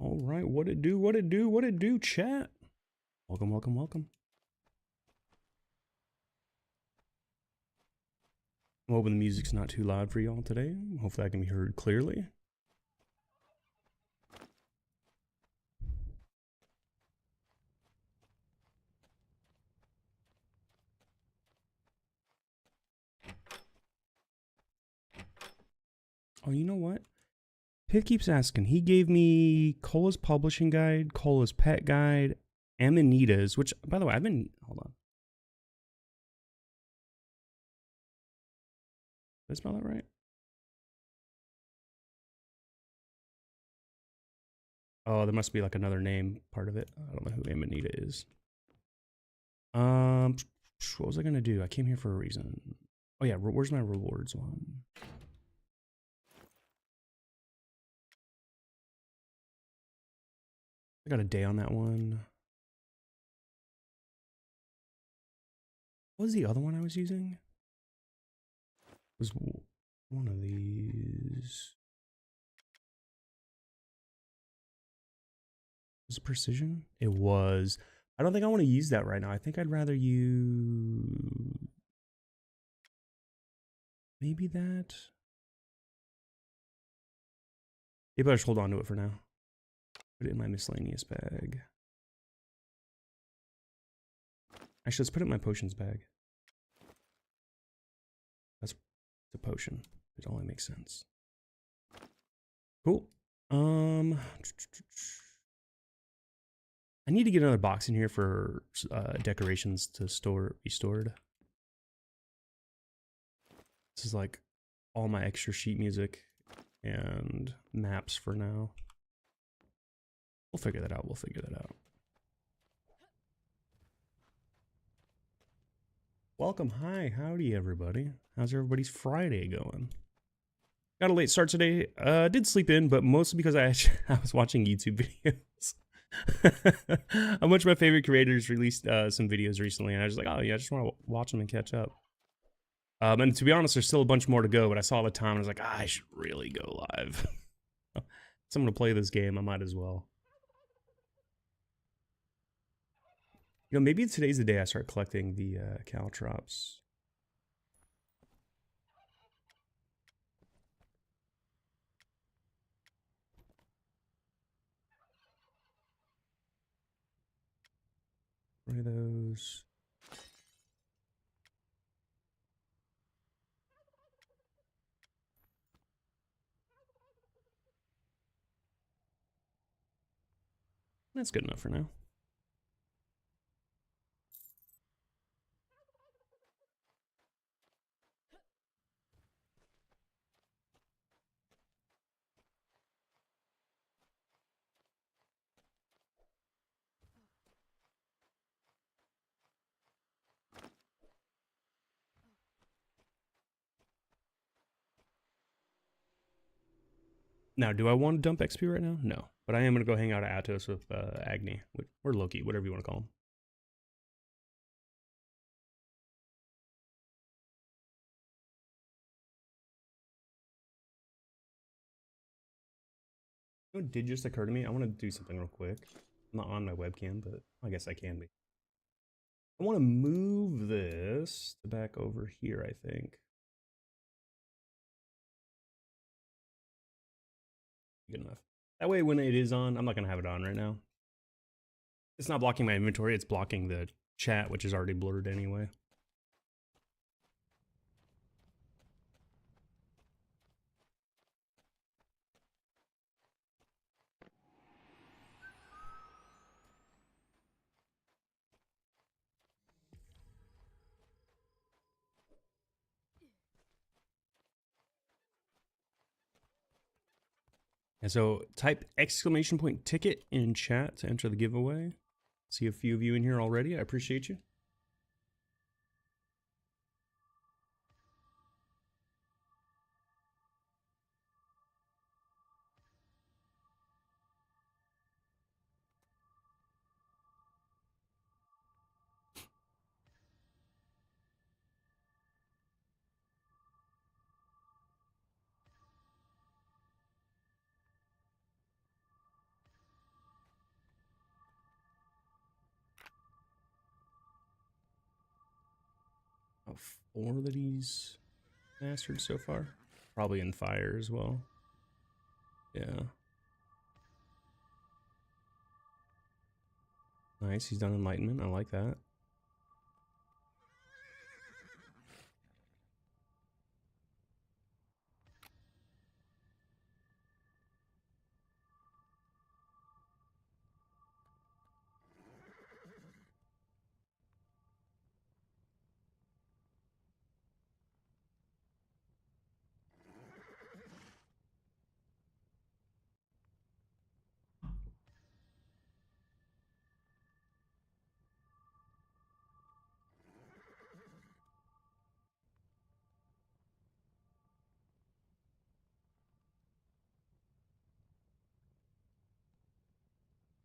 All right, what it do, what it do, what it do, chat? Welcome, welcome, welcome. I'm hoping the music's not too loud for y'all today. Hopefully I can be heard clearly. Oh, you know what? Pitt keeps asking. He gave me Cola's publishing guide, Cola's pet guide, Amanita's, which, by the way, I've been... Hold on. Did I spell that right? Oh, there must be like another name part of it. I don't know who Amanita is. What was I gonna do? I came here for a reason. Oh yeah, where's my rewards one? I got a day on that one. What was the other one I was using? It was one of these. Was it precision? It was. I don't think I want to use that right now. I think I'd rather use maybe that. Maybe I should hold on to it for now. Put it in my miscellaneous bag. Actually, let's put it in my potions bag. That's the potion. It only makes sense. Cool. I need to get another box in here for decorations to be stored. This is like all my extra sheet music and maps for now. We'll figure that out. We'll figure that out. Welcome. Hi. Howdy, everybody. How's everybody's Friday going? Got a late start today. Did sleep in, but mostly because I was watching YouTube videos. A bunch of my favorite creators released some videos recently, and I was like, oh yeah, I just want to watch them and catch up. And to be honest, there's still a bunch more to go, but I saw the time and I was like, I should really go live. So I'm gonna play this game. I might as well. You know, maybe today's the day I start collecting the caltrops. What are those? That's good enough for now. Now, do I want to dump XP right now? No. But I am going to go hang out at Atos with Agni, or Loki, whatever you want to call him. You know what did just occur to me? I want to do something real quick. I'm not on my webcam, but I guess I can be. I want to move this back over here, I think. Good enough. That way when it is on, I'm not going to have it on right now. It's not blocking my inventory, it's blocking the chat, which is already blurred anyway. And so type !ticket in chat to enter the giveaway. See a few of you in here already. I appreciate you. About 4 that he's mastered so far. Probably in fire as well. Yeah. Nice, he's done enlightenment. I like that.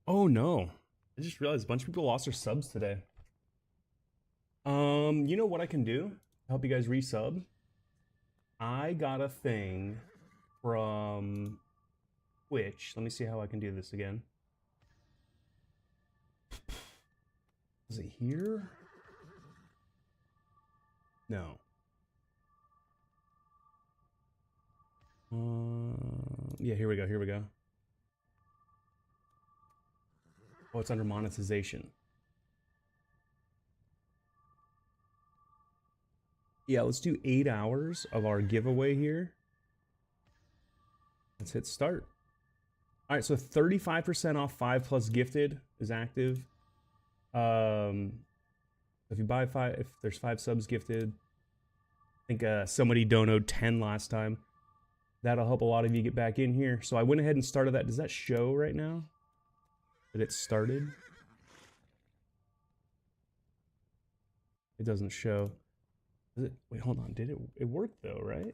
Oh no. I just realized a bunch of people lost their subs today. You know what I can do to help you guys resub? I got a thing from Twitch. Let me see how I can do this again. Is it here? No. Yeah, here we go. Here we go. Oh, it's under monetization. Yeah, let's do 8 hours of our giveaway here. Let's hit start. All right, so 35% off 5 plus gifted is active. If you buy 5, if there's 5 subs gifted, I think somebody donoed 10 last time. That'll help a lot of you get back in here. So I went ahead and started that. Does that show right now that it started? It doesn't show. Does it? Wait, hold on. Did it? It worked though, right?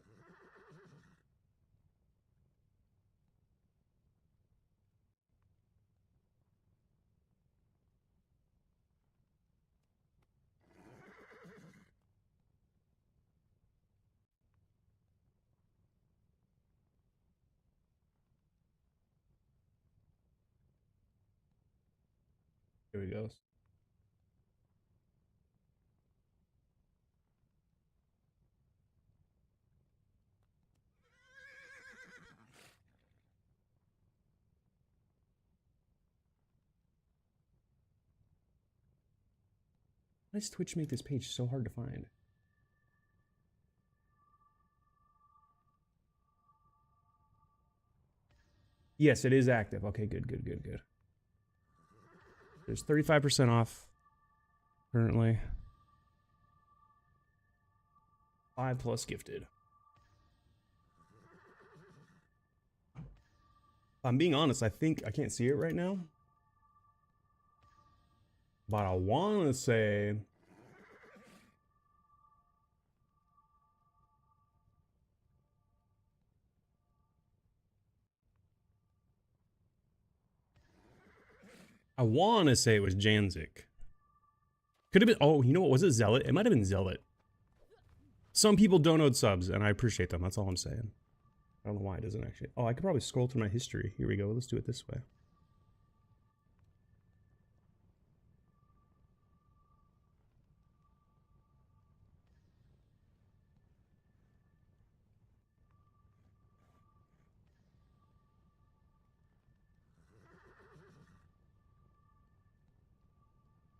Here we go. Why does Twitch make this page so hard to find? Yes, it is active. Okay, good, good, good, good. There's 35% off currently. 5 plus gifted. If I'm being honest, I think I can't see it right now. But I want to say it was Janzik. Could have been. Oh, you know what? Was it Zealot? It might have been Zealot. Some people download subs, and I appreciate them. That's all I'm saying. I don't know why it doesn't actually. Oh, I could probably scroll through my history. Here we go. Let's do it this way.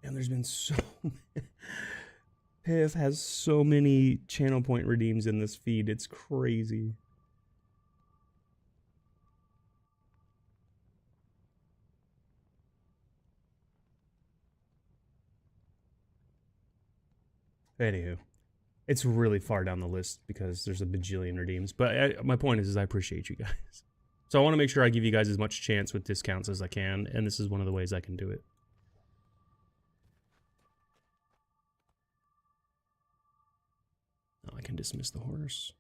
And there's been so many. Piff has so many channel point redeems in this feed. It's crazy. Anywho, it's really far down the list because there's a bajillion redeems. But my point is I appreciate you guys. So I want to make sure I give you guys as much chance with discounts as I can, and this is one of the ways I can do it. Now I can dismiss the horse.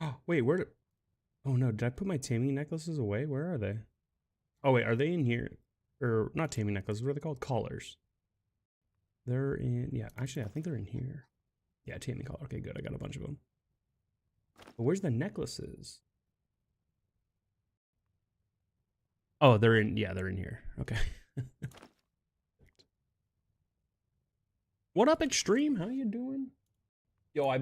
Oh, wait, where did... Oh no, did I put my taming necklaces away? Where are they? Oh wait, are they in here? Or not taming necklaces, what are they called? Collars. They're in, yeah, actually I think they're in here. Yeah, taming collar. Okay, good, I got a bunch of them. But where's the necklaces? Oh, they're in, yeah, they're in here. Okay. What up, Extreme? How you doing? Yo, I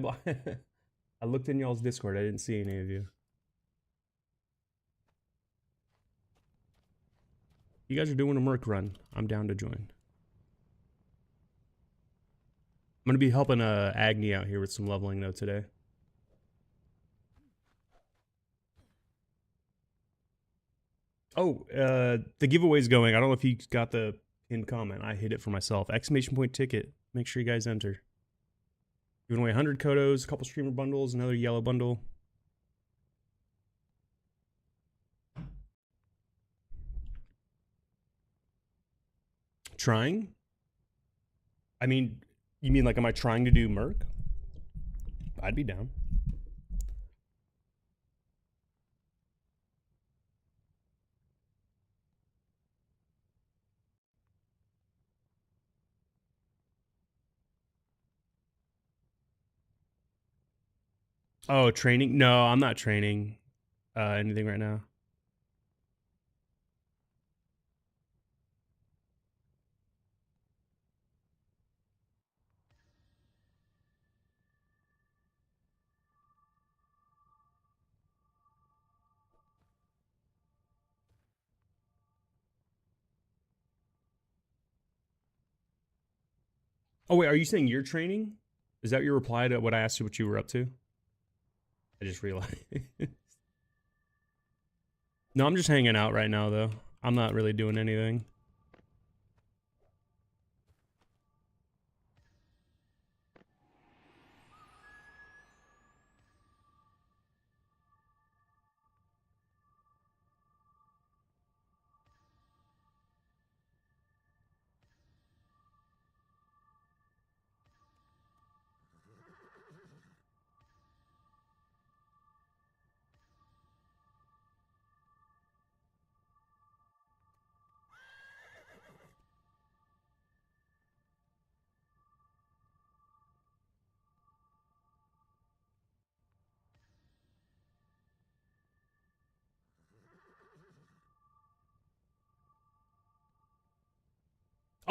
I looked in y'all's Discord. I didn't see any of you. You guys are doing a Merc run. I'm down to join. I'm gonna be helping Agni out here with some leveling though today. Oh, the giveaway's going. I don't know if you got the pinned comment. I hit it for myself. Exclamation point ticket. Make sure you guys enter. Giving away 100 Kodos, a couple streamer bundles, another yellow bundle. Trying? I mean, you mean like, am I trying to do Merc? I'd be down. Oh, training? No, I'm not training anything right now. Oh, wait, are you saying you're training? Is that your reply to what I asked you what you were up to? I just realized. No, I'm just hanging out right now, though. I'm not really doing anything.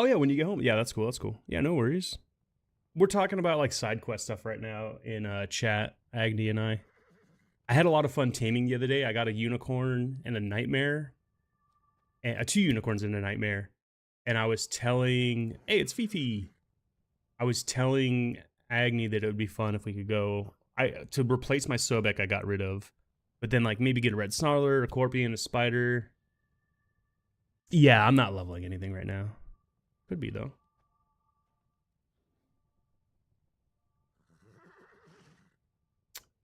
Oh, yeah, when you get home. Yeah, that's cool. That's cool. Yeah, no worries. We're talking about like side quest stuff right now in chat, Agni and I. I had a lot of fun taming the other day. I got a unicorn and a nightmare, and two unicorns and a nightmare. And I was telling, hey, it's Fifi. I was telling Agni that it would be fun if we could go. To replace my Sobek I got rid of, but then like maybe get a red snarler, a Corpion, a spider. Yeah, I'm not leveling anything right now. Could be though.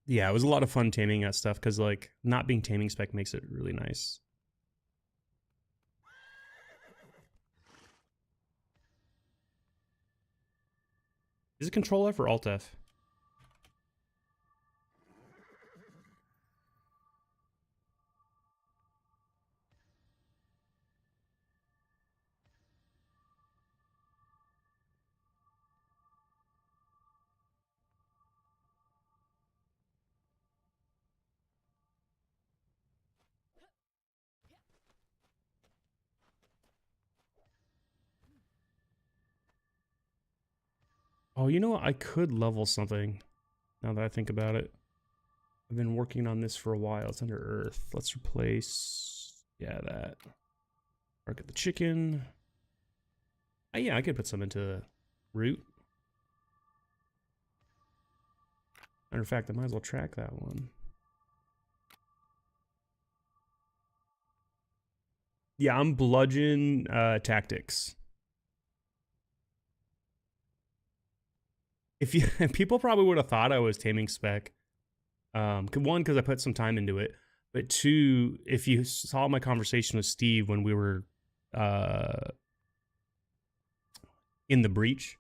Yeah, it was a lot of fun taming that stuff because like not being taming spec makes it really nice. Is it Control F or Alt F? Oh, you know what? I could level something now that I think about it. I've been working on this for a while. It's under Earth. Let's replace, yeah, that. Market the chicken. Yeah, I could put some into root. Matter of fact, I might as well track that one. Yeah, I'm bludgeon tactics. If you people probably would have thought I was taming spec. One, because I put some time into it, but two, if you saw my conversation with Steve when we were in the breach,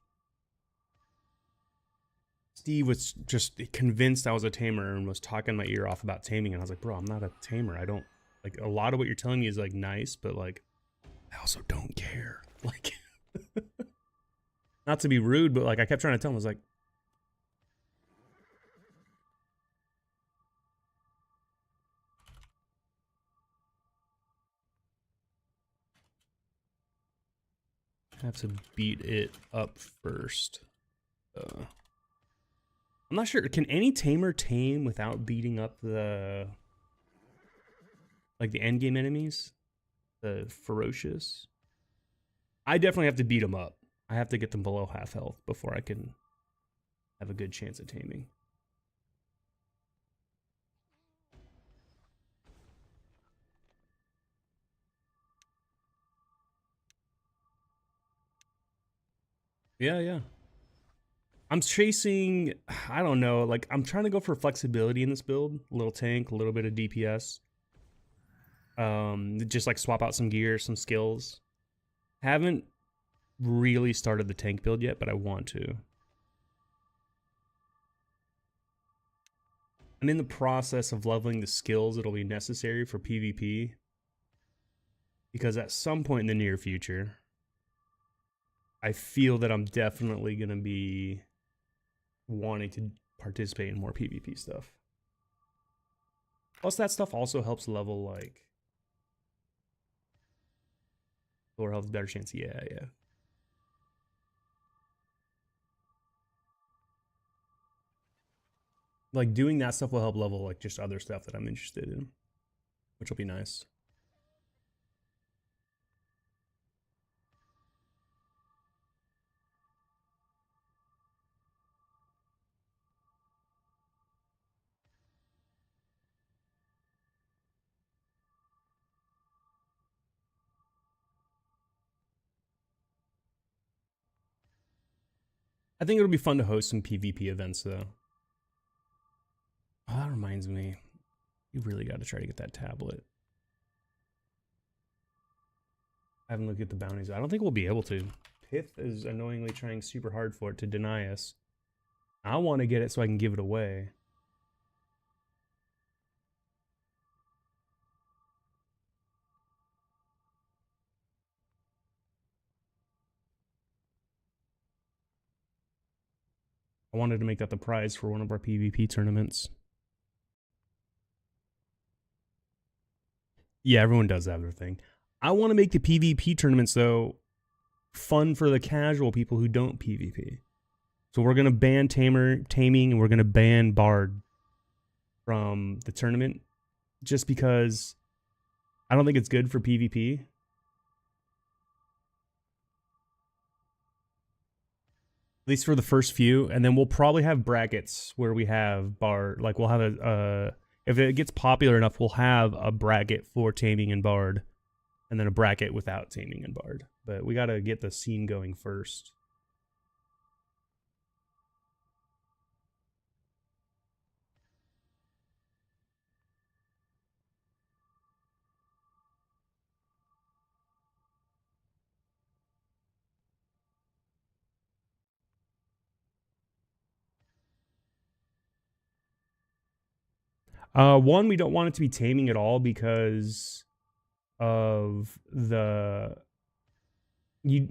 Steve was just convinced I was a tamer and was talking my ear off about taming, and I was like, bro, I'm not a tamer. I don't like, a lot of what you're telling me is like nice, but like I also don't care. Like not to be rude, but like I kept trying to tell him, I was like, I have to beat it up first. I'm not sure. Can any tamer tame without beating up the like the end game enemies? The ferocious? I definitely have to beat them up. I have to get them below half health before I can have a good chance at taming. Yeah, yeah. I'm chasing, I don't know, like I'm trying to go for flexibility in this build. A little tank, a little bit of DPS. Just like swap out some gear, some skills. Haven't really started the tank build yet, but I want to. I'm in the process of leveling the skills that'll be necessary for PvP. Because at some point in the near future, I feel that I'm definitely going to be wanting to participate in more PvP stuff. Plus, that stuff also helps level, like, lower health, better chance. Yeah, yeah. Like, doing that stuff will help level, like, just other stuff that I'm interested in, which will be nice. I think it'll be fun to host some PvP events, though. Oh, that reminds me. You really got to try to get that tablet. I haven't looked at the bounties. I don't think we'll be able to. Pith is annoyingly trying super hard for it to deny us. I want to get it so I can give it away. I wanted to make that the prize for one of our PvP tournaments. Yeah, everyone does have their thing. I want to make the PvP tournaments, though, fun for the casual people who don't PvP. So we're going to ban taming, and we're going to ban Bard from the tournament just because I don't think it's good for PvP. At least for the first few, and then we'll probably have brackets where we have Bard. Like we'll have if it gets popular enough, we'll have a bracket for taming and Bard, and then a bracket without taming and Bard. But we got to get the scene going first. One, we don't want it to be taming at all because of the we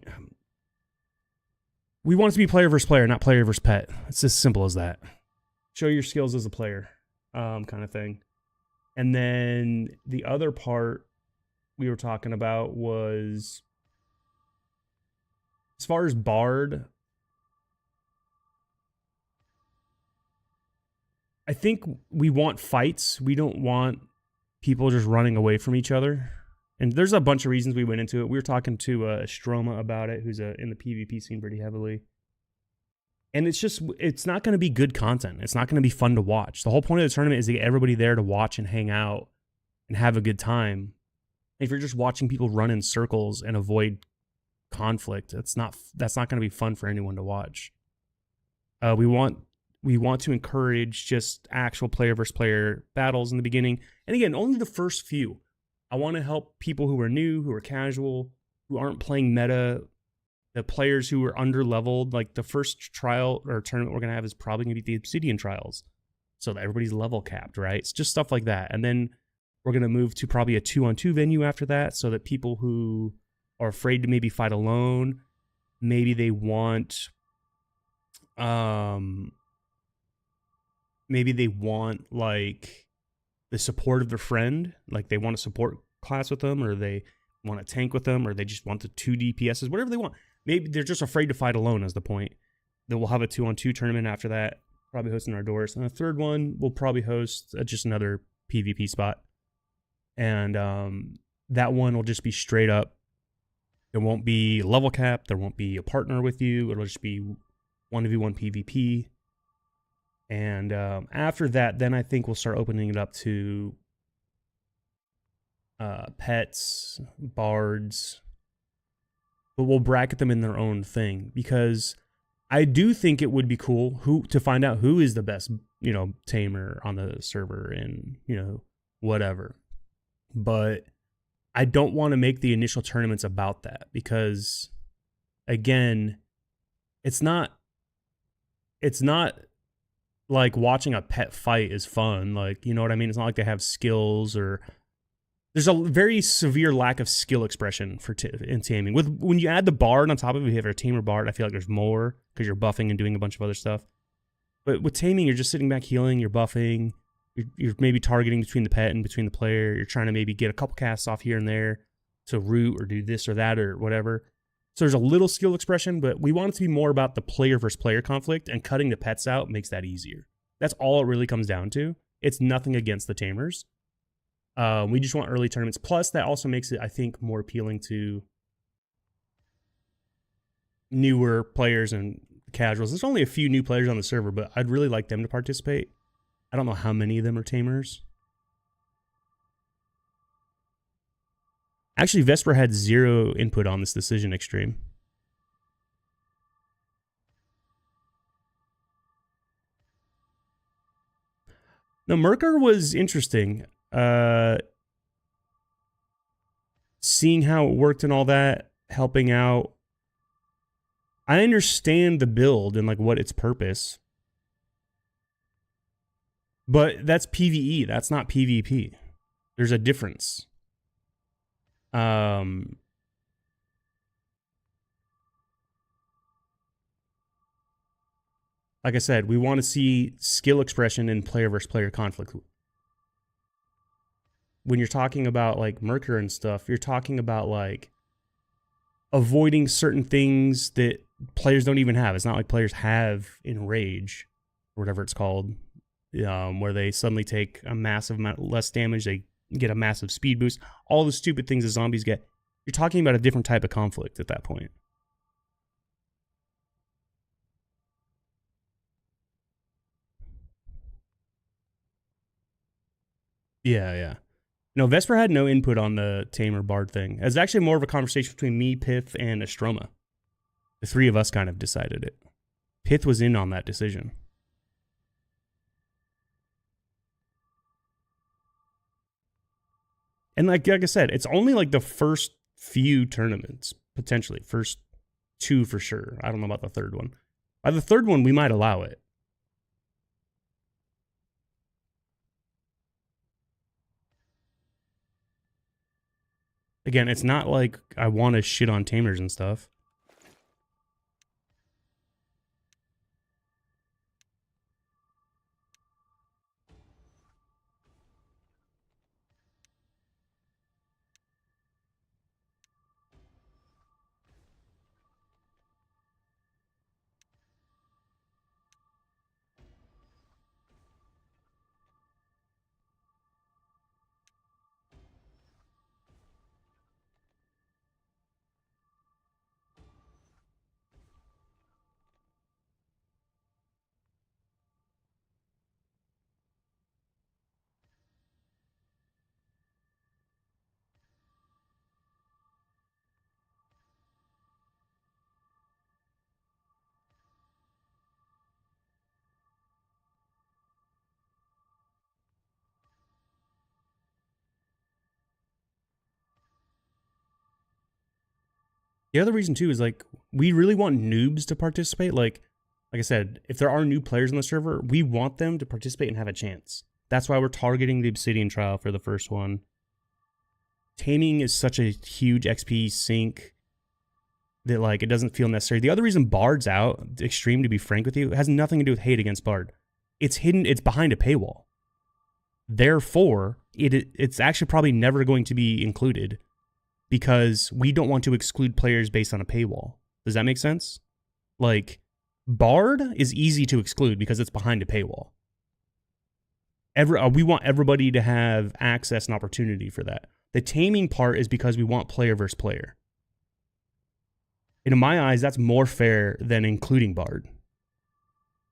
want it to be player versus player, not player versus pet. It's as simple as that. Show your skills as a player, kind of thing. And then the other part we were talking about was, as far as Bard, I think we want fights. We don't want people just running away from each other. And there's a bunch of reasons we went into it. We were talking to Stroma about it, who's in the PvP scene pretty heavily. And it's not going to be good content. It's not going to be fun to watch. The whole point of the tournament is to get everybody there to watch and hang out and have a good time. If you're just watching people run in circles and avoid conflict, that's not going to be fun for anyone to watch. We want to encourage just actual player versus player battles in the beginning. And again, only the first few. I want to help people who are new, who are casual, who aren't playing meta The players who are under leveled, like the first trial or tournament we're gonna have is probably gonna be the Obsidian trials, so that everybody's level capped, right? It's just stuff like that, and then we're gonna move to probably a 2-on-2 venue after that, so that people who are afraid to maybe fight alone, maybe they want, maybe they want like the support of their friend, like they want a support class with them, or they want a tank with them, or they just want the 2 DPSs, whatever they want. Maybe they're just afraid to fight alone is the point. Then we'll have a 2-on-2 tournament after that, probably hosting our doors. And the third one, we'll probably host just another PvP spot. And that one will just be straight up. There won't be level cap. There won't be a partner with you. It'll just be 1v1 PvP. And after that, then I think we'll start opening it up to pets, bards, but we'll bracket them in their own thing, because I do think it would be cool to find out who is the best, tamer on the server and, whatever. But I don't want to make the initial tournaments about that, because again, it's not like watching a pet fight is fun. Like, you know what I mean? It's not like they have skills, or there's a very severe lack of skill expression in taming. When you add the bard on top of it, if you have a tamer bard, I feel like there's more, because you're buffing and doing a bunch of other stuff. But with taming, you're just sitting back healing, you're buffing, you're maybe targeting between the pet and between the player. You're trying to maybe get a couple casts off here and there to root or do this or that or whatever. So there's a little skill expression, but we want it to be more about the player versus player conflict, and cutting the pets out makes that easier. That's all it really comes down to. It's nothing against the tamers. We just want early tournaments. Plus, that also makes it, I think, more appealing to newer players and casuals. There's only a few new players on the server, but I'd really like them to participate. I don't know how many of them are tamers. Actually, Vesper had 0 input on this decision, Extreme. No, Merker was interesting. Seeing how it worked and all that, helping out. I understand the build and like what its purpose, but that's PvE. That's not PvP. There's a difference. Like I said, we want to see skill expression in player versus player conflict. When you're talking about like Merker and stuff, you're talking about like avoiding certain things that players don't even have. It's not like players have in Rage, or whatever it's called, where they suddenly take a massive amount less damage, they get a massive speed boost, all the stupid things that zombies get. You're talking about a different type of conflict at that point. Yeah. No, Vesper had no input on the Tamer Bard thing. It was actually more of a conversation between me, Pith, and Astroma. The three of us kind of decided it. Pith was in on that decision. And like I said, it's only like the first few tournaments, potentially. First 2 for sure. I don't know about the third one. By the third one, we might allow it. Again, it's not like I want to shit on tamers and stuff. The other reason too is like we really want noobs to participate. Like I said, if there are new players on the server, we want them to participate and have a chance. That's why we're targeting the Obsidian trial for the first one. Taming is such a huge XP sink that like it doesn't feel necessary. The other reason Bard's out, Extreme, to be frank with you, it has nothing to do with hate against Bard. It's hidden, it's behind a paywall. Therefore, it's actually probably never going to be included because we don't want to exclude players based on a paywall. Does that make sense? Like, Bard is easy to exclude because it's behind a paywall. We want everybody to have access and opportunity for that. The taming part is because we want player versus player. And in my eyes, that's more fair than including Bard.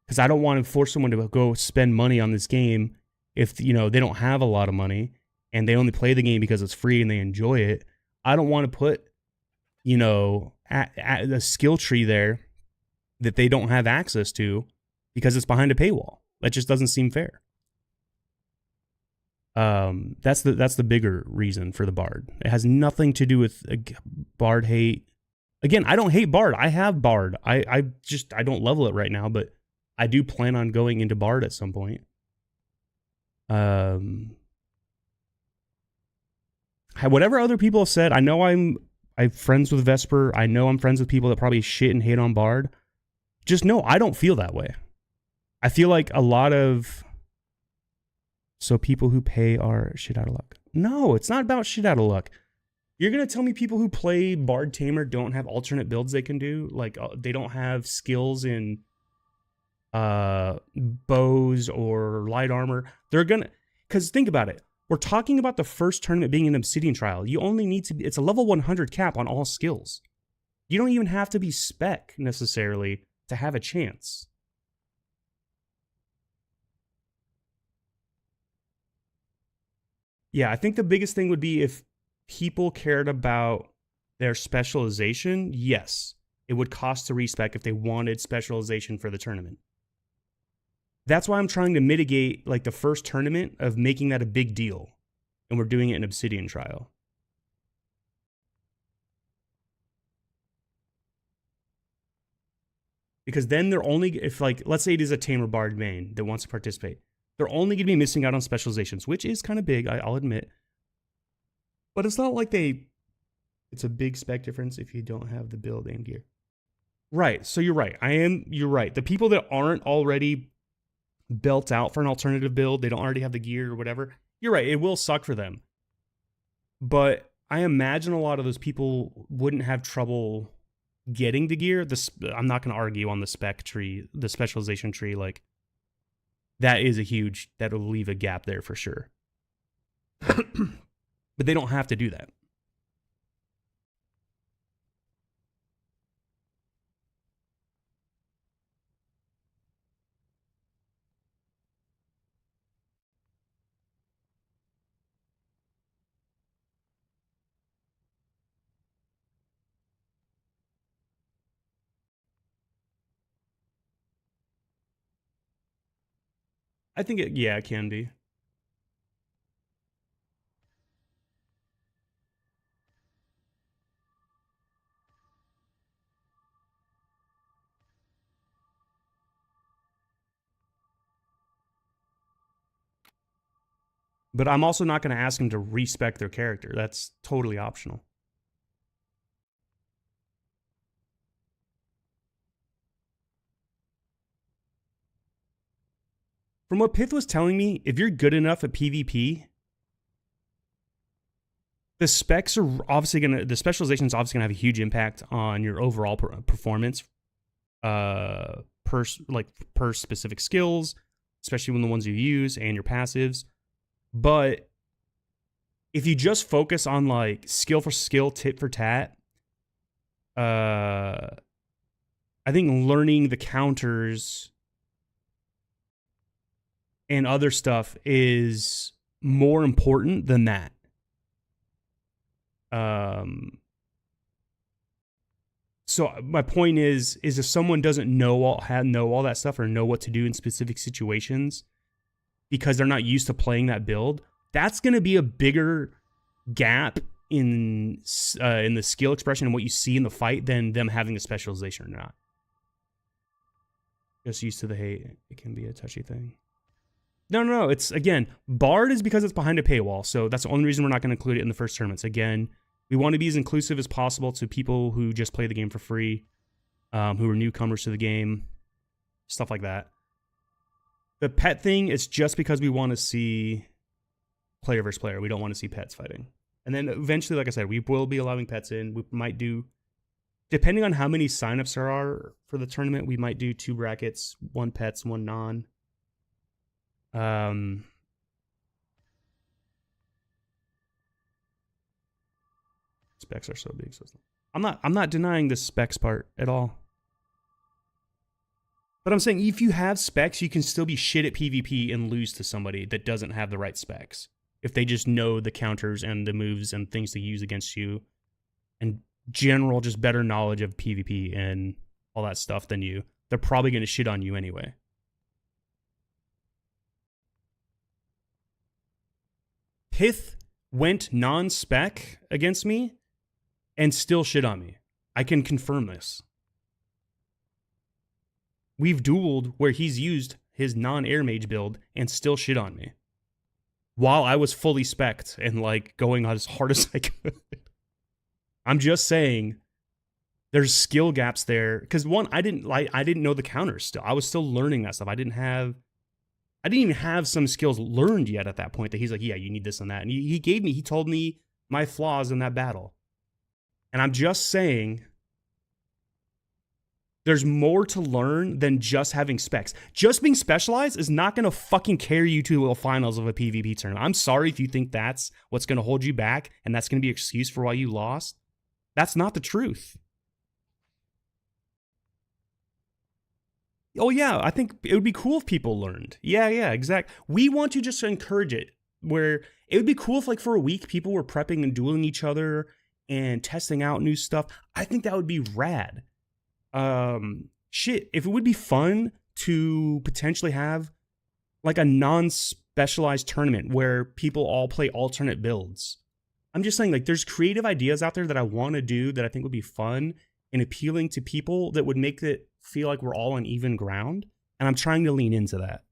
Because I don't want to force someone to go spend money on this game if, you know, they don't have a lot of money and they only play the game because it's free and they enjoy it. I don't want to put, you know, a skill tree there that they don't have access to because it's behind a paywall. That just doesn't seem fair. That's the bigger reason for the Bard. It has nothing to do with Bard hate. Again, I don't hate Bard. I have Bard. I don't level it right now, but I do plan on going into Bard at some point. Whatever other people have said, I know I'm friends with Vesper. I know I'm friends with people that probably shit and hate on Bard. Just know I don't feel that way. I feel like a lot of... So people who pay are shit out of luck. No, it's not about shit out of luck. You're going to tell me people who play Bard Tamer don't have alternate builds they can do? Like, they don't have skills in bows or light armor? They're going to... Because think about it. We're talking about the first tournament being an Obsidian trial. You only need to be... It's a level 100 cap on all skills. You don't even have to be spec, necessarily, to have a chance. Yeah, I think the biggest thing would be if people cared about their specialization. Yes, it would cost to respec if they wanted specialization for the tournament. That's why I'm trying to mitigate like the first tournament of making that a big deal. And we're doing it in Obsidian trial. Because then they're only, if like, let's say it is a Tamer Bard main that wants to participate. They're only going to be missing out on specializations, which is kind of big, I'll admit. But it's not like it's a big spec difference if you don't have the build and gear. Right, so you're right. You're right. The people that aren't already built out for an alternative build, they don't already have the gear or whatever, you're right, it will suck for them. But I imagine a lot of those people wouldn't have trouble getting the gear. I'm not going to argue on the spec tree, the specialization tree, like, that is that'll leave a gap there for sure. But they don't have to do that. I think it can be. But I'm also not going to ask them to respec their character. That's totally optional. From what Pith was telling me, if you're good enough at PvP, the specs are obviously the specialization is obviously gonna have a huge impact on your overall performance, per specific skills, especially when the ones you use and your passives. But if you just focus on like skill for skill, tit for tat, I think learning the counters and other stuff is more important than that. So my point is if someone doesn't know all that stuff or know what to do in specific situations because they're not used to playing that build, that's going to be a bigger gap in the skill expression and what you see in the fight than them having the specialization or not. Just used to the hate. It can be a touchy thing. No. It's, again, Bard is because it's behind a paywall, so that's the only reason we're not going to include it in the first tournaments. Again, we want to be as inclusive as possible to people who just play the game for free, who are newcomers to the game, stuff like that. The pet thing is just because we want to see player versus player. We don't want to see pets fighting. And then eventually, like I said, we will be allowing pets in. We might do, depending on how many signups there are for the tournament, we might do 2 brackets, 1 pets, 1 non. Specs are so big. So I'm not denying the specs part at all. But I'm saying if you have specs, you can still be shit at PvP and lose to somebody that doesn't have the right specs. If they just know the counters and the moves and things to use against you, and general just better knowledge of PvP and all that stuff than you, they're probably going to shit on you anyway. Pith went non-spec against me and still shit on me. I can confirm this. We've dueled where he's used his non-air mage build and still shit on me, while I was fully spec'd and like going as hard as I could. I'm just saying there's skill gaps there. Because one, I didn't know the counters still. I was still learning that stuff. I didn't even have some skills learned yet at that point that he's like, yeah, you need this and that. And he told me my flaws in that battle. And I'm just saying there's more to learn than just having specs. Just being specialized is not going to fucking carry you to the finals of a PvP tournament. I'm sorry if you think that's what's going to hold you back and that's going to be an excuse for why you lost. That's not the truth. Oh, yeah, I think it would be cool if people learned. Yeah, exactly. We want to just encourage it, where it would be cool if, like, for a week, people were prepping and dueling each other and testing out new stuff. I think that would be rad. Shit, if it would be fun to potentially have like a non-specialized tournament where people all play alternate builds. I'm just saying, like, there's creative ideas out there that I want to do that I think would be fun and appealing to people that would make it feel like we're all on even ground. And I'm trying to lean into that.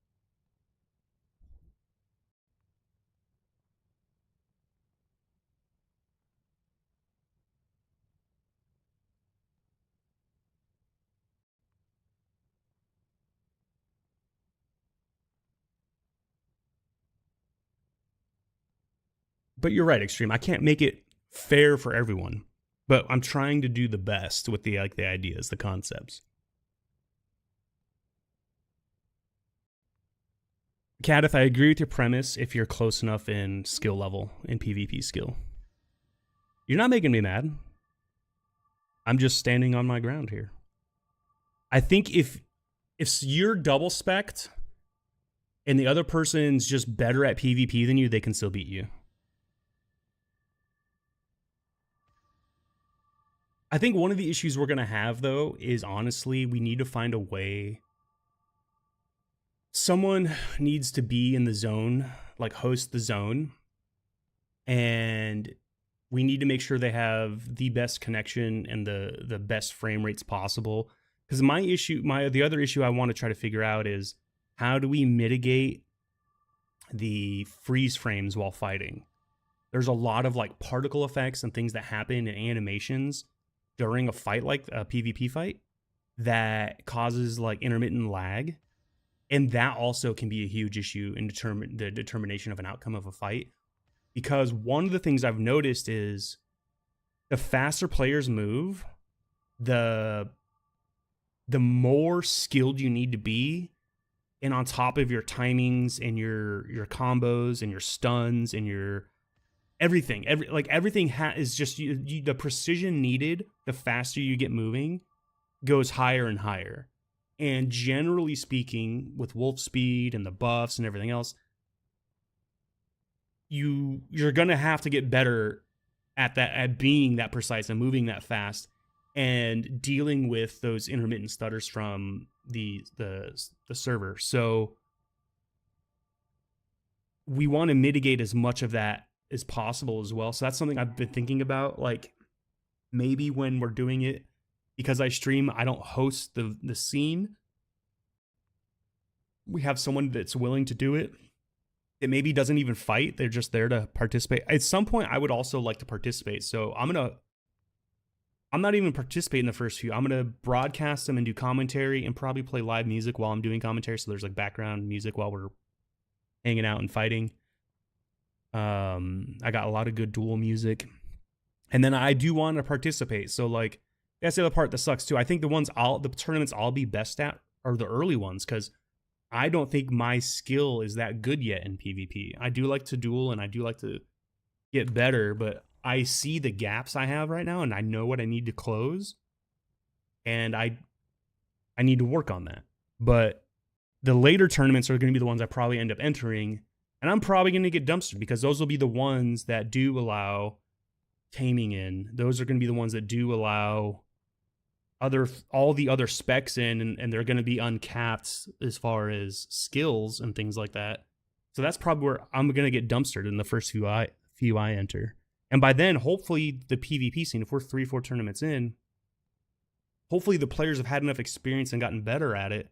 But you're right, Extreme. I can't make it fair for everyone, but I'm trying to do the best with the ideas, the concepts. Kadith, I agree with your premise if you're close enough in skill level, in PvP skill. You're not making me mad. I'm just standing on my ground here. I think if you're double spec'd and the other person's just better at PvP than you, they can still beat you. I think one of the issues we're going to have, though, is honestly, we need to find a way. Someone needs to be in the zone, like host the zone, and we need to make sure they have the best connection and the best frame rates possible. Because the other issue I want to try to figure out is how do we mitigate the freeze frames while fighting? There's a lot of like particle effects and things that happen in animations during a fight, like a PvP fight, that causes like intermittent lag. And that also can be a huge issue in the determination of an outcome of a fight. Because one of the things I've noticed is the faster players move, the more skilled you need to be, and on top of your timings and your combos and your stuns and your everything is just the precision needed. The faster you get moving goes higher and higher. And generally speaking, with wolf speed and the buffs and everything else, you're gonna have to get better at being that precise and moving that fast and dealing with those intermittent stutters from the server. So we want to mitigate as much of that is possible as well. So that's something I've been thinking about. Like maybe when we're doing it, because I stream, I don't host the scene. We have someone that's willing to do it. It maybe doesn't even fight. They're just there to participate. At some point, I would also like to participate. So I'm not even participating in the first few. I'm gonna broadcast them and do commentary and probably play live music while I'm doing commentary. So there's like background music while we're hanging out and fighting. I got a lot of good duel music, and then I do want to participate. So like that's the other part that sucks too. I think the tournaments I'll be best at are the early ones because I don't think my skill is that good yet in PvP. I do like to duel and I do like to get better, but I see the gaps I have right now and I know what I need to close, and I need to work on that. But the later tournaments are going to be the ones I probably end up entering, and I'm probably going to get dumpstered because those will be the ones that do allow taming in. Those are going to be the ones that do allow all the other specs in, and they're going to be uncapped as far as skills and things like that. So that's probably where I'm going to get dumpstered in the first few I enter. And by then, hopefully the PvP scene, if we're 3-4 tournaments in, hopefully the players have had enough experience and gotten better at it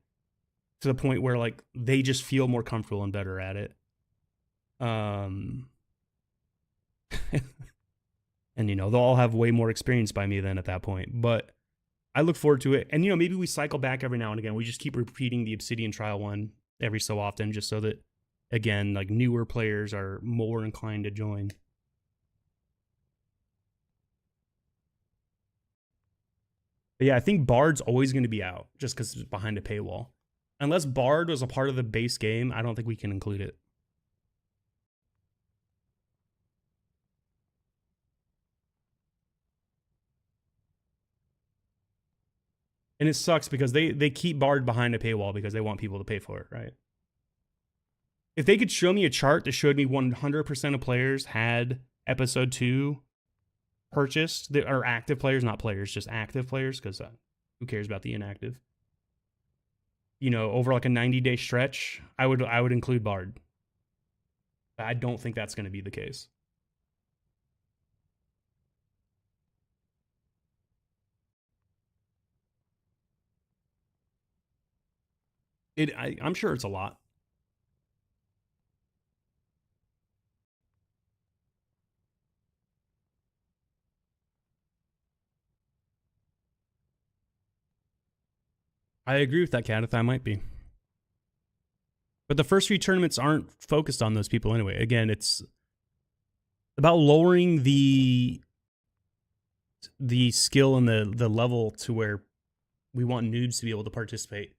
to the point where like they just feel more comfortable and better at it. And you know, they'll all have way more experience by me then at that point. But I look forward to it. And you know, maybe we cycle back every now and again. We just keep repeating the Obsidian Trial one every so often, just so that again, like newer players are more inclined to join. But yeah, I think Bard's always going to be out just because it's behind a paywall. Unless Bard was a part of the base game, I don't think we can include it. And it sucks because they keep Bard behind a paywall because they want people to pay for it, right? If they could show me a chart that showed me 100% of players had episode 2 purchased, that are active players, not players, just active players, because who cares about the inactive? You know, over like a 90-day stretch, I would include Bard. I don't think that's going to be the case. I'm sure it's a lot. I agree with that, Cat. I might be. But the first few tournaments aren't focused on those people anyway. Again, it's about lowering the skill and the level to where we want noobs to be able to participate.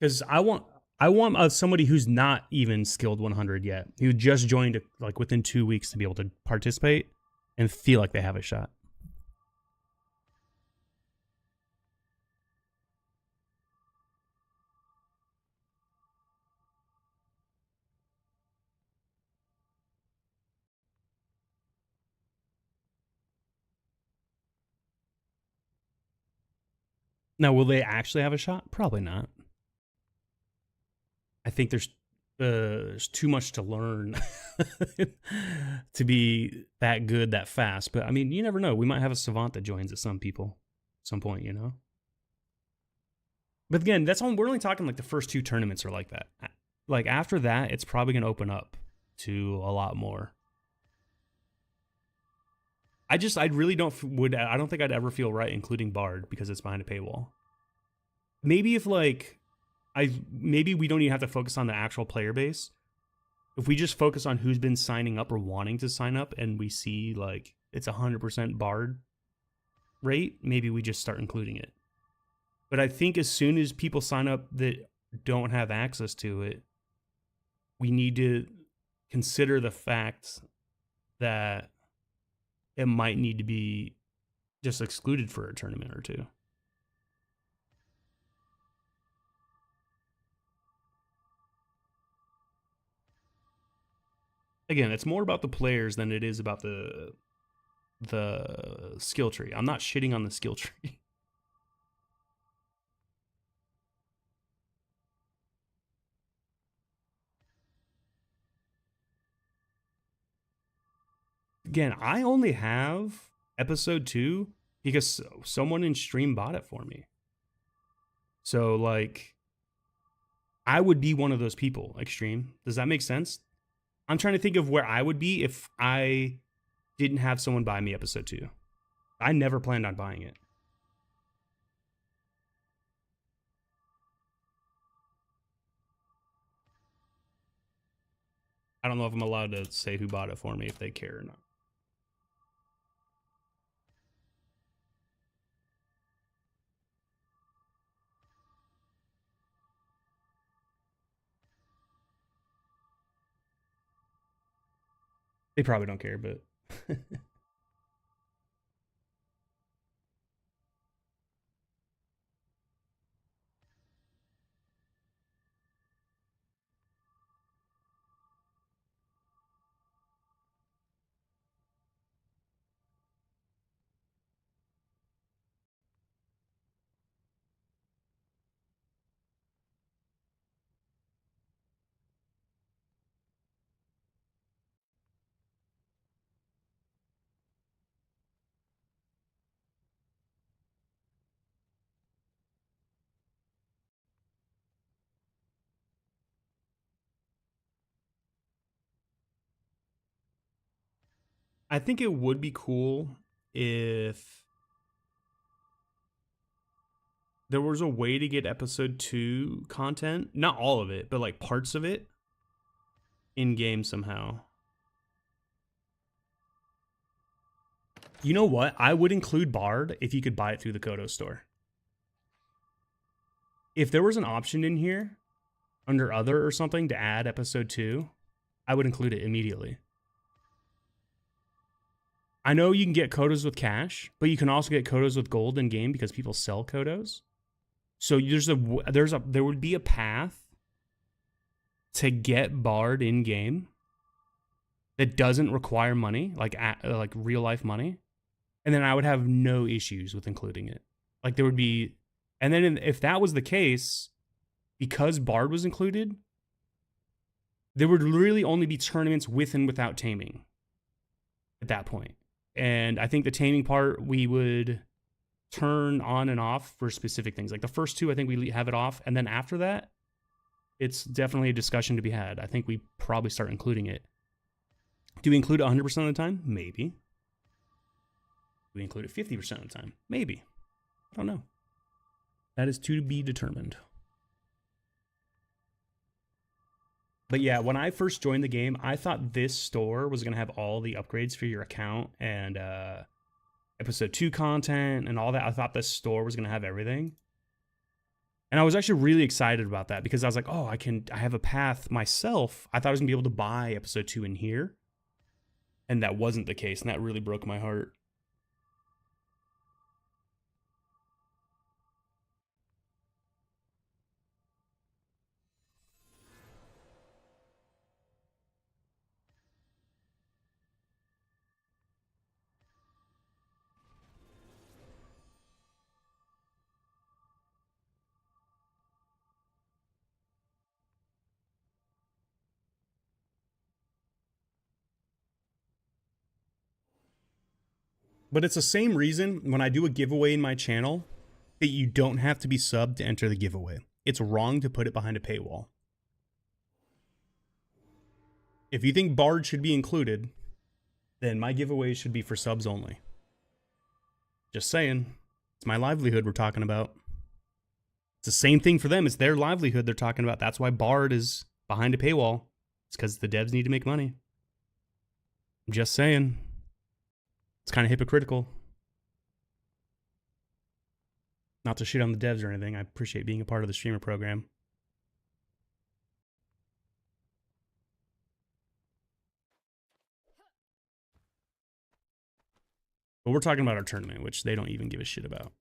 Because I want somebody who's not even skilled 100 yet, who just joined like within 2 weeks to be able to participate and feel like they have a shot. Now, will they actually have a shot? Probably not. I think there's too much to learn to be that good that fast. But I mean, you never know. We might have a savant that joins at some point, you know. But again, that's on. We're only talking like the first 2 tournaments are like that. Like after that, it's probably gonna open up to a lot more. I really don't I don't think I'd ever feel right including Bard because it's behind a paywall. Maybe if like maybe we don't even have to focus on the actual player base. If we just focus on who's been signing up or wanting to sign up and we see like it's 100% Bard rate, maybe we just start including it. But I think as soon as people sign up that don't have access to it, we need to consider the fact that it might need to be just excluded for a tournament or 2. Again, it's more about the players than it is about the skill tree. I'm not shitting on the skill tree. again, I only have episode 2 because someone in stream bought it for me. So like, I would be one of those people, extreme. Does that make sense? I'm trying to think of where I would be if I didn't have someone buy me episode 2. I never planned on buying it. I don't know if I'm allowed to say who bought it for me if they care or not. They probably don't care, but I think it would be cool if there was a way to get episode 2 content, not all of it, but like parts of it in game somehow. You know what? I would include Bard if you could buy it through the Kodo store. If there was an option in here under other or something to add episode 2, I would include it immediately. I know you can get Kodos with cash, but you can also get Kodos with gold in game because people sell Kodos. So there would be a path to get Bard in game that doesn't require money, like real life money, and then I would have no issues with including it. Like there would be, and then if that was the case, because Bard was included, there would really only be tournaments with and without taming at that point. And I think the taming part we would turn on and off for specific things. Like the first 2, I think we have it off, and then after that, it's definitely a discussion to be had. I think we probably start including it. Do we include it 100% of the time? Maybe. Do we include it 50% of the time? Maybe. I don't know. That is to be determined. But yeah, when I first joined the game, I thought this store was going to have all the upgrades for your account and episode 2 content and all that. I thought this store was going to have everything. And I was actually really excited about that because I was like, oh, I have a path myself. I thought I was going to be able to buy episode 2 in here. And that wasn't the case. And that really broke my heart. But it's the same reason when I do a giveaway in my channel that you don't have to be subbed to enter the giveaway. It's wrong to put it behind a paywall. If you think Bard should be included, then my giveaways should be for subs only. Just saying. It's my livelihood we're talking about. It's the same thing for them. It's their livelihood they're talking about. That's why Bard is behind a paywall. It's because the devs need to make money. I'm just saying. It's kind of hypocritical. Not to shit on the devs or anything. I appreciate being a part of the streamer program. But we're talking about our tournament, which they don't even give a shit about.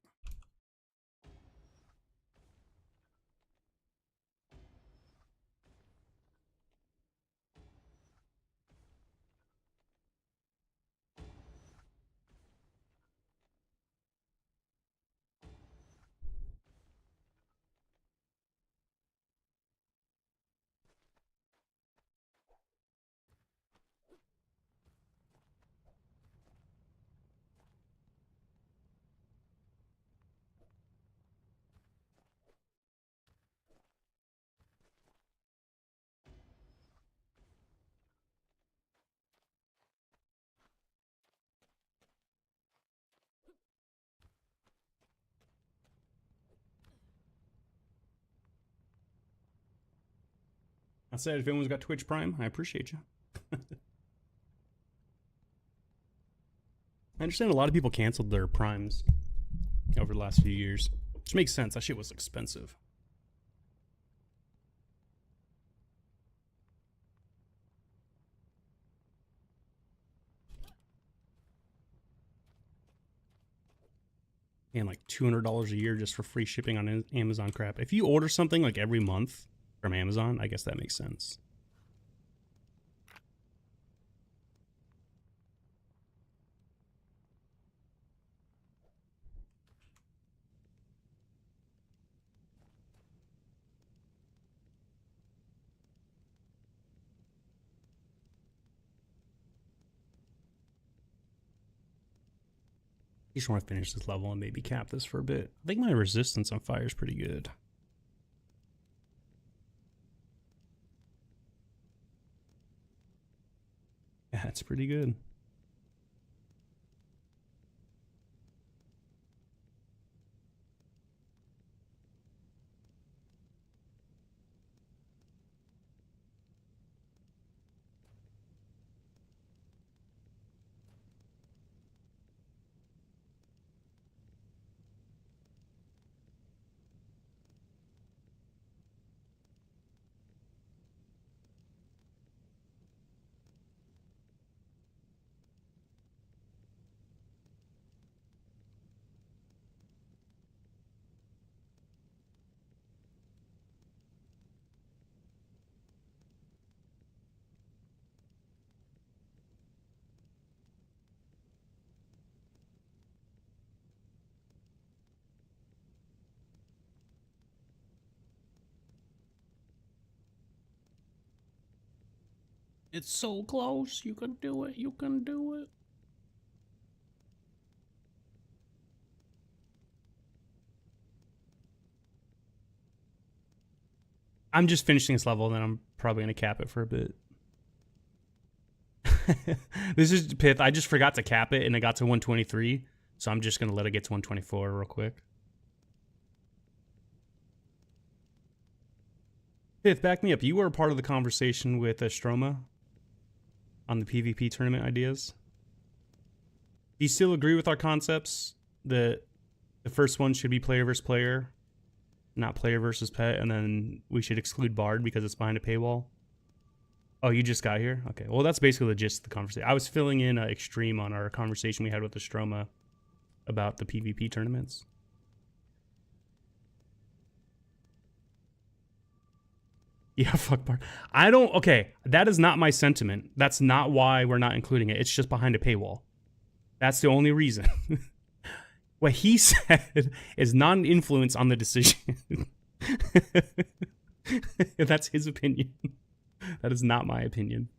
I said if anyone's got Twitch Prime, I appreciate you. I understand a lot of people canceled their Primes over the last few years, which makes sense. That shit was expensive. And like $200 a year just for free shipping on Amazon crap. If you order something like every month from Amazon, I guess that makes sense. I just want to finish this level and maybe cap this for a bit. I think my resistance on fire is pretty good. Yeah, it's pretty good. It's so close. You can do it. You can do it. I'm just finishing this level, and then I'm probably going to cap it for a bit. This is Pith. I just forgot to cap it, and it got to 123. So I'm just going to let it get to 124 real quick. Pith, back me up. You were a part of the conversation with Stroma on the PvP tournament ideas. Do you still agree with our concepts that the first one should be player versus player, not player versus pet, and then we should exclude Bard because it's behind a paywall? Oh, you just got here? Okay, well, that's basically the gist of the conversation. I was filling in Extreme on our conversation we had with the Stroma about the PvP tournaments. Yeah, fuck Bard. I don't... Okay, that is not my sentiment. That's not why we're not including it. It's just behind a paywall. That's the only reason. What he said is not an influence on the decision. That's his opinion. That is not my opinion.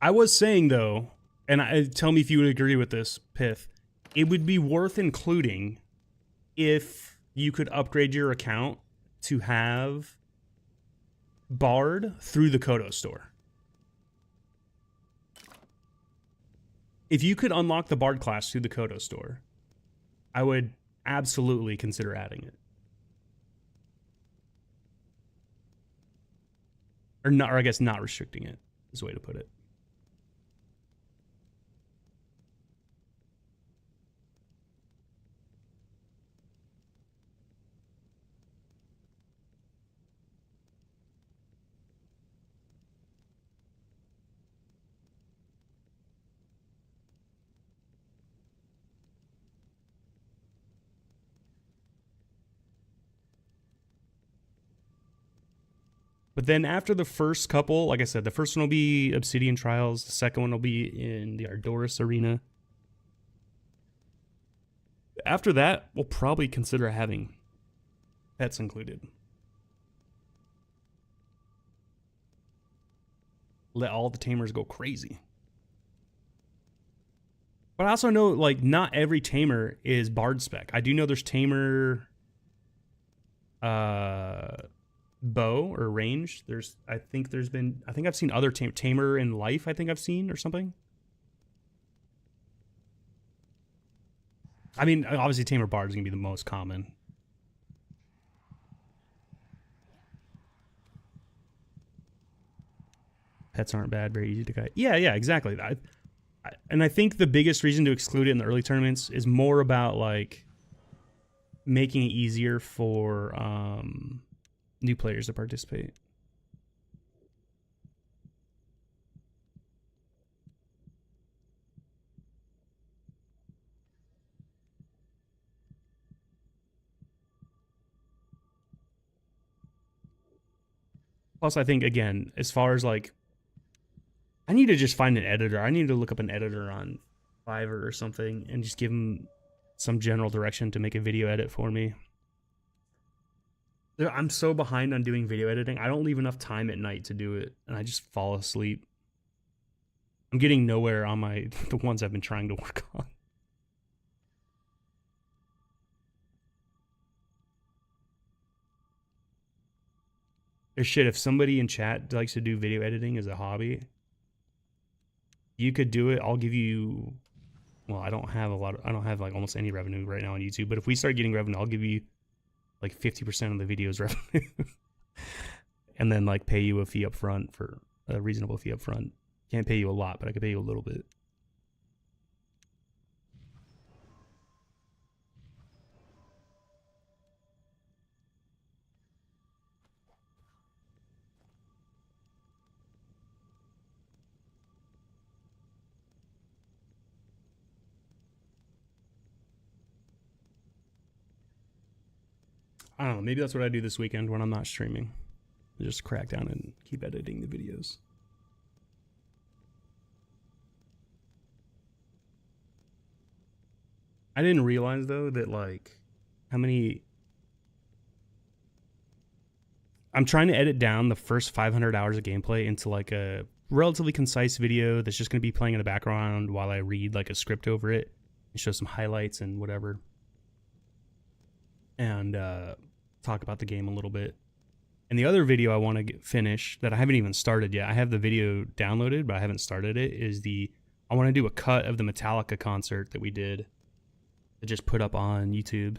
I was saying, though, and tell me if you would agree with this, Pith, it would be worth including if you could upgrade your account to have Bard through the Kodo store. If you could unlock the Bard class through the Kodo store, I would absolutely consider adding it. Or not, or I guess not restricting it is the way to put it. But then after the first couple, like I said, the first one will be Obsidian Trials. The second one will be in the Ardoris Arena. After that, we'll probably consider having pets included. Let all the tamers go crazy. But I also know, like, not every tamer is Bard spec. I do know there's tamer... bow or range. I think I've seen other tamer in life. I think I've seen or something. I mean, obviously Tamer Bard is gonna be the most common. Pets aren't bad, very easy to kite. Yeah, yeah, exactly. And I think the biggest reason to exclude it in the early tournaments is more about like making it easier for new players to participate. Plus, I think again, as far as like, I need to just find an editor. I need to look up an editor on Fiverr or something and just give him some general direction to make a video edit for me. I'm so behind on doing video editing. I don't leave enough time at night to do it, and I just fall asleep. I'm getting nowhere on the ones I've been trying to work on. Or shit, if somebody in chat likes to do video editing as a hobby, you could do it. I'll give you. Well, I don't have like almost any revenue right now on YouTube. But if we start getting revenue, I'll give you like 50% of the video's revenue, and then like pay you a fee up front for a reasonable fee up front. Can't pay you a lot, but I could pay you a little bit. I don't know. Maybe that's what I do this weekend when I'm not streaming. I just crack down and keep editing the videos. I didn't realize though that like how many. I'm trying to edit down the first 500 hours of gameplay into like a relatively concise video that's just going to be playing in the background while I read like a script over it and show some highlights and whatever. And talk about the game a little bit. And the other video I want to finish that I haven't even started yet, I have the video downloaded, but I haven't started it, is I want to do a cut of the Metallica concert that we did. I just put up on YouTube.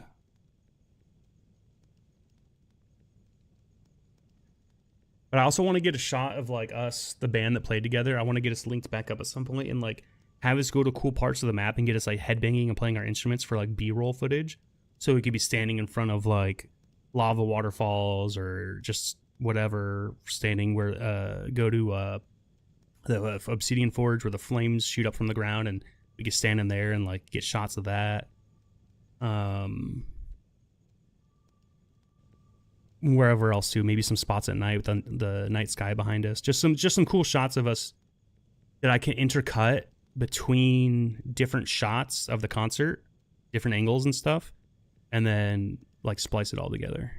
But I also want to get a shot of like us, the band that played together. I want to get us linked back up at some point and like have us go to cool parts of the map and get us like headbanging and playing our instruments for like B-roll footage. So we could be standing in front of like lava waterfalls or just whatever, standing where go to the obsidian forge where the flames shoot up from the ground, and we could stand in there and like get shots of that. Wherever else too, maybe some spots at night with the night sky behind us. Just some cool shots of us that I can intercut between different shots of the concert, different angles and stuff, and then like splice it all together.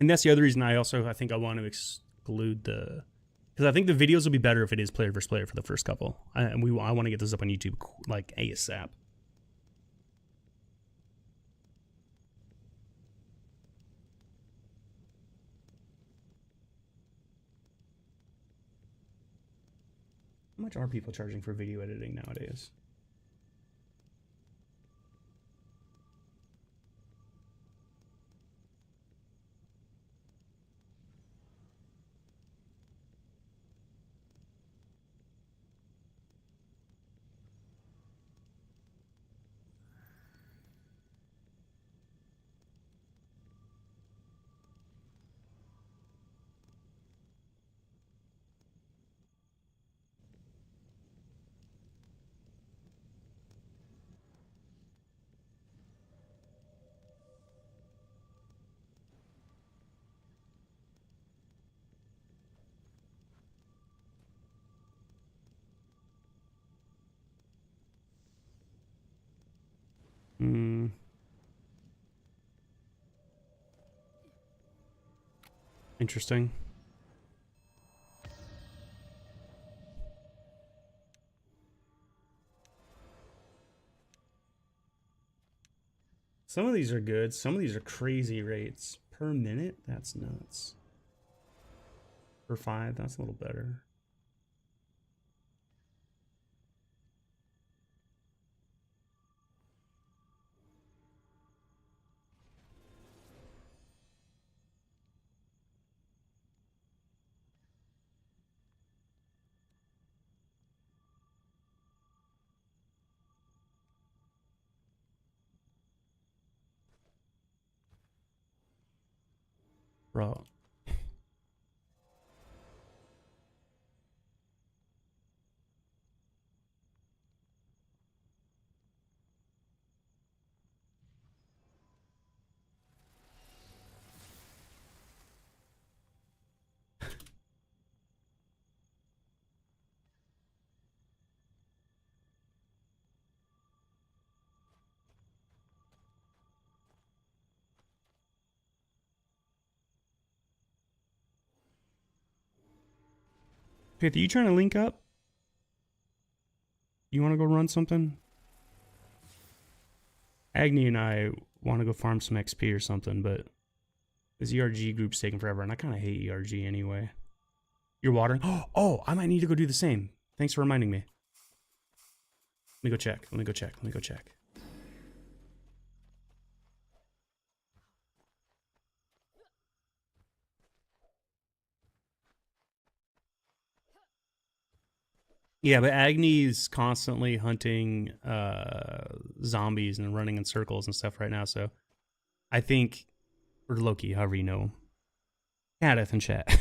And that's the other reason I think I want to exclude because I think the videos will be better if it is player versus player for the first couple. I want to get this up on YouTube like ASAP. How much are people charging for video editing nowadays? Interesting. Some of these are good. Some of these are crazy rates. Per minute? That's nuts. Per 5? That's a little better. Bro. Pith, are you trying to link up? You want to go run something? Agni and I want to go farm some XP or something, but this ERG group's taking forever, and I kind of hate ERG anyway. You're watering? Oh, I might need to go do the same. Thanks for reminding me. Let me go check. Let me go check. Let me go check. Yeah, but Agni's constantly hunting zombies and running in circles and stuff right now, so I think, or Loki, however you know him. Cadith in chat.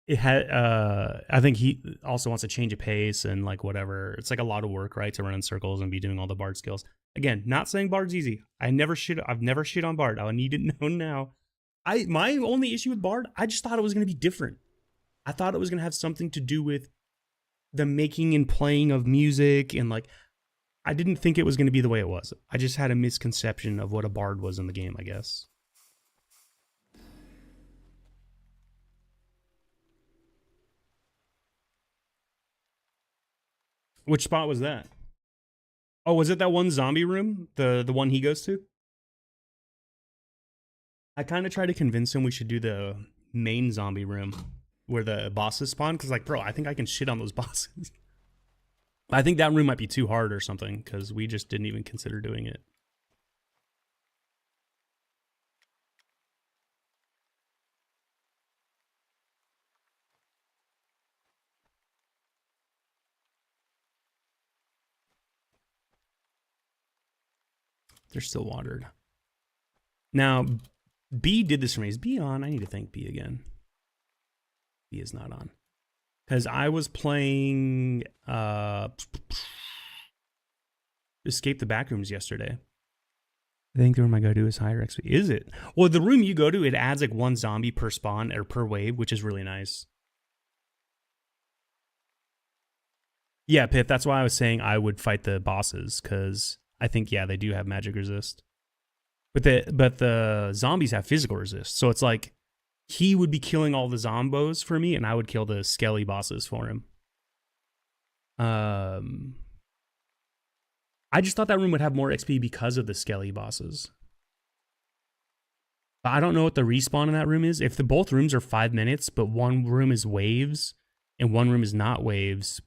It had I think he also wants to change a pace and like whatever. It's like a lot of work, right, to run in circles and be doing all the bard skills. Again, not saying bard's easy. I've never shit on bard. I need to know now. My only issue with bard, I just thought it was going to be different. I thought it was going to have something to do with the making and playing of music, and like I didn't think it was going to be the way it was. I just had a misconception of what a bard was in the game, I guess. Which spot was that? Oh, was it that one zombie room? The one he goes to? I kind of tried to convince him we should do the main zombie room where the bosses spawn, because like, bro, I think I can shit on those bosses. I think that room might be too hard or something, because we just didn't even consider doing it. They're still watered. Now, B did this for me. Is B on? I need to thank B again. B is not on. Because I was playing Escape the Backrooms yesterday. I think the room I go to is higher XP. Is it? Well, the room you go to, it adds like one zombie per spawn or per wave, which is really nice. Yeah, Pip, that's why I was saying I would fight the bosses, because I think, yeah, they do have magic resist. But the zombies have physical resist. So it's like he would be killing all the zombos for me, and I would kill the skelly bosses for him. I just thought that room would have more XP because of the skelly bosses. But I don't know what the respawn in that room is. If both rooms are 5 minutes, but one room is waves and one room is not waves,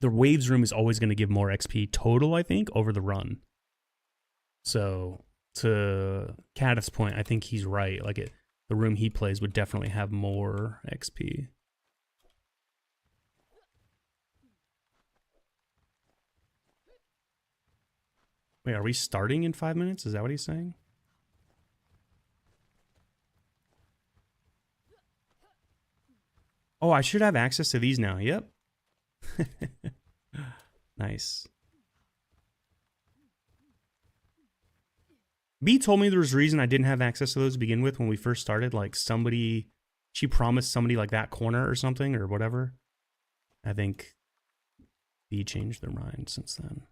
the waves room is always going to give more XP total, I think, over the run. So to Cadith's point, I think he's right. Like the room he plays would definitely have more XP. Wait, are we starting in 5 minutes? Is that what he's saying? Oh, I should have access to these now. Yep. Nice. B told me there was a reason I didn't have access to those to begin with when we first started. Like she promised somebody like that corner or something or whatever. I think B changed their mind since then.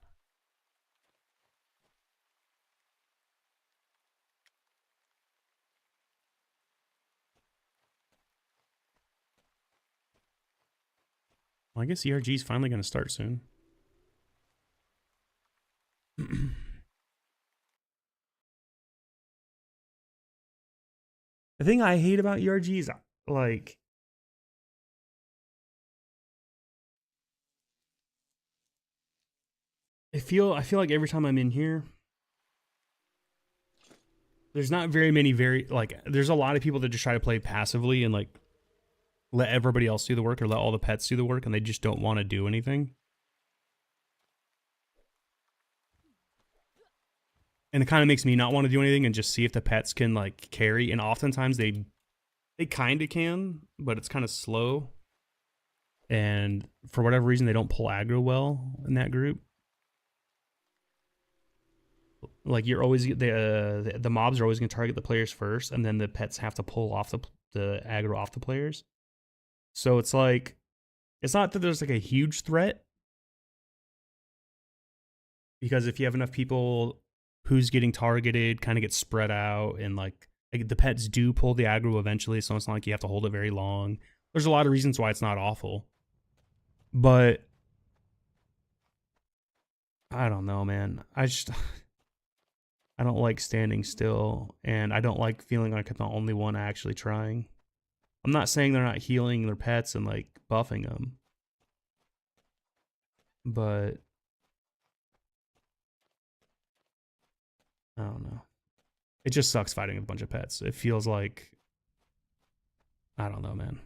Well, I guess ERG is finally going to start soon. The thing I hate about ERG is, like, I feel like every time I'm in here, there's not very many there's a lot of people that just try to play passively and like let everybody else do the work or let all the pets do the work, and they just don't want to do anything. And it kind of makes me not want to do anything and just see if the pets can like carry. And oftentimes they kind of can, but it's kind of slow. And for whatever reason, they don't pull aggro well in that group. Like you're always the mobs are always going to target the players first, and then the pets have to pull off the aggro off the players. So it's like, it's not that there's like a huge threat, because if you have enough people who's getting targeted kind of gets spread out, and like the pets do pull the aggro eventually, so it's not like you have to hold it very long. There's a lot of reasons why it's not awful, but I don't know, man. I don't like standing still, and I don't like feeling like I'm the only one actually trying. I'm not saying they're not healing their pets and like buffing them, but I don't know. It just sucks fighting a bunch of pets. It feels like, I don't know, man.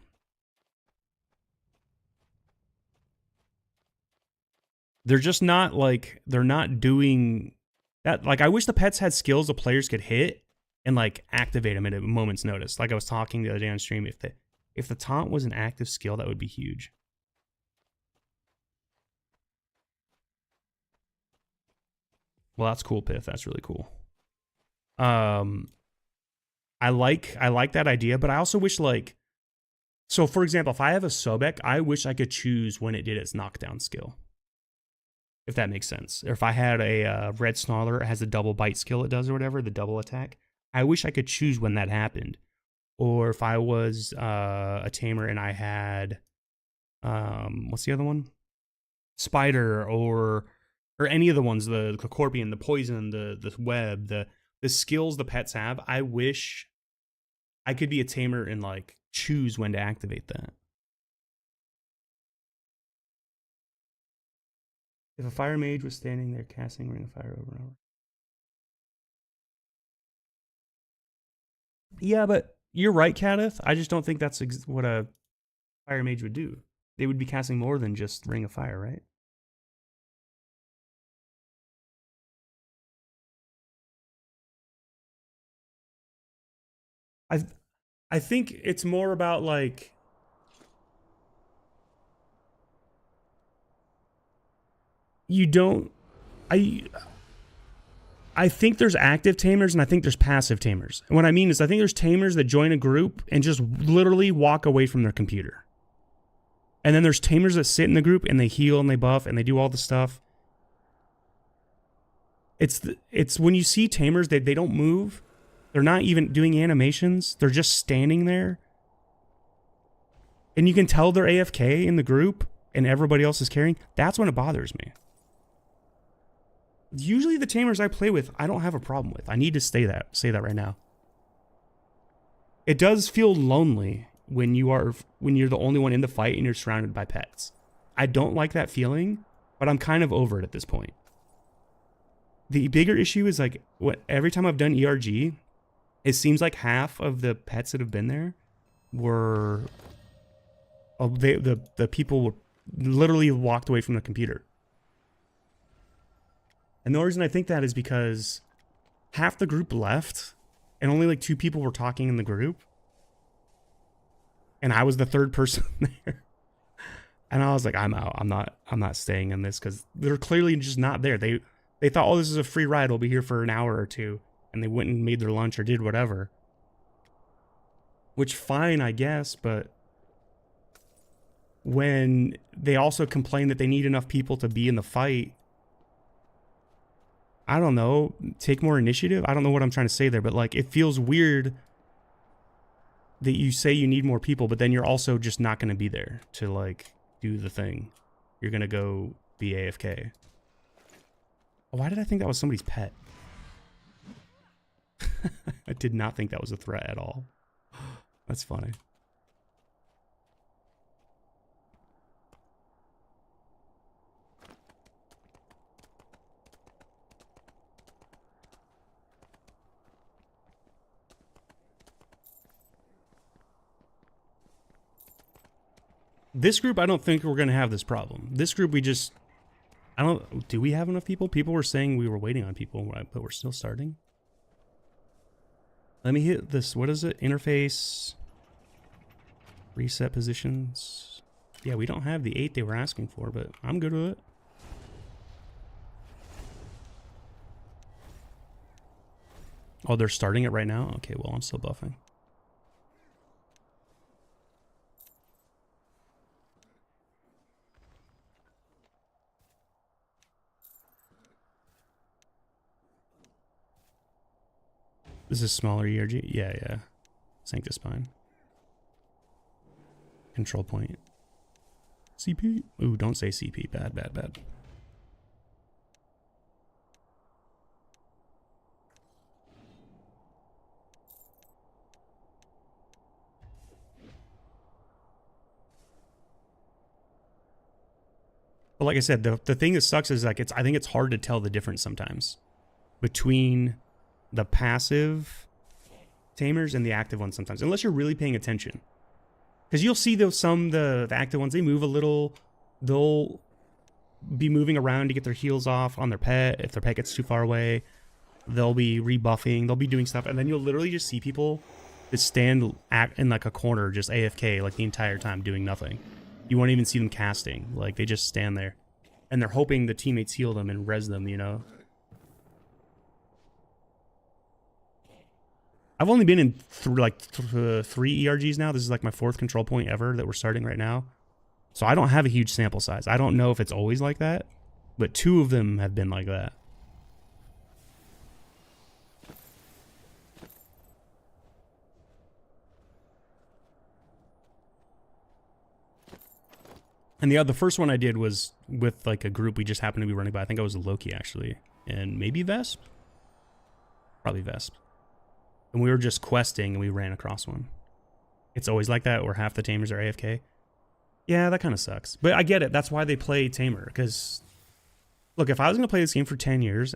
They're just not like, they're not doing that. Like, I wish the pets had skills the players could hit and like activate them at a moment's notice. Like I was talking the other day on stream, if the taunt was an active skill, that would be huge. Well, that's cool, Pith. That's really cool. I like that idea, but I also wish, like, so for example, if I have a Sobek, I wish I could choose when it did its knockdown skill, if that makes sense. Or if I had a red Snarler, it has a double bite skill it does or whatever, the double attack. I wish I could choose when that happened. Or if I was a tamer and I had, what's the other one? Spider or any of the ones, the Corpion, the Poison, the Web, the skills the pets have. I wish I could be a tamer and like choose when to activate that. If a fire mage was standing there casting Ring of Fire over and over. Yeah, but you're right, Kadith. I just don't think that's what a fire mage would do. They would be casting more than just Ring of Fire, right? I think it's more about like, you don't, I think there's active tamers and I think there's passive tamers. And what I mean is, I think there's tamers that join a group and just literally walk away from their computer. And then there's tamers that sit in the group and they heal and they buff and they do all the stuff. It's when you see tamers, they don't move. They're not even doing animations. They're just standing there. And you can tell they're AFK in the group and everybody else is carrying. That's when it bothers me. Usually the tamers I play with, I don't have a problem with. I need to say that right now. It does feel lonely when you're the only one in the fight and you're surrounded by pets. I don't like that feeling, but I'm kind of over it at this point. The bigger issue is like, every time I've done ERG, it seems like half of the pets that have been there were, the people were literally walked away from the computer. And the reason I think that is because half the group left and only like 2 people were talking in the group. And I was the third person there. And I was like, I'm out. I'm not staying in this, because they're clearly just not there. They thought, oh, this is a free ride. We'll be here for an hour or 2. And they went and made their lunch or did whatever. Which, fine, I guess, but when they also complain that they need enough people to be in the fight, I don't know, take more initiative? I don't know what I'm trying to say there, but like, it feels weird that you say you need more people, but then you're also just not going to be there to like do the thing. You're gonna go be AFK. Why did I think that was somebody's pet? I did not think that was a threat at all. That's funny. This group, I don't think we're going to have this problem. This group, we just... do we have enough people? People were saying we were waiting on people, but we're still starting. Let me hit this. What is it? Interface. Reset positions. Yeah, we don't have the 8 they were asking for, but I'm good with it. Oh, they're starting it right now? Okay, well, I'm still buffing. This is smaller ERG? Yeah. Sanctus Spine. Control point. CP? Ooh, don't say CP. Bad. But like I said, the thing that sucks is like I think it's hard to tell the difference sometimes between the passive tamers and the active ones sometimes, unless you're really paying attention. Because you'll see those the active ones, they move a little. They'll be moving around to get their heals off on their pet. If their pet gets too far away, they'll be rebuffing. They'll be doing stuff, and then you'll literally just see people that stand in like a corner, just AFK, like the entire time doing nothing. You won't even see them casting. Like they just stand there, and they're hoping the teammates heal them and res them. You know. I've only been in three ERGs now. This is like my 4th control point ever that we're starting right now. So I don't have a huge sample size. I don't know if it's always like that, but 2 of them have been like that. And the first one I did was with like a group we just happened to be running by. I think I was Loki actually, and maybe Vesp? Probably Vesp. And we were just questing and we ran across one. It's always like that where half the tamers are AFK. Yeah, that kind of sucks. But I get it. That's why they play tamer. Because, look, if I was going to play this game for 10 years,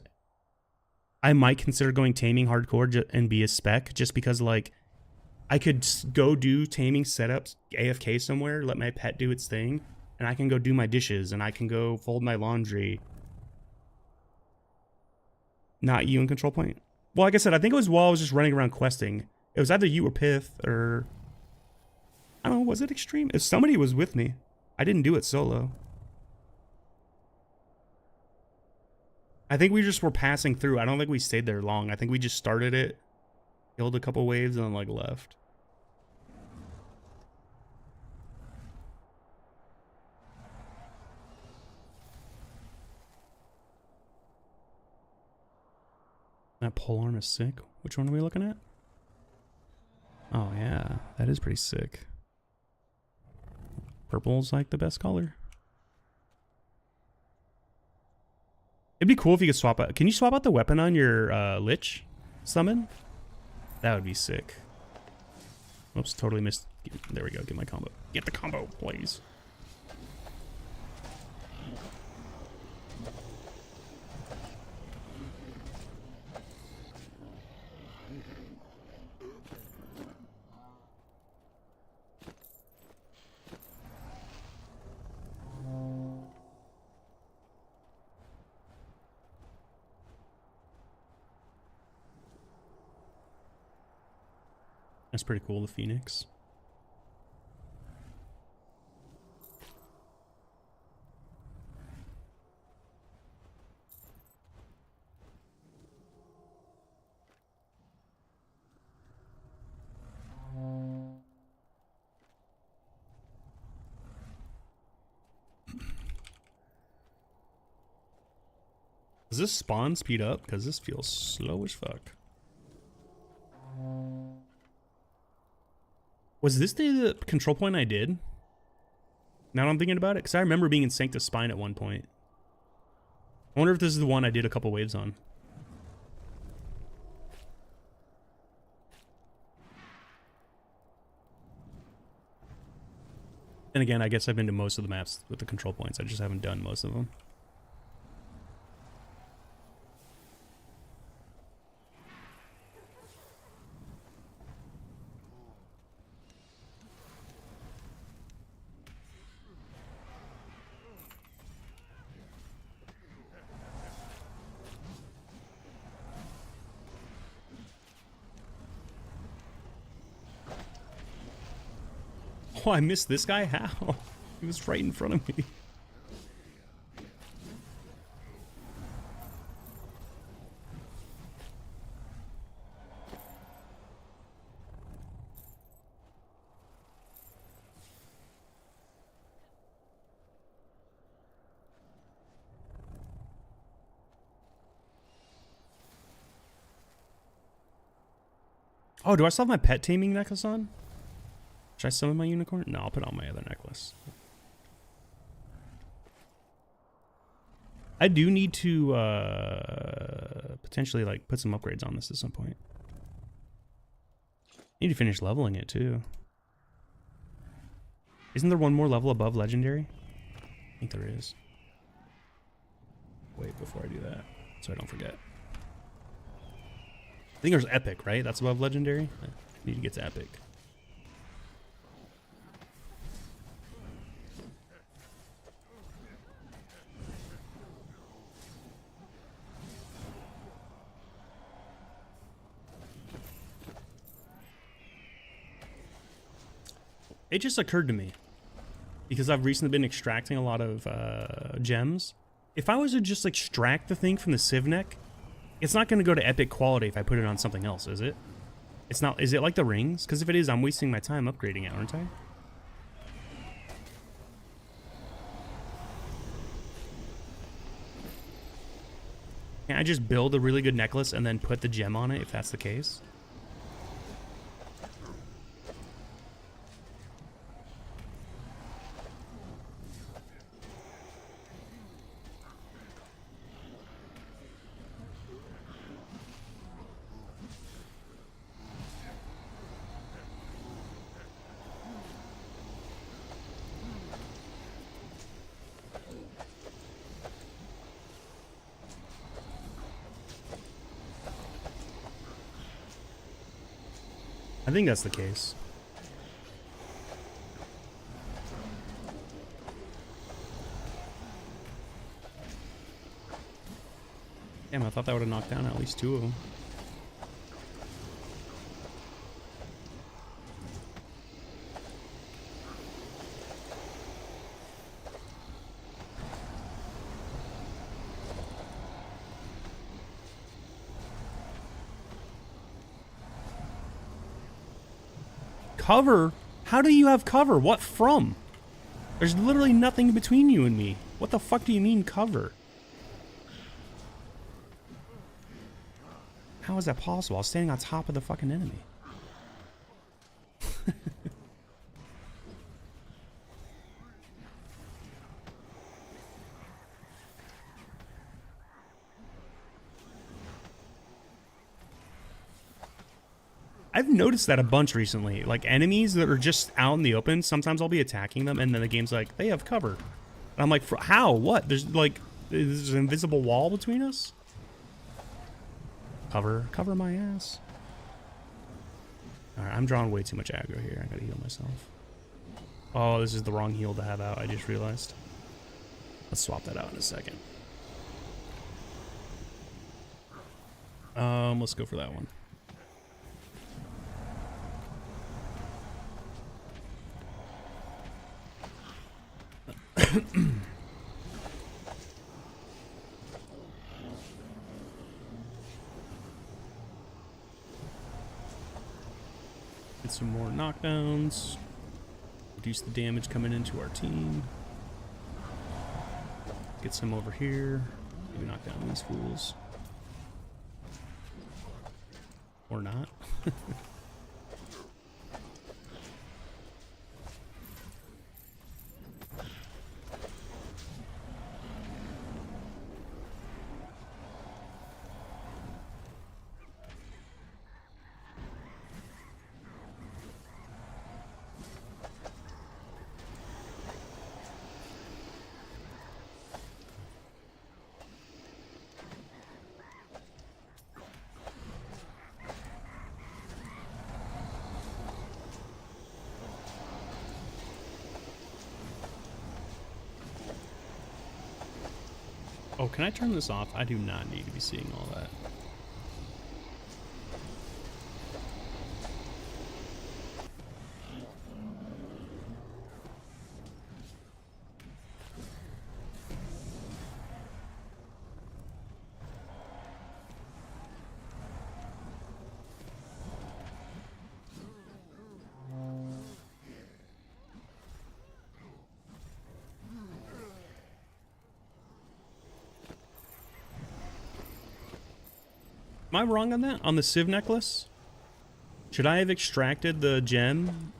I might consider going taming hardcore and be a spec. Just because, like, I could go do taming setups, AFK somewhere, let my pet do its thing. And I can go do my dishes. And I can go fold my laundry. Not you in control point. Well, like I said, I think it was while I was just running around questing. It was either you or Pith, or... I don't know, was it Extreme? If somebody was with me. I didn't do it solo. I think we just were passing through. I don't think we stayed there long. I think we just started it, killed a couple waves, and then, like, left. That polearm is sick. Which one are we looking at? Oh, yeah. That is pretty sick. Purple's like the best color. It'd be cool if you could swap out. Can you swap out the weapon on your Lich summon? That would be sick. Oops, totally missed. There we go. Get my combo. Get the combo, please. That's pretty cool, the Phoenix. Does this spawn speed up? Because this feels slow as fuck. Was this the control point I did? Now that I'm thinking about it, because I remember being in Sanctus Spine at one point. I wonder if this is the one I did a couple waves on. And again, I guess I've been to most of the maps with the control points. I just haven't done most of them. Oh, I missed this guy? How? He was right in front of me. Oh, do I still have my pet taming necklace on? Should I summon my unicorn? No, I'll put on my other necklace. I do need to potentially like put some upgrades on this at some point. Need to finish leveling it too. Isn't there one more level above legendary? I think there is. Wait, before I do that, so I don't forget. I think there's epic, right? That's above legendary. I need to get to epic. It just occurred to me, because I've recently been extracting a lot of gems. If I was to just extract the thing from the Civ neck, it's not going to go to epic quality if I put it on something else, is it? It's not. Is it like the rings? Because if it is, I'm wasting my time upgrading it, aren't I? Can I just build a really good necklace and then put the gem on it if that's the case? I think that's the case. Damn, I thought that would have knocked down at least 2 of them. Cover? How do you have cover? What from? There's literally nothing between you and me. What the fuck do you mean cover? How is that possible? I was standing on top of the fucking enemy. I've noticed that a bunch recently. Like, enemies that are just out in the open, sometimes I'll be attacking them, and then the game's like, they have cover. And I'm like, how? What? There's, like, there's an invisible wall between us? Cover my ass. Alright, I'm drawing way too much aggro here. I gotta heal myself. Oh, this is the wrong heal to have out, I just realized. Let's swap that out in a second. Let's go for that one. Get some more knockdowns. Reduce the damage coming into our team. Get some over here. Maybe knock down these fools. Or not. Oh, can I turn this off? I do not need to be seeing all that. Am I wrong on that? On the Civ necklace? Should I have extracted the gem?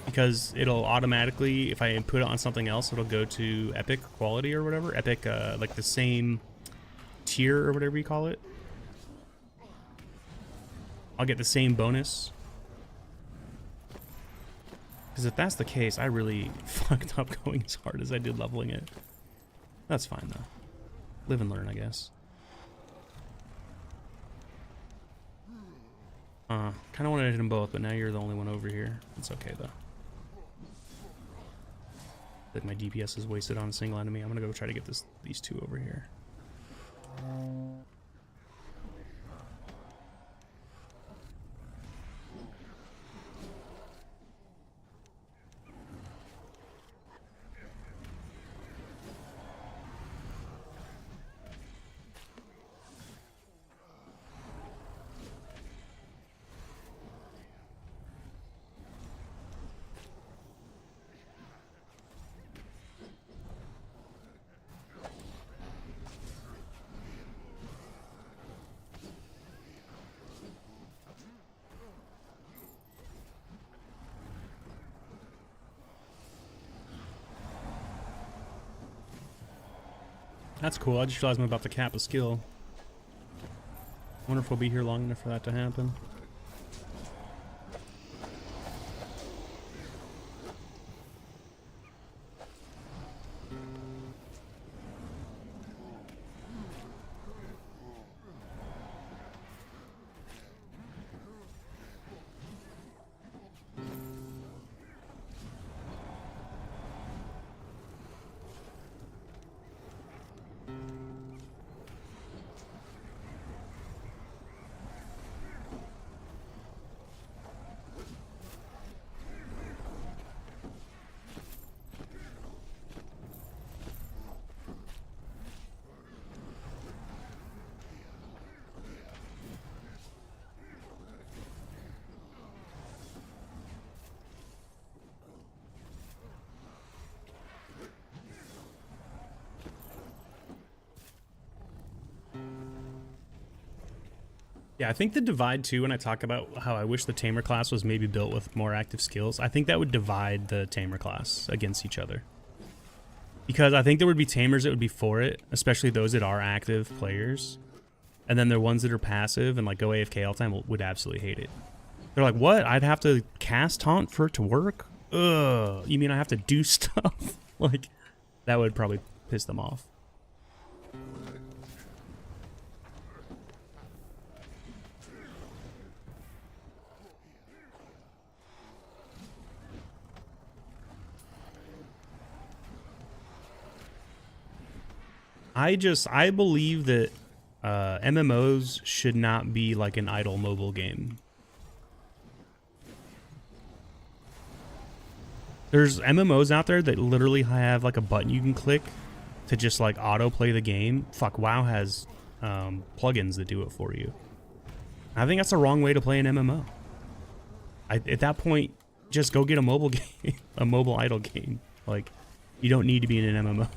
Because it'll automatically, if I put it on something else, it'll go to epic quality or whatever. Epic, like the same tier or whatever you call it. I'll get the same bonus. Because if that's the case, I really fucked up going as hard as I did leveling it. That's fine though. Live and learn, I guess. Kind of wanted to hit them both, but now you're the only one over here. It's okay though. Like my DPS is wasted on a single enemy. I'm gonna go try to get these two over here. That's cool. I just realized I'm about to cap a skill. Wonder if we'll be here long enough for that to happen. Yeah, I think the divide too, when I talk about how I wish the Tamer class was maybe built with more active skills, I think that would divide the Tamer class against each other. Because I think there would be Tamers that would be for it, especially those that are active players. And then there are ones that are passive and like go AFK all the time would absolutely hate it. They're like, what? I'd have to cast taunt for it to work? Ugh, you mean I have to do stuff? Like, that would probably piss them off. I believe that MMOs should not be like an idle mobile game. There's MMOs out there that literally have like a button you can click to just like auto play the game. Fuck, WoW has plugins that do it for you. I think that's the wrong way to play an MMO. At that point, just go get a mobile game, a mobile idle game. Like, you don't need to be in an MMO.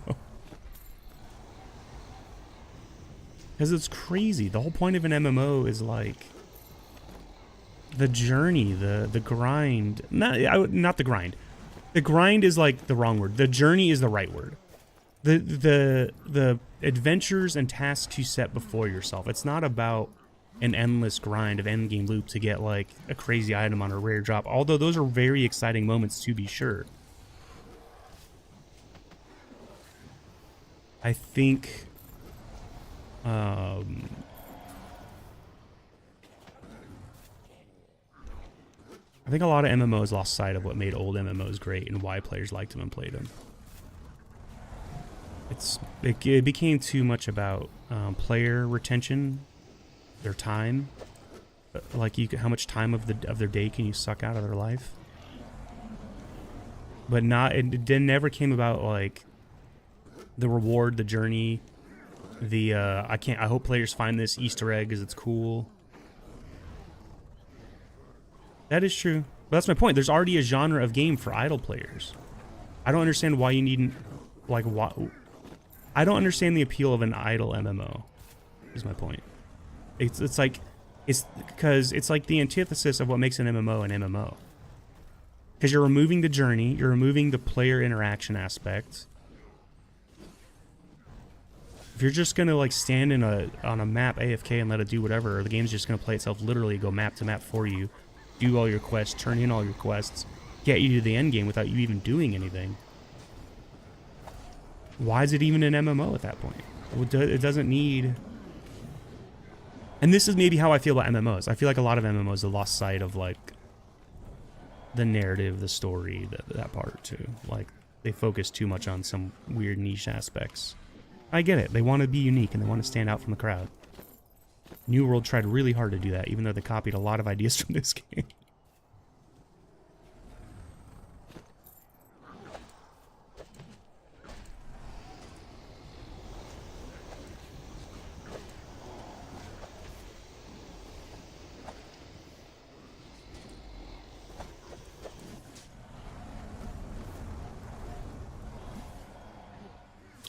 Because it's crazy. The whole point of an MMO is like the journey, the grind. Not the grind. The grind is like the wrong word. The journey is the right word. The adventures and tasks you set before yourself. It's not about an endless grind of endgame loop to get like a crazy item on a rare drop. Although those are very exciting moments to be sure. I think a lot of MMOs lost sight of what made old MMOs great and why players liked them and played them. it became too much about player retention, their time, like how much time of their day can you suck out of their life, but it never came about like the reward, the journey, the I hope players find this Easter egg because it's cool. That is true, but that's my point. There's already a genre of game for idle players. I don't understand why you need, like, why. I don't understand the appeal of an idle MMO. Is my point. It's because it's like the antithesis of what makes an MMO an MMO. Because you're removing the journey, you're removing the player interaction aspect. If you're just gonna like stand on a map AFK and let it do whatever, or the game's just gonna play itself, literally go map to map for you, do all your quests, turn in all your quests, get you to the end game without you even doing anything. Why is it even an MMO at that point? It doesn't need... And this is maybe how I feel about MMOs. I feel like a lot of MMOs have lost sight of, like, the narrative, the story, that part, too. Like, they focus too much on some weird niche aspects. I get it. They want to be unique, and they want to stand out from the crowd. New World tried really hard to do that, even though they copied a lot of ideas from this game.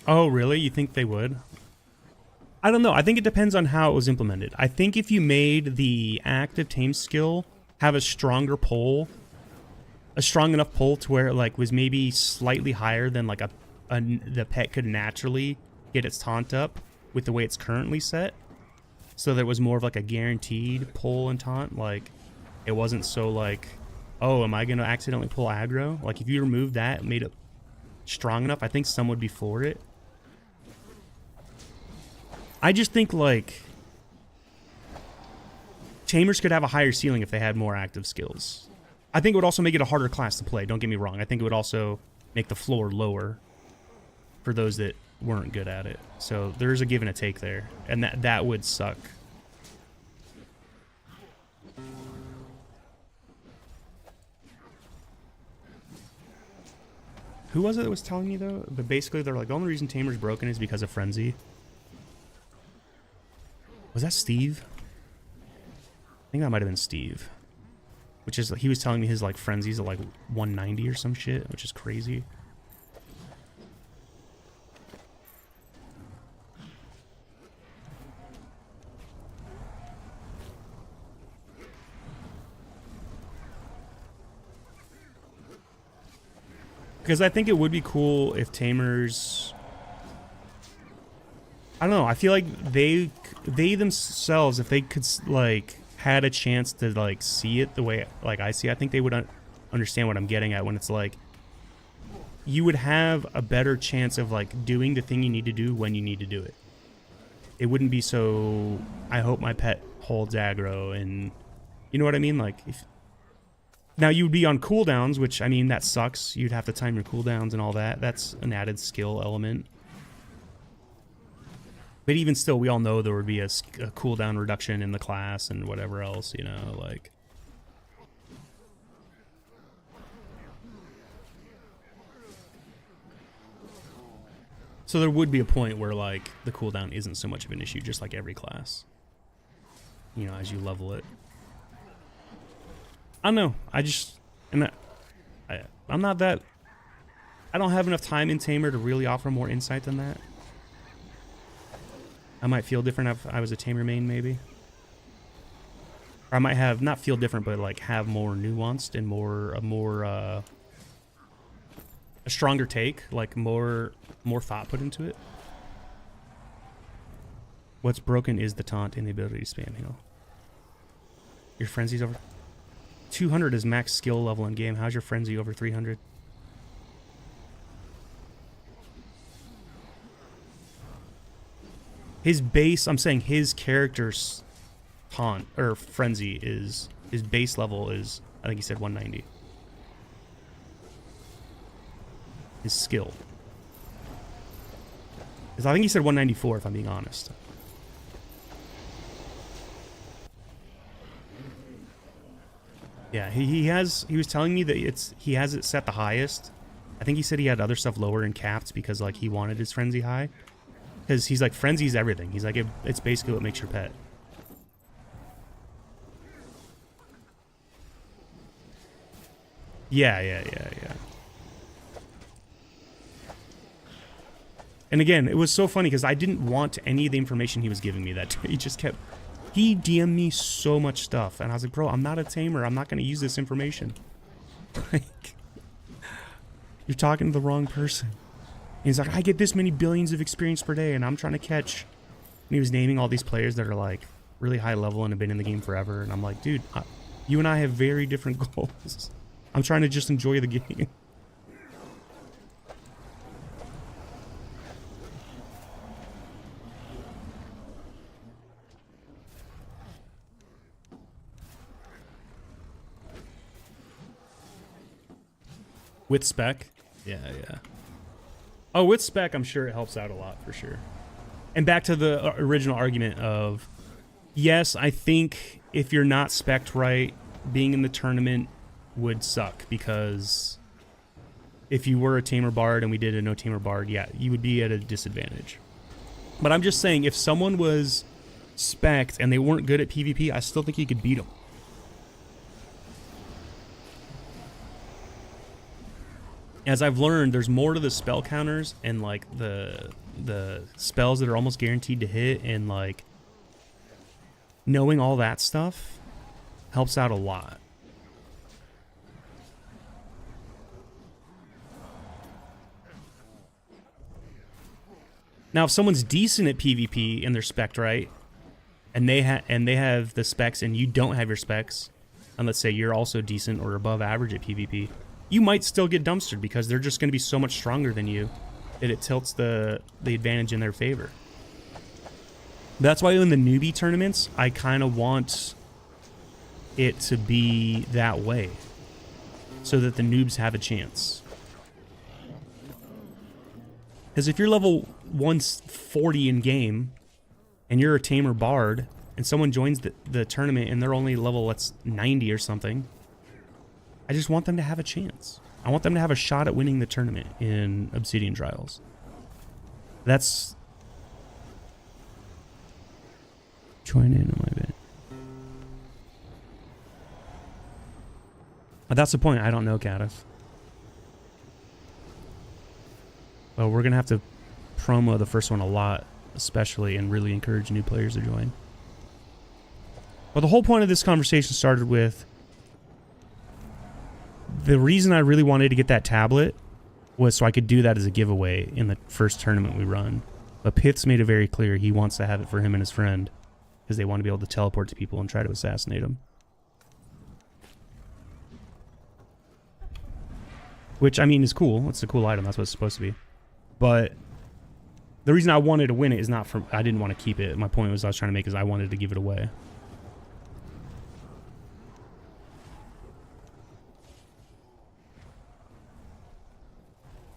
Oh, really? You think they would? I don't know. I think it depends on how it was implemented. I think if you made the active tame skill have a stronger pull, a strong enough pull to where it like was maybe slightly higher than like the pet could naturally get its taunt up with the way it's currently set, so there was more of like a guaranteed pull and taunt. Like it wasn't so like, oh, am I gonna accidentally pull aggro? Like if you removed that and made it strong enough, I think some would be for it. I just think, like, Tamers could have a higher ceiling if they had more active skills. I think it would also make it a harder class to play, don't get me wrong. I think it would also make the floor lower for those that weren't good at it. So there's a give and a take there, and that would suck. Who was it that was telling me, though? But basically, they're like, the only reason Tamer's broken is because of Frenzy. Was that Steve? I think that might have been Steve. Which is, he was telling me his, like, Frenzy's at, like, 190 or some shit, which is crazy. Because I think it would be cool if Tamers... I don't know, I feel like they themselves, if they could, like, had a chance to, like, see it the way, like, I see it, I think they would understand what I'm getting at when it's, like, you would have a better chance of, like, doing the thing you need to do when you need to do it. It wouldn't be so, I hope my pet holds aggro, and, you know what I mean? Like, if... Now, you would be on cooldowns, which, I mean, that sucks. You'd have to time your cooldowns and all that. That's an added skill element. But even still, we all know there would be a cooldown reduction in the class and whatever else, you know, like... So there would be a point where, like, the cooldown isn't so much of an issue, just like every class. You know, as you level it. I don't know. I'm not that... I don't have enough time in Tamer to really offer more insight than that. I might feel different if I was a Tamer main, maybe. Or I might have, not feel different, but like have more nuanced and a stronger take, like more thought put into it. What's broken is the taunt and the ability to spam heal. Your frenzy's over 200 is max skill level in game. How's your frenzy over 300? His base, I'm saying his character's taunt, or frenzy is, his base level is, I think he said 190. His skill. Because I think he said 194, if I'm being honest. Yeah, he was telling me that he has it set the highest. I think he said he had other stuff lower and capped because like he wanted his frenzy high. Because he's like, frenzy's everything. He's like, it's basically what makes your pet. Yeah. And again, it was so funny because I didn't want any of the information he was giving me. That he just kept... He DM'd me so much stuff. And I was like, bro, I'm not a tamer. I'm not going to use this information. Like, you're talking to the wrong person. And he's like, I get this many billions of experience per day, and I'm trying to catch... And he was naming all these players that are, like, really high level and have been in the game forever. And I'm like, dude, you and I have very different goals. I'm trying to just enjoy the game. With spec? Yeah. Oh, with spec, I'm sure it helps out a lot, for sure. And back to the original argument of, yes, I think if you're not spec'd right, being in the tournament would suck, because if you were a tamer bard and we did a no tamer bard, yeah, you would be at a disadvantage. But I'm just saying, if someone was spec'd and they weren't good at PvP, I still think you could beat them. As I've learned, there's more to the spell counters and like the spells that are almost guaranteed to hit, and like knowing all that stuff helps out a lot. Now, if someone's decent at PvP and they're spec'd right, and they have the specs and you don't have your specs, and let's say you're also decent or above average at PvP, you might still get dumpstered because they're just going to be so much stronger than you that it tilts the advantage in their favor. That's why in the newbie tournaments, I kind of want it to be that way so that the noobs have a chance. Because if you're level 140 in game and you're a tamer bard and someone joins the tournament and they're only level, let's 90 or something, I just want them to have a chance. I want them to have a shot at winning the tournament in Obsidian Trials. That's... Join in on my bit. That's the point. I don't know, Caddis. Well, we're going to have to promo the first one a lot, especially, and really encourage new players to join. Well, the whole point of this conversation started with... The reason I really wanted to get that tablet was so I could do that as a giveaway in the first tournament we run. But Pith's made it very clear he wants to have it for him and his friend because they want to be able to teleport to people and try to assassinate them. Which, I mean, is cool. It's a cool item. That's what it's supposed to be. But the reason I wanted to win it is not from... I didn't want to keep it. My point was I was trying to make is I wanted to give it away.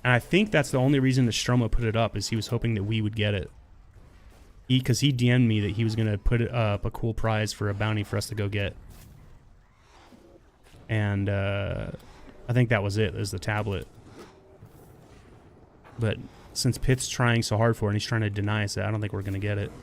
And I think that's the only reason that Stroma put it up, is he was hoping that we would get it. Because he DM'd me that he was going to put up a cool prize for a bounty for us to go get. And I think that was it, is the tablet. But since Pith's trying so hard for it and he's trying to deny us it, I don't think we're going to get it.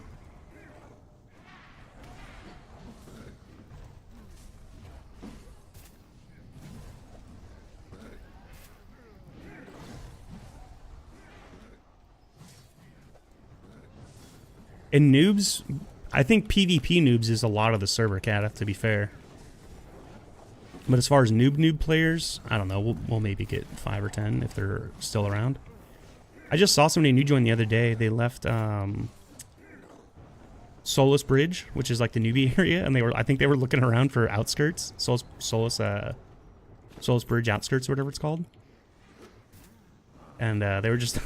And noobs, I think PvP noobs is a lot of the server, Cat, to be fair. But as far as noob players, I don't know. We'll maybe get 5 or 10 if they're still around. I just saw somebody new join the other day. They left Solus Bridge, which is like the newbie area, and I think they were looking around for outskirts. Solus Bridge outskirts or whatever it's called. And they were just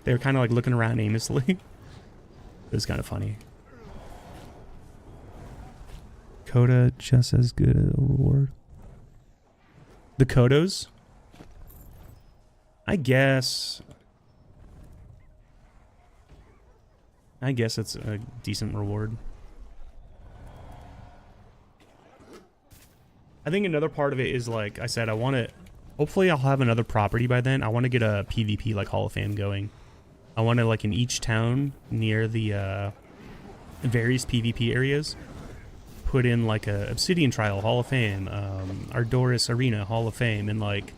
they were kind of like looking around aimlessly. It was kind of funny. Coda just as good a reward. The Kodos? I guess. I guess it's a decent reward. I think another part of it is, like I said, I want to... Hopefully I'll have another property by then. I want to get a PvP, like, Hall of Fame going. I want to, like, in each town near the various PvP areas, put in, like, a Obsidian Trial Hall of Fame, Ardoris Arena Hall of Fame, and, like,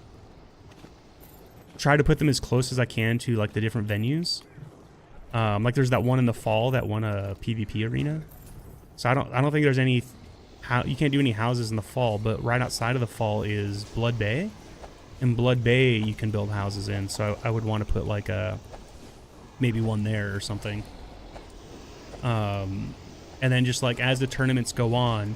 try to put them as close as I can to, like, the different venues. Like, there's that one in the fall that won a PvP arena. So I don't think there's any... you can't do any houses in the fall, but right outside of the fall is Blood Bay. In Blood Bay, you can build houses in, so I would want to put, like, maybe one there or something. And then just, like, as the tournaments go on,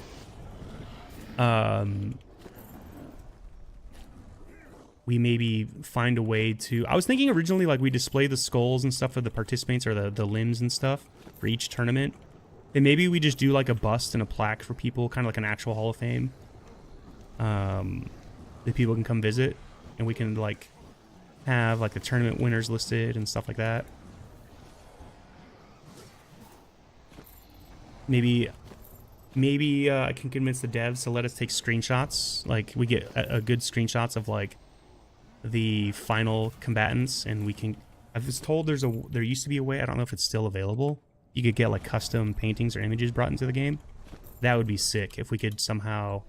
we maybe find a way to... I was thinking originally, like, we display the skulls and stuff of the participants, or the limbs and stuff for each tournament. And maybe we just do, like, a bust and a plaque for people, kind of like an actual Hall of Fame. That people can come visit, and we can, like, have, like, the tournament winners listed and stuff like that. Maybe I can convince the devs to let us take screenshots. Like, we get a good screenshots of, like, the final combatants, and we can... I was told there used to be a way, I don't know if it's still available. You could get, like, custom paintings or images brought into the game. That would be sick if we could somehow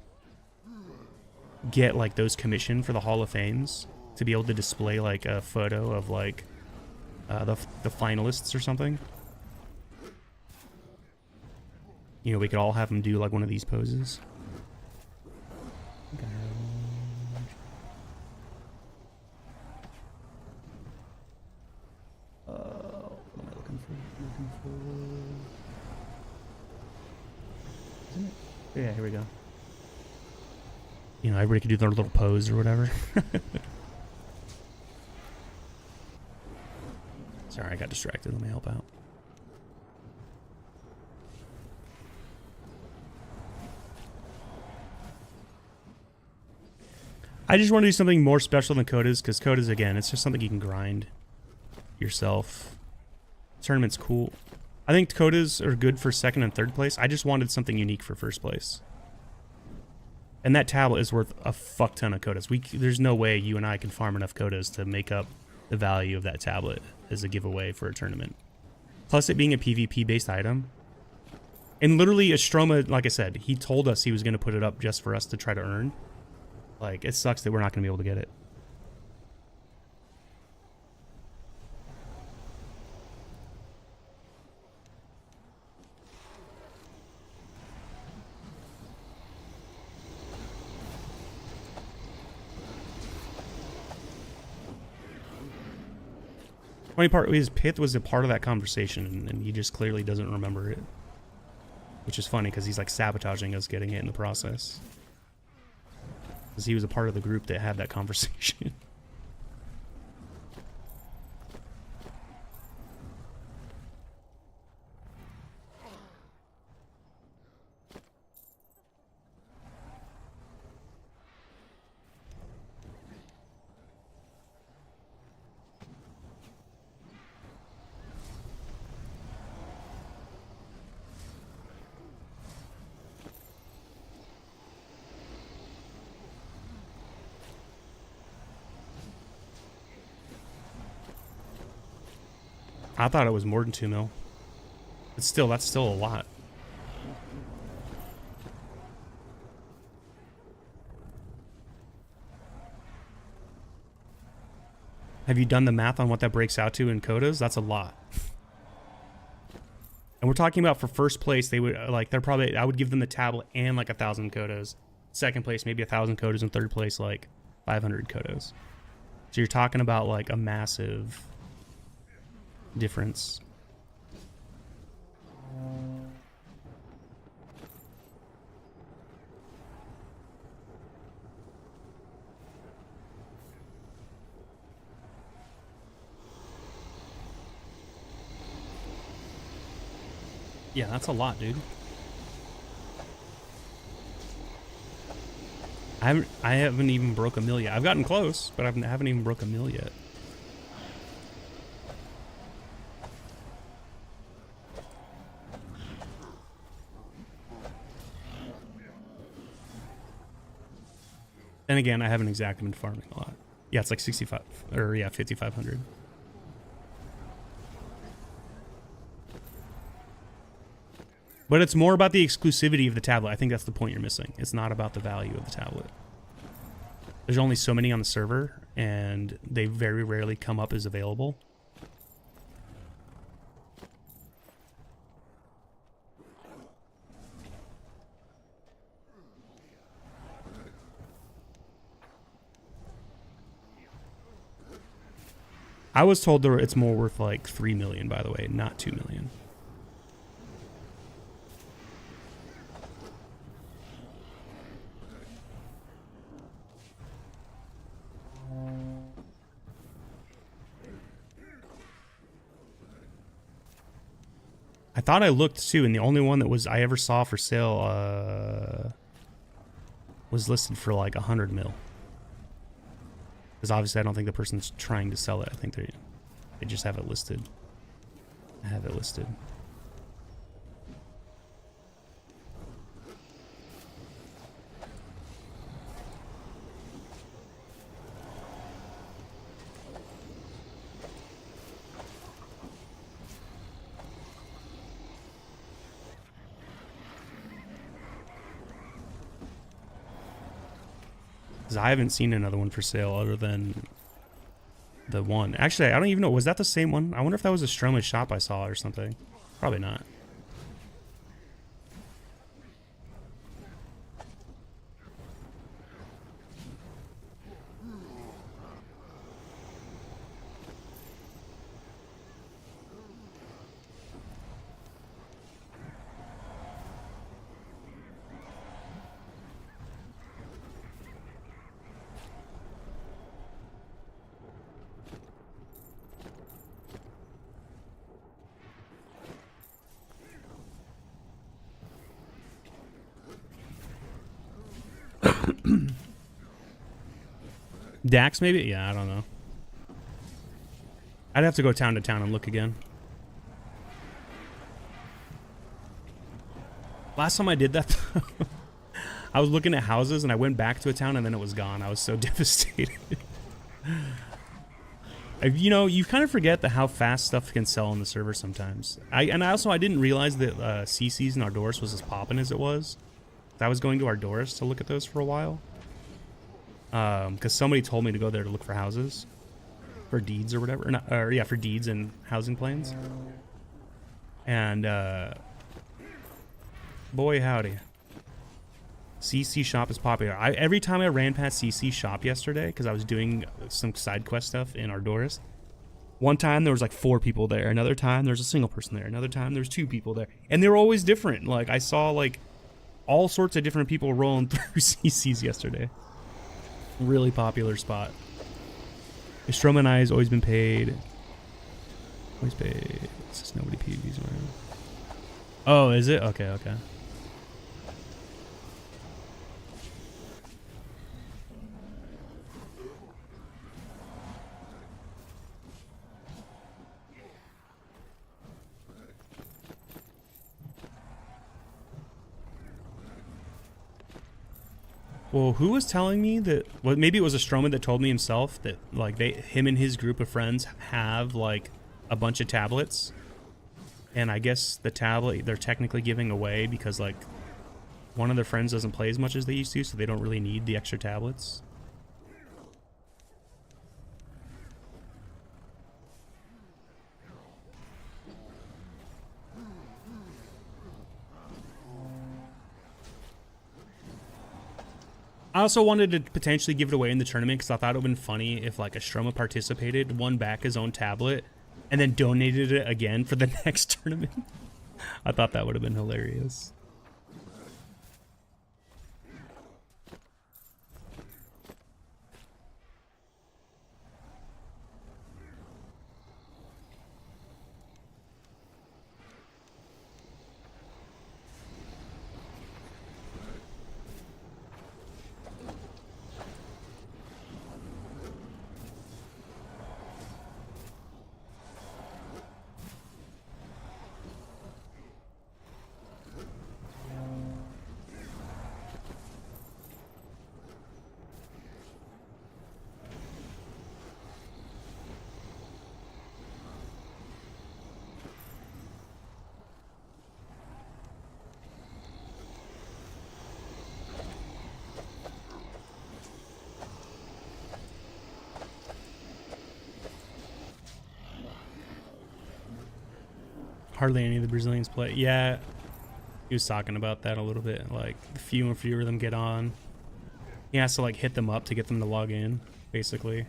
get, like, those commissioned for the Hall of Fames to be able to display, like, a photo of, like, the finalists or something. You know, we could all have them do, like, one of these poses. What am I looking for? Isn't it? Yeah, here we go. You know, everybody could do their little pose or whatever. Sorry, I got distracted. Let me help out. I just want to do something more special than Codas, because Codas, again, it's just something you can grind yourself. Tournament's cool. I think Codas are good for second and third place. I just wanted something unique for first place. And that tablet is worth a fuck ton of Codas. There's no way you and I can farm enough Codas to make up the value of that tablet as a giveaway for a tournament. Plus it being a PvP-based item. And literally, Astroma, like I said, he told us he was going to put it up just for us to try to earn. Like, it sucks that we're not going to be able to get it. Funny part is Pith was a part of that conversation, and he just clearly doesn't remember it. Which is funny, because he's, like, sabotaging us getting it in the process. Because he was a part of the group that had that conversation. I thought it was more than 2 mil. But still, that's still a lot. Have you done the math on what that breaks out to in Codas? That's a lot. And we're talking about for first place, they would, like, they're probably, I would give them the tablet and, like, 1,000 Codas. Second place, maybe 1,000 Codas, and third place, like, 500 Codas. So you're talking about, like, a massive difference. Yeah, that's a lot, dude. I haven't even broke a mil yet. I've gotten close, but I haven't even broke a mil yet. Then again, I haven't exactly been farming a lot. Yeah, it's like 65 or yeah, 5,500. But it's more about the exclusivity of the tablet. I think that's the point you're missing. It's not about the value of the tablet. There's only so many on the server, and they very rarely come up as available. I was told it's more worth like 3 million, by the way, not 2 million. I thought I looked too, and the only one that I ever saw for sale was listed for like 100 mil. Because obviously I don't think the person's trying to sell it. I think they just have it listed. I have it listed. Because I haven't seen another one for sale other than the one. Actually, I don't even know. Was that the same one? I wonder if that was a Stroma's shop I saw or something. Probably not. Dax, maybe? Yeah, I don't know. I'd have to go town to town and look again. Last time I did that, I was looking at houses and I went back to a town and then it was gone. I was so devastated. You know, you kind of forget how fast stuff can sell on the server sometimes. I didn't realize that CC's and Ardoris was as poppin' as it was. I was going to Ardoris to look at those for a while. Because somebody told me to go there to look for houses. For deeds or whatever. Yeah, for deeds and housing plans. And, boy howdy. CC shop is popular. Every time I ran past CC shop yesterday, because I was doing some side quest stuff in Ardoris, one time there was like 4 people there. Another time there was a single person there. Another time there was 2 people there. And they were always different. Like, I saw like all sorts of different people rolling through CC's yesterday. Really popular spot. Stroma and I has always been paid. Always paid. It's just nobody PvPs around. Oh, is it? Okay, okay. Well, who was telling me that? Well, maybe it was a Stroma that told me himself that like him and his group of friends have like a bunch of tablets, and I guess the tablet they're technically giving away because like one of their friends doesn't play as much as they used to, so they don't really need the extra tablets. I also wanted to potentially give it away in the tournament because I thought it would have been funny if like a Stroma participated, won back his own tablet, and then donated it again for the next tournament. I thought that would have been hilarious. Hardly any of the Brazilians play. Yeah, he was talking about that a little bit. Like, the fewer and fewer of them get on. He has to, like, hit them up to get them to log in, basically.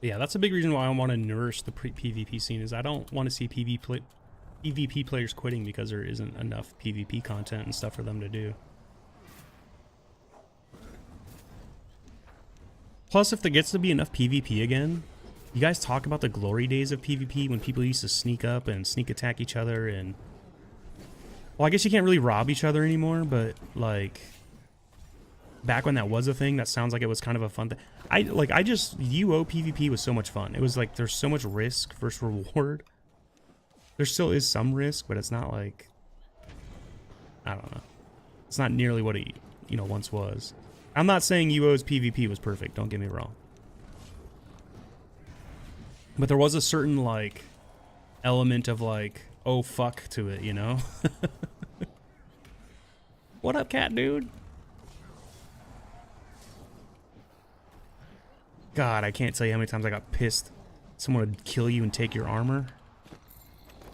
Yeah, that's a big reason why I want to nourish the PvP scene. Is I don't want to see PvP players quitting because there isn't enough PvP content and stuff for them to do. Plus, if there gets to be enough PvP again, you guys talk about the glory days of PvP when people used to sneak up and sneak attack each other and... Well, I guess you can't really rob each other anymore, but, like... Back when that was a thing, that sounds like it was kind of a fun thing. UO PvP was so much fun. It was like, there's so much risk versus reward. There still is some risk, but it's not like... I don't know. It's not nearly what it, once was. I'm not saying UO's PvP was perfect, don't get me wrong. But there was a certain, like, element of, like, oh fuck to it, you know? What up, cat dude? God, I can't tell you how many times I got pissed. Someone would kill you and take your armor.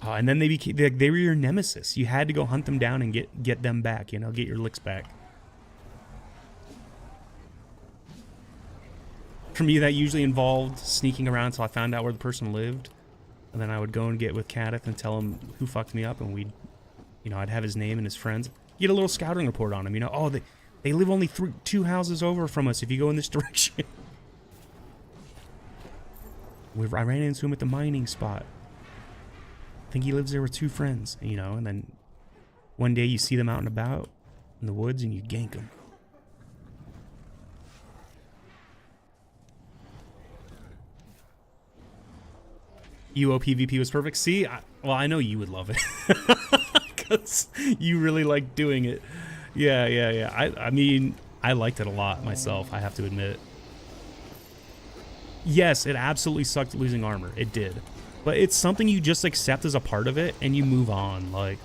And then they were your nemesis. You had to go hunt them down and get them back, get your licks back. For me, that usually involved sneaking around until I found out where the person lived. And then I would go and get with Kadith and tell him who fucked me up, and we'd, I'd have his name and his friends. Get a little scouting report on him, oh, they live only 2 houses over from us if you go in this direction. I ran into him at the mining spot. I think he lives there with 2 friends, and then one day you see them out and about in the woods and you gank them. UO PvP was perfect. See, I know you would love it. Because you really like doing it. Yeah. I mean, I liked it a lot myself, I have to admit. Yes, it absolutely sucked losing armor. It did. But it's something you just accept as a part of it, and you move on, like...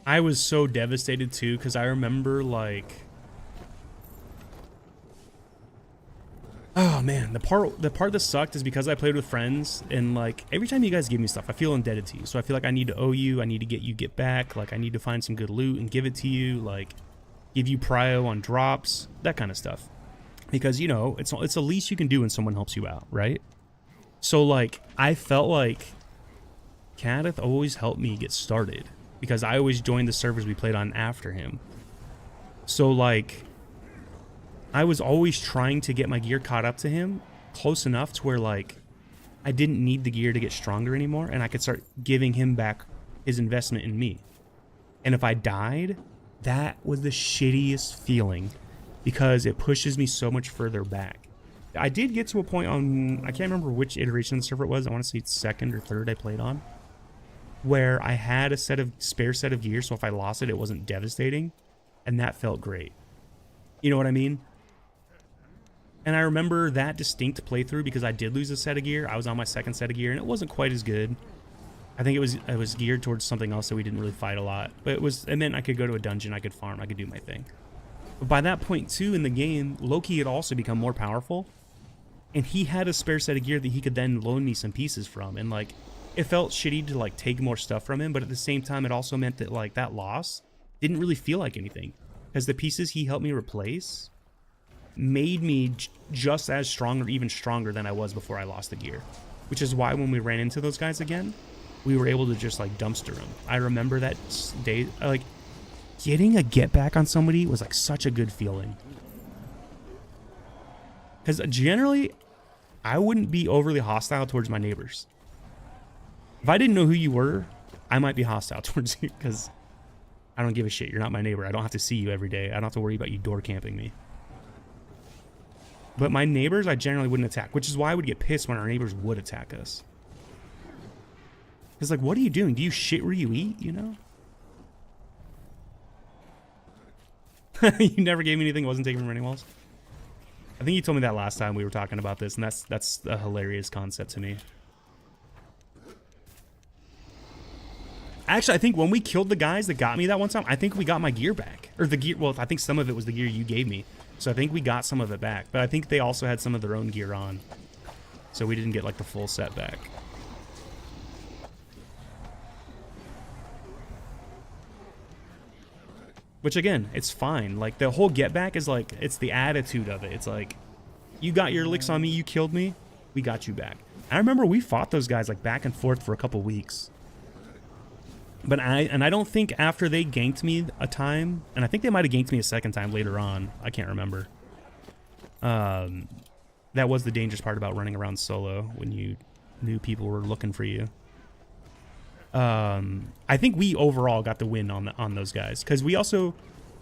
I was so devastated, too, because I remember, like... Oh man, the part that sucked is because I played with friends, and like every time you guys give me stuff, I feel indebted to you. So I feel like I need to owe you, I need to get back, like I need to find some good loot and give it to you, like give you prio on drops, that kind of stuff. Because it's the least you can do when someone helps you out, right? So like I felt like Kadith always helped me get started because I always joined the servers we played on after him. So like I was always trying to get my gear caught up to him close enough to where, like, I didn't need the gear to get stronger anymore, and I could start giving him back his investment in me. And if I died, that was the shittiest feeling because it pushes me so much further back. I did get to a point on, I can't remember which iteration of the server it was, I want to say it's 2nd or 3rd I played on, where I had a spare set of gear, so if I lost it, it wasn't devastating, and that felt great. You know what I mean? And I remember that distinct playthrough because I did lose a set of gear. I was on my 2nd set of gear, and it wasn't quite as good. I think it was geared towards something else that we didn't really fight a lot. But it meant I could go to a dungeon, I could farm, I could do my thing. But by that point, too, in the game, Loki had also become more powerful. And he had a spare set of gear that he could then loan me some pieces from. And, like, it felt shitty to, like, take more stuff from him. But at the same time, it also meant that, like, that loss didn't really feel like anything. Because the pieces he helped me replace made me just as strong or even stronger than I was before I lost the gear. Which is why when we ran into those guys again, we were able to just like dumpster them. I remember that day, like getting a get back on somebody was like such a good feeling. Because generally, I wouldn't be overly hostile towards my neighbors. If I didn't know who you were, I might be hostile towards you because I don't give a shit. You're not my neighbor. I don't have to see you every day. I don't have to worry about you door camping me. But my neighbors, I generally wouldn't attack, which is why I would get pissed when our neighbors would attack us. It's like, what are you doing? Do you shit where you eat, you know? You never gave me anything, wasn't taking from any walls? I think you told me that last time we were talking about this, and that's a hilarious concept to me. Actually, I think when we killed the guys that got me that one time, I think we got my gear back. Or the gear, well, I think some of it was the gear you gave me. So I think we got some of it back. But I think they also had some of their own gear on. So we didn't get like the full set back. Which again, it's fine. Like the whole get back is like, it's the attitude of it. It's like, you got your licks on me, you killed me, we got you back. I remember we fought those guys like back and forth for a couple weeks. But I don't think after they ganked me a time, and I think they might have ganked me a second time later on. I can't remember. That was the dangerous part about running around solo when you knew people were looking for you. I think we overall got the win on those guys because we also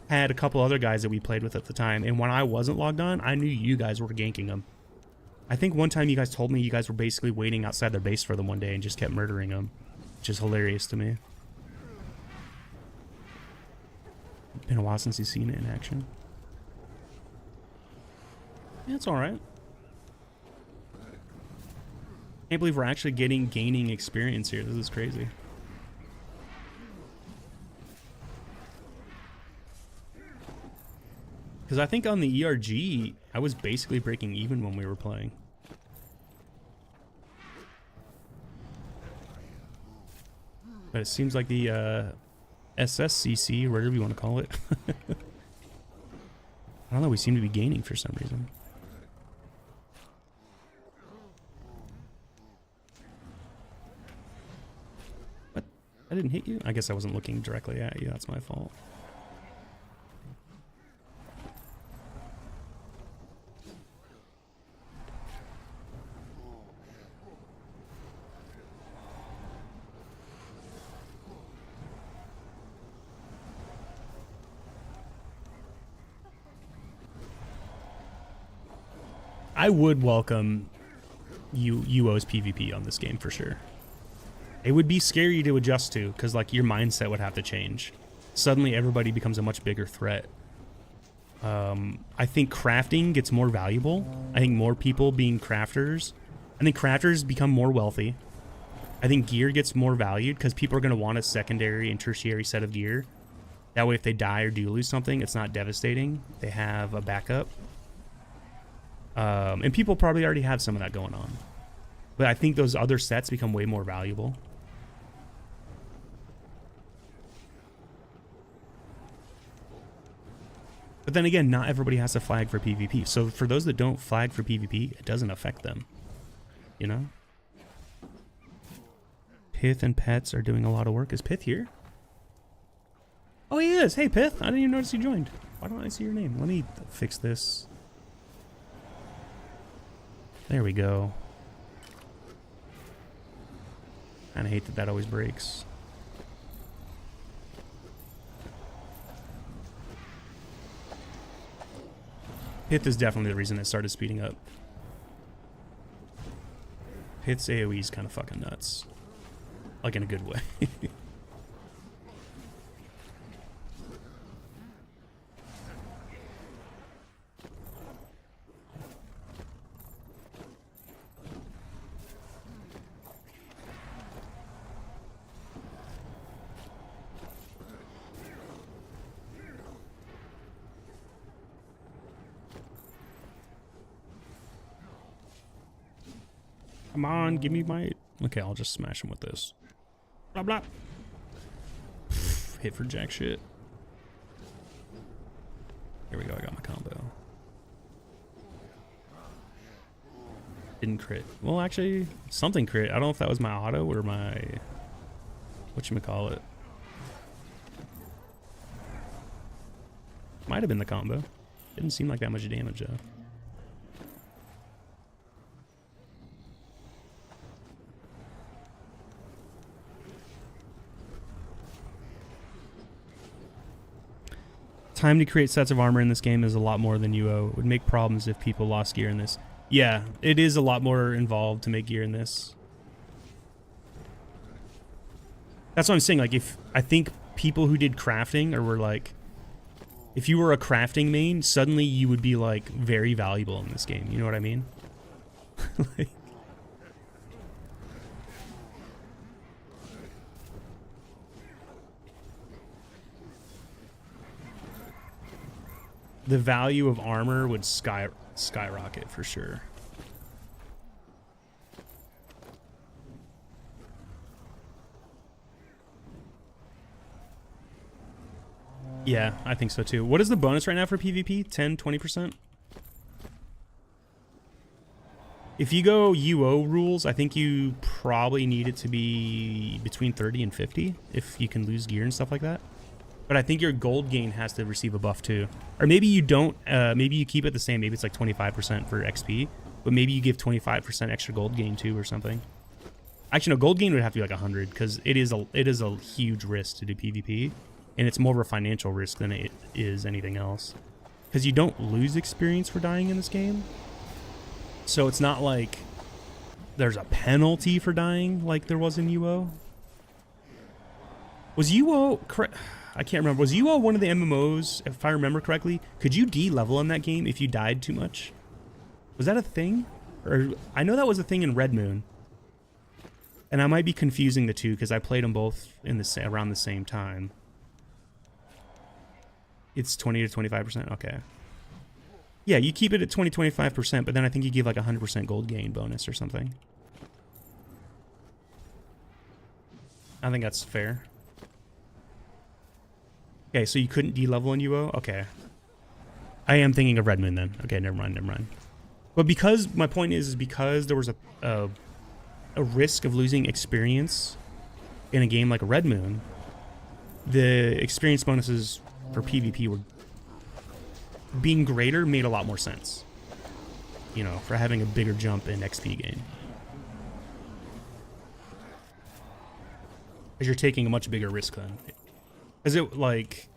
had a couple other guys that we played with at the time, and when I wasn't logged on, I knew you guys were ganking them. I think one time you guys told me you guys were basically waiting outside their base for them one day and just kept murdering them, which is hilarious to me. Been a while since you've seen it in action. Yeah, it's alright. Can't believe we're actually gaining experience here. This is crazy. Because I think on the ERG, I was basically breaking even when we were playing. But it seems like the SSCC, or whatever you want to call it. I don't know, we seem to be gaining for some reason. What? I didn't hit you? I guess I wasn't looking directly at you, that's my fault. I would welcome UO's PvP on this game for sure. It would be scary to adjust to because like your mindset would have to change. Suddenly everybody becomes a much bigger threat. I think crafting gets more valuable. I think more people being crafters. I think crafters become more wealthy. I think gear gets more valued because people are going to want a secondary and tertiary set of gear. That way if they die or do lose something, it's not devastating. They have a backup. And people probably already have some of that going on. But I think those other sets become way more valuable. But then again, not everybody has to flag for PvP. So for those that don't flag for PvP, it doesn't affect them. You know? Pith and Pets are doing a lot of work. Is Pith here? Oh, he is. Hey, Pith. I didn't even notice you joined. Why don't I see your name? Let me fix this. There we go. Kinda hate that that always breaks. Pith is definitely the reason it started speeding up. Pith's AoE is kind of fucking nuts. Like in a good way. Come on, give me my... Okay, I'll just smash him with this. Blah, blah. Hit for jack shit. Here we go, I got my combo. Didn't crit. Well, actually, something crit. I don't know if that was my auto or my... whatchamacallit. Might have been the combo. Didn't seem like that much damage, though. Time to create sets of armor in this game is a lot more than UO. It would make problems if people lost gear in this. Yeah, it is a lot more involved to make gear in this. That's what I'm saying. Like, if I think people who did crafting or were like, if you were a crafting main, suddenly you would be like very valuable in this game. You know what I mean? Like, the value of armor would skyrocket for sure. Yeah, I think so too. What is the bonus right now for PvP? 10, 20%? If you go UO rules, I think you probably need it to be between 30 and 50 if you can lose gear and stuff like that. But I think your gold gain has to receive a buff too. Or maybe you don't, maybe you keep it the same. Maybe it's like 25% for XP, but maybe you give 25% extra gold gain too or something. Actually, no, gold gain would have to be like 100 because it is a huge risk to do PvP. And it's more of a financial risk than it is anything else. Because you don't lose experience for dying in this game. So it's not like there's a penalty for dying like there was in UO. Was UO... I can't remember. Was UO one of the MMOs, if I remember correctly? Could you de-level in that game if you died too much? Was that a thing? Or I know that was a thing in Red Moon. And I might be confusing the two because I played them both in around the same time. It's 20 to 25%? Okay. Yeah, you keep it at 20-25%, but then I think you give like 100% gold gain bonus or something. I think that's fair. Okay, so you couldn't de-level in UO? Okay. I am thinking of Red Moon then. Okay, never mind, never mind. But because, my point is because there was a risk of losing experience in a game like Red Moon, the experience bonuses for PvP were being greater made a lot more sense. You know, for having a bigger jump in XP gain. Because you're taking a much bigger risk then. Because it, like...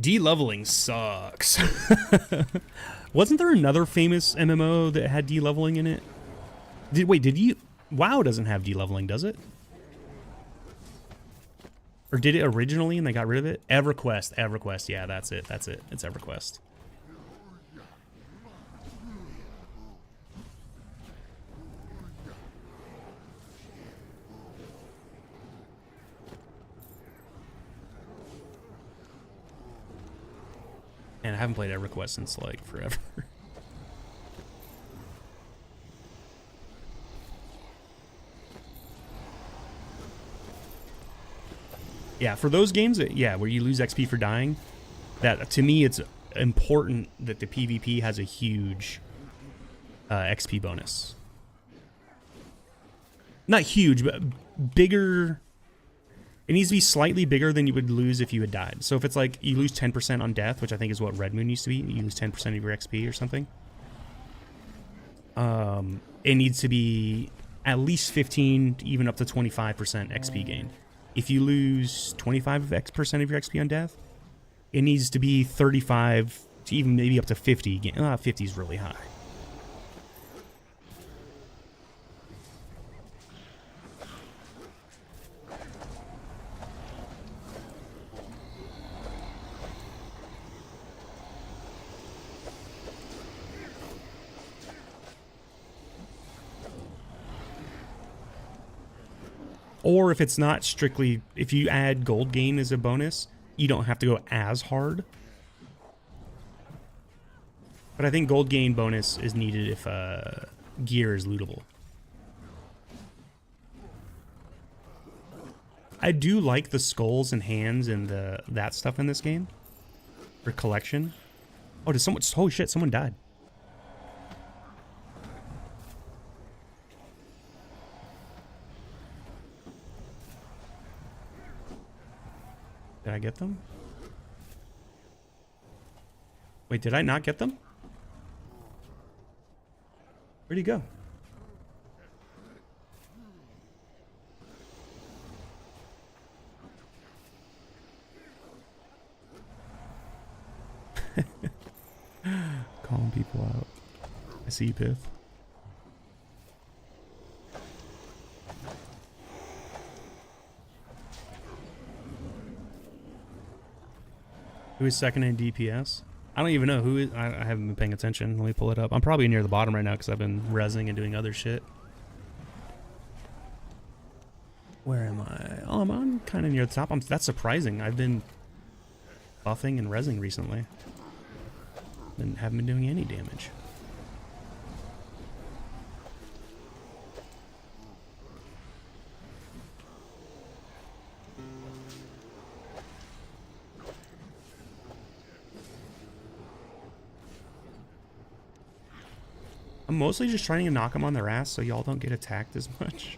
de-leveling sucks. Wasn't there another famous MMO that had de-leveling in it? Wait, did you... WoW doesn't have de-leveling, does it? Or did it originally and they got rid of it? EverQuest, yeah, that's it, it's EverQuest. And I haven't played EverQuest since, like, forever. Yeah, for those games, yeah, where you lose XP for dying, that to me it's important that the PvP has a huge XP bonus. Not huge, but bigger. It needs to be slightly bigger than you would lose if you had died. So if it's like you lose 10% on death, which I think is what Red Moon used to be, you lose 10% of your XP or something. It needs to be at least 15, even up to 25% XP gain. If you lose 25% of your XP on death, it needs to be 35 to even maybe up to 50. 50 is really high. Or if it's not strictly, if you add gold gain as a bonus, you don't have to go as hard. But I think gold gain bonus is needed if gear is lootable. I do like the skulls and hands and that stuff in this game for collection. Oh, did someone? Holy shit! Someone died. Did I get them? Wait, did I not get them? Where'd he go? Calling people out. I see you, Pith. Who is second in DPS? I don't even know who is. I haven't been paying attention. Let me pull it up. I'm probably near the bottom right now because I've been rezzing and doing other shit. Where am I? Oh, I'm kind of near the top. That's surprising. I've been buffing and rezzing recently. And haven't been doing any damage. I'm mostly just trying to knock them on their ass so y'all don't get attacked as much.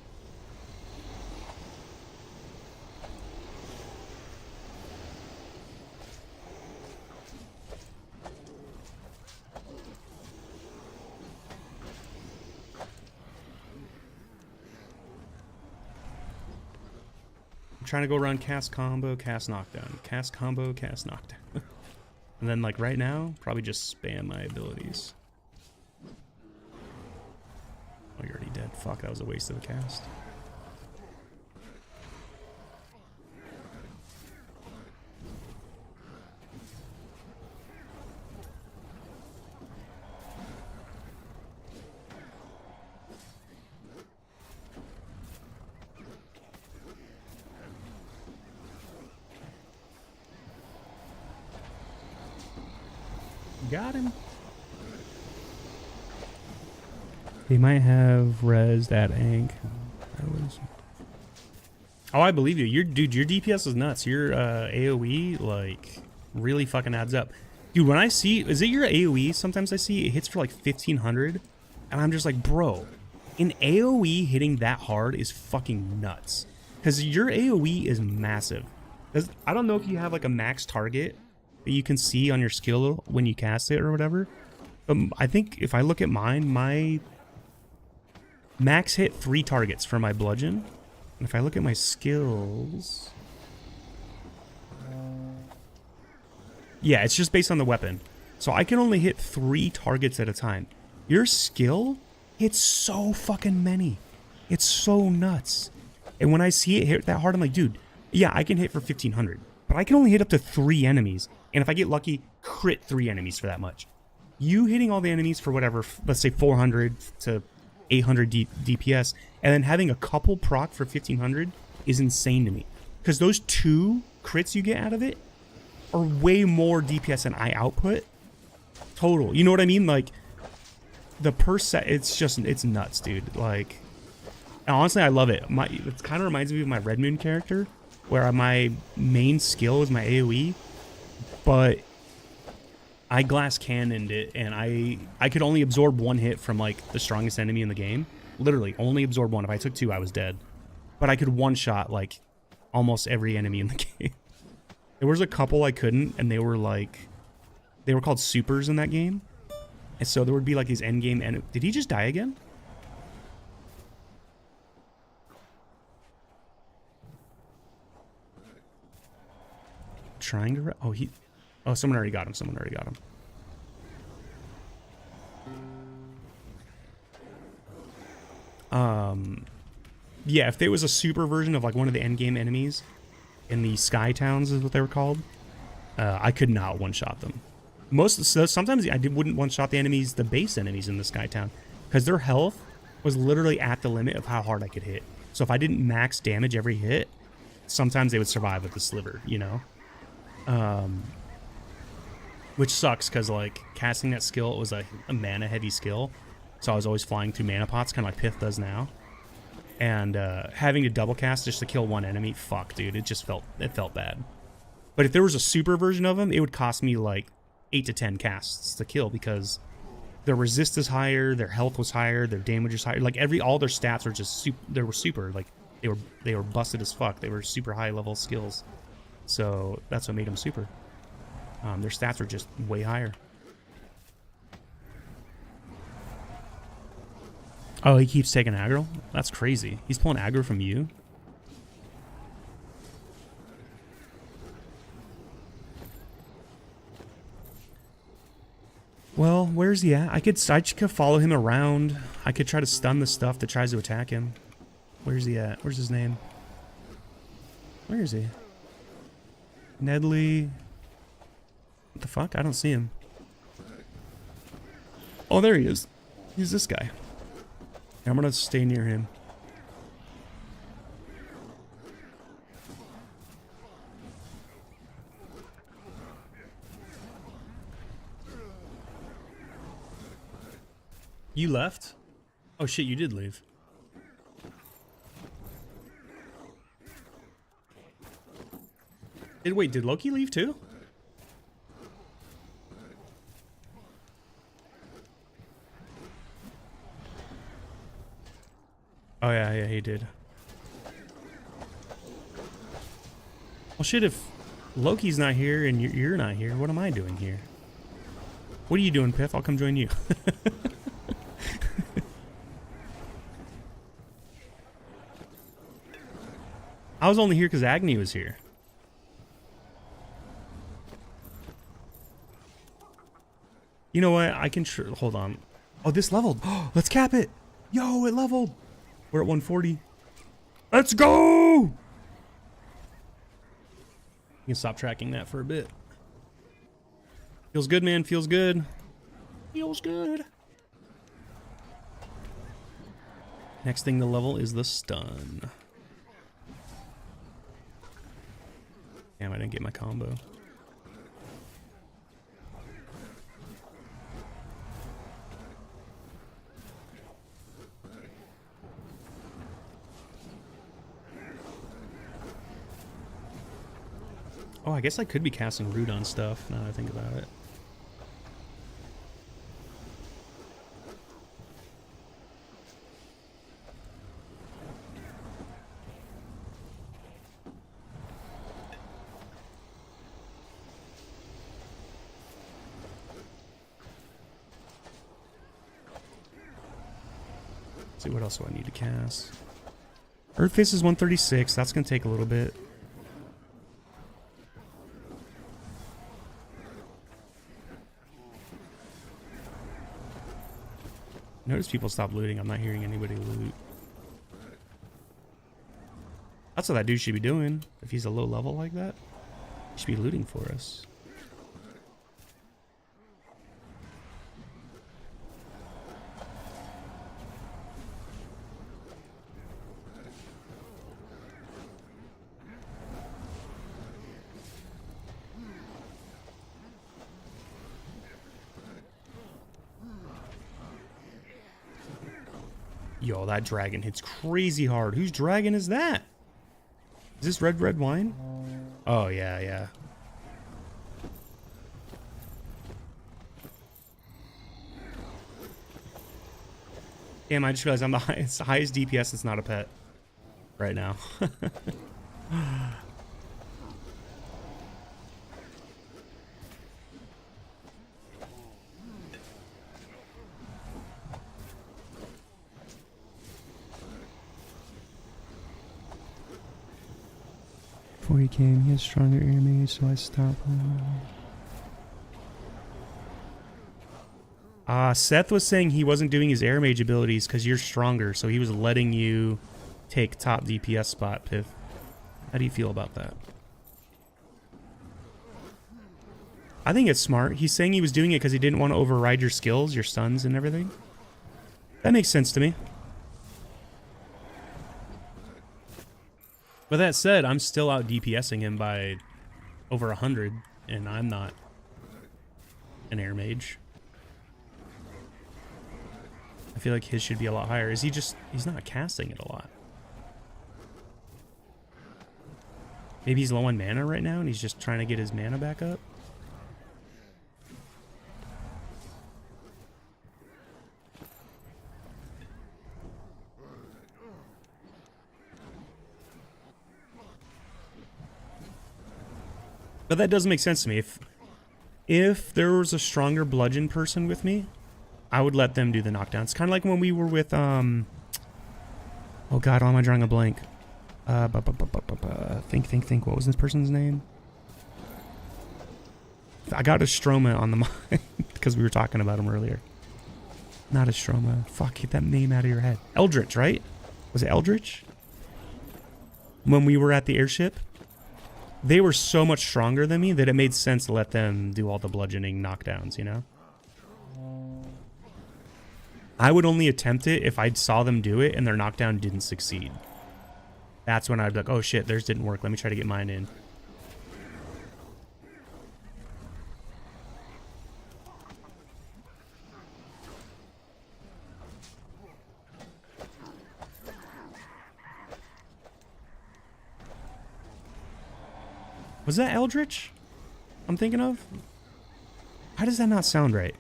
I'm trying to go around cast combo, cast knockdown, cast combo, cast knockdown. And then like right now, probably just spam my abilities. Oh, you're already dead. Fuck, that was a waste of a cast. Got him. He might have rezzed at Ank. Oh, I believe you. Dude, your DPS is nuts. Your AoE, like, really fucking adds up. Dude, when I see... Is it your AoE? Sometimes I see it hits for like 1500. And I'm just like, bro, in AoE hitting that hard is fucking nuts. Because your AoE is massive. I don't know if you have like a max target that you can see on your skill when you cast it or whatever. I think if I look at mine, my max hit 3 targets for my bludgeon. And if I look at my skills... Yeah, it's just based on the weapon. So I can only hit 3 targets at a time. Your skill hits so fucking many. It's so nuts. And when I see it hit that hard, I'm like, dude, yeah, I can hit for 1500. But I can only hit up to 3 enemies. And if I get lucky, crit 3 enemies for that much. You hitting all the enemies for whatever, let's say 400 to 800 DPS, and then having a couple proc for 1500 is insane to me. Because those 2 crits you get out of it are way more DPS than I output total. You know what I mean? Like, the per set, it's nuts, dude. Like, and honestly, I love it. It kind of reminds me of my Red Moon character, where my main skill is my AoE, but I glass cannoned it, and I could only absorb 1 hit from like the strongest enemy in the game. Literally, only absorb 1. If I took 2, I was dead. But I could one-shot like almost every enemy in the game. There was a couple I couldn't, and they were called supers in that game. And so there would be like these end game. And did he just die again? Trying to... Oh, someone already got him. Someone already got him. Yeah, if there was a super version of like one of the endgame enemies in the Sky Towns is what they were called, I could not one-shot them. Sometimes I wouldn't one-shot the enemies, the base enemies in the Sky Town, because their health was literally at the limit of how hard I could hit. So if I didn't max damage every hit, sometimes they would survive with the sliver, you know? Which sucks, because like casting that skill, it was a mana heavy skill, so I was always flying through mana pots, kind of like Pith does now. And having to double cast just to kill 1 enemy, fuck, dude, it felt bad. But if there was a super version of them, it would cost me like 8 to 10 casts to kill, because their resist is higher, their health was higher, their damage is higher. Like all their stats were just super. Like they were busted as fuck. They were super high level skills, so that's what made them super. Their stats were just way higher. Oh, he keeps taking aggro? That's crazy. He's pulling aggro from you? Well, where's he at? I could follow him around. I could try to stun the stuff that tries to attack him. Where's he at? Where's his name? Where is he? Nedley. What the fuck? I don't see him. Oh, there he is. He's this guy. I'm gonna stay near him. You left? Oh shit, you did leave. Wait, did Loki leave too? Oh yeah, he did. Well shit, if Loki's not here and you're not here, what am I doing here? What are you doing, Pith? I'll come join you. I was only here because Agni was here. You know what? I can hold on. Oh, this leveled. Oh, let's cap it. Yo, it leveled. We're at 140. Let's go. You can stop tracking that for a bit. Feels good, man. Feels good. Feels good. Next thing to level is the stun. Damn, I didn't get my combo. Oh, I guess I could be casting Root on stuff now that I think about it. Let's see, what else do I need to cast? Earth Fist is 136. That's going to take a little bit. Notice people stop looting. I'm not hearing anybody loot. That's what that dude should be doing. If he's a low level like that, he should be looting for us. Yo, that dragon hits crazy hard. Whose dragon is that? Is this red wine? Oh, yeah. Damn, I just realized I'm the highest DPS that's not a pet right now. Before he came, he had stronger air mage, so I stopped him. Seth was saying he wasn't doing his air mage abilities because you're stronger, so he was letting you take top DPS spot, Piff. How do you feel about that? I think it's smart. He's saying he was doing it because he didn't want to override your skills, your stuns and everything. That makes sense to me. But that said, I'm still out DPSing him by over 100, and I'm not an air mage. I feel like his should be a lot higher. Is he just... he's not casting it a lot. Maybe he's low on mana right now, and he's just trying to get his mana back up? But that doesn't make sense to me. If there was a stronger bludgeon person with me, I would let them do the knockdown. It's kind of like when we were with, oh god, why am I drawing a blank? Think. What was this person's name? I got a Stroma on the mind. because we were talking about him earlier. Not a Stroma. Fuck, get that name out of your head. Eldritch, right? Was it Eldritch? When we were at the airship, they were so much stronger than me that it made sense to let them do all the bludgeoning knockdowns, you know? I would only attempt it if I saw them do it and their knockdown didn't succeed. That's when I'd be like, oh shit, theirs didn't work. Let me try to get mine in. Was that Eldritch I'm thinking of? How does that not sound right?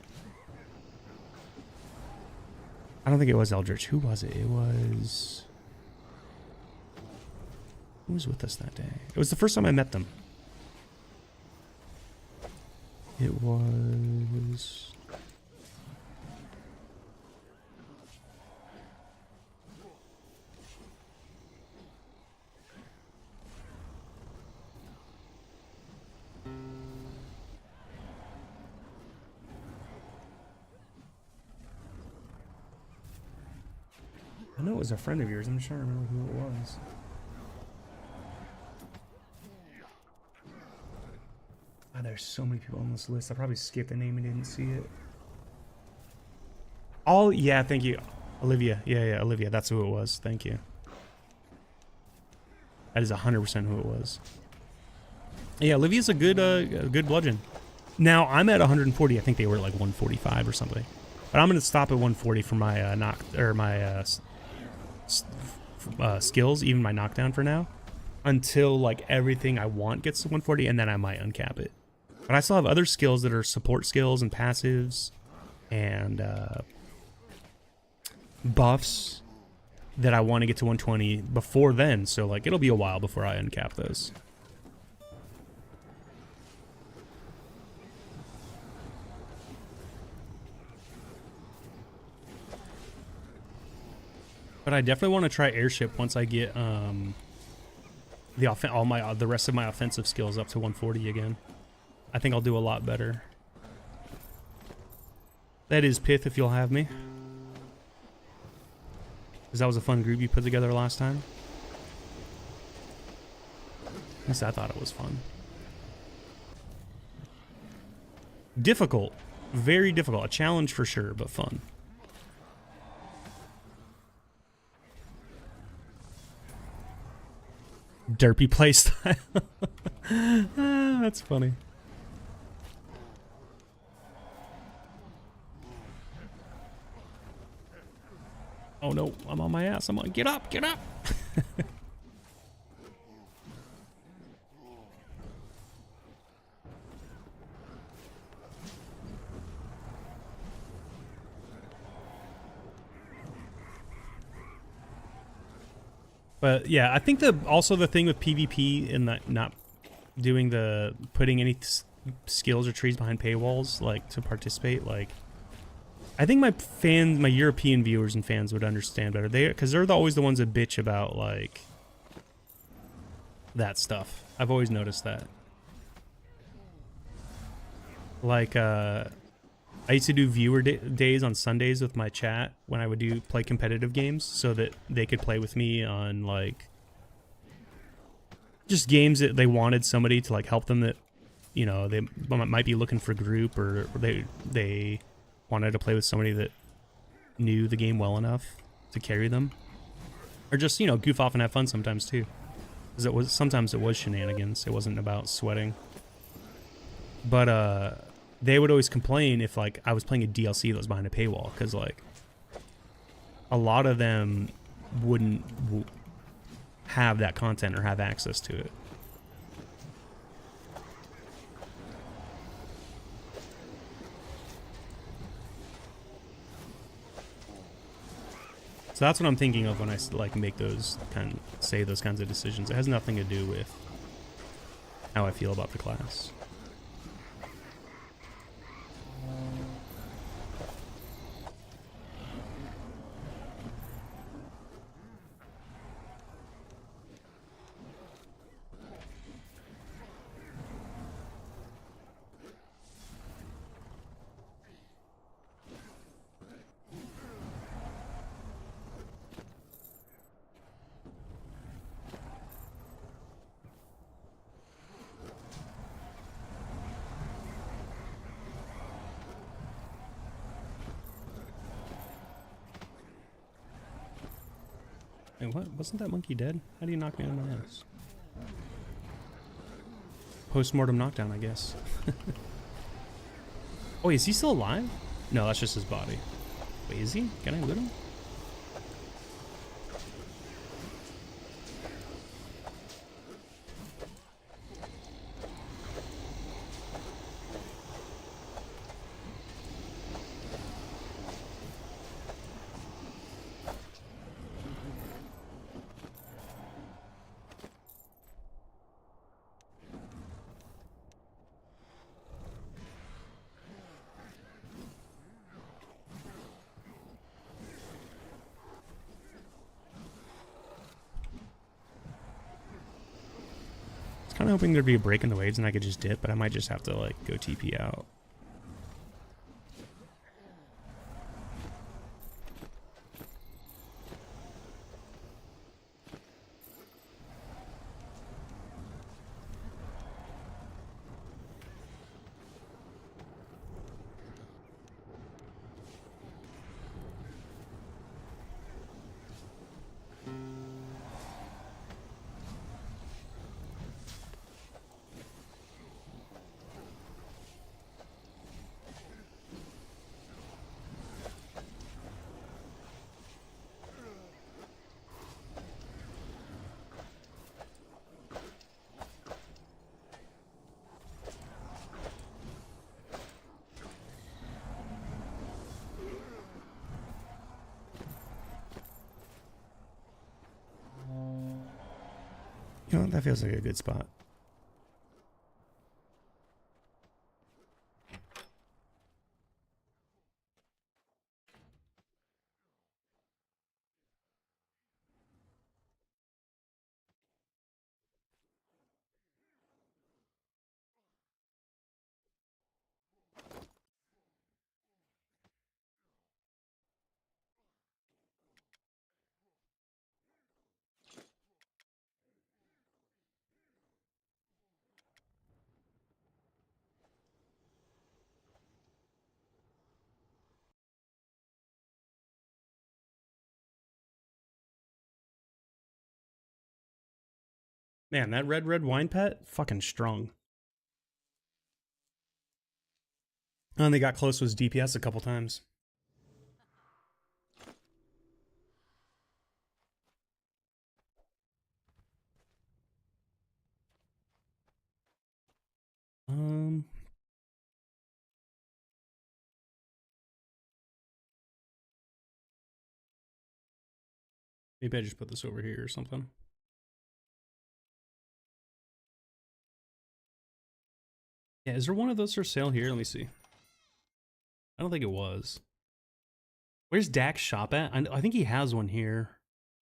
I don't think it was Eldritch. Who was it? It was... Who was with us that day? It was the first time I met them. It was... I know it was a friend of yours. I'm just trying to remember who it was. Oh, there's so many people on this list. I probably skipped the name and didn't see it. Oh, yeah, thank you. Olivia. Yeah, Olivia. That's who it was. Thank you. That is 100% who it was. Yeah, Olivia's a good bludgeon. Now, I'm at 140. I think they were at like 145 or something. But I'm going to stop at 140 for my skills, even my knockdown for now, until like everything I want gets to 140, and then I might uncap it. But I still have other skills that are support skills and passives and buffs that I want to get to 120 before then. So like it'll be a while before I uncap those. But I definitely want to try airship once I get the rest of my offensive skills up to 140 again. I think I'll do a lot better. That is Pith, if you'll have me. Because that was a fun group you put together last time. At least I thought it was fun. Difficult. Very difficult. A challenge for sure, but fun. Derpy playstyle. Ah, that's funny. Oh no, I'm on my ass. I'm on. Get up, get up. But yeah, I think also the thing with PvP and not doing putting any skills or trees behind paywalls, like to participate, like I think my European viewers and fans would understand better. Because they're always the ones that bitch about like that stuff. I've always noticed that. Like I used to do viewer days on Sundays with my chat when I would play competitive games so that they could play with me on like just games that they wanted somebody to like help them, that, you know, they might be looking for group, or they wanted to play with somebody that knew the game well enough to carry them, or just, you know, goof off and have fun sometimes too. Because sometimes it was shenanigans. It wasn't about sweating. But they would always complain if like I was playing a DLC that was behind a paywall, because like a lot of them wouldn't have that content or have access to it. So that's what I'm thinking of when I like make those say those kinds of decisions. It has nothing to do with how I feel about the class. Wait, what? Wasn't that monkey dead? How do you knock me on my ass? Post-mortem knockdown, I guess. Oh, is he still alive? No, that's just his body. Wait, is he? Can I loot him? Kind of hoping there'd be a break in the waves and I could just dip, but I might just have to like go TP out. You know, that feels like a good spot. Man, that red wine pet, fucking strong. And they got close to his DPS a couple times. Maybe I just put this over here or something. Yeah, is there one of those for sale here? Let me see. I don't think it was. Where's Dak's shop at? I think he has one here.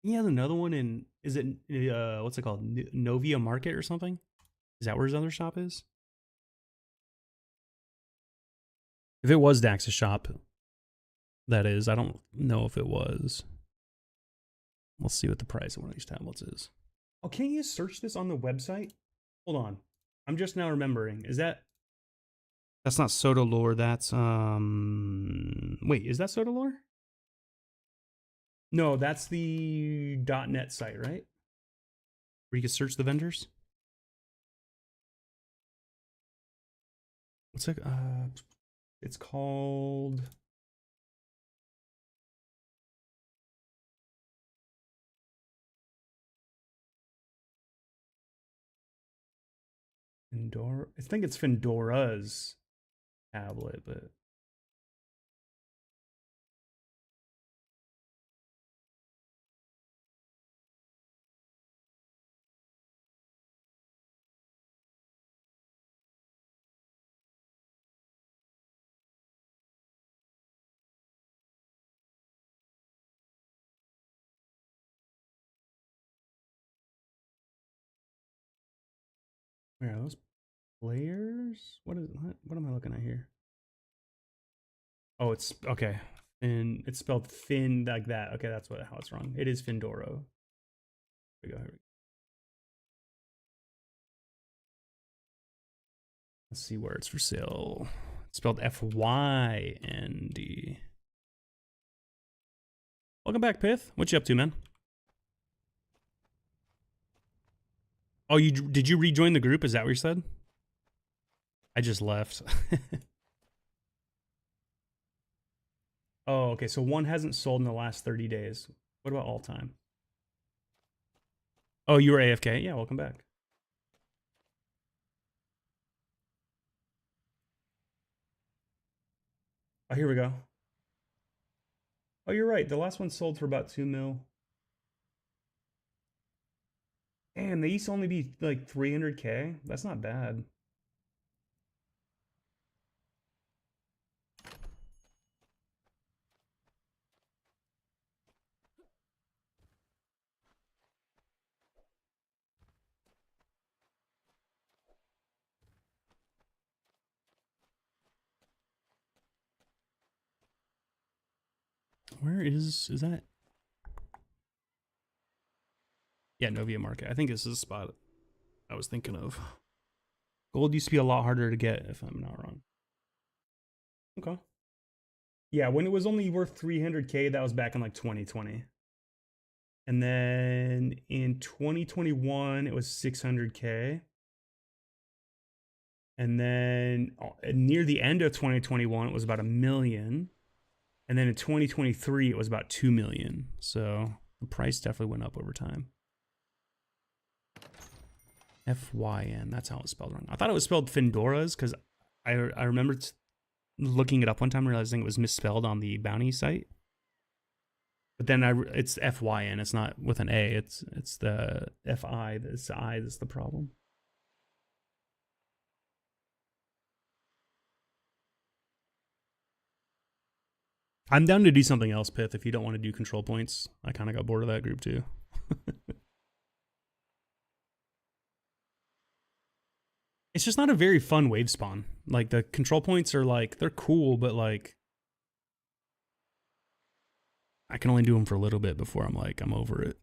He has another one in, is it, what's it called? Novia Market or something? Is that where his other shop is? If it was Dax's shop, that is. I don't know if it was. We'll see what the price of one of these tablets is. Oh, can't you search this on the website? Hold on. I'm just now remembering. Is that... That's not Soda Lore. That's, wait, is that Soda Lore? No, that's the .net site, right? Where you can search the vendors? What's it? It's called... Findora. I think it's Findora's tablet, but... Where are those players? What am I looking at here? Oh, it's okay. And it's spelled Fin like that. Okay, that's how it's wrong. It is Findoro. Here we go. Let's see where it's for sale. It's spelled Fynd. Welcome back, Pith. What you up to, man? Oh, did you rejoin the group? Is that what you said? I just left. Oh, okay. So one hasn't sold in the last 30 days. What about all time? Oh, you were AFK? Yeah, welcome back. Oh, here we go. Oh, you're right. The last one sold for about 2 mil. Damn, they used to only be like 300K. That's not bad. Where is that? Yeah, Novia Market. I think this is the spot I was thinking of. Gold used to be a lot harder to get, if I'm not wrong. Okay. Yeah, when it was only worth 300K, that was back in like 2020. And then in 2021, it was 600K. And then near the end of 2021, it was about 1 million. And then in 2023, it was about 2 million. So the price definitely went up over time. FYN, that's how it's spelled wrong. I thought it was spelled Findoras because I remember looking it up one time and realizing it was misspelled on the bounty site. But then it's FYN, it's not with an A, it's the FI, it's the I that's the problem. I'm down to do something else, Pith, if you don't want to do control points. I kind of got bored of that group too. It's just not a very fun wave spawn. Like the control points are like, they're cool, but like I can only do them for a little bit before I'm like, I'm over it.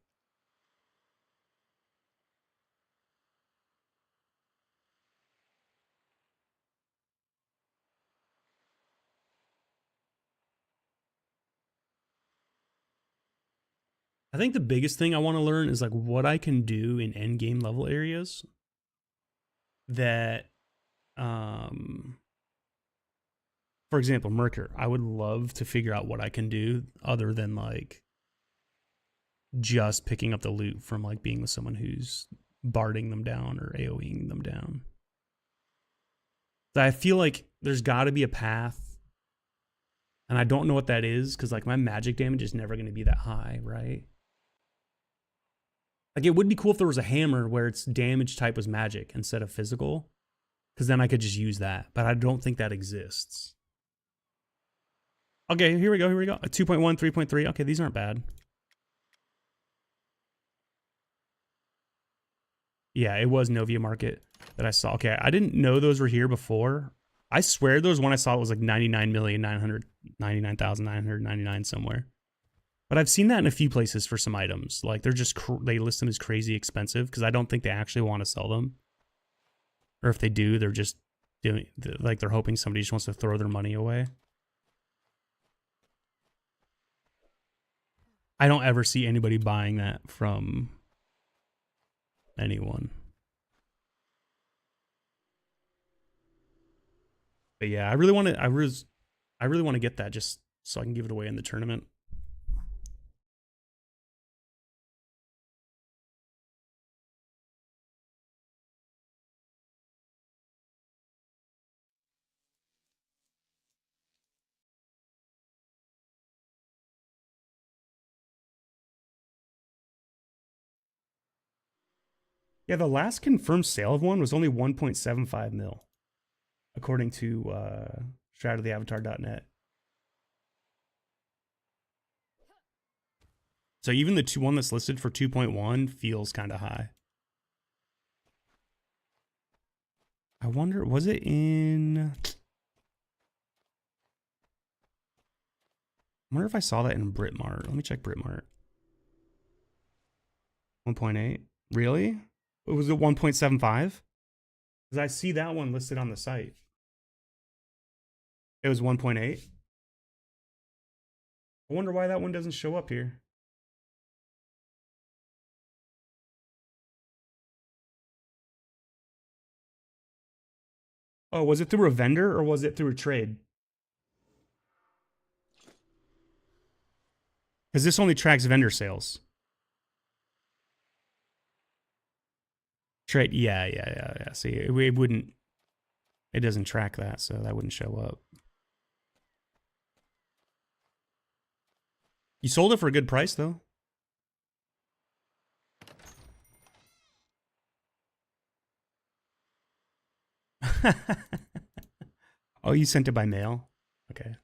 I think the biggest thing I want to learn is like what I can do in end game level areas that, for example, Merker. I would love to figure out what I can do other than like just picking up the loot from like being with someone who's barding them down or AoEing them down. I feel like there's got to be a path, and I don't know what that is because like my magic damage is never going to be that high, right? Like it would be cool if there was a hammer where its damage type was magic instead of physical, because then I could just use that. But I don't think that exists. Okay, here we go. Here we go. A 2.1, 3.3. Okay, these aren't bad. Yeah, it was Novia Market that I saw. Okay, I didn't know those were here before. I swear those when I saw it was like 99,999,999 somewhere. But I've seen that in a few places for some items. Like they're just they list them as crazy expensive because I don't think they actually want to sell them. Or if they do, they're just doing like they're hoping somebody just wants to throw their money away. I don't ever see anybody buying that from anyone. But yeah, I really want to. I really want to get that just so I can give it away in the tournament. Yeah, the last confirmed sale of one was only 1.75 mil, according to Shroud of the Avatar.net. So even the one that's listed for 2.1 feels kind of high. I wonder, was it in? I wonder if I saw that in Britmart. Let me check Britmart. 1.8. Really? Was it 1.75? Because I see that one listed on the site. It was 1.8. I wonder why that one doesn't show up here. Oh, was it through a vendor or was it through a trade? Because this only tracks vendor sales. Trade, yeah. See, it wouldn't, it doesn't track that, so that wouldn't show up. You sold it for a good price, though. Oh, you sent it by mail? Okay.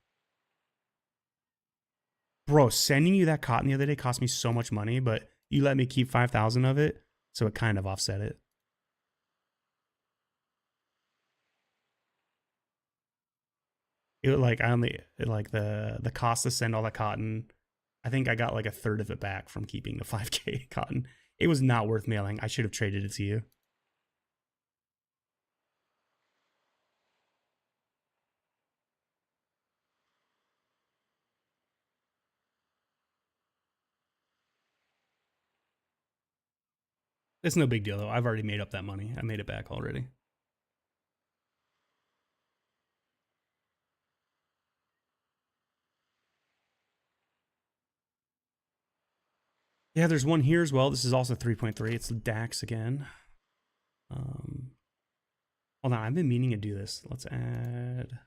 Bro, sending you that cotton the other day cost me so much money, but you let me keep 5,000 of it, so it kind of offset it. It like I only like the cost to send all that cotton. I think I got like a third of it back from keeping the 5K cotton. It was not worth mailing. I should have traded it to you. It's no big deal though. I've already made up that money. I made it back already. Yeah, there's one here as well. This is also 3.3. It's DAX again. Um, Hold on, I've been meaning to do this. Let's add.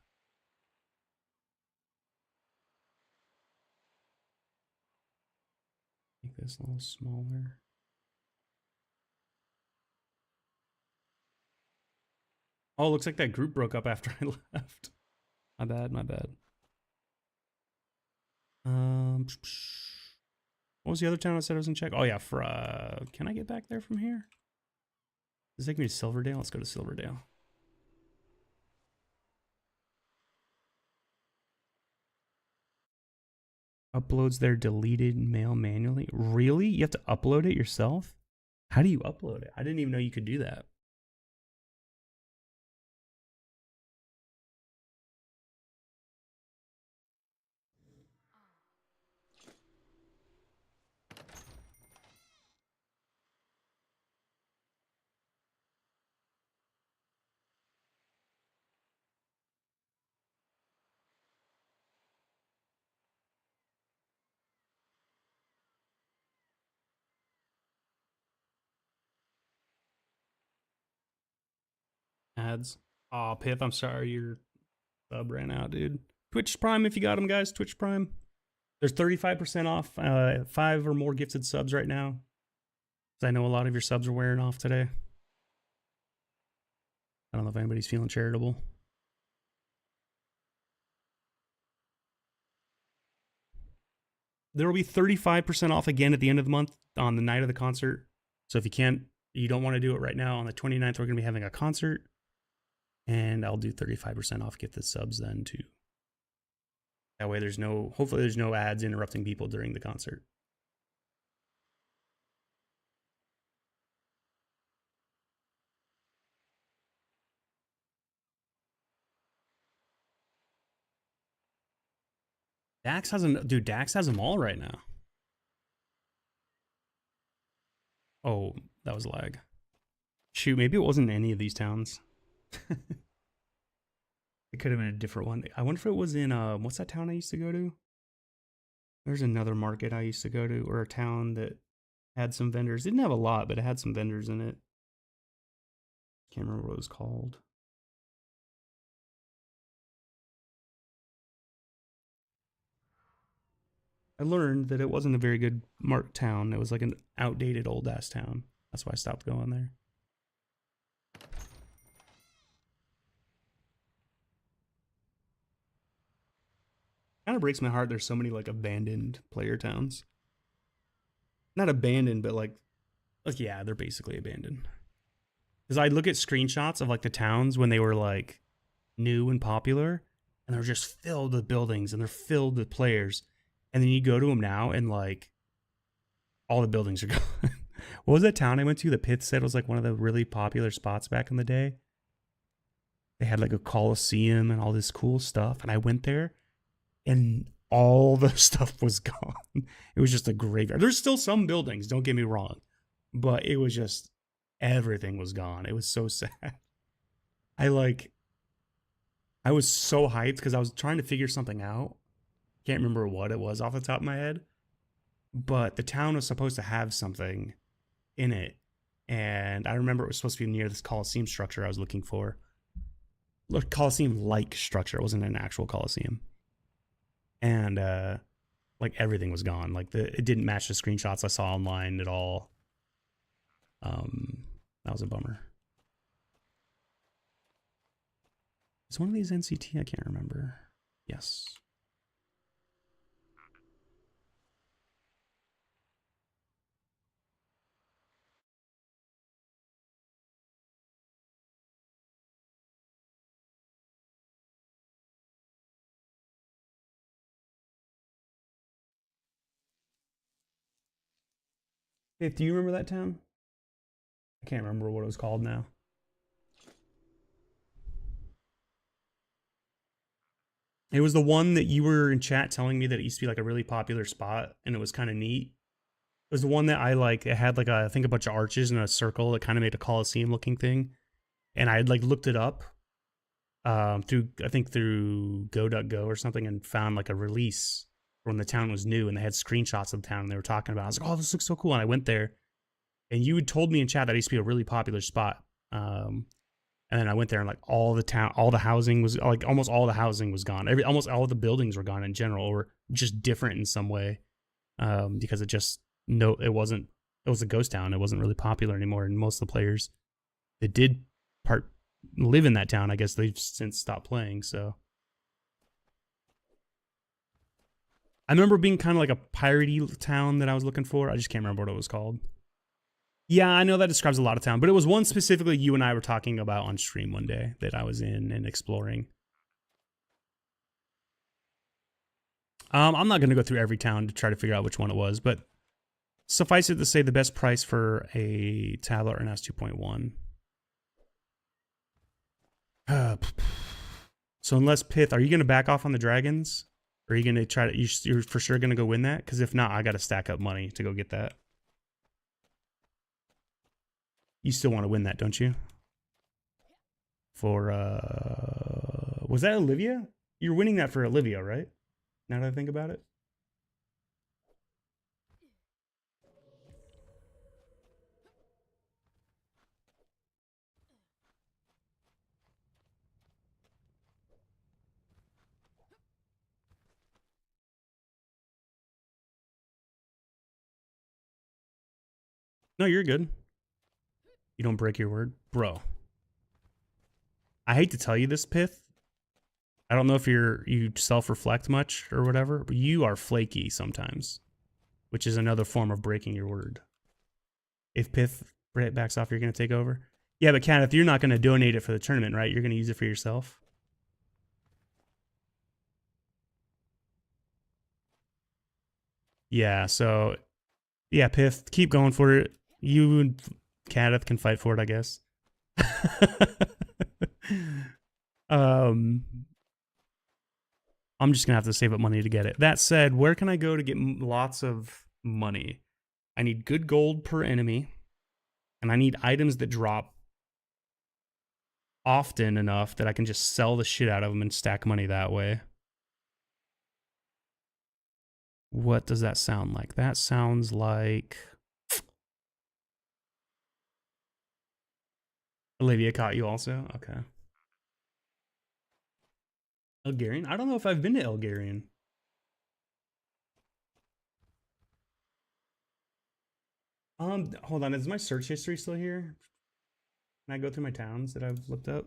Make this a little smaller. Oh, looks like that group broke up after I left. My bad, my bad. What was the other town I said I was in check? Oh yeah, for can I get back there from here? Does it take me to Silverdale? Let's go to Silverdale. Uploads their deleted mail manually. Really? You have to upload it yourself? How do you upload it? I didn't even know you could do that. Ads. Oh, Pith, I'm sorry your sub ran out, dude. Twitch Prime if you got them, guys. Twitch Prime. There's 35% off 5 or more gifted subs right now. I know a lot of your subs are wearing off today. I don't know if anybody's feeling charitable. There will be 35% off again at the end of the month on the night of the concert. So if you don't want to do it right now, on the 29th, we're going to be having a concert. And I'll do 35% off gifted subs then too. That way hopefully there's no ads interrupting people during the concert. Dax has them all right now. Oh, that was lag. Shoot, maybe it wasn't any of these towns. It could have been a different one. I wonder if it was in what's that town I used to go to? There's another market I used to go to, or a town that had some vendors. It didn't have a lot, but it had some vendors in it. Can't remember what it was called. I learned that it wasn't a very good town. It was like an outdated old ass town. That's why I stopped going there. Kind of breaks my heart there's so many like abandoned player towns. Not abandoned, but like yeah, they're basically abandoned. Because I look at screenshots of like the towns when they were like new and popular, and they're just filled with buildings and they're filled with players. And then you go to them now and like all the buildings are gone. What was that town I went to? The Pith said was like one of the really popular spots back in the day. They had like a coliseum and all this cool stuff. And I went there and all the stuff was gone. It was just a graveyard. There's still some buildings, don't get me wrong. But it was just, everything was gone. It was so sad. I like, I was so hyped because I was trying to figure something out. Can't remember what it was off the top of my head, but the town was supposed to have something in it, and I remember it was supposed to be near this Coliseum structure I was looking for. Look, Coliseum-like structure. It wasn't an actual Coliseum, and like everything was gone. Like it didn't match the screenshots I saw online at all. That was a bummer. Is one of these NCT? I can't remember. Yes. Hey, do you remember that town? I can't remember what it was called now. It was the one that you were in chat telling me that it used to be like a really popular spot and it was kind of neat. It was the one that I like. It had like I think a bunch of arches and a circle that kind of made a Coliseum looking thing. And I had like looked it up through I think through Go.go or something and found like a release when the town was new and they had screenshots of the town and they were talking about it. I was like, oh, this looks so cool. And I went there and you had told me in chat that it used to be a really popular spot. And then I went there and like all the housing was like almost all the housing was gone. Almost all the buildings were gone in general, or just different in some way. Because it was a ghost town. It wasn't really popular anymore. And most of the players that did live in that town, I guess they've since stopped playing. So I remember being kind of like a piratey town that I was looking for. I just can't remember what it was called. Yeah, I know that describes a lot of town, but it was one specifically you and I were talking about on stream one day that I was in and exploring. I'm not going to go through every town to try to figure out which one it was, but suffice it to say the best price for a tablet or NAS 2.1. So unless Pith, are you going to back off on the dragons? Or are you going to try to, you're for sure going to go win that? Because if not, I got to stack up money to go get that. You still want to win that, don't you? For, was that Olivia? You're winning that for Olivia, right? Now that I think about it. No, you're good. You don't break your word. Bro. I hate to tell you this, Pith. I don't know if you self-reflect much or whatever, but you are flaky sometimes, which is another form of breaking your word. If Pith backs off, you're going to take over? Yeah, but Kenneth, you're not going to donate it for the tournament, right? You're going to use it for yourself? Yeah, so... Yeah, Pith, keep going for it. You and Kenneth can fight for it, I guess. I'm just going to have to save up money to get it. That said, where can I go to get lots of money? I need good gold per enemy, and I need items that drop often enough that I can just sell the shit out of them and stack money that way. What does that sound like? That sounds like... Olivia caught you also? Okay. Elgarian? I don't know if I've been to Elgarian. Hold on. Is my search history still here? Can I go through my towns that I've looked up?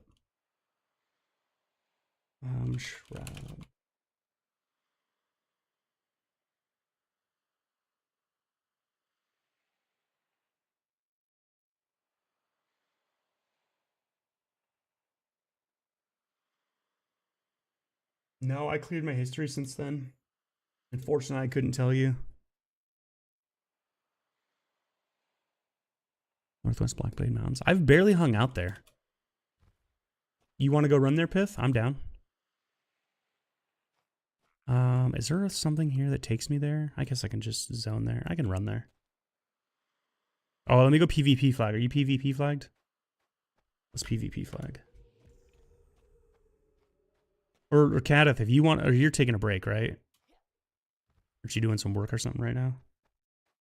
Shroud. No, I cleared my history since then. Unfortunately, I couldn't tell you. Northwest Blackblade Mountains. I've barely hung out there. You want to go run there, Pith? I'm down. Is there something here that takes me there? I guess I can just zone there. I can run there. Oh, let me go PvP flag. Are you PvP flagged? Let's PvP flag. Or Kadith, if you want, or you're taking a break, right? Aren't you doing some work or something right now?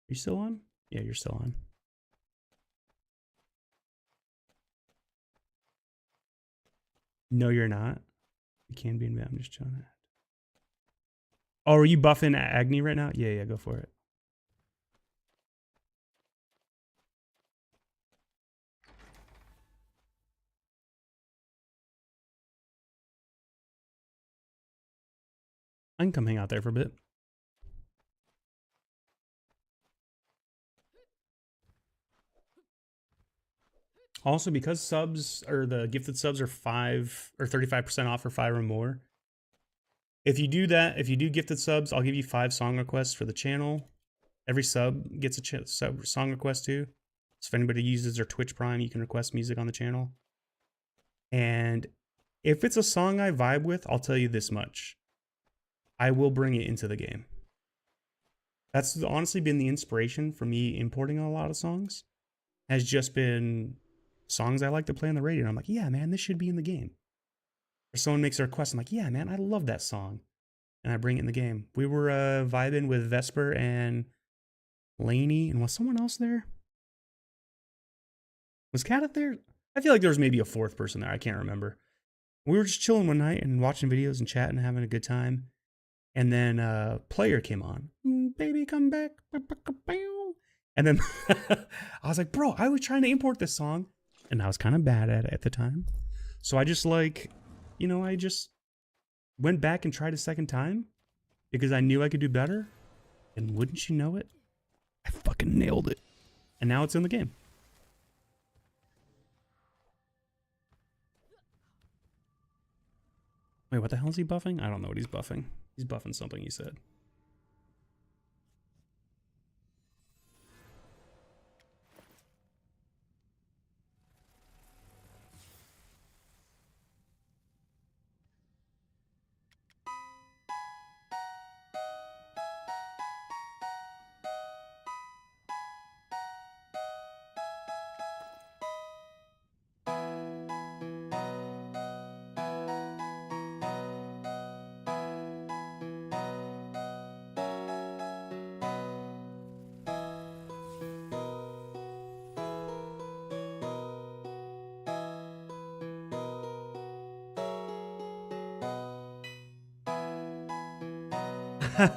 You still on? Yeah, you're still on. No, you're not. You can be in bed. I'm just chilling it. Oh, are you buffing Agni right now? Yeah, go for it. I can come hang out there for a bit. Also, because subs or the gifted subs are 5 or 35% off for 5 or more. If you do that, if you do gifted subs, I'll give you 5 song requests for the channel. Every sub gets a song request too. So if anybody uses their Twitch Prime, you can request music on the channel. And if it's a song I vibe with, I'll tell you this much. I will bring it into the game. That's honestly been the inspiration for me importing a lot of songs. Has just been songs I like to play on the radio. And I'm like, yeah, man, this should be in the game. Or someone makes a request. I'm like, yeah, man, I love that song. And I bring it in the game. We were vibing with Vesper and Laney. And was someone else there? Was Kat there? I feel like there was maybe a 4th person there. I can't remember. We were just chilling one night and watching videos and chatting and having a good time. And then Player came on. Baby, come back. And then I was like, bro, I was trying to import this song. And I was kind of bad at it at the time. So I just like, I just went back and tried a second time. Because I knew I could do better. And wouldn't you know it, I fucking nailed it. And now it's in the game. Wait, what the hell is he buffing? I don't know what he's buffing. He's buffing something, he said.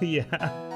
Yeah.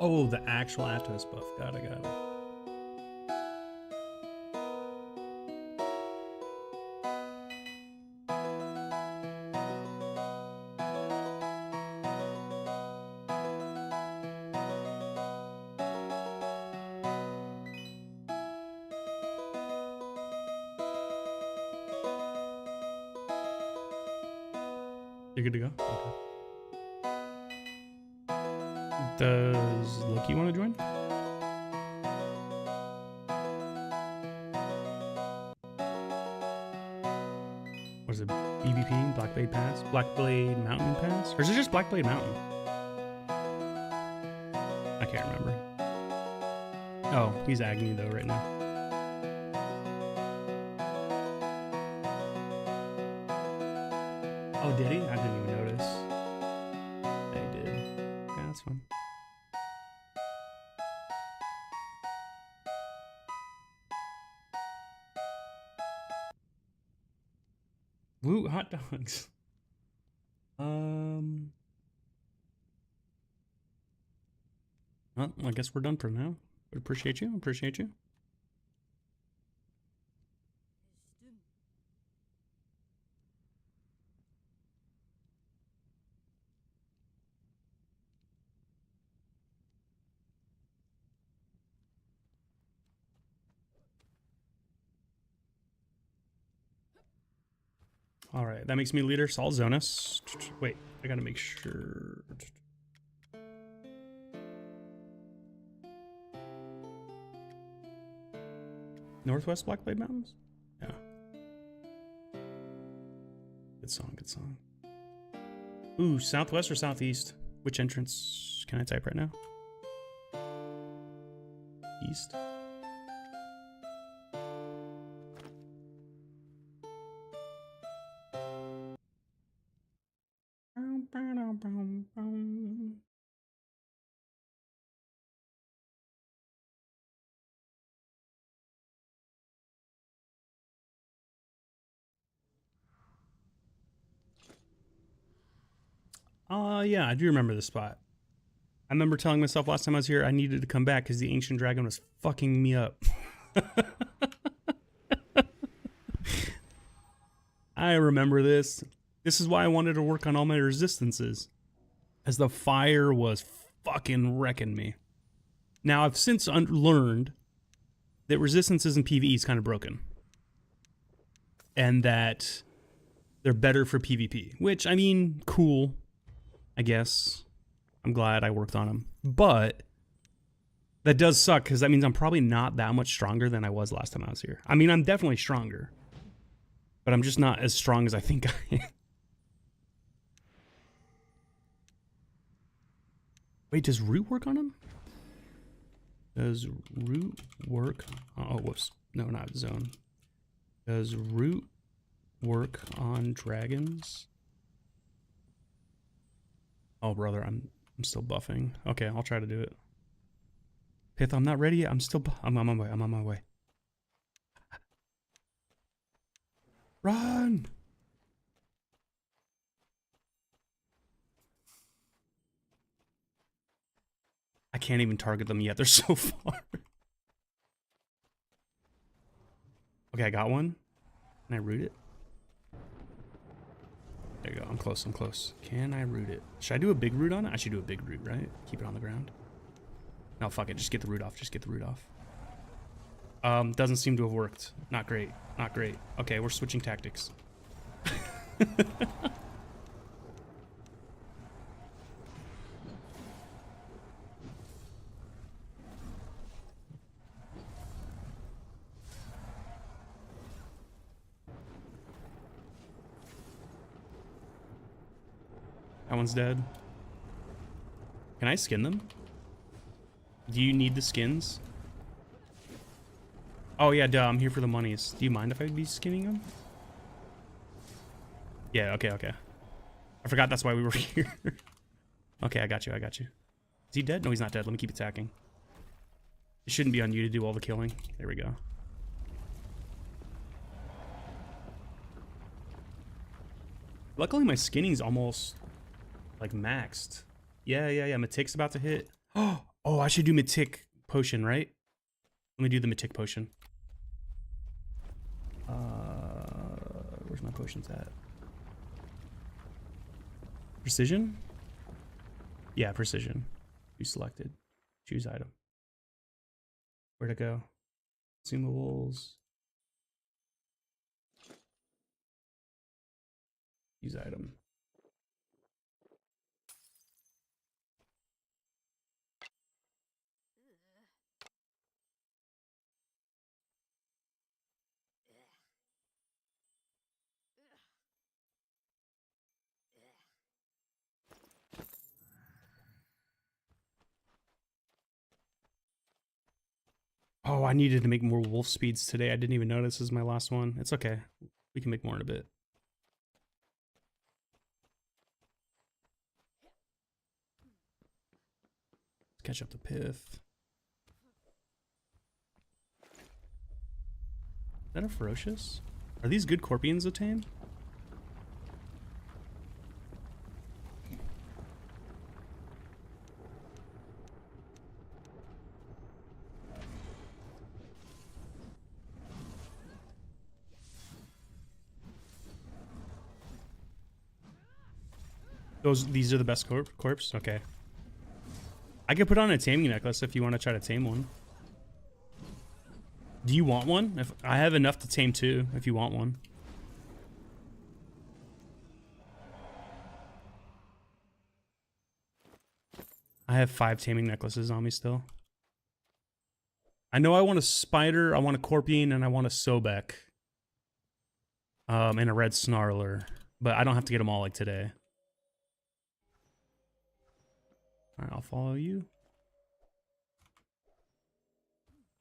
Oh, the actual Atos buff. Got it. You're good to go? Okay. Does Loki want to join? What is it? BBP? Blackblade Pass? Blackblade Mountain Pass? Or is it just Blackblade Mountain? I can't remember. Oh, he's Agni though right now. Oh, did he? I didn't even notice. I did. Yeah, that's fun. Woo, hot dogs. Well, I guess we're done for now. But appreciate you. All right, that makes me leader. Sol Zonus. Wait, I gotta make sure. Northwest Blackblade Mountains? Yeah. Good song, good song. Ooh, southwest or southeast? Which entrance can I type right now? East. Yeah, I do remember this spot. I remember telling myself last time I was here I needed to come back because the ancient dragon was fucking me up. I remember this. This is why I wanted to work on all my resistances, as the fire was fucking wrecking me. Now, I've since learned that resistances in PvE is kind of broken. And that they're better for PvP. Which, I mean, cool, I guess. I'm glad I worked on them. But that does suck, because that means I'm probably not that much stronger than I was last time I was here. I mean, I'm definitely stronger. But I'm just not as strong as I think I am. Wait, does root work on him? Does root work? Oh, whoops. No, not zone. Does root work on dragons? Oh, brother, I'm still buffing. Okay, I'll try to do it. Pith, I'm not ready yet. I'm on my way. I'm on my way. Run! I can't even target them yet. They're so far. Okay, I got one. Can I root it? There you go. I'm close. I'm close. Can I root it? Should I do a big root on it? I should do a big root, right? Keep it on the ground. No, fuck it. Just get the root off. Just get the root off. Doesn't seem to have worked. Not great. Not great. Okay, we're switching tactics. That one's dead. Can I skin them? Do you need the skins? Oh yeah, duh, I'm here for the monies. Do you mind if I be skinning them? Yeah, okay, okay. I forgot that's why we were here. Okay, I got you, I got you. Is he dead? No, he's not dead. Let me keep attacking. It shouldn't be on you to do all the killing. There we go. Luckily, my skinning's almost, like, maxed. Yeah. Mythic's about to hit. Oh, I should do Mythic Potion, right? Let me do the Mythic Potion. Where's my potions at? Precision? Yeah, precision. You selected. Choose item. Where to go? Consumables. Use item. Oh, I needed to make more wolf speeds today. I didn't even notice this is my last one. It's okay. We can make more in a bit. Let's catch up the pith. Is that a ferocious? Are these good Corpians to tame? These are the best corpse? Okay. I could put on a taming necklace if you want to try to tame one. Do you want one? If I have enough to tame two, if you want one. I have 5 taming necklaces on me still. I know I want a spider, I want a Corpion, and I want a Sobek. And a red Snarler. But I don't have to get them all like today. Alright, I'll follow you.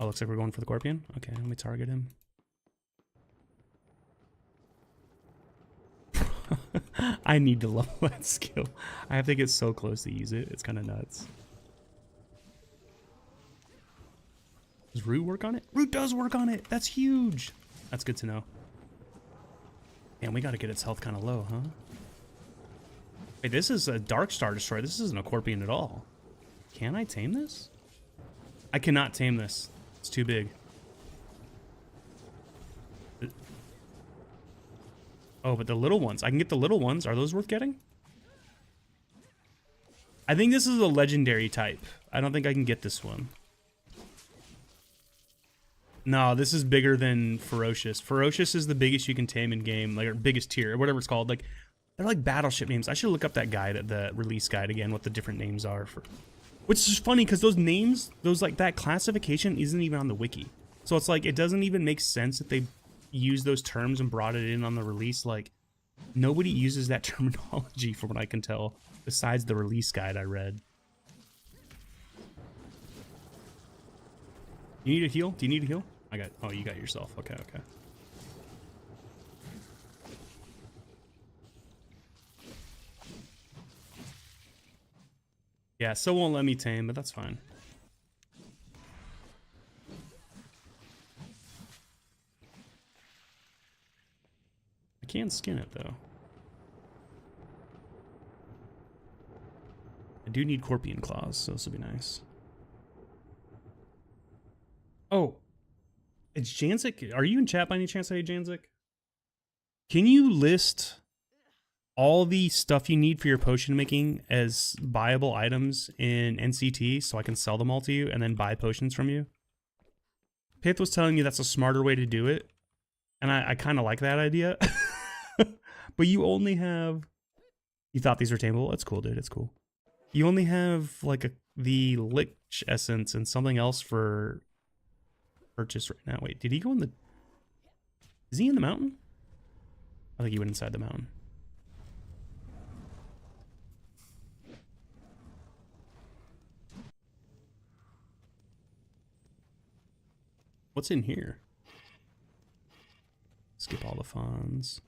Oh, looks like we're going for the Corpion. Okay, let me target him. I need to level that skill. I have to get so close to use it. It's kind of nuts. Does Root work on it? Root does work on it. That's huge. That's good to know. Damn, we got to get its health kind of low, huh? Wait, this is a Dark Star Destroyer. This isn't a Corpion at all. Can I tame this? I cannot tame this. It's too big. Oh, but the little ones. I can get the little ones. Are those worth getting? I think this is a legendary type. I don't think I can get this one. No, this is bigger than Ferocious. Ferocious is the biggest you can tame in game, like, or biggest tier, or whatever it's called. Like, they're like battleship names. I should look up that guide, the release guide again, what the different names are for. Which is funny because those names, like that classification isn't even on the wiki. So it's like it doesn't even make sense that they use those terms and brought it in on the release. Like nobody uses that terminology from what I can tell, besides the release guide I read. You need a heal? Do you need a heal? I got. Oh, you got yourself. Okay, okay. Yeah, so won't let me tame, but that's fine. I can skin it though. I do need Corpion claws, so this will be nice. Oh, it's Janzik. Are you in chat by any chance, hey Janzik? Can you list all the stuff you need for your potion making as buyable items in NCT so I can sell them all to you and then buy potions from you? Pith was telling me that's a smarter way to do it, and I kind of like that idea. But you only have... You thought these were tameable? That's cool, dude. It's cool. You only have like the Lich Essence and something else for purchase right now. Wait, did he go in the... Is he in the mountain? I think he went inside the mountain. What's in here? Skip all the funds.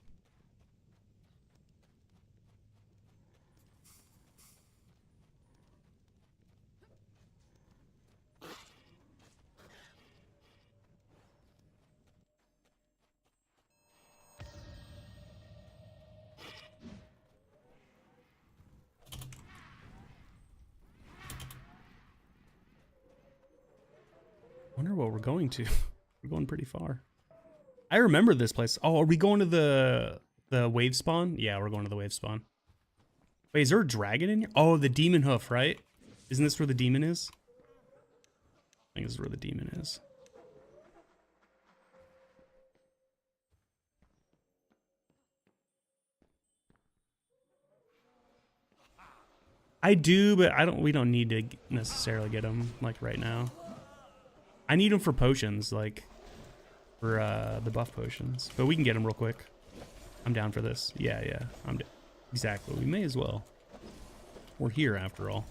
Wonder what we're going to. We're going pretty far. I remember this place. Oh, are we going to the wave spawn? Yeah, we're going to the wave spawn. Wait, is there a dragon in here? Oh, the demon hoof, right? Isn't this where the demon is? I think this is where the demon is. I do, but we don't need to necessarily get them like right now. I need them for potions, like for the buff potions, but we can get them real quick. I'm down for this. Yeah, I'm exactly. We may as well. We're here after all.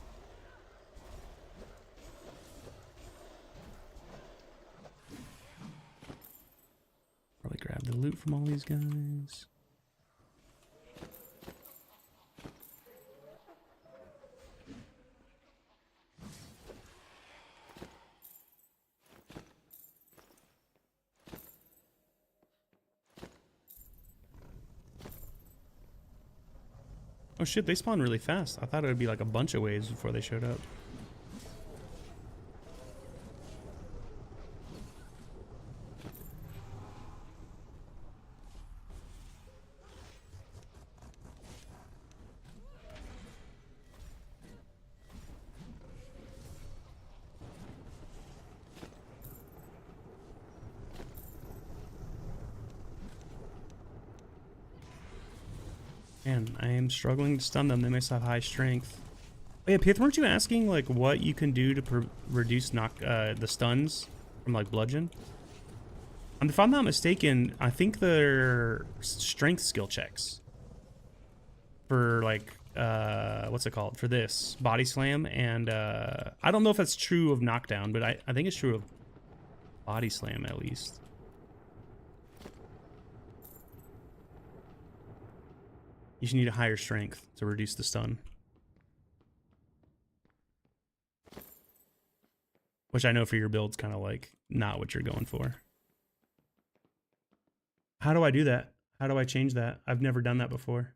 Probably grab the loot from all these guys. Oh shit, they spawned really fast. I thought it would be like a bunch of waves before they showed up. Man, I am struggling to stun them. They must have high strength. Oh, yeah, Pith, weren't you asking like what you can do to reduce knock the stuns from like bludgeon? If I'm not mistaken, I think they're strength skill checks for like what's it called for this body slam, and I don't know if that's true of knockdown, but I think it's true of body slam at least. You should need a higher strength to reduce the stun, which I know for your build's kind of like not what you're going for. How do I do that? How do I change that? I've never done that before.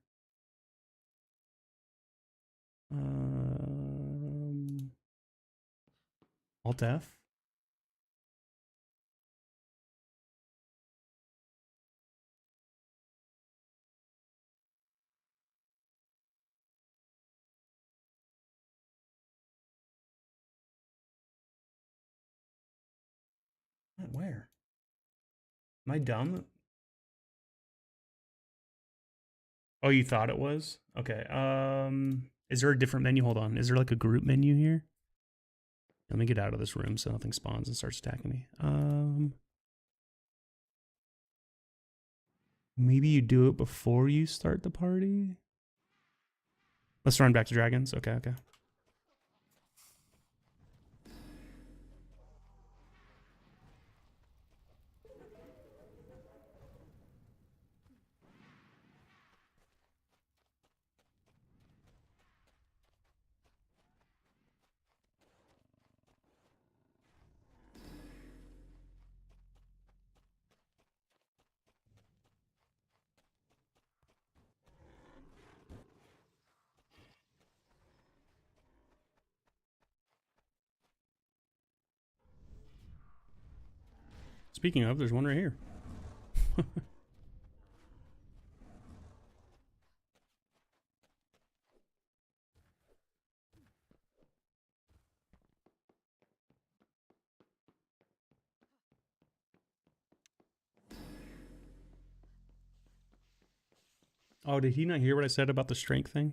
Alt F. Where? Am I dumb? Oh, you thought it was? Okay. Is there a different menu? Hold on. Is there like a group menu here? Let me get out of this room so nothing spawns and starts attacking me. Maybe you do it before you start the party. Let's run back to dragons. Okay, okay. Speaking of, there's one right here. Oh, did he not hear what I said about the strength thing?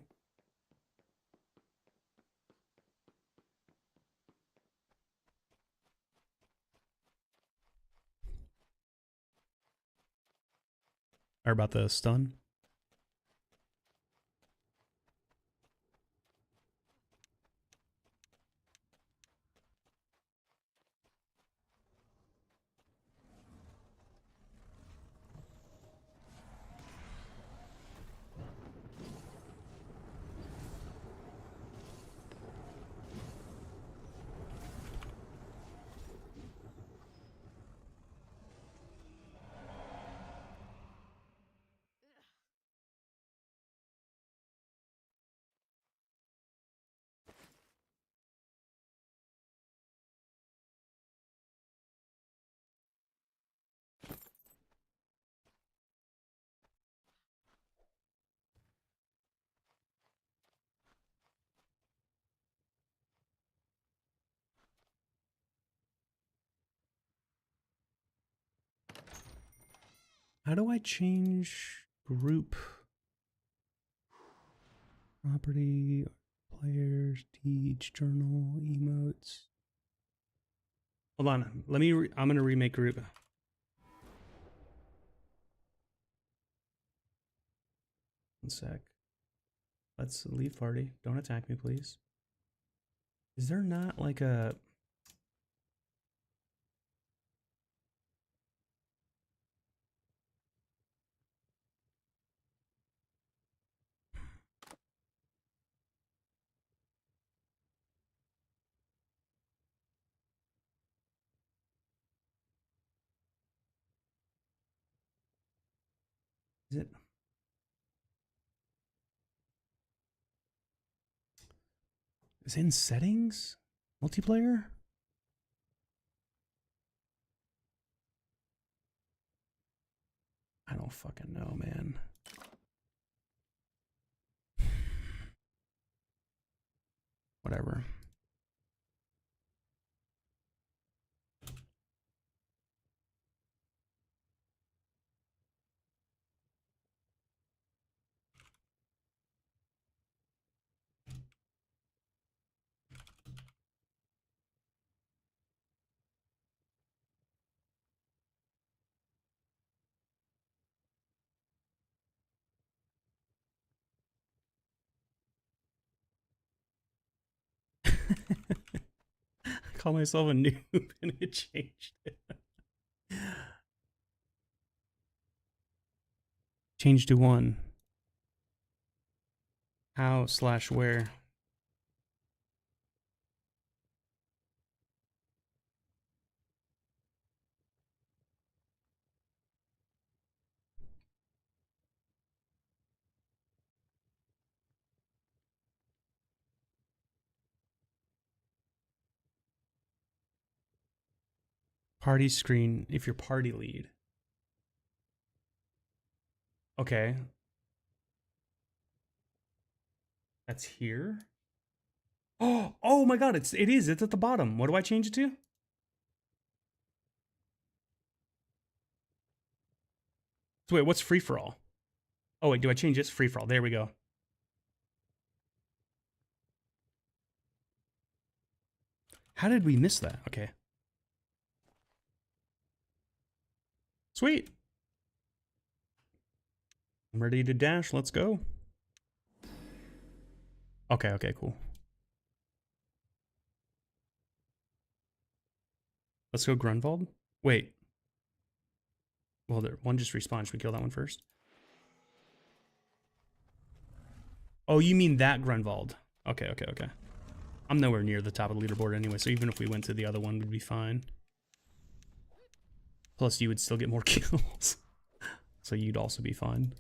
Or about the stun? How do I change group? Property, players, teach, journal, emotes. Hold on. Let me. I'm gonna remake group. One sec. Let's leave party. Don't attack me, please. Is there not like a? Is it? Is it in settings? Multiplayer? I don't fucking know, man. Whatever. I call myself a noob and it changed it. Change to 1. How/where? Party screen if you're party lead. Okay. That's here. Oh my god, it is. It's at the bottom. What do I change it to? So wait, what's free for all? Oh wait, do I change this? Free for all. There we go. How did we miss that? Okay. Sweet. I'm ready to dash. Let's go. Okay, okay, cool. Let's go Grunwald. Wait. Well, there one just respawned. Should we kill that one first? Oh, you mean that Grunwald. Okay, okay, okay. I'm nowhere near the top of the leaderboard anyway, so even if we went to the other one, we'd be fine. Plus, you would still get more kills. So you'd also be fine.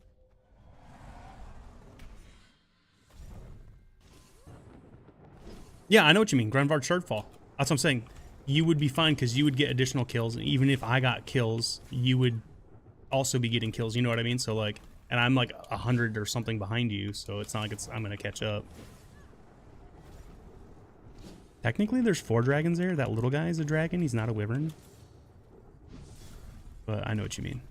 Yeah, I know what you mean. Grunwald Shardfall. That's what I'm saying. You would be fine because you would get additional kills. And even if I got kills, you would also be getting kills. You know what I mean? So like, and I'm like 100 or something behind you. So it's not like I'm going to catch up. Technically, there's 4 dragons there. That little guy is a dragon. He's not a wyvern. But I know what you mean.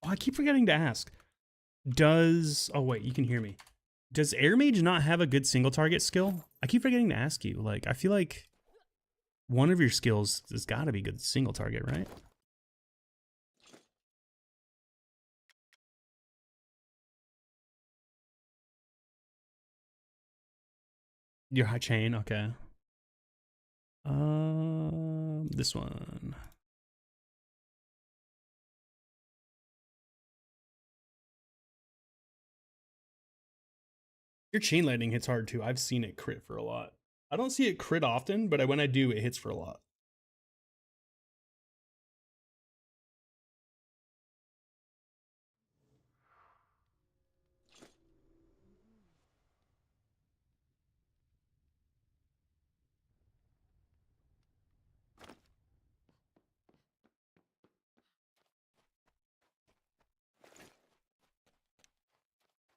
Oh, I keep forgetting to ask. Oh wait, you can hear me. Does Air Mage not have a good single target skill? I keep forgetting to ask you. Like, I feel like one of your skills has got to be good single target, right? Your high chain, okay. This one. Your chain lightning hits hard too. I've seen it crit for a lot. I don't see it crit often, but when I do, it hits for a lot.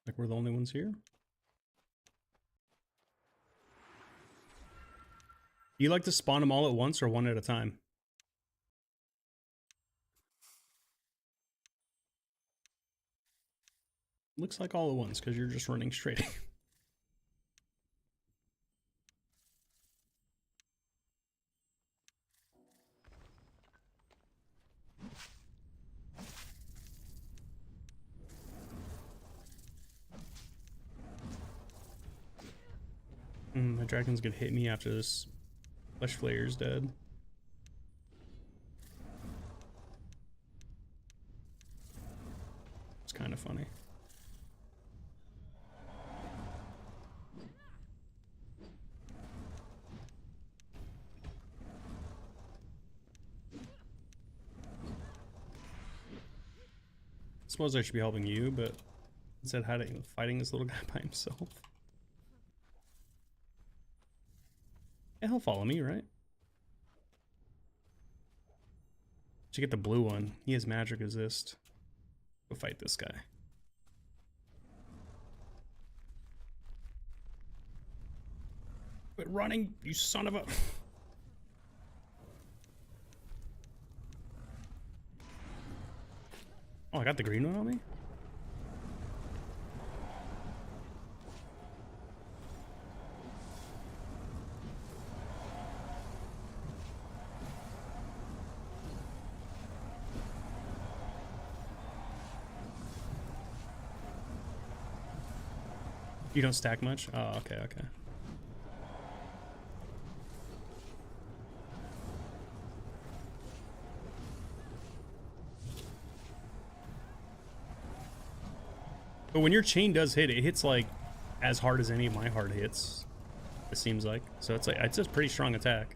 Like we're the only ones here. Do you like to spawn them all at once or one at a time? Looks like all at once because you're just running straight. My dragon's gonna hit me after this flesh flayer's dead. It's kind of funny. I suppose I should be helping you, but instead fighting this little guy by himself. Yeah, he'll follow me, right? Should get the blue one. He has magic resist. Go fight this guy. Quit running, you son of a... Oh, I got the green one on me? You don't stack much? Oh, okay, okay. But when your chain does hit, it hits like as hard as any of my hard hits, it seems like. So it's like, it's a pretty strong attack.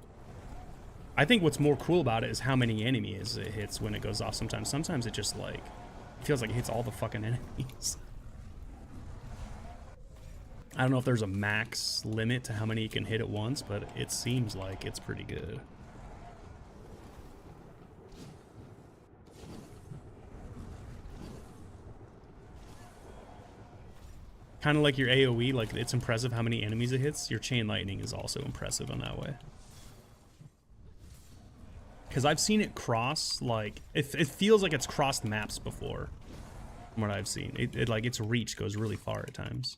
I think what's more cool about it is how many enemies it hits when it goes off sometimes. Sometimes it just like, it feels like it hits all the fucking enemies. I don't know if there's a max limit to how many you can hit at once, but it seems like it's pretty good. Kind of like your AoE, like it's impressive how many enemies it hits. Your chain lightning is also impressive in that way. Because I've seen it cross, like, it feels like it's crossed maps before, from what I've seen. It like, its reach goes really far at times.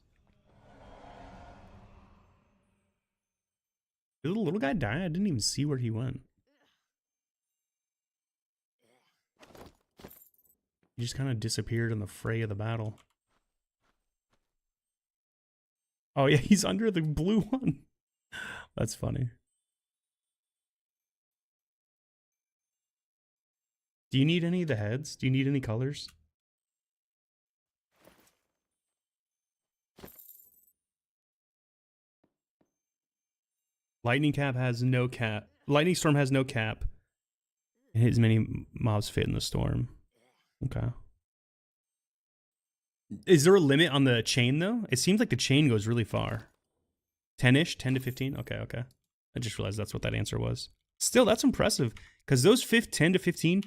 Did the little guy die? I didn't even see where he went. He just kind of disappeared in the fray of the battle. Oh yeah, he's under the blue one. That's funny. Do you need any of the heads? Do you need any colors? Lightning cap has no cap. Lightning storm has no cap. And hit as many mobs fit in the storm. Okay. Is there a limit on the chain though? It seems like the chain goes really far. 10-ish? 10 to 15? Okay, okay. I just realized that's what that answer was. Still, that's impressive. Because those 10 to 15,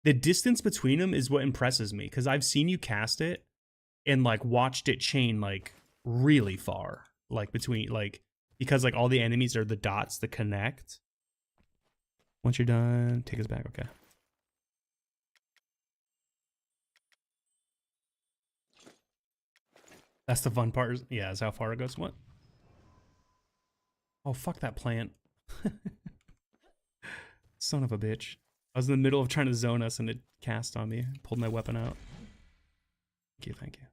the distance between them is what impresses me. Because I've seen you cast it and like watched it chain like really far. Like between like, because like all the enemies are the dots that connect. Once you're done, take us back. Okay. That's the fun part. Yeah, is how far it goes. What? Oh, fuck that plant. Son of a bitch. I was in the middle of trying to zone us and it cast on me. Pulled my weapon out. Thank you, thank you.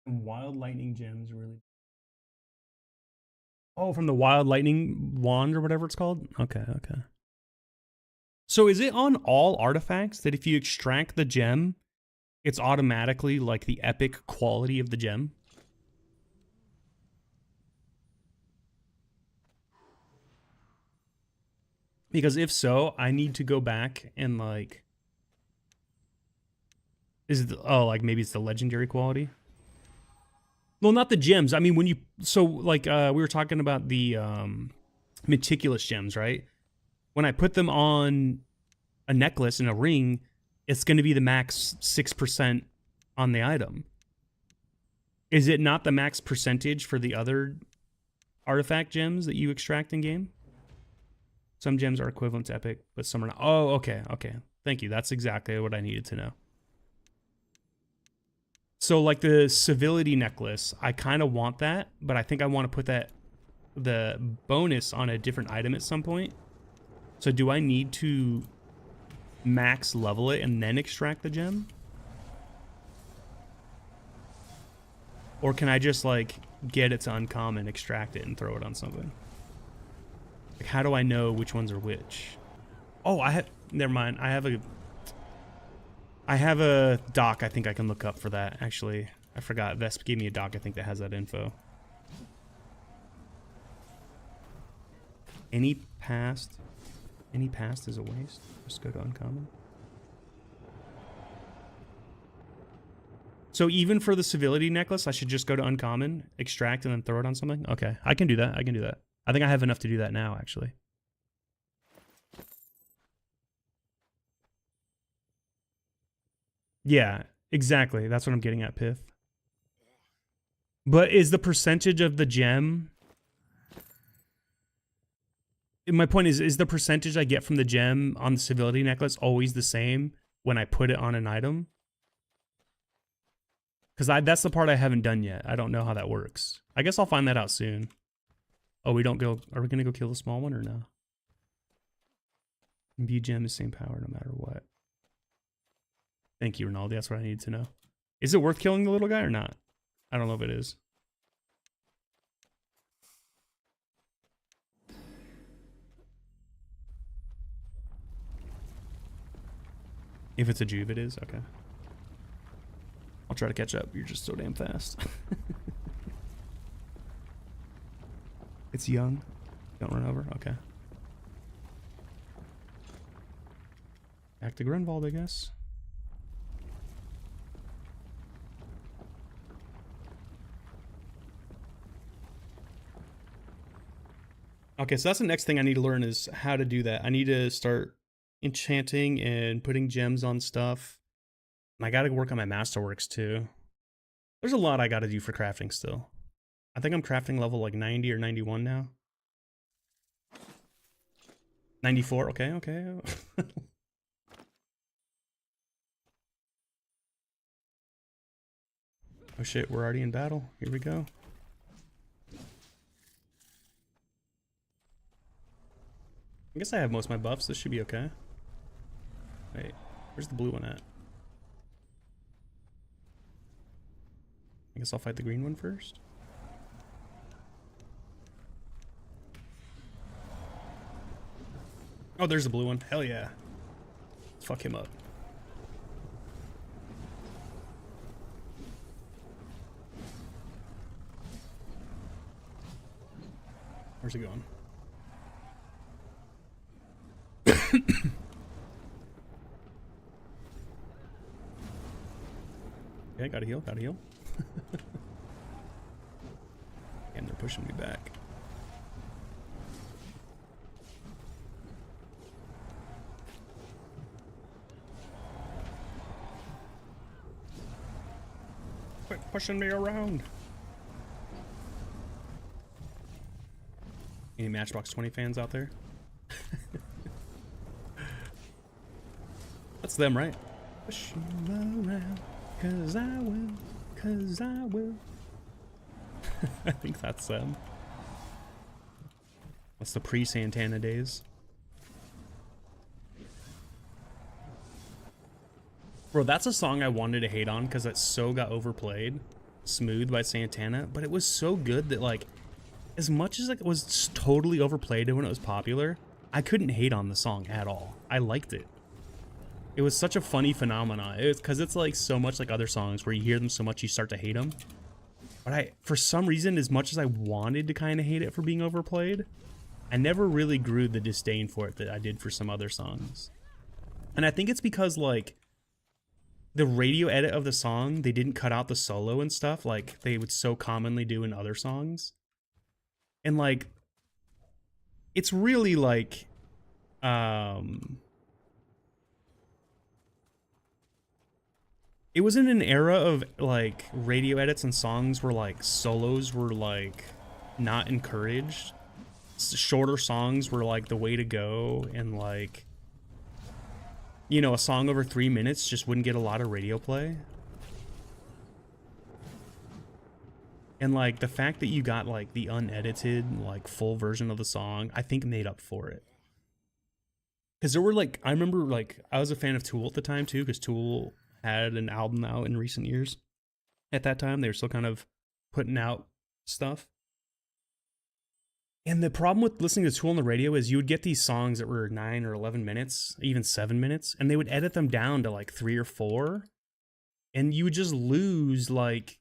Wild lightning gems really. Oh, from the wild lightning wand or whatever it's called? Okay, okay. So is it on all artifacts that if you extract the gem, it's automatically like the epic quality of the gem? Because if so, I need to go back and like, is it, oh, like maybe it's the legendary quality? Well, not the gems. I mean, when you, so like we were talking about the meticulous gems, right? When I put them on a necklace and a ring, it's going to be the max 6% on the item. Is it not the max percentage for the other artifact gems that you extract in game? Some gems are equivalent to epic, but some are not. Oh, okay, okay. Thank you. That's exactly what I needed to know. So like the civility necklace, I kind of want that, but I think I want to put that, the bonus on a different item at some point. So do I need to max level it and then extract the gem? Or can I just like get it to uncommon, extract it, and throw it on something? Like how do I know which ones are which? Oh, I have, never mind. I have a doc I think I can look up for that, actually. I forgot. Vesp gave me a doc I think that has that info. Any past is a waste. Just go to uncommon. So even for the civility necklace, I should just go to uncommon, extract, and then throw it on something? Okay, I can do that. I can do that. I think I have enough to do that now, actually. Yeah, exactly. That's what I'm getting at, Pith. But is the percentage of the gem... My point is the percentage I get from the gem on the civility necklace always the same when I put it on an item? Because that's the part I haven't done yet. I don't know how that works. I guess I'll find that out soon. Oh, we don't go... Are we going to go kill the small one or no? Imbue gem is same power no matter what. Thank you, Ronaldo. That's what I needed to know. Is it worth killing the little guy or not? I don't know if it is. If it's a juve, it is? Okay. I'll try to catch up. You're just so damn fast. It's young. Don't run over. Okay. Back to Grunwald, I guess. Okay, so that's the next thing I need to learn is how to do that. I need to start enchanting and putting gems on stuff. And I gotta work on my masterworks too. There's a lot I gotta do for crafting still. I think I'm crafting level like 90 or 91 now. 94, okay, okay. Oh shit, we're already in battle. Here we go. I guess I have most of my buffs. This should be okay. Wait, where's the blue one at? I guess I'll fight the green one first. Oh, there's the blue one. Hell yeah. Let's fuck him up. Where's he going? Okay, gotta heal, gotta heal. And they're pushing me back. Quit pushing me around. Any Matchbox 20 fans out there? That's them, right? Push me around, 'cause I will, 'cause I will. I think that's them. That's the pre-Santana days. Bro, that's a song I wanted to hate on because it so got overplayed. Smooth by Santana, but it was so good that, like, as much as it was totally overplayed when it was popular, I couldn't hate on the song at all. I liked it. It was such a funny phenomenon. It's because it's like so much like other songs where you hear them so much you start to hate them. But for some reason, as much as I wanted to kind of hate it for being overplayed, I never really grew the disdain for it that I did for some other songs. And I think it's because, like, the radio edit of the song, they didn't cut out the solo and stuff like they would so commonly do in other songs. And, like, it's really, like, it was in an era of, like, radio edits and songs where, like, solos were, like, not encouraged. Shorter songs were, like, the way to go, and, like, you know, a song over 3 minutes just wouldn't get a lot of radio play. And, like, the fact that you got, like, the unedited, like, full version of the song, I think made up for it. Because there were, like, I remember, like, I was a fan of Tool at the time, too, because Tool had an album out in recent years. At that time, they were still kind of putting out stuff. And the problem with listening to Tool on the radio is you would get these songs that were 9 or 11 minutes, even 7 minutes, and they would edit them down to like 3 or 4. And you would just lose like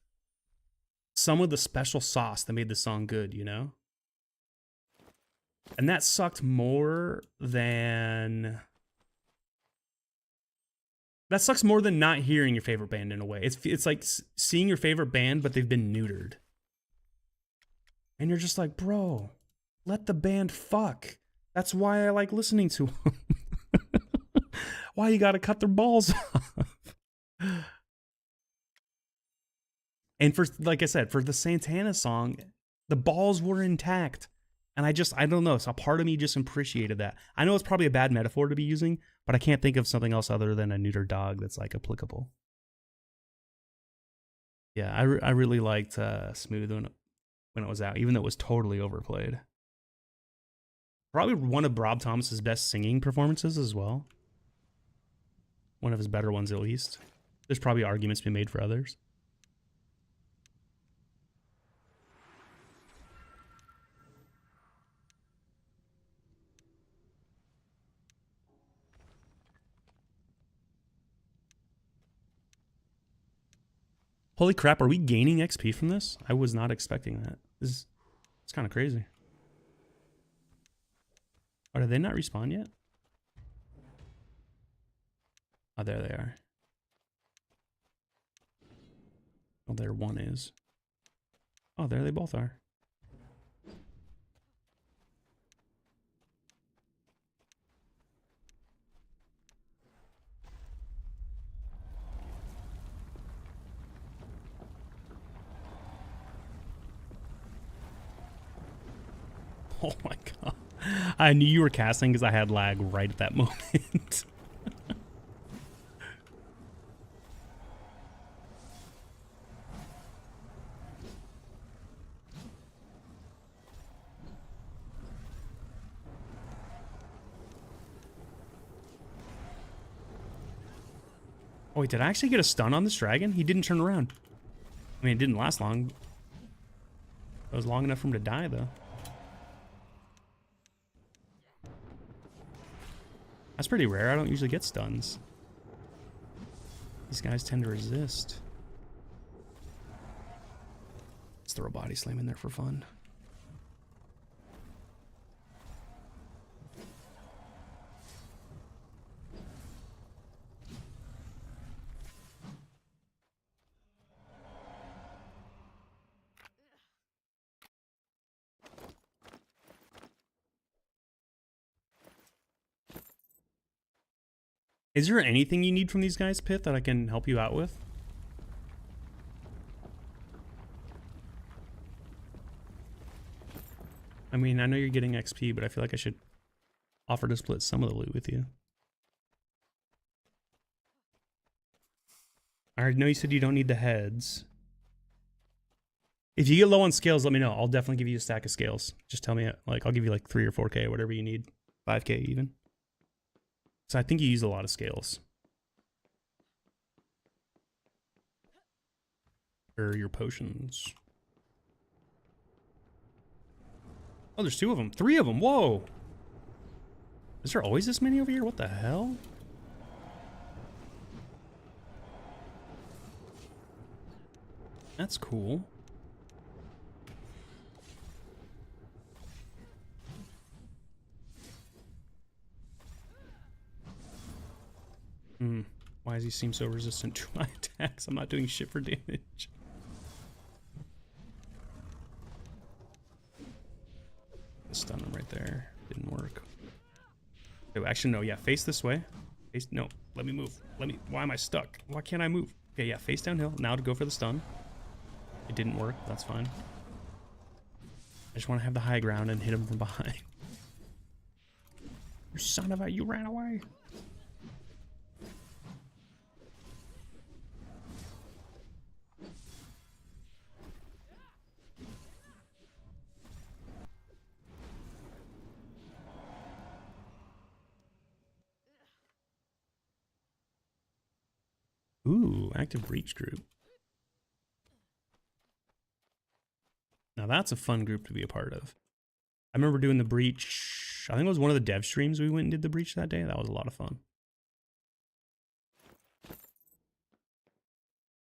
some of the special sauce that made the song good, you know? And that sucked more than... That sucks more than not hearing your favorite band in a way. It's like seeing your favorite band, but they've been neutered. And you're just like, bro, let the band fuck. That's why I like listening to them. Why you gotta cut their balls off? And for, like I said, for the Santana song, the balls were intact. And I don't know. So a part of me just appreciated that. I know it's probably a bad metaphor to be using, but I can't think of something else other than a neuter dog that's like applicable. Yeah, I really liked Smooth when it was out, even though it was totally overplayed. Probably one of Rob Thomas's best singing performances as well. One of his better ones, at least. There's probably arguments to be made for others. Holy crap, are we gaining XP from this? I was not expecting that. It's kind of crazy. Oh, did they not respawn yet? Oh, there they are. Oh, there one is. Oh, there they both are. Oh my god. I knew you were casting because I had lag right at that moment. Oh wait, did I actually get a stun on this dragon? He didn't turn around. I mean, it didn't last long. It was long enough for him to die, though. That's pretty rare. I don't usually get stuns. These guys tend to resist. Let's throw a body slam in there for fun. Is there anything you need from these guys, Pith, that I can help you out with? I mean, I know you're getting XP, but I feel like I should offer to split some of the loot with you. I already know you said you don't need the heads. If you get low on scales, let me know. I'll definitely give you a stack of scales. Just tell me, like, I'll give you like 3 or 4K, whatever you need. 5K even. So I think you use a lot of scales. Or your potions. Oh, there's 2 of them. 3 of them. Whoa. Is there always this many over here? What the hell? That's cool. Why does he seem so resistant to my attacks? I'm not doing shit for damage. Stun him right there. Didn't work. Oh, actually, no. Yeah, face this way. Face. No, let me move. Why am I stuck? Why can't I move? Okay, yeah, face downhill. Now to go for the stun. It didn't work. That's fine. I just want to have the high ground and hit him from behind. You son of a... You ran away. Ooh, active breach group. Now that's a fun group to be a part of. I remember doing the breach. I think it was one of the dev streams we went and did the breach that day. That was a lot of fun.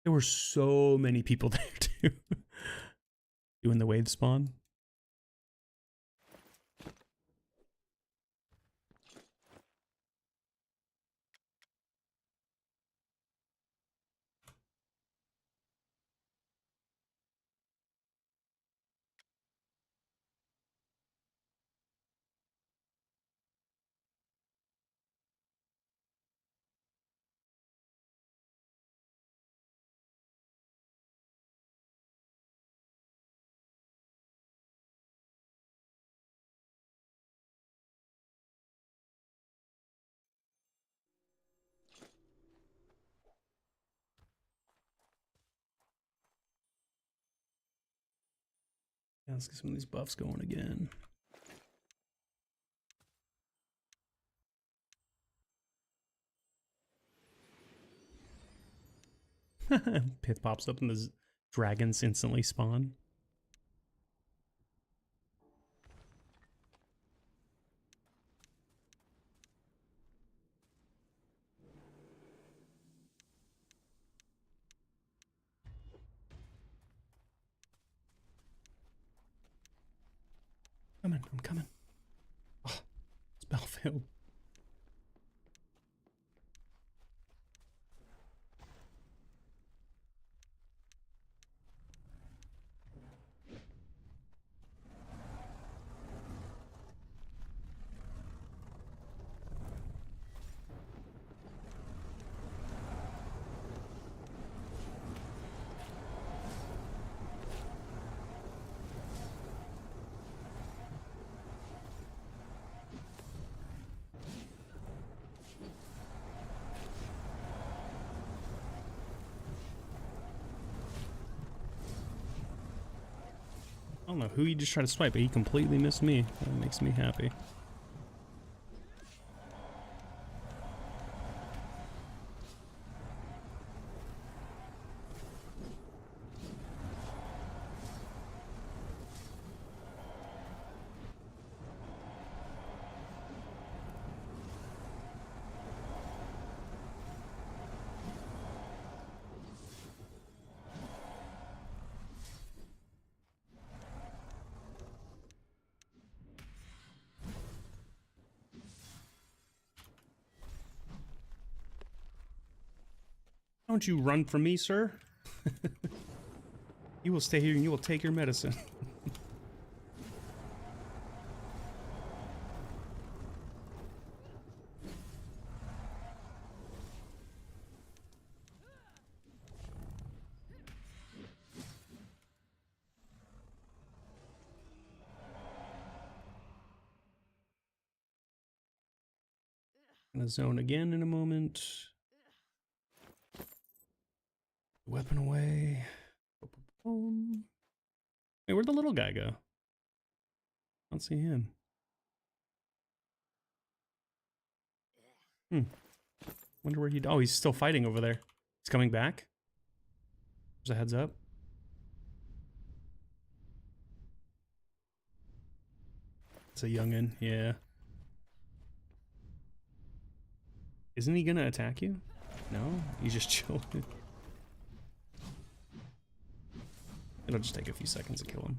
There were so many people there too. Doing the wave spawn. Let's get some of these buffs going again. Pith pops up and the dragons instantly spawn. I'm coming. Oh, spell failed. I don't know who he just tried to swipe, but he completely missed me. That makes me happy. Don't you run from me, sir. You will stay here and you will take your medicine. Gonna zone again in a moment. Weapon away. Hey, where'd the little guy go? I don't see him. Wonder where he... Oh, he's still fighting over there. He's coming back. There's a heads up. It's a youngin', yeah. Isn't he gonna attack you? No? He's just chilling. It'll just take a few seconds to kill him.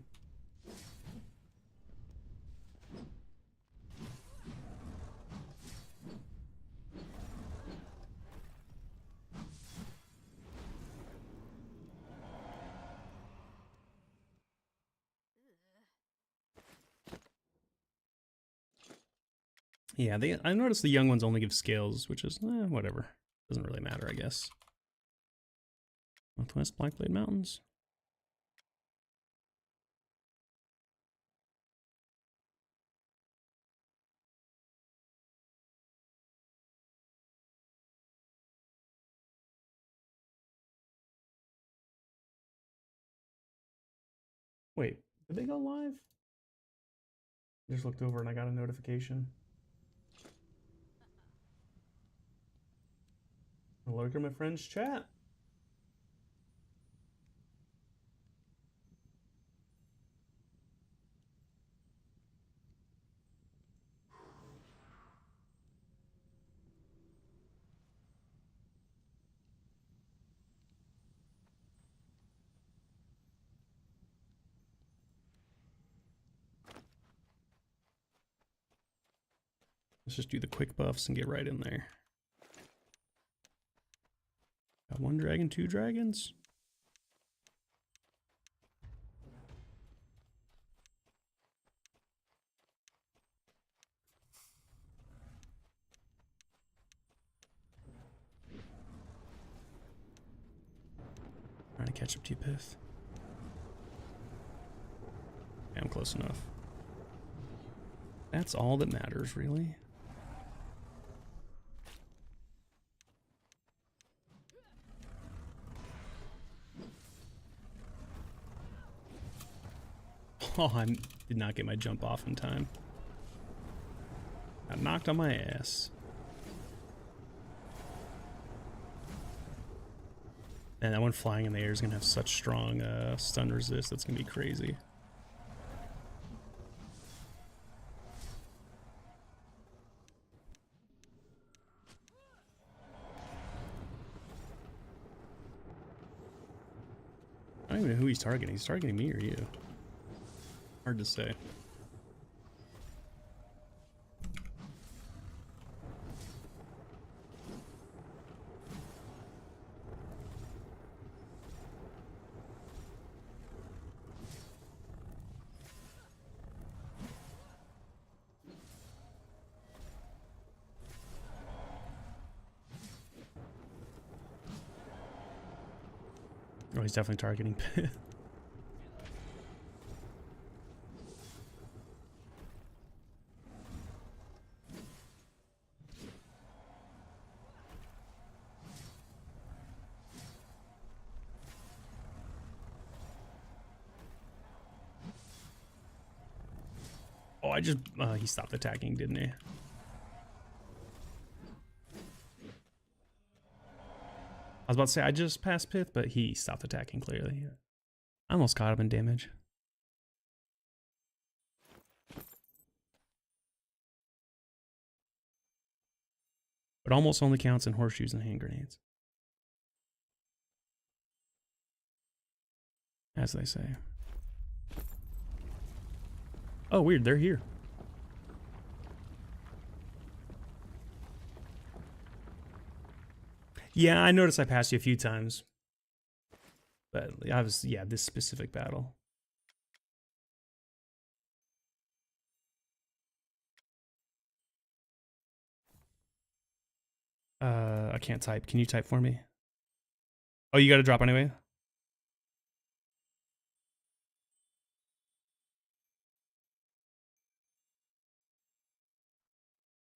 Yeah, I noticed the young ones only give scales, which is, whatever. Doesn't really matter, I guess. Northwest Blackblade Mountains. Wait, did they go live? I just looked over and I got a notification. Look at my friend's chat. Let's just do the quick buffs and get right in there. Got one dragon, two dragons. Trying to catch up to you, Pith. Yeah, I'm close enough. That's all that matters, really. Oh, I did not get my jump off in time. Got knocked on my ass. And that one flying in the air is gonna have such strong stun resist. That's gonna be crazy. I don't even know who he's targeting. He's targeting me or you? Hard to say. Oh, he's definitely targeting Pith. Oh, I just, he stopped attacking, didn't he? I was about to say, I just passed Pith, but he stopped attacking, clearly. I almost caught him in damage. But almost only counts in horseshoes and hand grenades. As they say. Oh, weird, they're here. Yeah, I noticed I passed you a few times. But I was, yeah, this specific battle. I can't type. Can you type for me? Oh, you gotta drop anyway?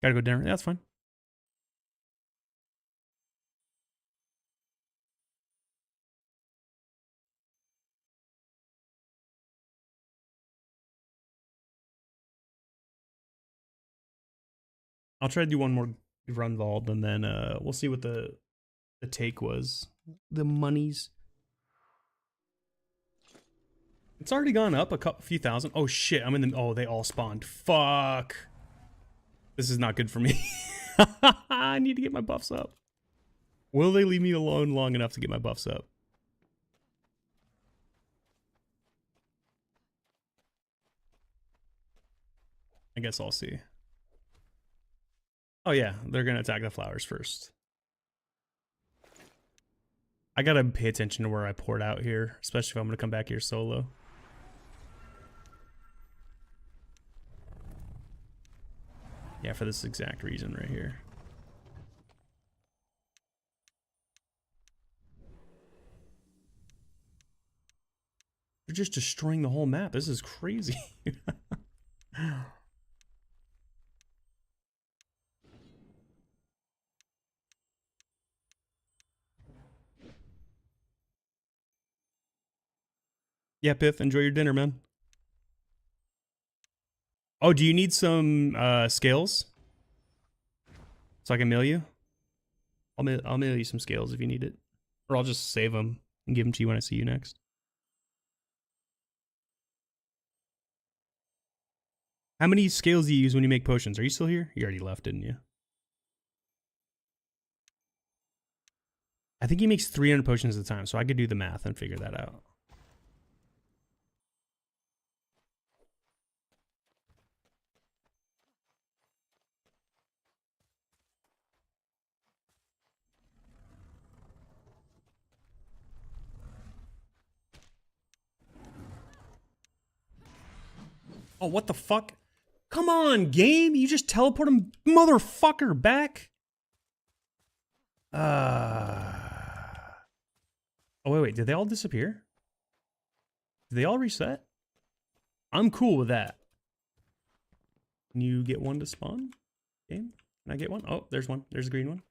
Gotta go dinner. Yeah, that's fine. I'll try to do one more run vault and then we'll see what the take was. The monies. It's already gone up a few thousand. Oh shit, I'm in the, oh, they all spawned. Fuck. This is not good for me. I need to get my buffs up. Will they leave me alone long enough to get my buffs up? I guess I'll see. Oh yeah, they're gonna attack the flowers first. I gotta pay attention to where I poured out here, especially if I'm gonna come back here solo. Yeah, for this exact reason right here. They're just destroying the whole map. This is crazy. Yeah, Pith, enjoy your dinner, man. Oh, do you need some scales? So I can mail you? I'll mail you some scales if you need it. Or I'll just save them and give them to you when I see you next. How many scales do you use when you make potions? Are you still here? You already left, didn't you? I think he makes 300 potions at a time, so I could do the math and figure that out. Oh, what the fuck? Come on, game! You just teleport him, motherfucker, back? Oh, wait, did they all disappear? Did they all reset? I'm cool with that. Can you get one to spawn? Game? Can I get one? Oh, there's one. There's a green one.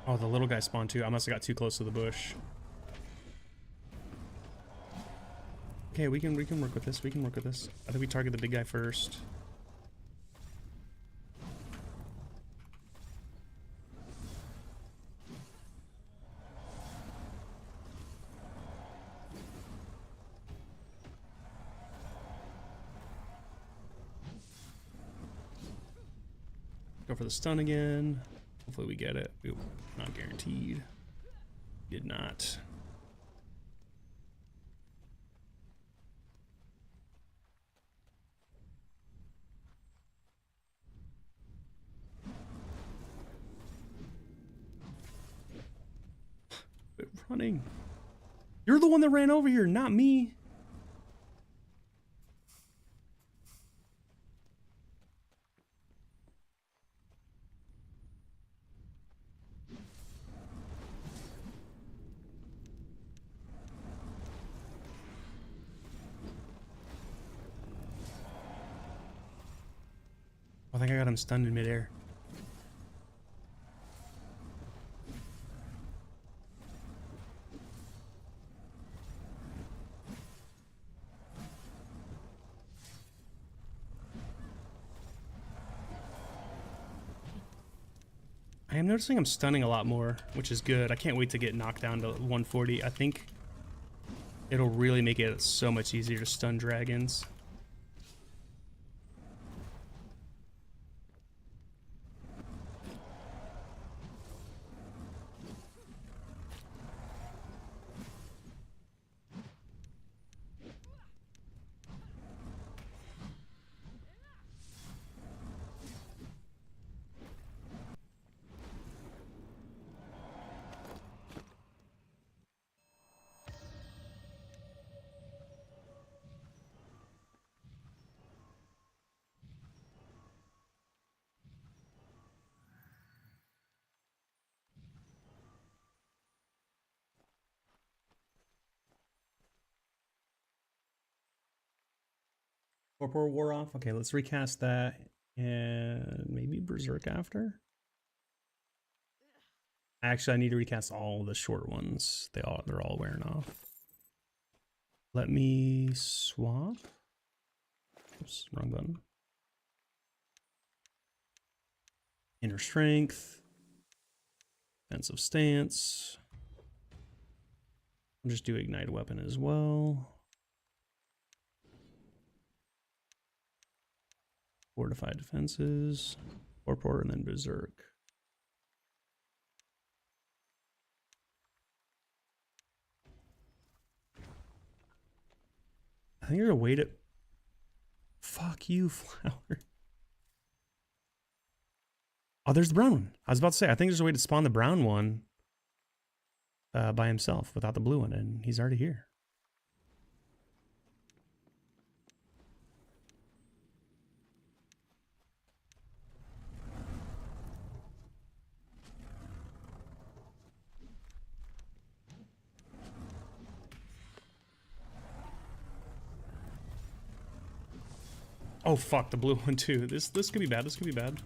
Oh, the little guy spawned too. I must have got too close to the bush. Okay, we can work with this. We can work with this. I think we target the big guy first. Go for the stun again. Hopefully we get it. Ooh, not guaranteed. Did not. Quit running. You're the one that ran over here, not me. I think I got him stunned in midair. I am noticing I'm stunning a lot more, which is good. I can't wait to get knocked down to 140. I think it'll really make it so much easier to stun dragons. Corporal wore off. Okay, let's recast that and maybe Berserk after. Actually, I need to recast all the short ones. They're all wearing off. Let me swap. Oops, wrong button. Inner strength. Defensive stance. I'll just do ignite weapon as well. Fortified defenses, Torpor, and then Berserk. I think there's a way to... Fuck you, Flower. Oh, there's the brown one. I was about to say, I think there's a way to spawn the brown one by himself without the blue one, and he's already here. Oh fuck, the blue one too. This could be bad. This could be bad.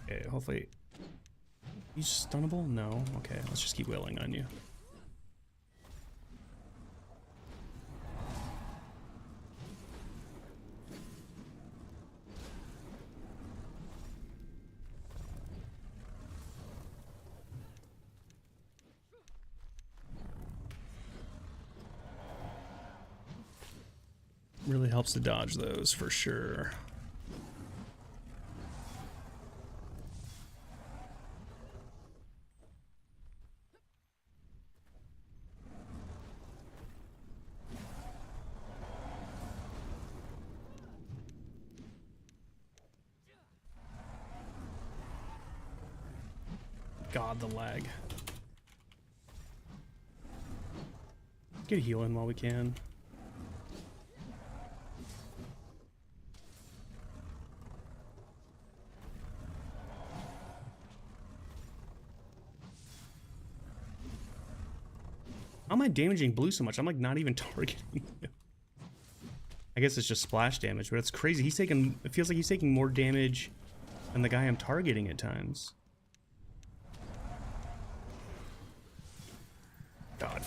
Okay, hopefully. You stunnable? No. Okay, let's just keep wailing on you. Really helps to dodge those for sure. God, the lag. Get a heal in while we can. How am I damaging blue so much? I'm like not even targeting him. I guess it's just splash damage, but it's crazy. He's taking, it feels like he's taking more damage than the guy I'm targeting at times.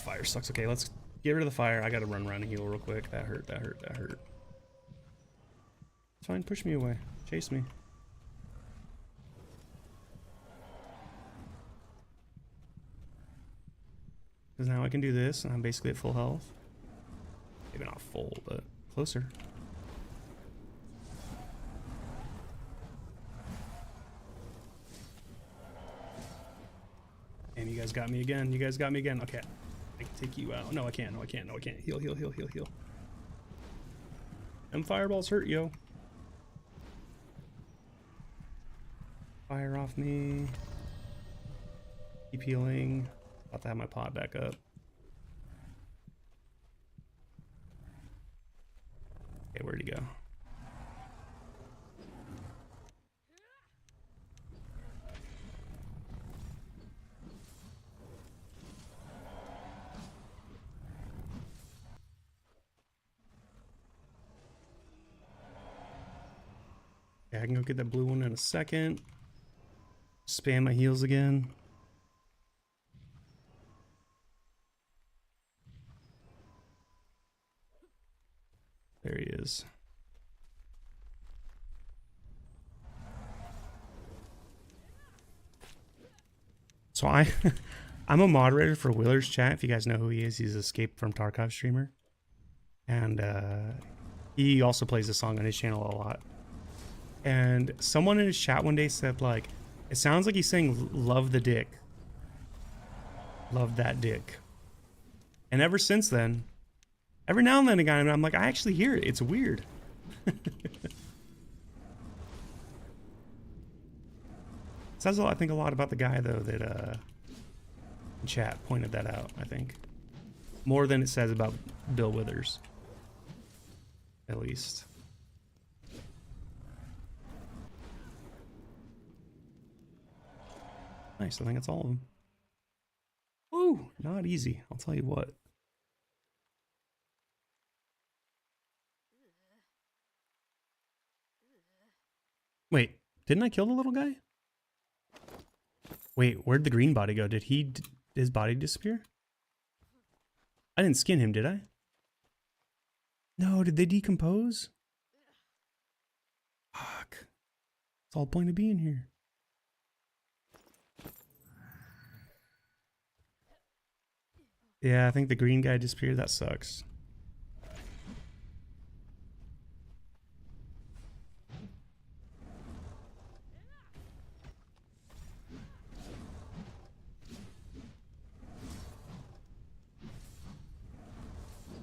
fire sucks. Okay, let's get rid of the fire. I gotta run around and heal real quick. That hurt, that hurt, that hurt. It's fine, push me away. Chase me. Because now I can do this, and I'm basically at full health. Maybe not full, but closer. And you guys got me again. You guys got me again. Okay. I can take you out. No, I can't. No, I can't. No, I can't. Heal, heal, heal, heal, heal. Them fireballs hurt, yo. Fire off me. Keep healing. About to have my pot back up. Okay, where'd he go? Okay, I can go get that blue one in a second. Spam my heals again. There he is. So I'm a moderator for Willer's chat. If you guys know who he is, he's an Escape from Tarkov streamer. And he also plays this song on his channel a lot. And someone in his chat one day said, like, it sounds like he's saying, love the dick. Love that dick. And ever since then, every now and then again, I'm like, I actually hear it. It's weird. Says a lot, I think a lot about the guy, though, that in chat pointed that out, I think. More than it says about Bill Withers. At least. Nice, I think that's all of them. Woo, not easy, I'll tell you what. Wait, didn't I kill the little guy? Wait, where'd the green body go? Did his body disappear? I didn't skin him, did I? No, did they decompose? Fuck. It's all the point of being here. Yeah, I think the green guy disappeared. That sucks.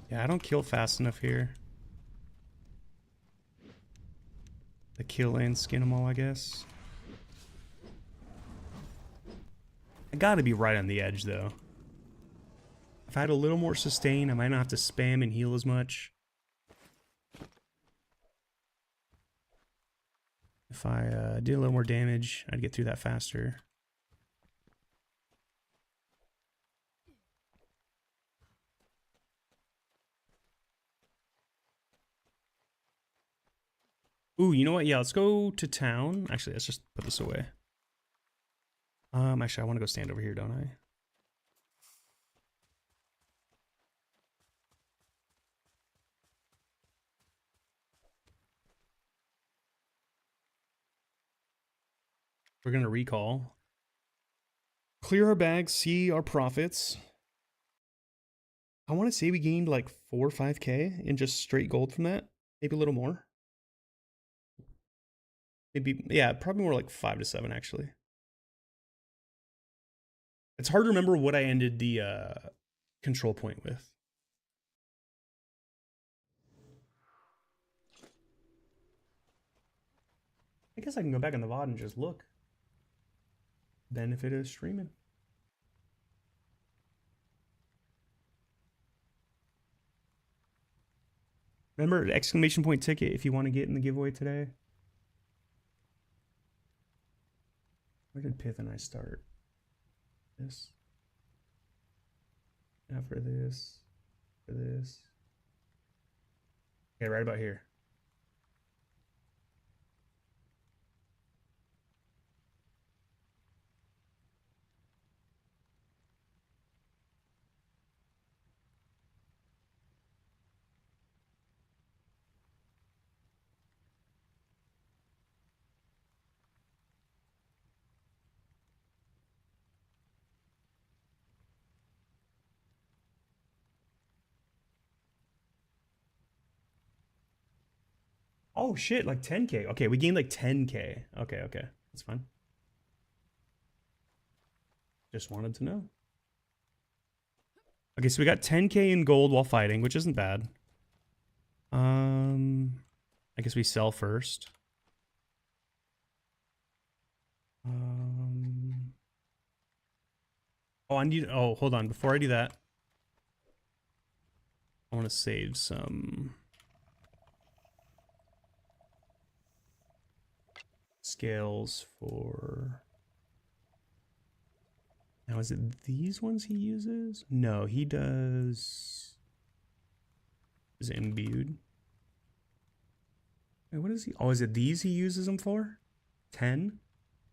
Yeah, I don't kill fast enough here. The kill and skin them all, I guess. I gotta be right on the edge, though. If I had a little more sustain, I might not have to spam and heal as much. If I did a little more damage, I'd get through that faster. Ooh, you know what? Yeah, let's go to town. Actually, let's just put this away. Actually, I want to go stand over here, don't I? We're gonna recall. Clear our bags, see our profits. I want to say we gained like 4 or 5K in just straight gold from that. Maybe a little more. Maybe, yeah, probably more like 5 to 7 actually. It's hard to remember what I ended the control point with. I guess I can go back in the VOD and just look. Benefit of streaming. Remember, exclamation point ticket if you want to get in the giveaway today. Where did Pith and I start? This. Now for this. For this. Okay, right about here. Oh shit, like 10k. Okay, we gained like 10k. Okay, okay. That's fine. Just wanted to know. Okay, so we got 10k in gold while fighting, which isn't bad. I guess we sell first. Um, oh, I need. Oh, hold on. Before I do that, I want to save some scales for. Now, is it these ones he uses? No, he does. Is it imbued? Wait, what is he? Oh, is it these he uses them for? 10?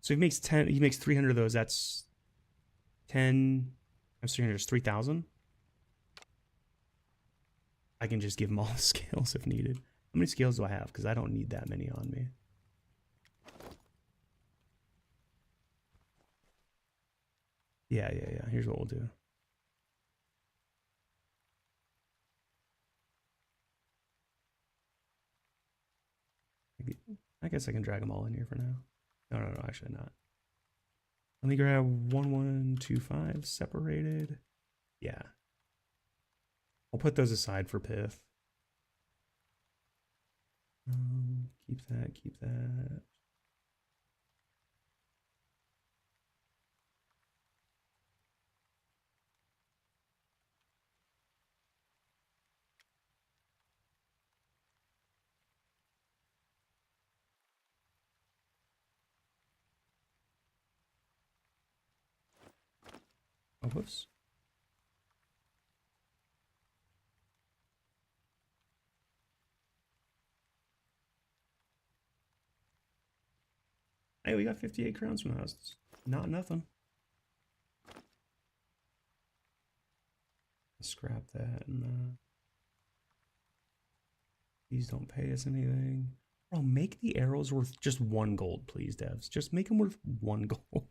So he makes 10. He makes 300 of those. That's 10 times 300 is 3,000. I can just give him all the scales if needed. How many scales do I have? Because I don't need that many on me. Yeah. Here's what we'll do. I guess I can drag them all in here for now. No, actually not. Let me grab 1125 separated. Yeah. I'll put those aside for Pith. Keep that, keep that. Oh, whoops. Hey, we got 58 crowns from the house. Not nothing. Scrap that and these don't pay us anything. Bro, make the arrows worth just 1 gold, please, devs. Just make them worth 1 gold.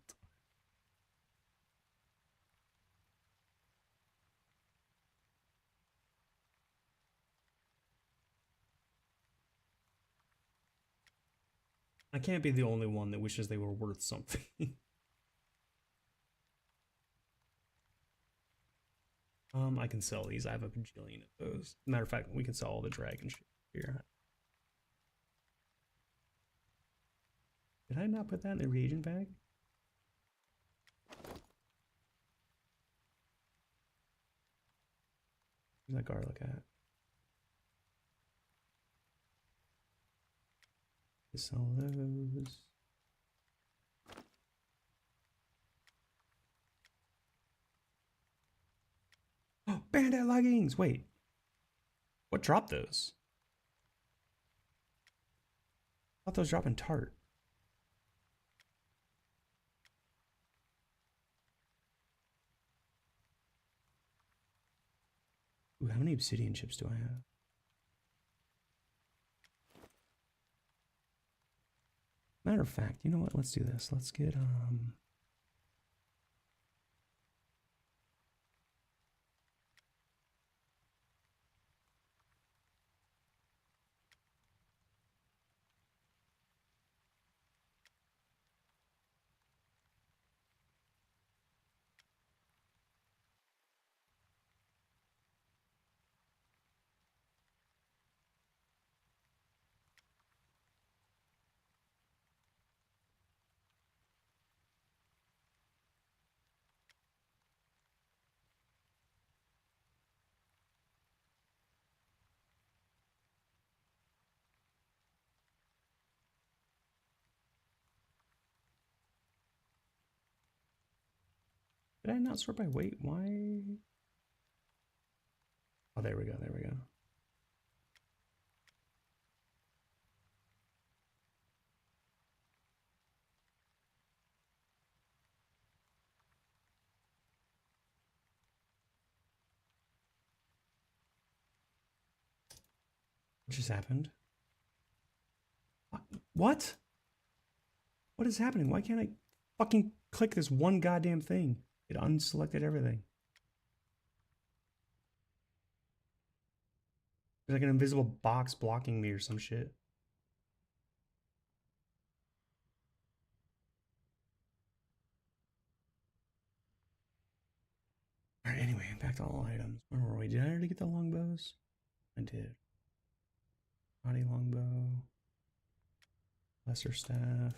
I can't be the only one that wishes they were worth something. I can sell these. I have a bajillion of those. Matter of fact, we can sell all the dragon shit here. Did I not put that in the reagent bag? Where's that garlic at? Sell those. Oh, bandit leggings! Wait. What dropped those? I thought those dropped in tart. Ooh, how many obsidian chips do I have? Matter of fact, you know what? Let's do this. Let's get did I not sort by weight? Why? Oh, there we go. There we go. What just happened? What? What is happening? Why can't I fucking click this one goddamn thing? It unselected everything. There's like an invisible box blocking me or some shit. Alright, anyway, back to all items. Where were we? Did I already get the longbows? I did. Body longbow. Lesser staff.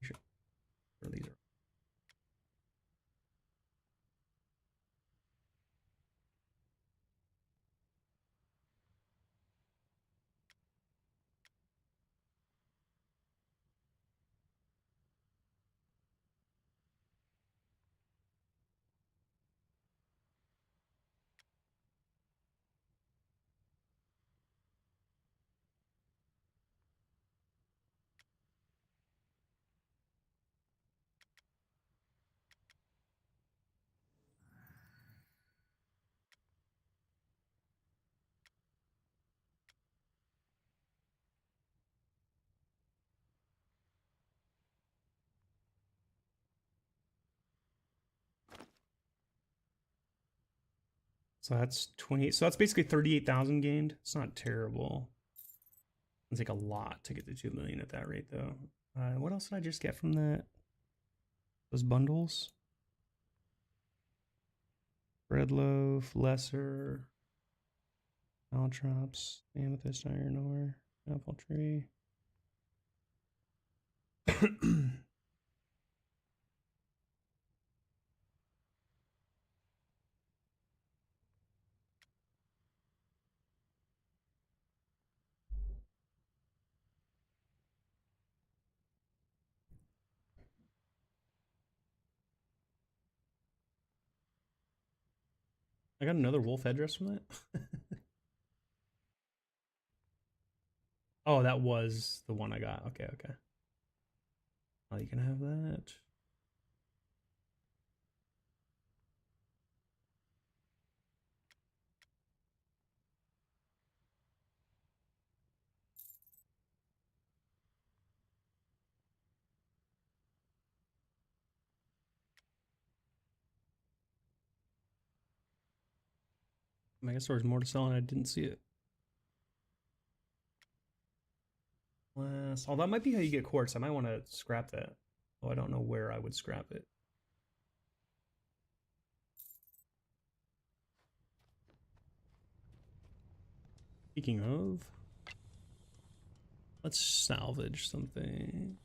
Sure, these are. So that's 28. So that's basically 38,000 gained. It's not terrible. It's like a lot to get to 2 million at that rate, though. What else did I just get from that? Those bundles? Bread loaf, lesser, caltrops, amethyst, iron ore, apple tree. I got another wolf headdress from that. Oh, that was the one I got. Okay, okay. Oh, you can have that. I guess there was more to sell and I didn't see it. Oh, that might be how you get quartz. I might want to scrap that. Oh, I don't know where I would scrap it. Speaking of, let's salvage something.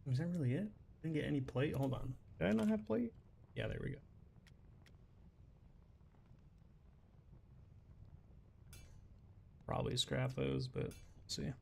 Was that really it? Didn't get any plate? Hold on. Did I not have plate? Yeah, there we go. Probably scrap those, but we'll see.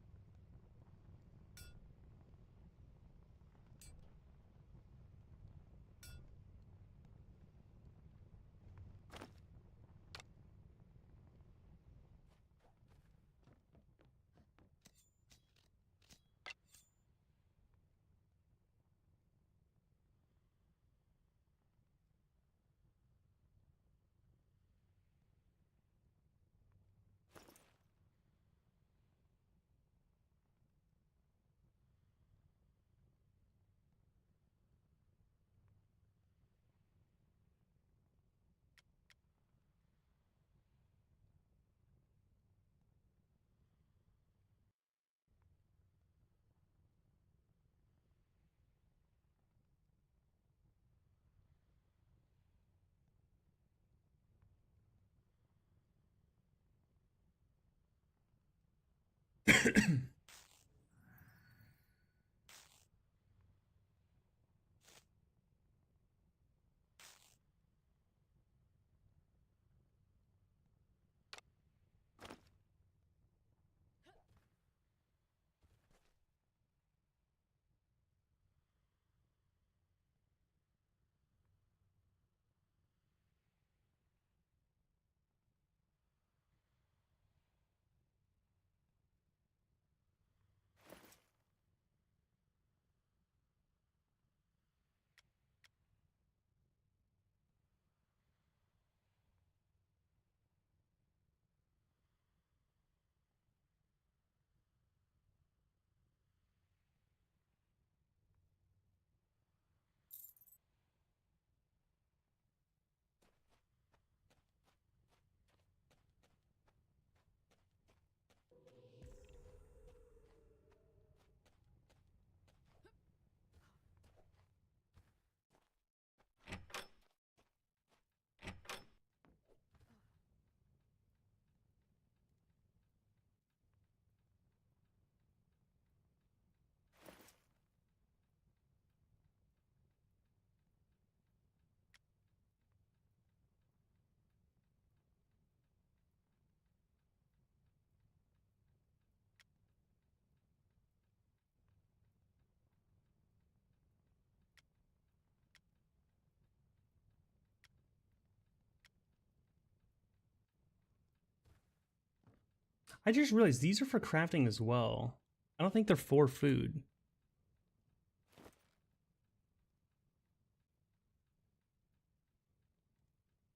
I just realized these are for crafting as well. I don't think they're for food.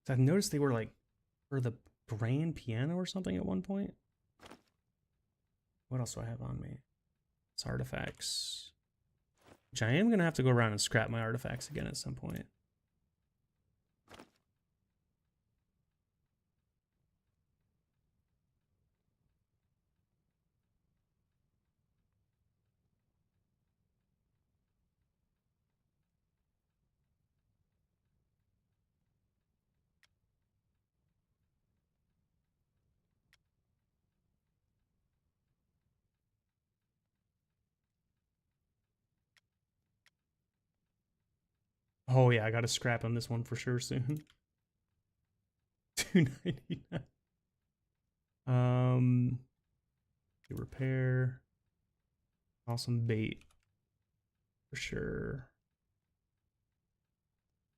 I've noticed they were like for the grand piano or something at one point. What else do I have on me? It's artifacts. Which I am going to have to go around and scrap my artifacts again at some point. Oh yeah, I got to scrap on this one for sure soon. 299. Repair. Awesome bait for sure.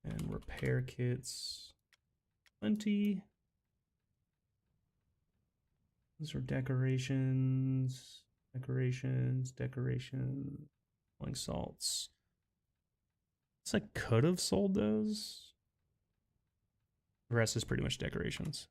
And repair kits. Plenty. These are decorations. Decorations. Rolling salts. I could have sold those. The rest is pretty much decorations.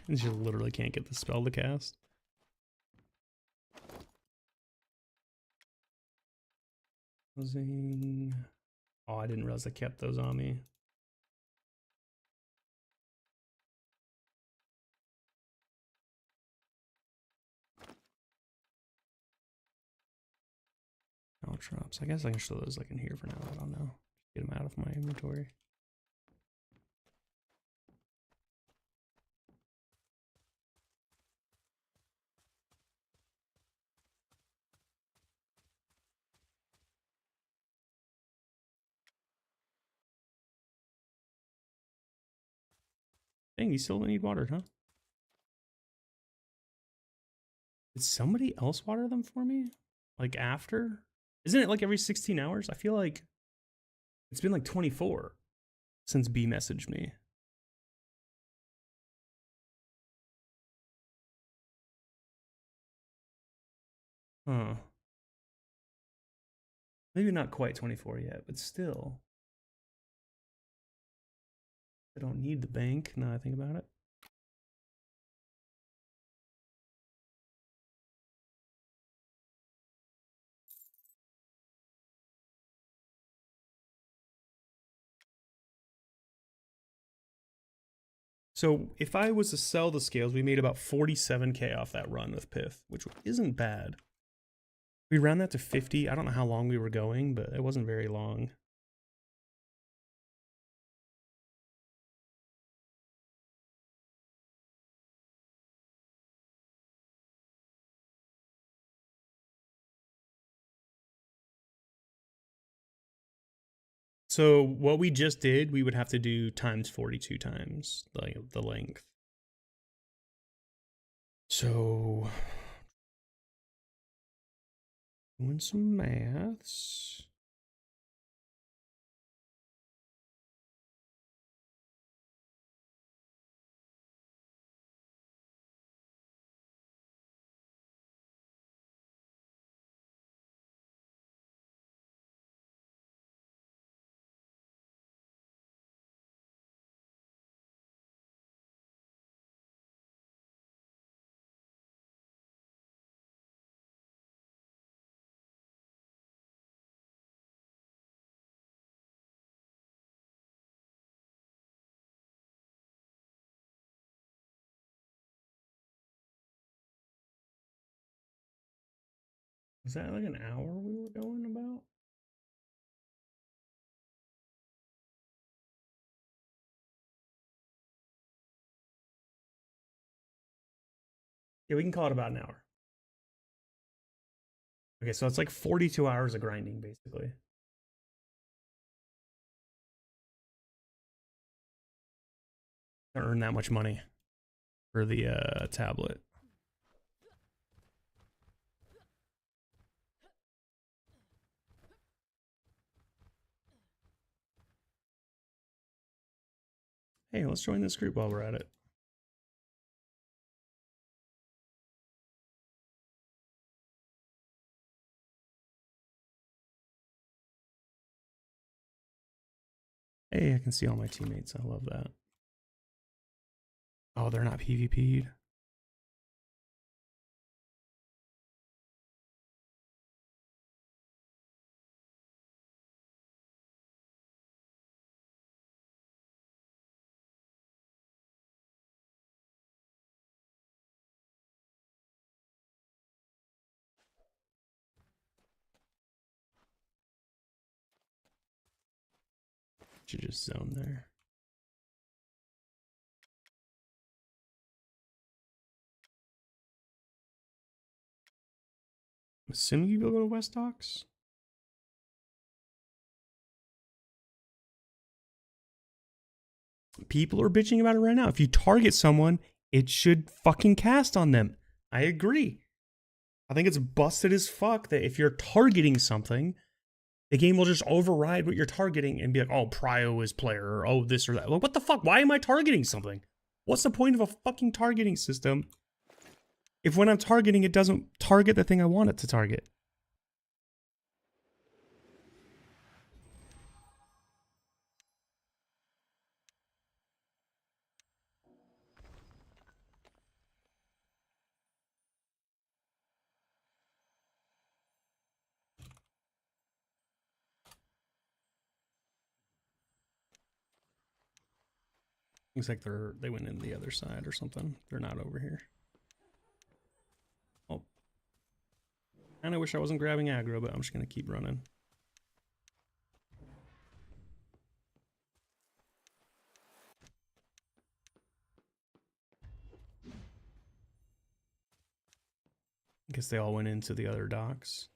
And you literally can't get the spell to cast. Closing. Oh, I didn't realize I kept those on me. Drops. I guess I can show those like in here for now. I don't know. Get them out of my inventory. Dang, you still need water, huh? Did somebody else water them for me? Like after? Isn't it like every 16 hours? I feel like it's been like 24 since B messaged me. Huh. Maybe not quite 24 yet, but still. I don't need the bank now I think about it. So if I was to sell the scales, we made about 47k off that run with Pith, which isn't bad. We ran that to 50. I don't know how long we were going, but it wasn't very long. So what we just did, we would have to do times 42 times the length. So doing some maths. Is that like an hour we were going about? Yeah, we can call it about an hour. Okay, so it's like 42 hours of grinding, basically. To earn that much money for the tablet. Hey, let's join this group while we're at it. Hey, I can see all my teammates. I love that. Oh, they're not PvP'd. Should just zone there. I'm assuming you will go to West Docks. People are bitching about it right now. If you target someone, it should fucking cast on them. I agree. I think it's busted as fuck that if you're targeting something, the game will just override what you're targeting and be like, oh, prio is player, or oh, this or that. Like, what the fuck? Why am I targeting something? What's the point of a fucking targeting system if when I'm targeting, it doesn't target the thing I want it to target? Looks like they went in the other side or something. They're not over here. Oh. And I wish I wasn't grabbing aggro, but I'm just going to keep running. I guess they all went into the other docks.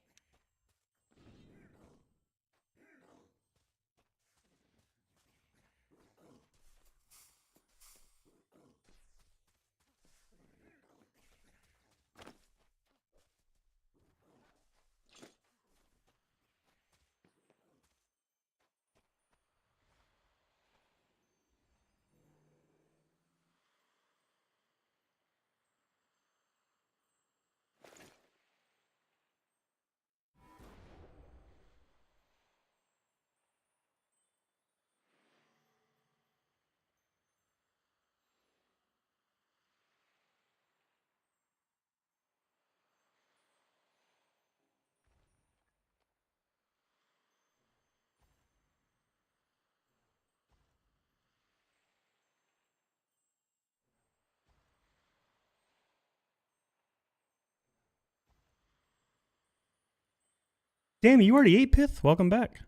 Damn, you already ate Pith? Welcome back.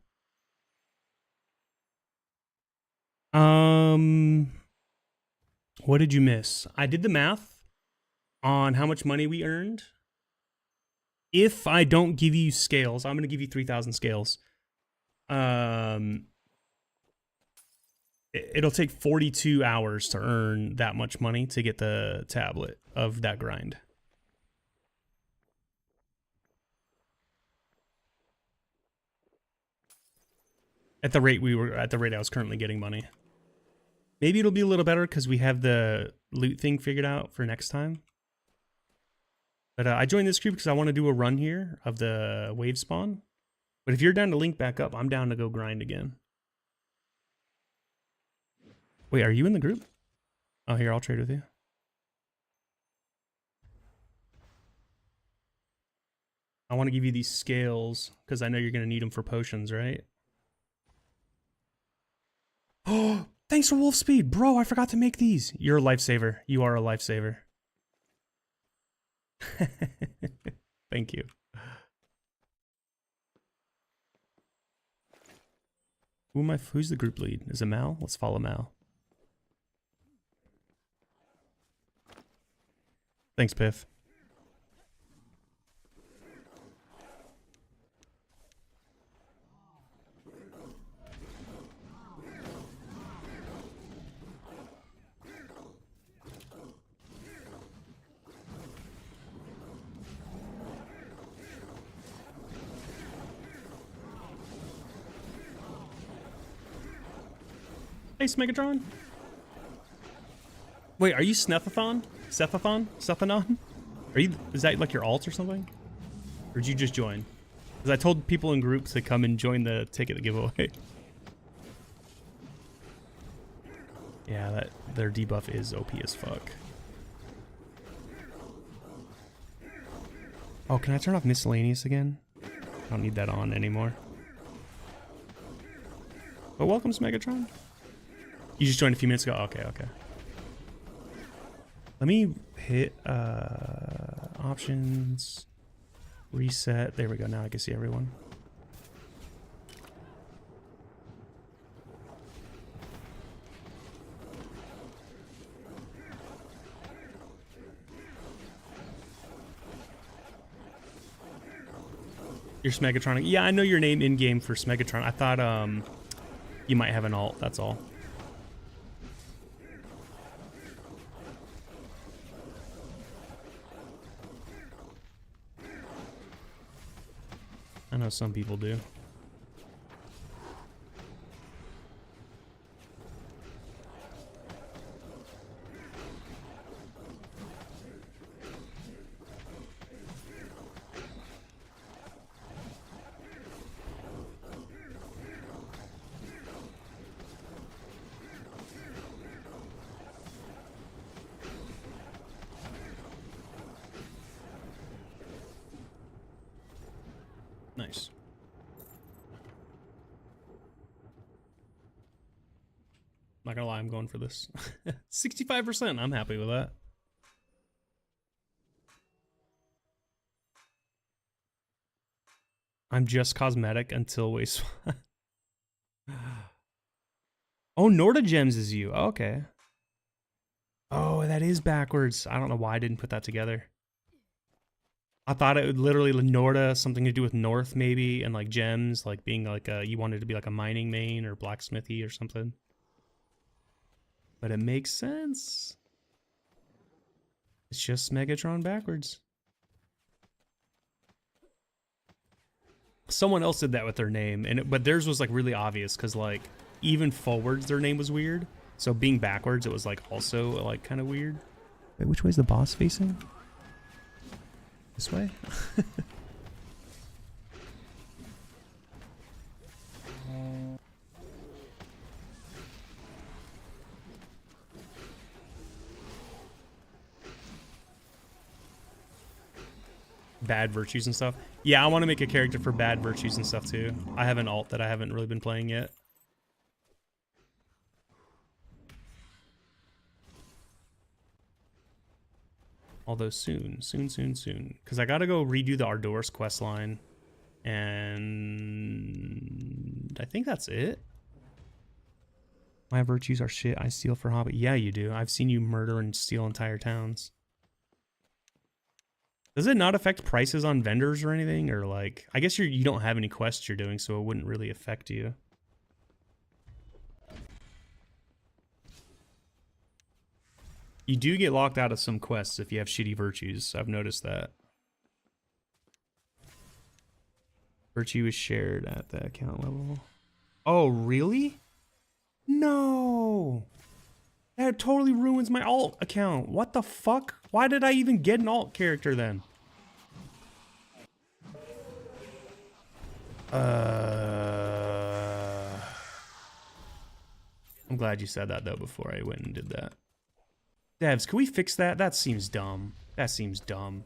What did you miss? I did the math on how much money we earned. If I don't give you scales, I'm going to give you 3,000 scales. It'll take 42 hours to earn that much money to get the tablet of that grind. At the rate I was currently getting money. Maybe it'll be a little better because we have the loot thing figured out for next time. But I joined this group because I want to do a run here of the wave spawn. But if you're down to link back up, I'm down to go grind again. Wait, are you in the group? Oh, here, I'll trade with you. I want to give you these scales because I know you're going to need them for potions, right? Oh, thanks for wolf speed. Bro, I forgot to make these. You're a lifesaver. You are a lifesaver. Thank you. Who's the group lead? Is it Mal? Let's follow Mal. Thanks, Piff. Hey, Smegatron. Wait, are you Snethathon? Sethanon? Is that like your alt or something? Or did you just join? Because I told people in groups to come and join the ticket giveaway. Yeah, their debuff is OP as fuck. Oh, can I turn off miscellaneous again? I don't need that on anymore. But welcome, Megatron. You just joined a few minutes ago? Okay. Let me hit options, reset. There we go. Now I can see everyone. You're Smegatron. Yeah, I know your name in game for Smegatron. I thought you might have an alt. That's all. I know some people do. Nice. Not gonna lie, I'm going for this. 65%, I'm happy with that. I'm just cosmetic until waste. Oh, Norda Gems is you. Oh, okay. Oh, that is backwards. I don't know why I didn't put that together. I thought it would literally Norda, something to do with north maybe, and like gems, like being like you wanted to be like a mining main or blacksmithy or something. But it makes sense. It's just Megatron backwards. Someone else did that with their name, but theirs was like really obvious because like even forwards their name was weird. So being backwards, it was like also like kind of weird. Wait, which way is the boss facing? This way? Bad virtues and stuff. Yeah, I want to make a character for bad virtues and stuff too. I have an alt that I haven't really been playing yet. Although soon. Because I gotta go redo the Ardoris quest line. And I think that's it. My virtues are shit. I steal for hobby. Yeah, you do. I've seen you murder and steal entire towns. Does it not affect prices on vendors or anything? Or like, I guess you don't have any quests you're doing, so it wouldn't really affect you. You do get locked out of some quests if you have shitty virtues. I've noticed that. Virtue is shared at the account level. Oh, really? No. That totally ruins my alt account. What the fuck? Why did I even get an alt character then? I'm glad you said that though before I went and did that. Devs, can we fix that? That seems dumb. That seems dumb.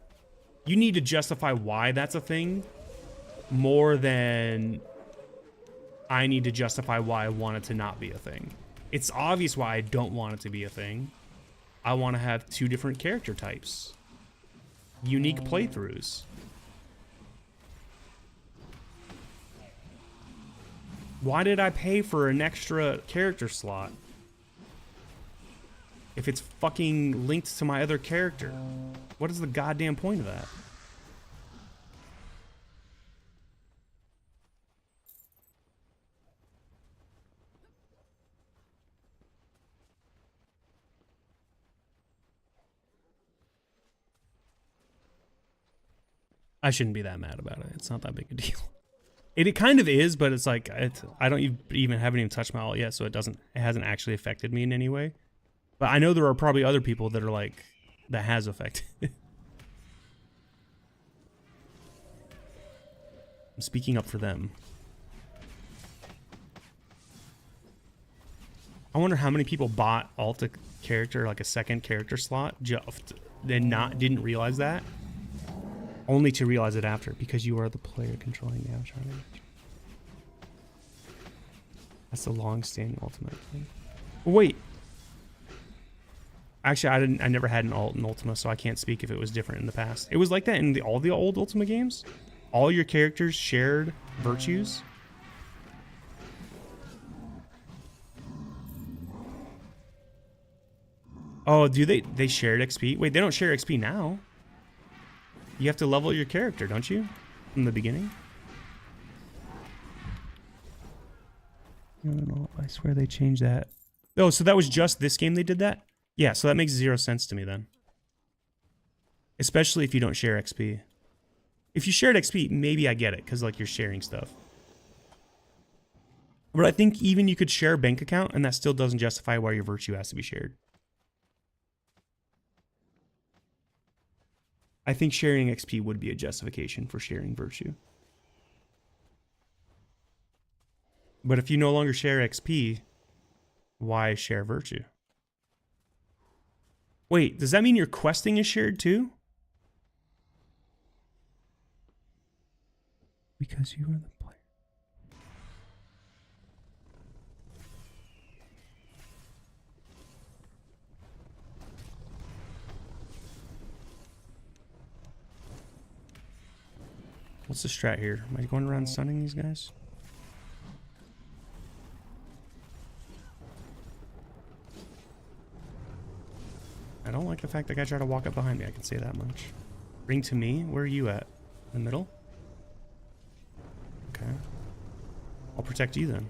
You need to justify why that's a thing more than I need to justify why I want it to not be a thing. It's obvious why I don't want it to be a thing. I want to have two different character types. Unique playthroughs. Why did I pay for an extra character slot if it's fucking linked to my other character? What is the goddamn point of that? I shouldn't be that mad about it. It's not that big a deal. It kind of is, but it's like I don't even haven't even touched my alt yet, so it hasn't actually affected me in any way. But I know there are probably other people that are like that has affected. I'm speaking up for them. I wonder how many people bought alt a character, like a second character slot, and didn't realize that. Only to realize it after, because you are the player controlling the avatar. That's the long-standing Ultimate thing. Wait. Actually, I never had an alt in Ultima, so I can't speak if it was different in the past. It was like that in all the old Ultima games. All your characters shared virtues. Oh, do they shared XP? Wait, they don't share XP now. You have to level your character, don't you? From the beginning? I don't know. I swear they changed that. Oh, so that was just this game they did that? Yeah, so that makes 0 sense to me then. Especially if you don't share XP. If you shared XP, maybe I get it, because like you're sharing stuff. But I think even you could share a bank account, and that still doesn't justify why your virtue has to be shared. I think sharing XP would be a justification for sharing virtue. But if you no longer share XP, why share virtue? Wait, does that mean your questing is shared too? Because you are the player. What's the strat here? Am I going around stunning these guys? I don't like the fact that guy tried to walk up behind me, I can say that much. Bring to me? Where are you at? In the middle? Okay. I'll protect you then.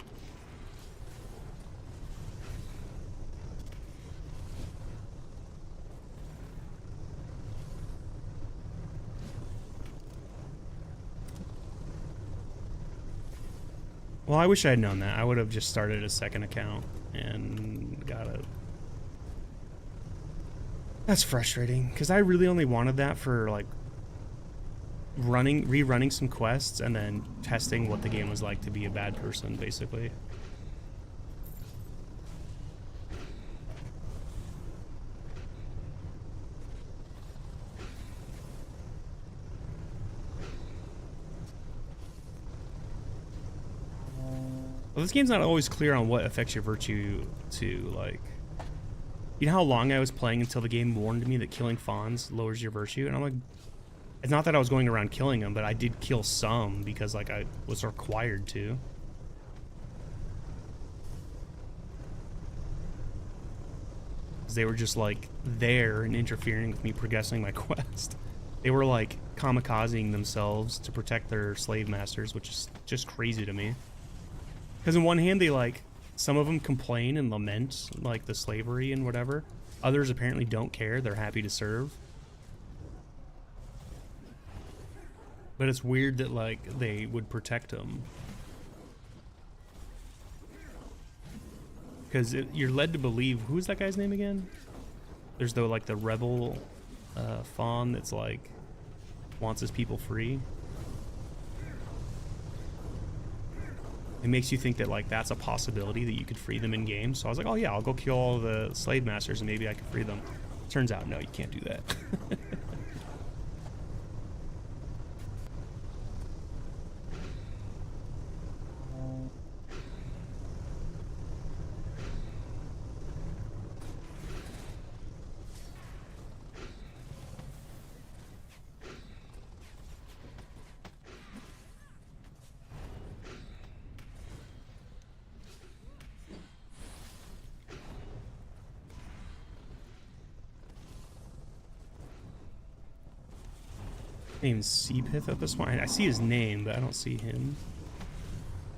Well, I wish I had known that. I would have just started a second account and got a... That's frustrating, because I really only wanted that for, like, rerunning some quests and then testing what the game was like to be a bad person, basically. Well, this game's not always clear on what affects your virtue to, like... You know how long I was playing until the game warned me that killing fawns lowers your virtue? And I'm like... It's not that I was going around killing them, but I did kill some because, like, I was required to. Because they were just, like, there and interfering with me progressing my quest. They were, like, kamikazing themselves to protect their slave masters, which is just crazy to me. Because in one hand, they, like, some of them complain and lament, like, the slavery and whatever. Others apparently don't care. They're happy to serve. But it's weird that, like, they would protect them. Because you're led to believe... Who's that guy's name again? There's, though, like, the rebel fawn that's, like, wants his people free. It makes you think that, like, that's a possibility that you could free them in game. So I was like, oh yeah, I'll go kill all the slave masters and maybe I can free them. Turns out, no, you can't do that. Name's Seapith at this point. I see his name, but I don't see him.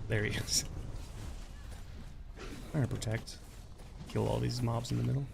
There he is. I'm gonna protect. Kill all these mobs in the middle.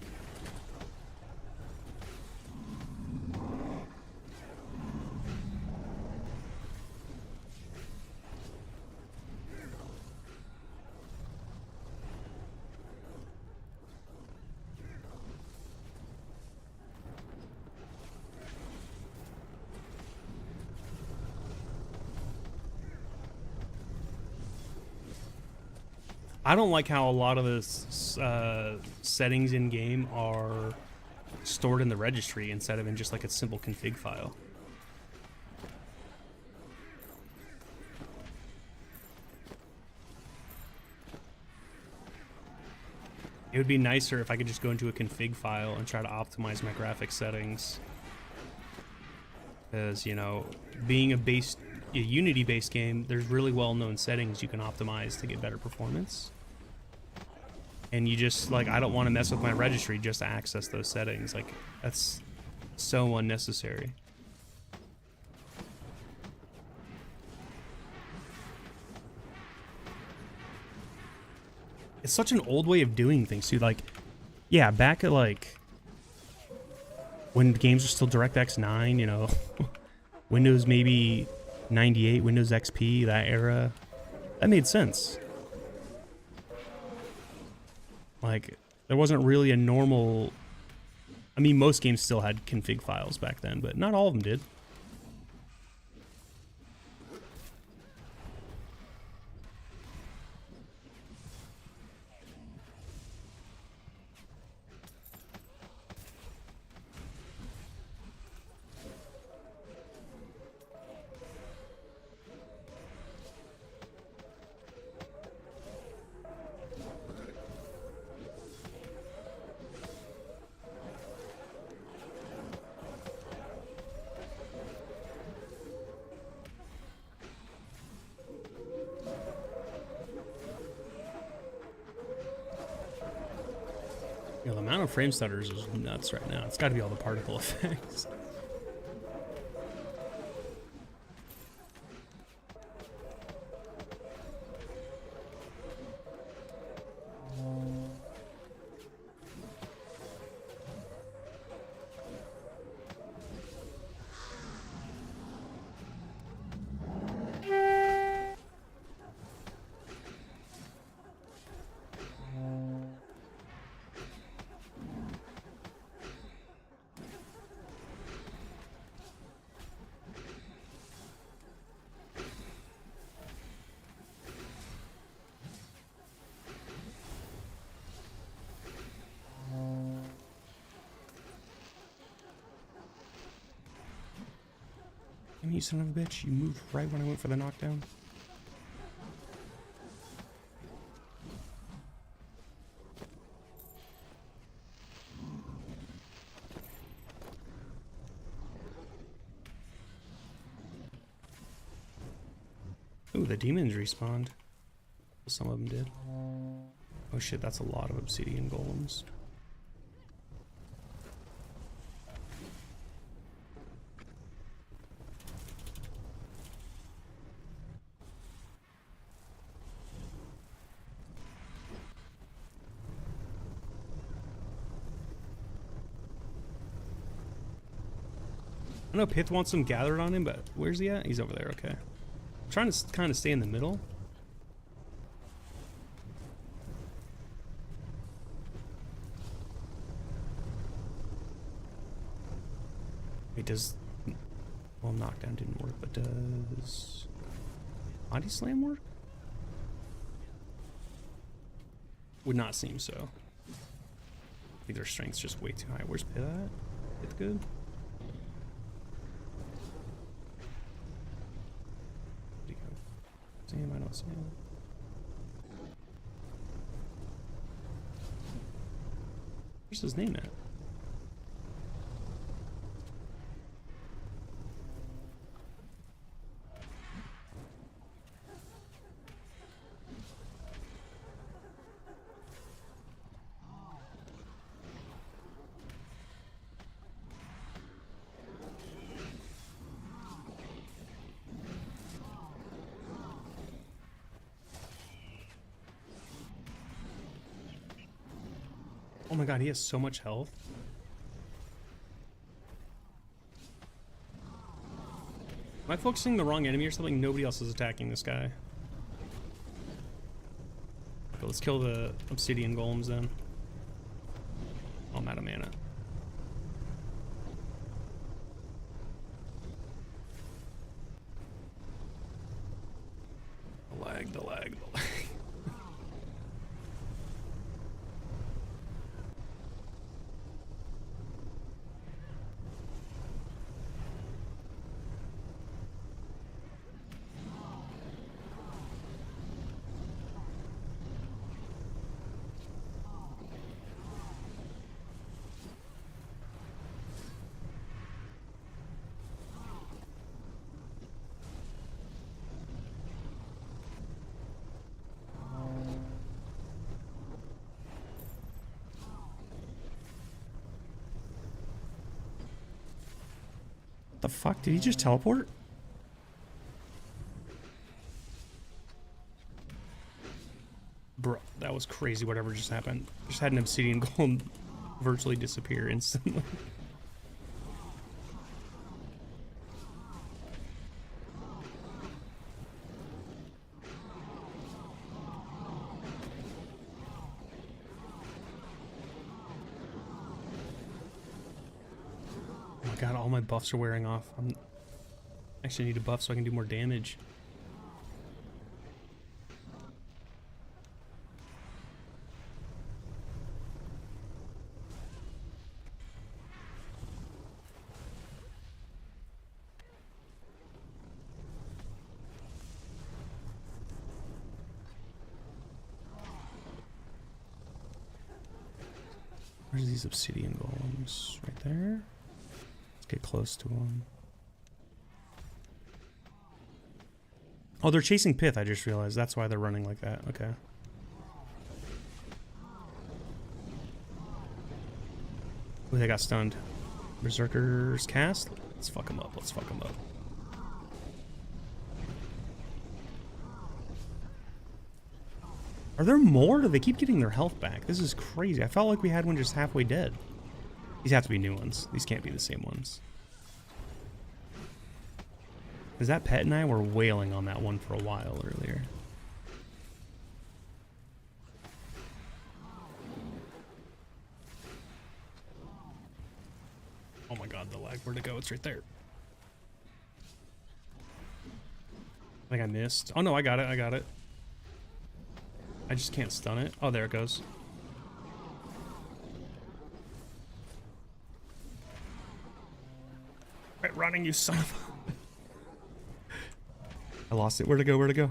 I don't like how a lot of the settings in game are stored in the registry instead of in just like a simple config file. It would be nicer if I could just go into a config file and try to optimize my graphics settings. Because, you know, being a Unity-based game, there's really well-known settings you can optimize to get better performance. And you just, like, I don't want to mess with my registry just to access those settings. Like, that's so unnecessary. It's such an old way of doing things, too. Like, yeah, back at, like, when games were still DirectX 9, you know, Windows maybe 98, Windows XP, that era, that made sense. Like, there wasn't really a normal... I mean, most games still had config files back then, but not all of them did. You know, the amount of frame stutters is nuts right now. It's got to be all the particle effects. You son of a bitch, you moved right when I went for the knockdown. Ooh, the demons respawned. Some of them did. Oh shit, that's a lot of obsidian golems. I know Pith wants them gathered on him, but where's he at? He's over there, okay. I'm trying to kind of stay in the middle. Wait, does... Well, knockdown didn't work, but does... Body slam work? Would not seem so. I think their strength's just way too high. Where's Pith at? Pith good? See him? I don't see him. Where's his name at? Oh my god, he has so much health. Am I focusing the wrong enemy or something? Nobody else is attacking this guy. Okay, let's kill the obsidian golems then. Oh, I'm out of mana. The lag, the lag, the lag. What the fuck? Did he just teleport? Bro, that was crazy whatever just happened. Just had an obsidian golem virtually disappear instantly. God, all my buffs are wearing off. Actually need a buff so I can do more damage. Where's these obsidian golems? Right there? Get close to him. Oh, they're chasing Pith, I just realized. That's why they're running like that. Okay. Ooh, they got stunned. Berserker's cast? Let's fuck him up. Let's fuck him up. Are there more? Do they keep getting their health back? This is crazy. I felt like we had one just halfway dead. These have to be new ones. These can't be the same ones. Because that pet and I were wailing on that one for a while earlier. Oh my god, the lag. Where'd it go? It's right there. I think I missed. Oh no, I got it. I got it. I just can't stun it. Oh, there it goes. Right, running, you son of a... I lost it. Where'd it go? Where'd it go?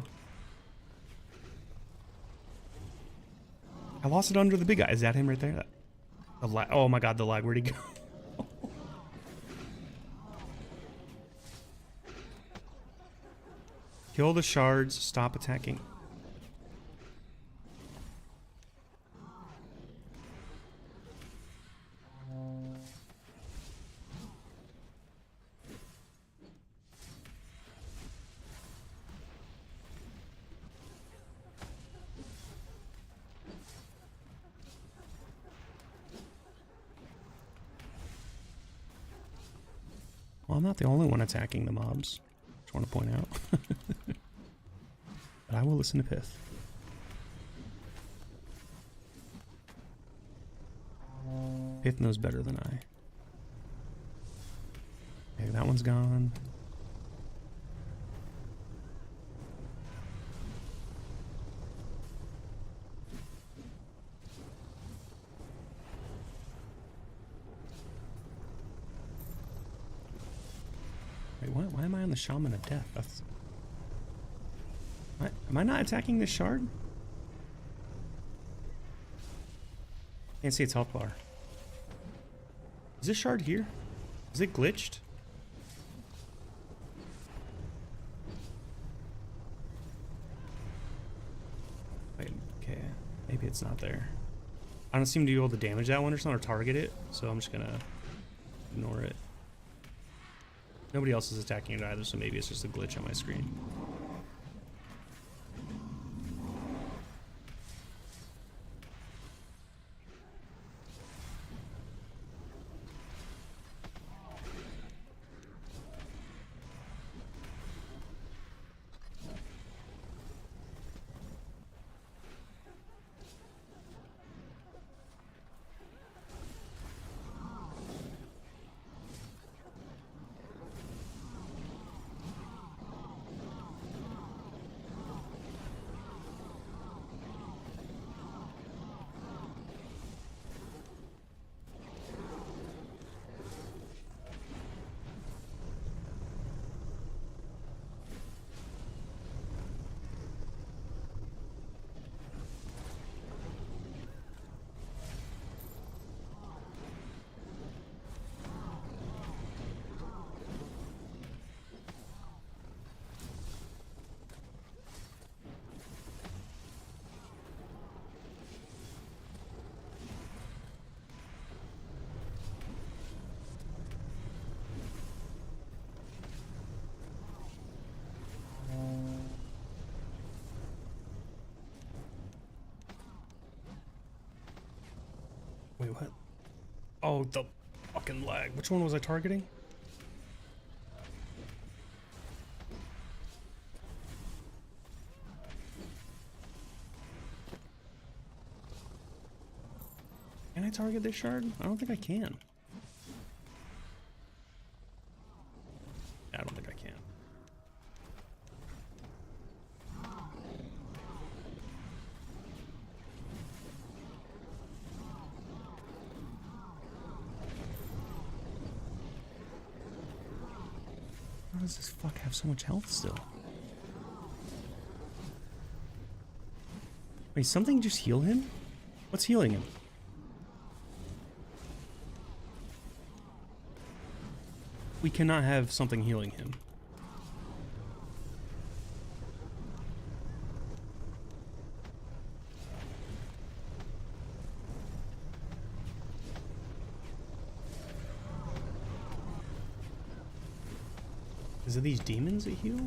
I lost it under the big guy. Is that him right there? Oh my god, the lag. Where'd he go? Kill the shards. Stop attacking. Well, I'm not the only one attacking the mobs. Just want to point out. But I will listen to Pith. Pith knows better than I. Okay, that one's gone. Wait, what? Why am I on the Shaman of Death? That's... What? Am I not attacking this shard? Can't see its health bar. Is this shard here? Is it glitched? Wait, okay. Maybe it's not there. I don't seem to be able to damage that one or something or target it, so I'm just gonna ignore it. Nobody else is attacking it either, so maybe it's just a glitch on my screen. Wait, what? Oh, the fucking lag. Which one was I targeting? Can I target this shard? I don't think I can. I don't think I can. How does this fuck have so much health still? Wait, something just heal him? What's healing him? We cannot have something healing him. Is it these demons that heal?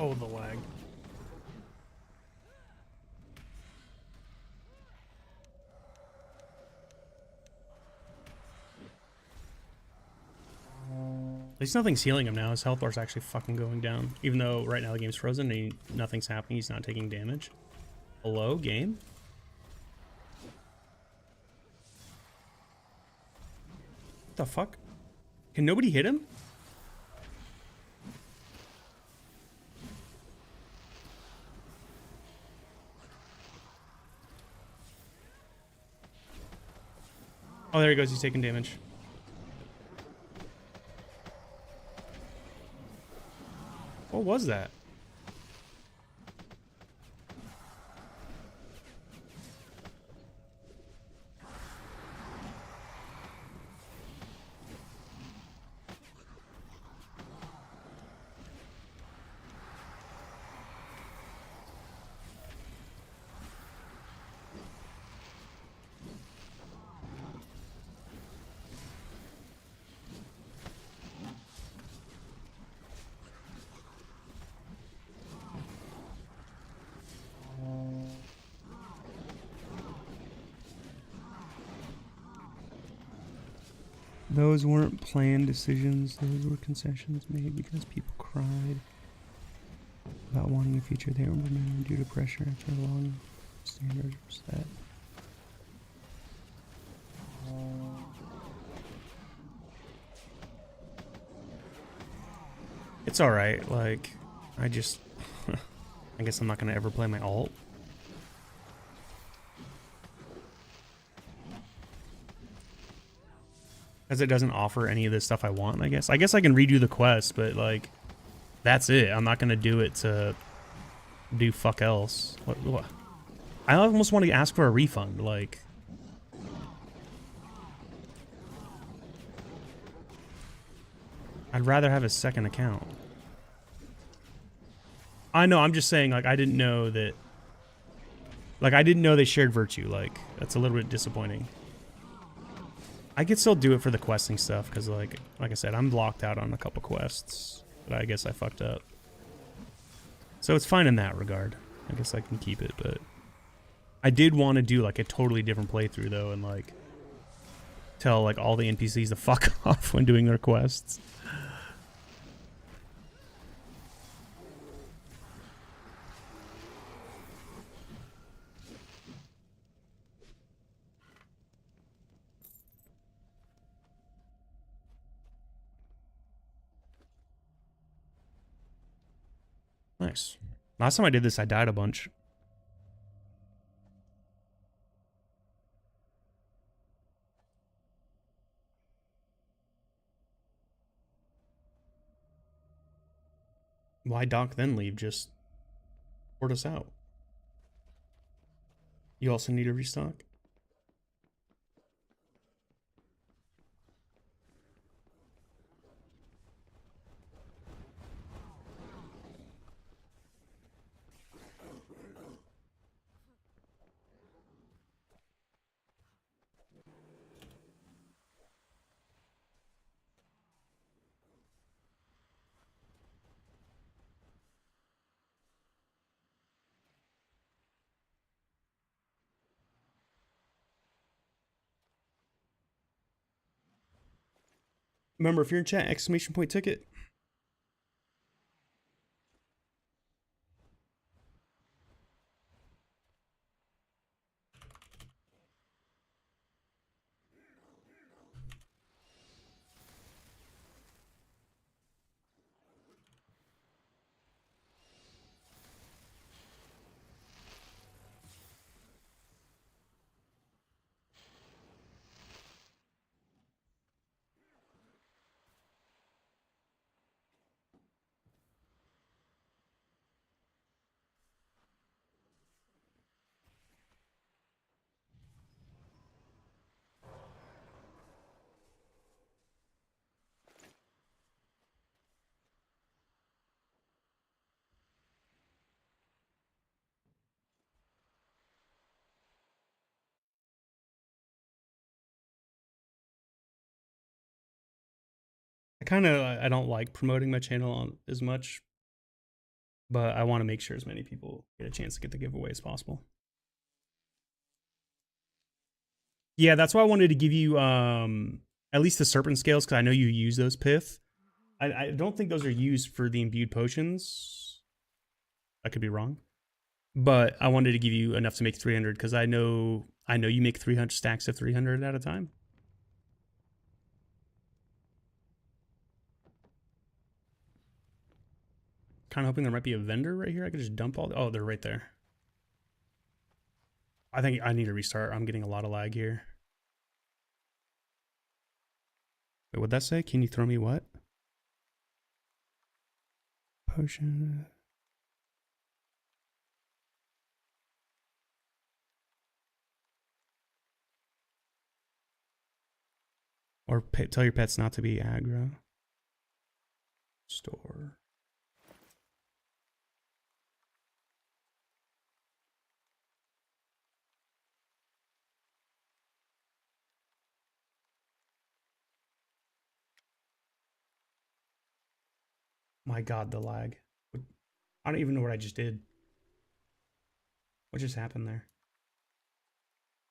Oh, the lag. At least nothing's healing him now. His health bar's actually fucking going down. Even though right now the game's frozen and nothing's happening. He's not taking damage. Hello, game? What the fuck? Can nobody hit him? Oh, there he goes. He's taking damage. What was that? Those weren't planned decisions. Those were concessions made because people cried about wanting a future they were implemented due to pressure after long standards were set. It's alright, like, I just... I guess I'm not gonna ever play my alt. Because it doesn't offer any of the stuff I want, I guess. I guess I can redo the quest, but, like, that's it. I'm not gonna do it to do fuck else. What? I almost want to ask for a refund, like... I'd rather have a second account. I know, I'm just saying, like, I didn't know that... Like, I didn't know they shared virtue, like, that's a little bit disappointing. I could still do it for the questing stuff, because, like I said, I'm blocked out on a couple quests, but I guess I fucked up. So it's fine in that regard. I guess I can keep it, but... I did want to do, like, a totally different playthrough, though, and, like, tell, like, all the NPCs to fuck off when doing their quests. Nice. Last time I did this, I died a bunch. Why dock then leave? Just port us out. You also need a restock? Remember, if you're in chat, exclamation point ticket. I don't like promoting my channel on as much, but I want to make sure as many people get a chance to get the giveaway as possible. Yeah, that's why I wanted to give you at least the serpent scales, because I know you use those pith. I don't think those are used for the imbued potions. I could be wrong, but I wanted to give you enough to make 300, because I know you make 300 stacks of 300 at a time. Kind of hoping there might be a vendor right here. I could just dump all. Oh, they're right there. I think I need to restart. I'm getting a lot of lag here. Wait, what'd that say? Can you throw me what? potion. Or tell your pets not to be aggro. Store. My god, the lag. I don't even know what I just did. What just happened there?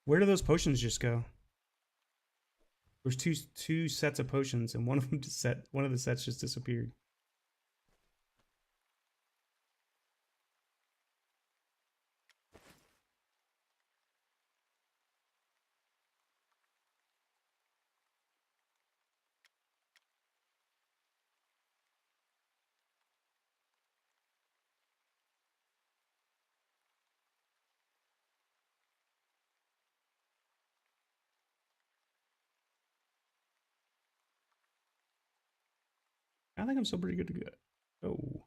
Where do those potions just go? There's two sets of potions, and one of them one of the sets just disappeared. I think I'm still pretty good to go. Oh.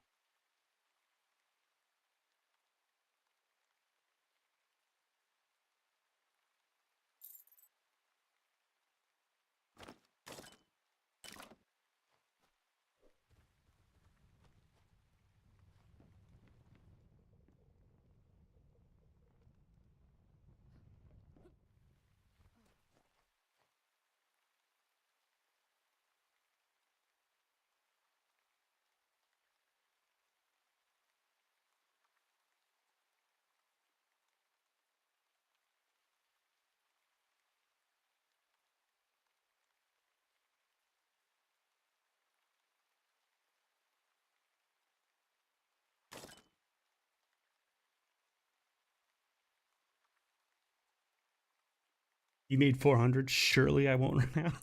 You made 400. Surely I won't run out.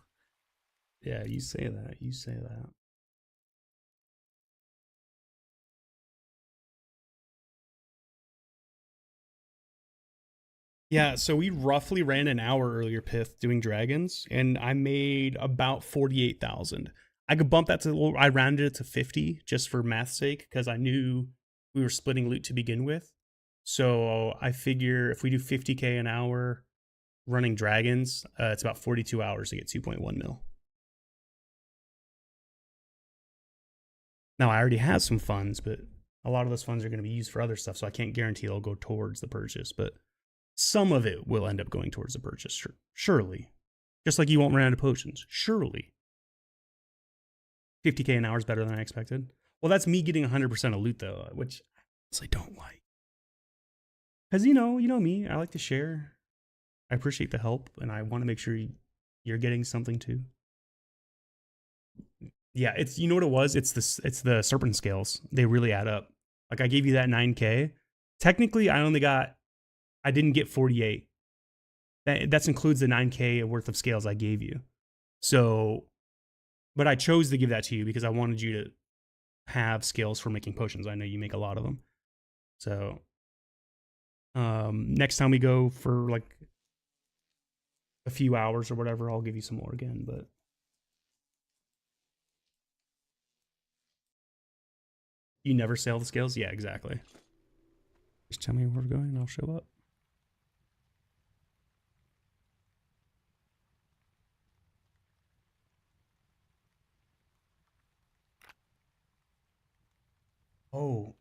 Yeah, you say that. You say that. Yeah, so we roughly ran an hour earlier, Pith, doing dragons, and I made about 48,000. I could bump that to, I rounded it to 50 just for math's sake because I knew we were splitting loot to begin with. So I figure if we do 50K an hour running dragons, it's about 42 hours to get 2.1 mil. Now I already have some funds, but a lot of those funds are going to be used for other stuff, so I can't guarantee they'll go towards the purchase, but some of it will end up going towards the purchase, surely. Just like you won't run out of potions, surely. 50K an hour is better than I expected. Well, that's me getting 100% of loot though, which I don't like. Because you know me, I like to share. I appreciate the help, and I want to make sure you're getting something too. Yeah, it's, you know what it was. It's the serpent scales. They really add up. Like I gave you that 9K. Technically, I didn't get 48. That includes the 9K worth of scales I gave you. So, but I chose to give that to you because I wanted you to have scales for making potions. I know you make a lot of them. So, next time we go for like a few hours or whatever, I'll give you some more again. But you never sell the scales? Yeah, exactly. Just tell me where we're going and I'll show up. Oh,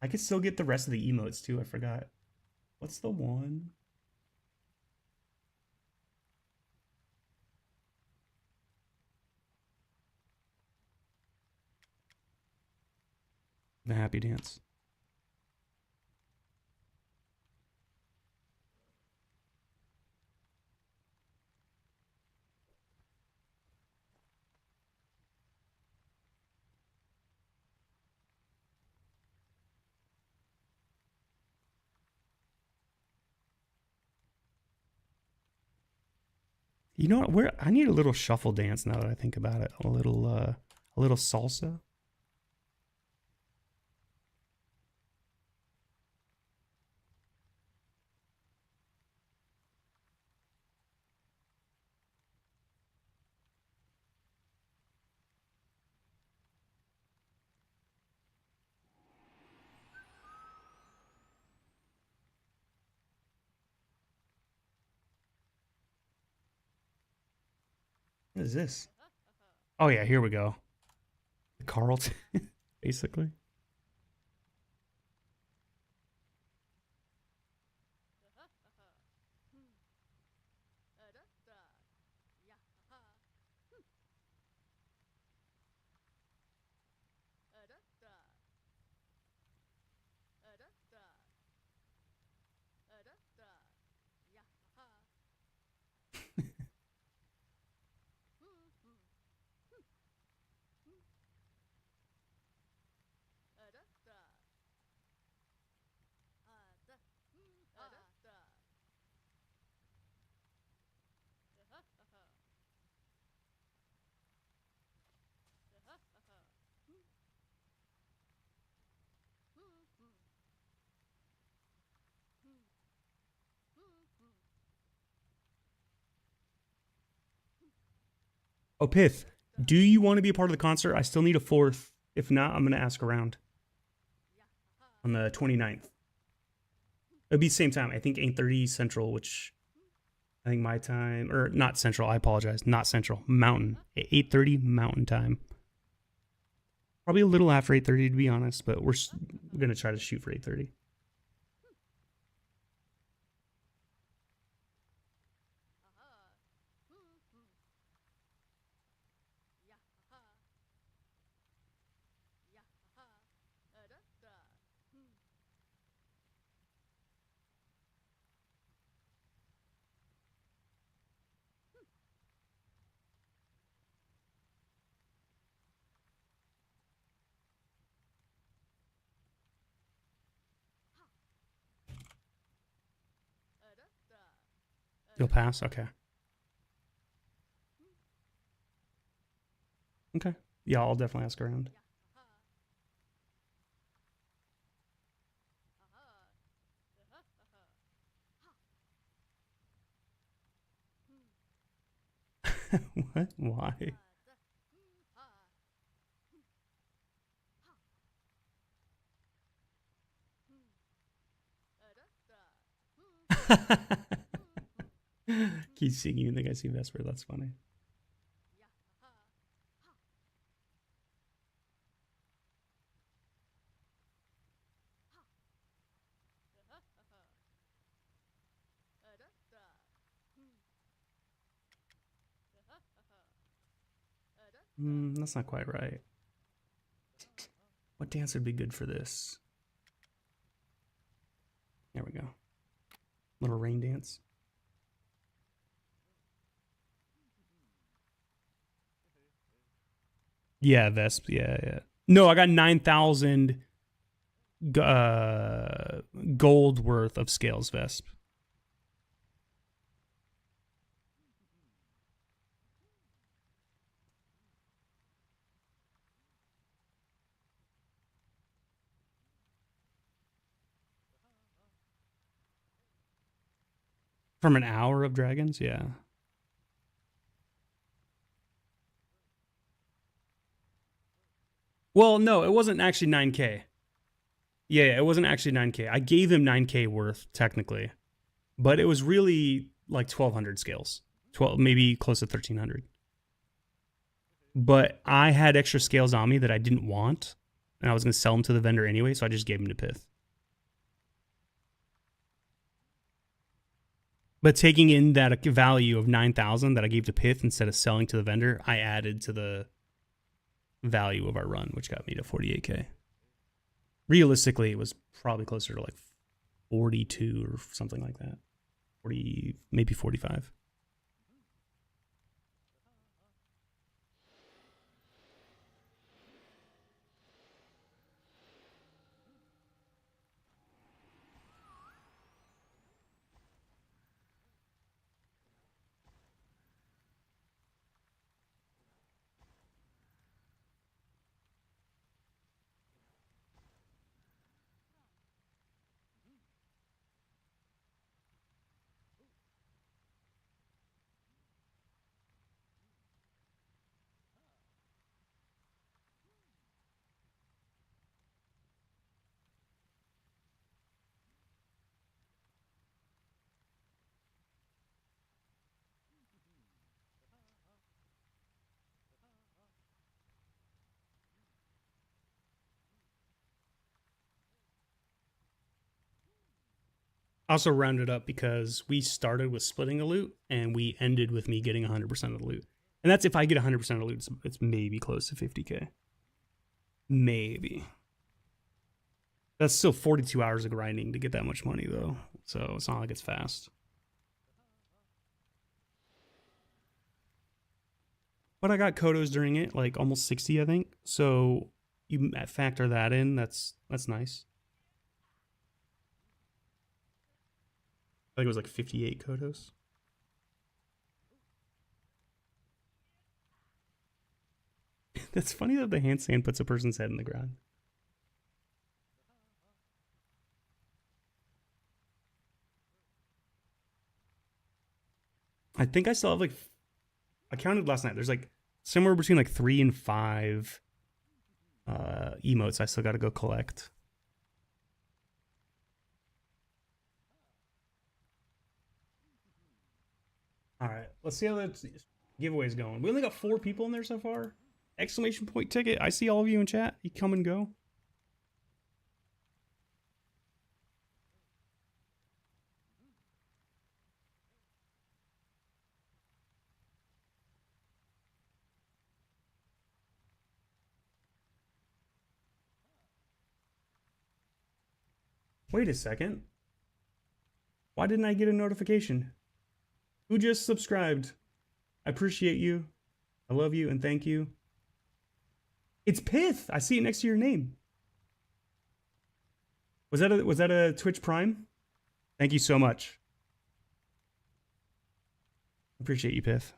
I could still get the rest of the emotes too. I forgot. What's the one? The happy dance. You know what? Where I need a little shuffle dance now that I think about it. A little salsa. What is this? Oh yeah, here we go. Carlton, basically. Oh, Pith, do you want to be a part of the concert? I still need a fourth. If not, I'm going to ask around on the 29th. It'll be the same time. I think 8:30 Central, which I think my time, or not Central, I apologize. Not Central, Mountain. 8:30 Mountain time. Probably a little after 8:30 to be honest, but we're going to try to shoot for 8:30. You'll pass? Okay. Okay. Yeah, I'll definitely ask around. What? Why? Keep seeing you think I see Vesper. That's funny. That's not quite right. What dance would be good for this? There we go. Little rain dance. Yeah, Vesp. Yeah, yeah. No, I got 9,000 gold worth of scales Vesp. From an hour of dragons? Yeah. Well, no, it wasn't actually 9K. Yeah, it wasn't actually 9K. I gave him 9K worth, technically. But it was really like 1,200 scales. 12, maybe close to 1,300. But I had extra scales on me that I didn't want. And I was going to sell them to the vendor anyway, so I just gave them to Pith. But taking in that value of 9,000 that I gave to Pith instead of selling to the vendor, I added to the value of our run, which got me to 48K. Realistically, it was probably closer to like 42 or something like that. 40, maybe 45. Also rounded up because we started with splitting the loot and we ended with me getting 100% of the loot. And that's if I get 100% of the loot, it's maybe close to 50k. Maybe. That's still 42 hours of grinding to get that much money though. So it's not like it's fast. But I got Kodos during it, like almost 60, I think. So you factor that in, that's nice. I think it was like 58 Kodos. That's funny that the handstand puts a person's head in the ground. I think I still have like, I counted last night. There's like somewhere between like 3 and 5 emotes I still got to go collect. All right, let's see how that giveaway is going. We only got 4 people in there so far. Exclamation point ticket. I see all of you in chat. You come and go. Wait a second. Why didn't I get a notification? Who just subscribed? I appreciate you. I love you and thank you. It's Pith. I see it next to your name. Was that a Twitch Prime? Thank you so much. Appreciate you, Pith.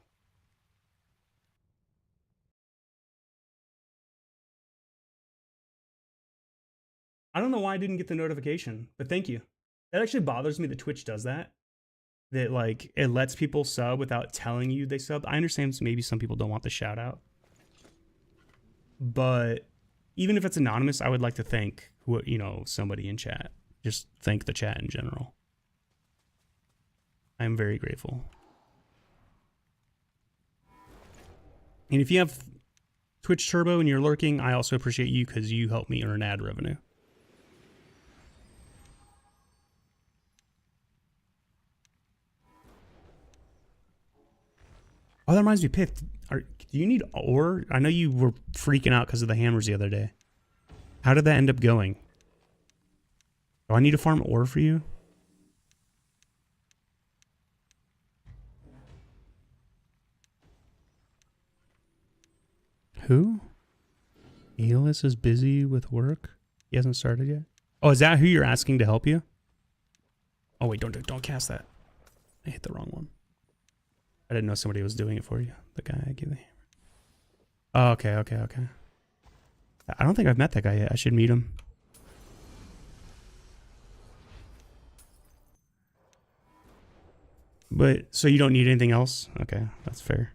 I don't know why I didn't get the notification, but thank you. That actually bothers me that Twitch does that. That like it lets people sub without telling you they sub. I understand maybe some people don't want the shout out. But even if it's anonymous, I would like to thank somebody in chat. Just thank the chat in general. I'm very grateful. And if you have Twitch Turbo and you're lurking, I also appreciate you because you help me earn ad revenue. Oh, that reminds me, Pith. Do you need ore? I know you were freaking out because of the hammers the other day. How did that end up going? Do I need to farm ore for you? Who? Eelis is busy with work? He hasn't started yet? Oh, is that who you're asking to help you? Oh, wait, don't cast that. I hit the wrong one. I didn't know somebody was doing it for you. The guy I give the hammer. Oh, okay. I don't think I've met that guy yet. I should meet him. But, so you don't need anything else? Okay, that's fair.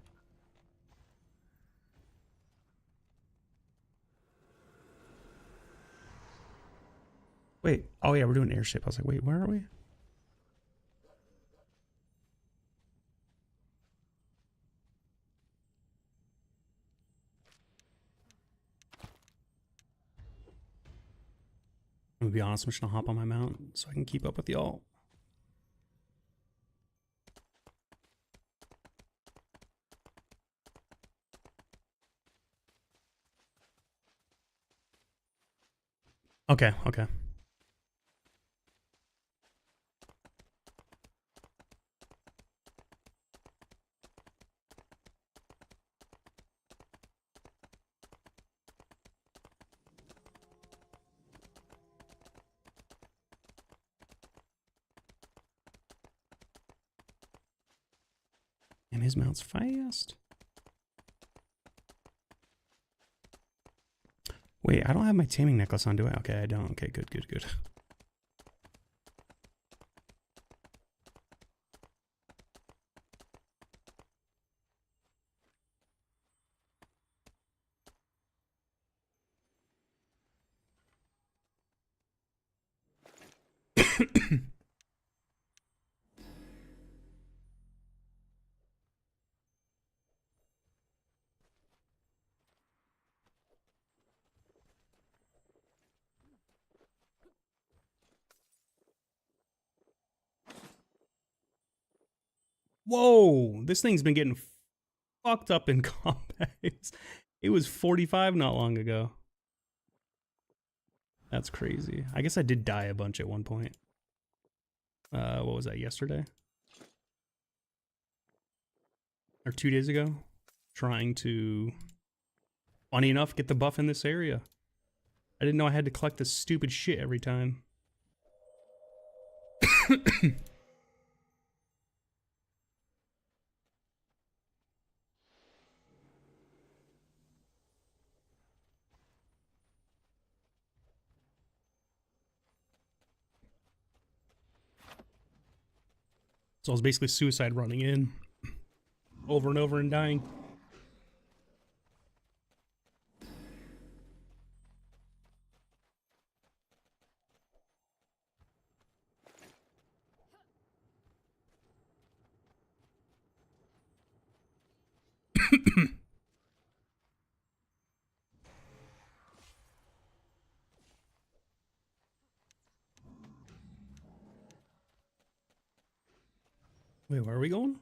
Wait, oh yeah, we're doing airship. I was like, wait, where are we? I'm gonna be honest, I'm just gonna hop on my mount so I can keep up with y'all. Okay. And his mount's fast. Wait, I don't have my taming necklace on, do I? Okay, I don't. Okay, good. Whoa, this thing's been getting fucked up in combat. It was 45 not long ago. That's crazy. I guess I did die a bunch at one point. What was that, yesterday? Or 2 days ago? Trying to, funny enough, get the buff in this area. I didn't know I had to collect this stupid shit every time. So I was basically suicide running in over and over and dying. Wait, where are we going?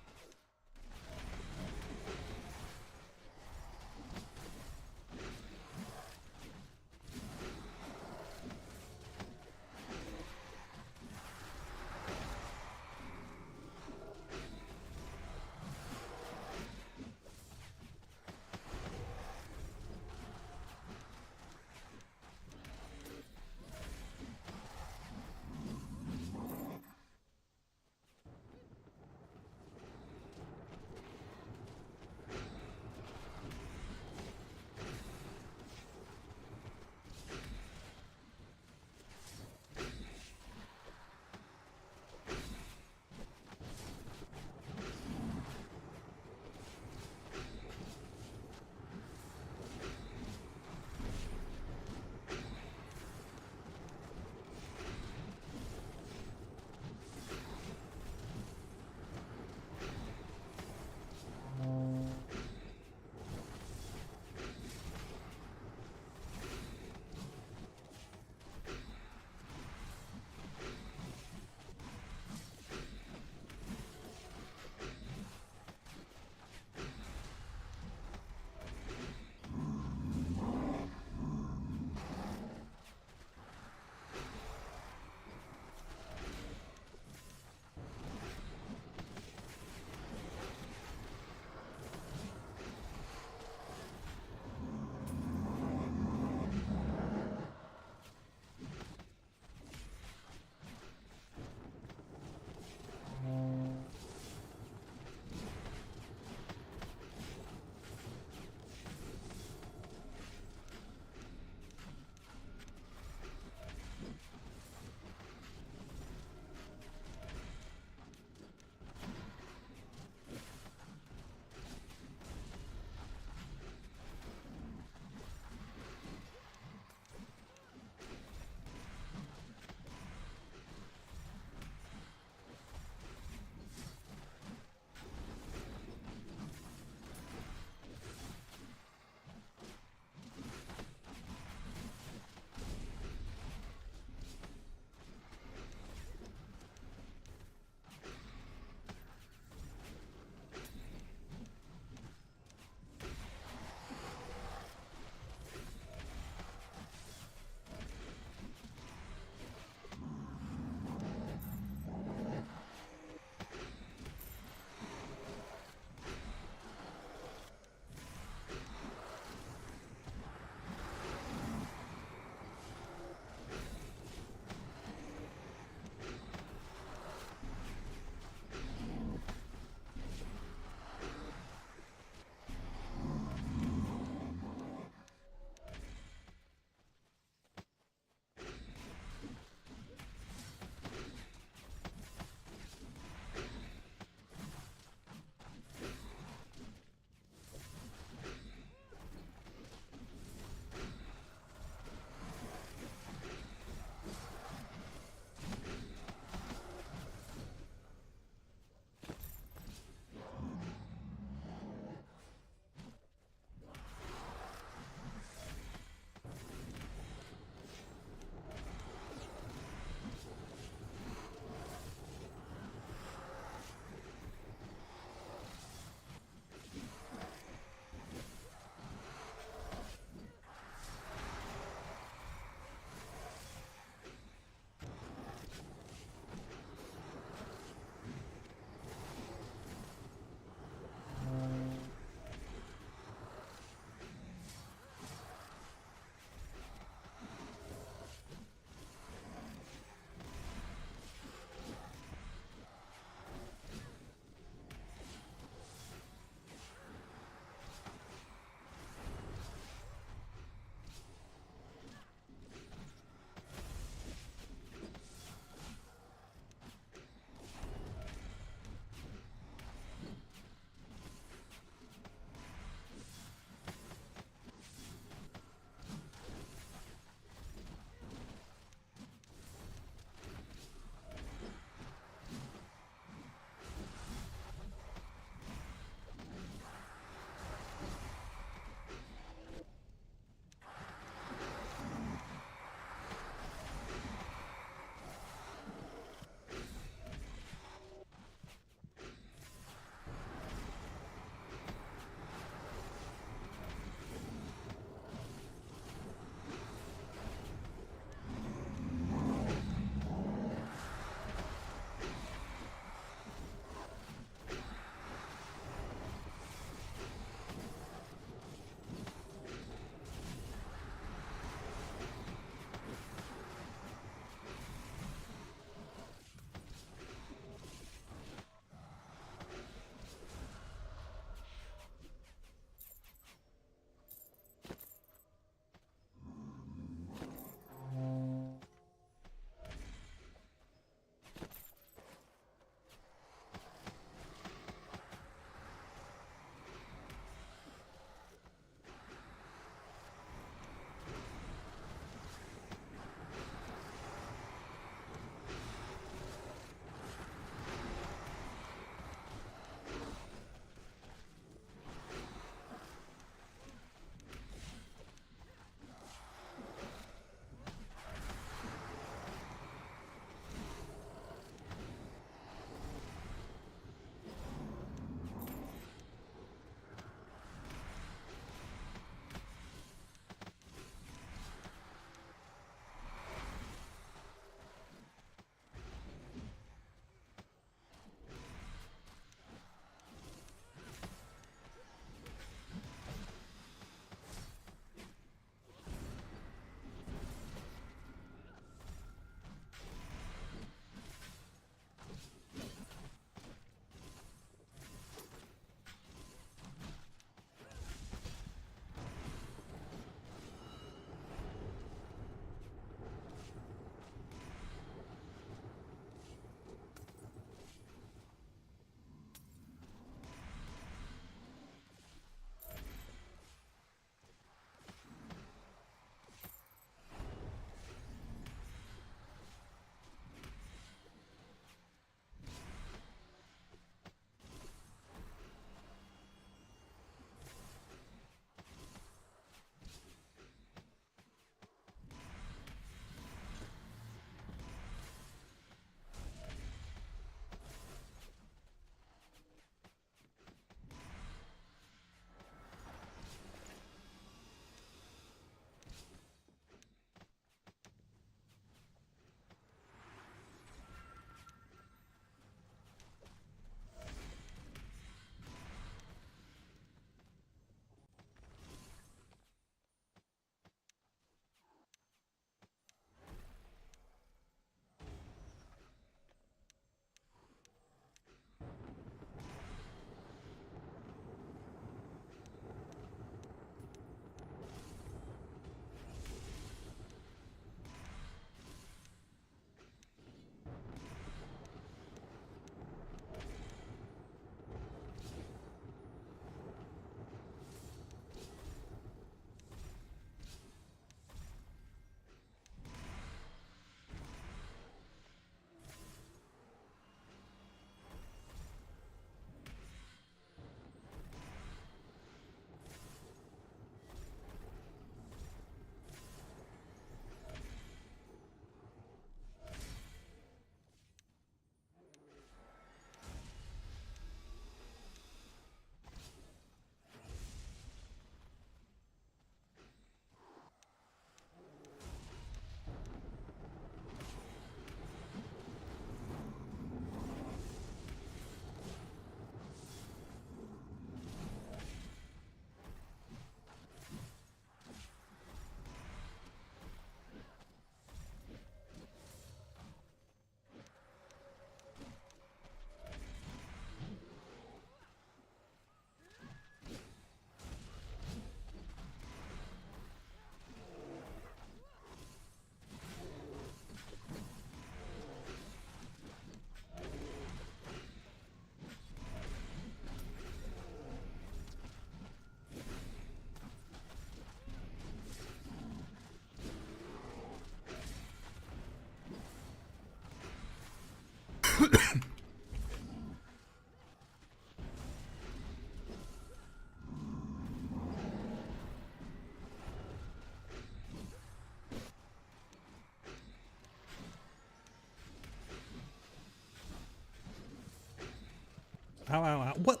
Ow, ow, ow. What?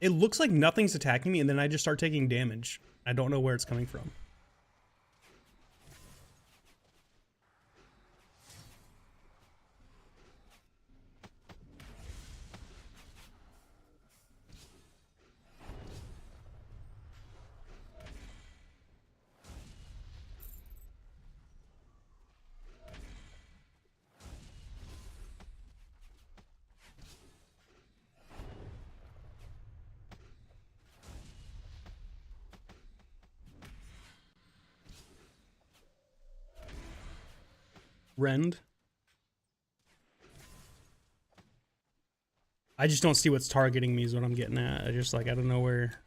It looks like nothing's attacking me, and then I just start taking damage. I don't know where it's coming from. Rend. I just don't see what's targeting me is what I'm getting at. I just like, I don't know where.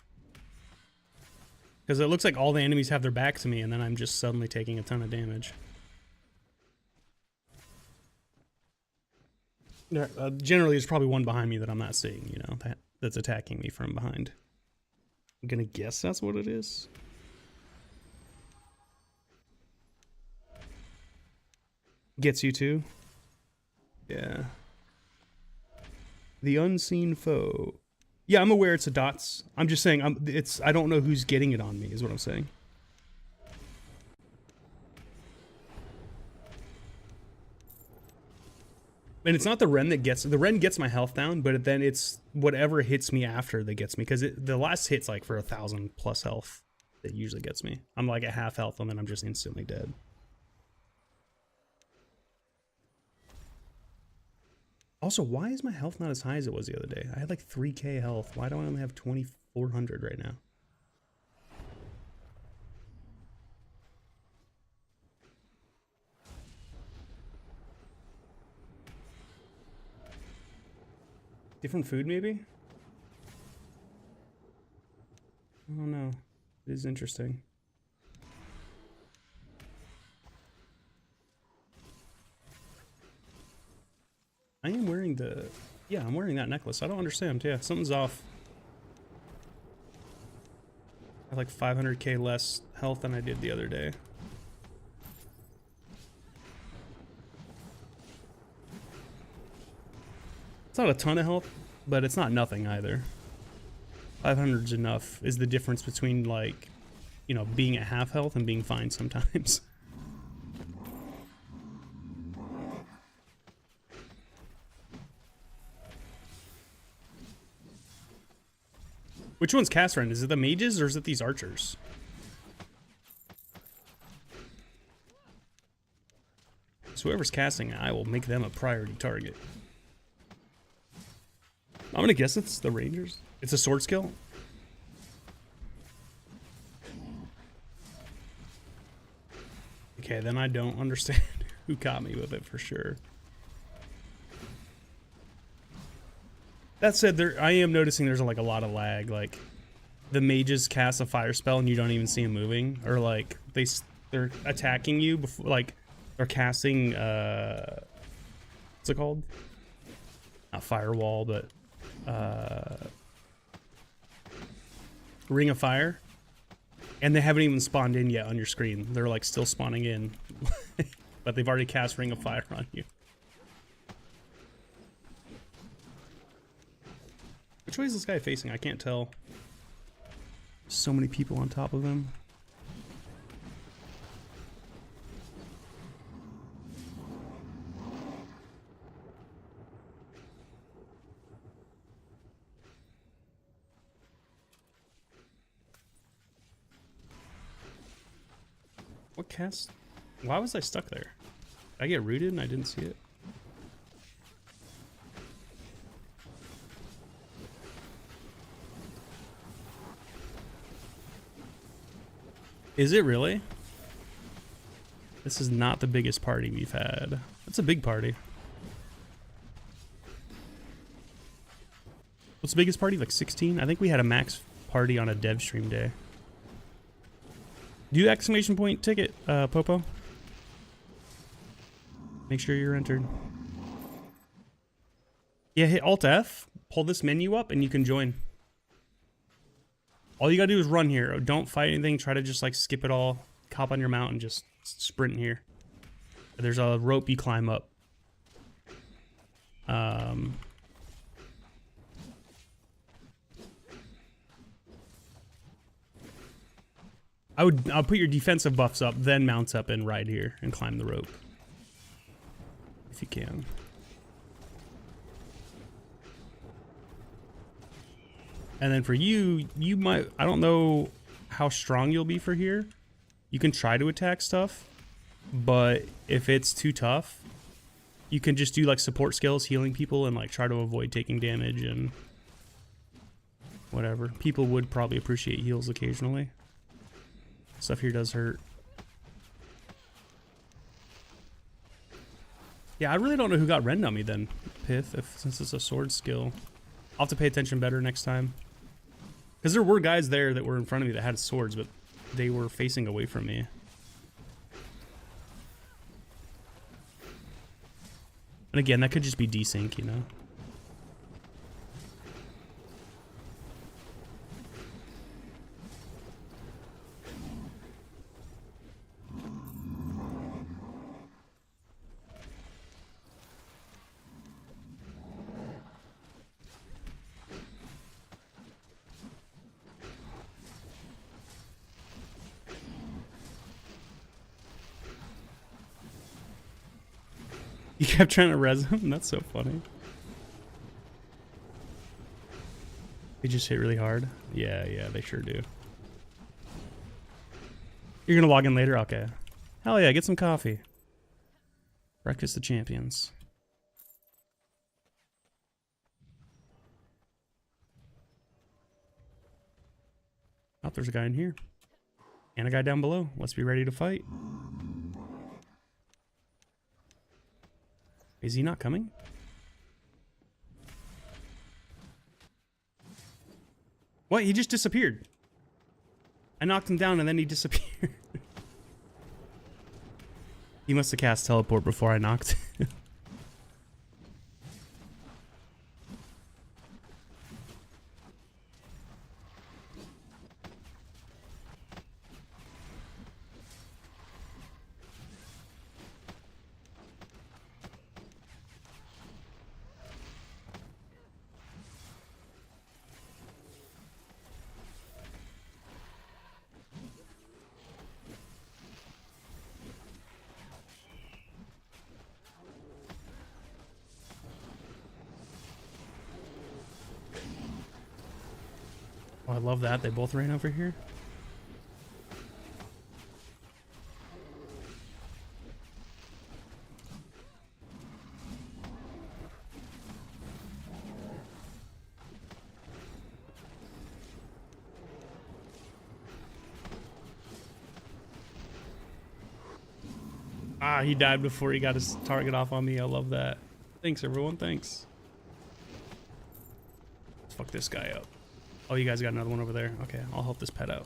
Because it looks like all the enemies have their back to me and then I'm just suddenly taking a ton of damage. Generally, there's probably one behind me that I'm not seeing, you know, that's attacking me from behind. I'm gonna guess that's what it is. Gets you too? Yeah. The unseen foe. Yeah, I'm aware it's a dots. I'm just saying I don't know who's getting it on me is what I'm saying. And it's not the Ren that gets... The Ren gets my health down, but then it's whatever hits me after that gets me. Because the last hit's like for 1,000 plus health that usually gets me. I'm like at half health and then I'm just instantly dead. Also, why is my health not as high as it was the other day? I had like 3k health. Why do I only have 2,400 right now? Different food, maybe? Oh no, it is interesting. I am wearing the... Yeah, I'm wearing that necklace. I don't understand. Yeah, something's off. I have like 500k less health than I did the other day. It's not a ton of health, but it's not nothing either. 500's enough is the difference between, like, you know, being at half health and being fine sometimes. Which one's cast friend? Is it the mages or is it these archers? So whoever's casting, I will make them a priority target. I'm gonna guess it's the rangers. It's a sword skill. Okay, then I don't understand who caught me with it for sure. That said, I am noticing there's like a lot of lag. Like the mages cast a fire spell and you don't even see them moving, or like they're attacking you before, like they're casting what's it called? Not firewall, but ring of fire, and they haven't even spawned in yet on your screen. They're like still spawning in, but they've already cast ring of fire on you. Which way is this guy facing? I can't tell. So many people on top of him. What cast? Why was I stuck there? Did I get rooted and I didn't see it? Is it really? This is not the biggest party we've had. It's a big party. What's the biggest party? Like 16? I think we had a max party on a dev stream day. Do you exclamation point ticket, Popo? Make sure you're entered. Yeah, hit Alt F, pull this menu up, and you can join. All you gotta do is run here. Don't fight anything. Try to just like skip it all. Hop on your mount and just sprint here. There's a rope you climb up. I'll put your defensive buffs up, then mounts up and ride here and climb the rope. If you can. And then for you, you might, I don't know how strong you'll be for here. You can try to attack stuff, but if it's too tough, you can just do like support skills, healing people, and like try to avoid taking damage and whatever. People would probably appreciate heals occasionally. Stuff here does hurt. Yeah, I really don't know who got rend on me then, Pith, since it's a sword skill. I'll have to pay attention better next time. Because there were guys there that were in front of me that had swords, but they were facing away from me. And again, that could just be desync, you know? You kept trying to res him? That's so funny. They just hit really hard? Yeah, they sure do. You're gonna log in later? Okay. Hell yeah, get some coffee. Breakfast of Champions. Oh, there's a guy in here. And a guy down below. Let's be ready to fight. Is he not coming? What? He just disappeared. I knocked him down and then he disappeared. He must have cast teleport before I knocked him. Oh, I love that. They both ran over here. Ah, he died before he got his target off on me. I love that. Thanks, everyone. Thanks. Let's fuck this guy up. Oh, you guys got another one over there. Okay, I'll help this pet out.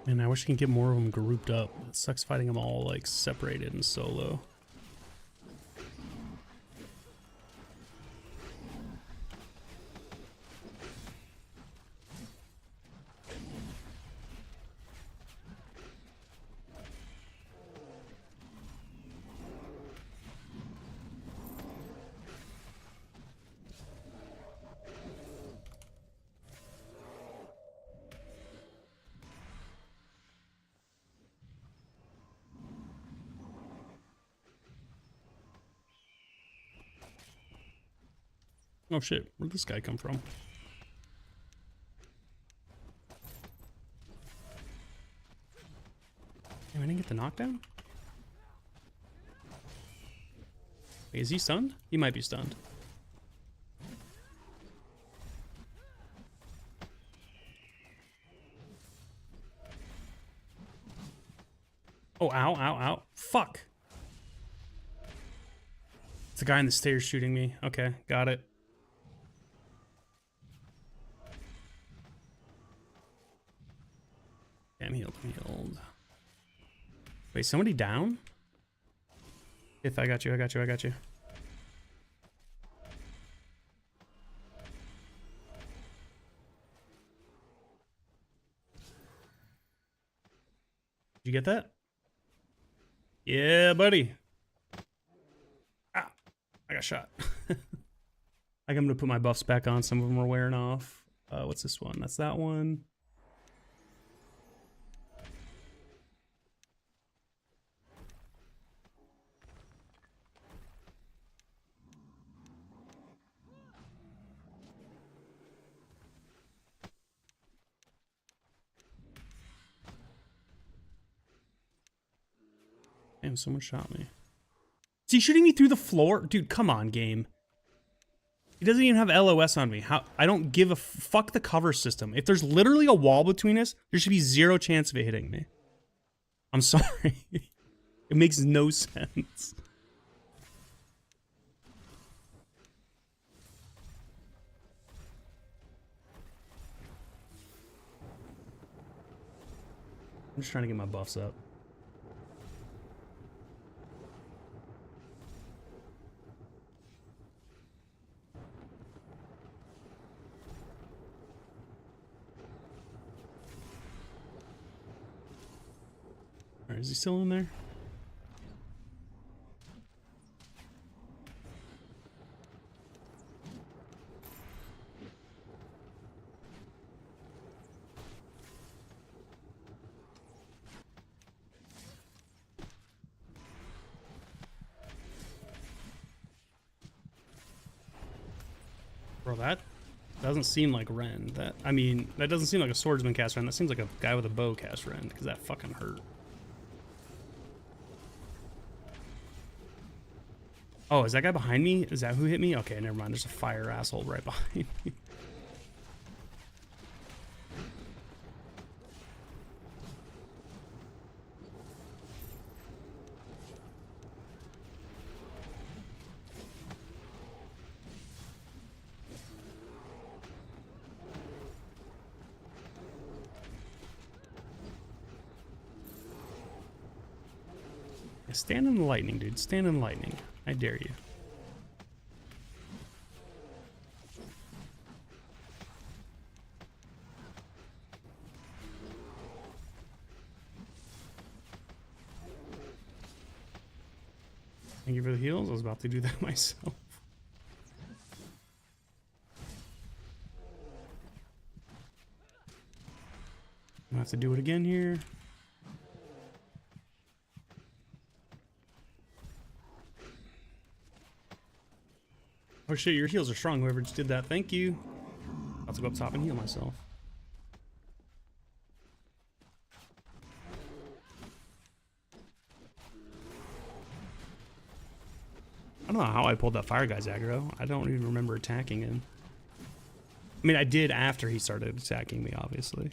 And I wish I could get more of them grouped up. It sucks fighting them all like separated and solo. Oh shit, where'd this guy come from? Damn, I didn't get the knockdown? Wait, is he stunned? He might be stunned. Oh, ow, ow, ow. Fuck. It's the guy in the stairs shooting me. Okay, got it. I'm healed, I'm healed. Wait, somebody down? If I got you, I got you, I got you. Did you get that? Yeah, buddy. Ah, I got shot. Like I'm gonna put my buffs back on. Some of them are wearing off. What's this one? That's that one. Damn, someone shot me. Is he shooting me through the floor? Dude, come on, game. He doesn't even have LOS on me. How? I don't give a fuck the cover system. If there's literally a wall between us, there should be zero chance of it hitting me. I'm sorry. It makes no sense. I'm just trying to get my buffs up. Alright, is he still in there? Bro, that doesn't seem like Ren. That doesn't seem like a swordsman cast Ren. That seems like a guy with a bow cast Ren, because that fucking hurt. Oh, is that guy behind me? Is that who hit me? Okay, never mind. There's a fire asshole right behind me. Stand in the lightning, dude. Stand in the lightning. I dare you. Thank you for the heals. I was about to do that myself. I'm gonna have to do it again here. Oh shit, your heals are strong, whoever just did that. Thank you. I'll have to go up top and heal myself. I don't know how I pulled that fire guy's aggro. I don't even remember attacking him. I mean, I did after he started attacking me, obviously.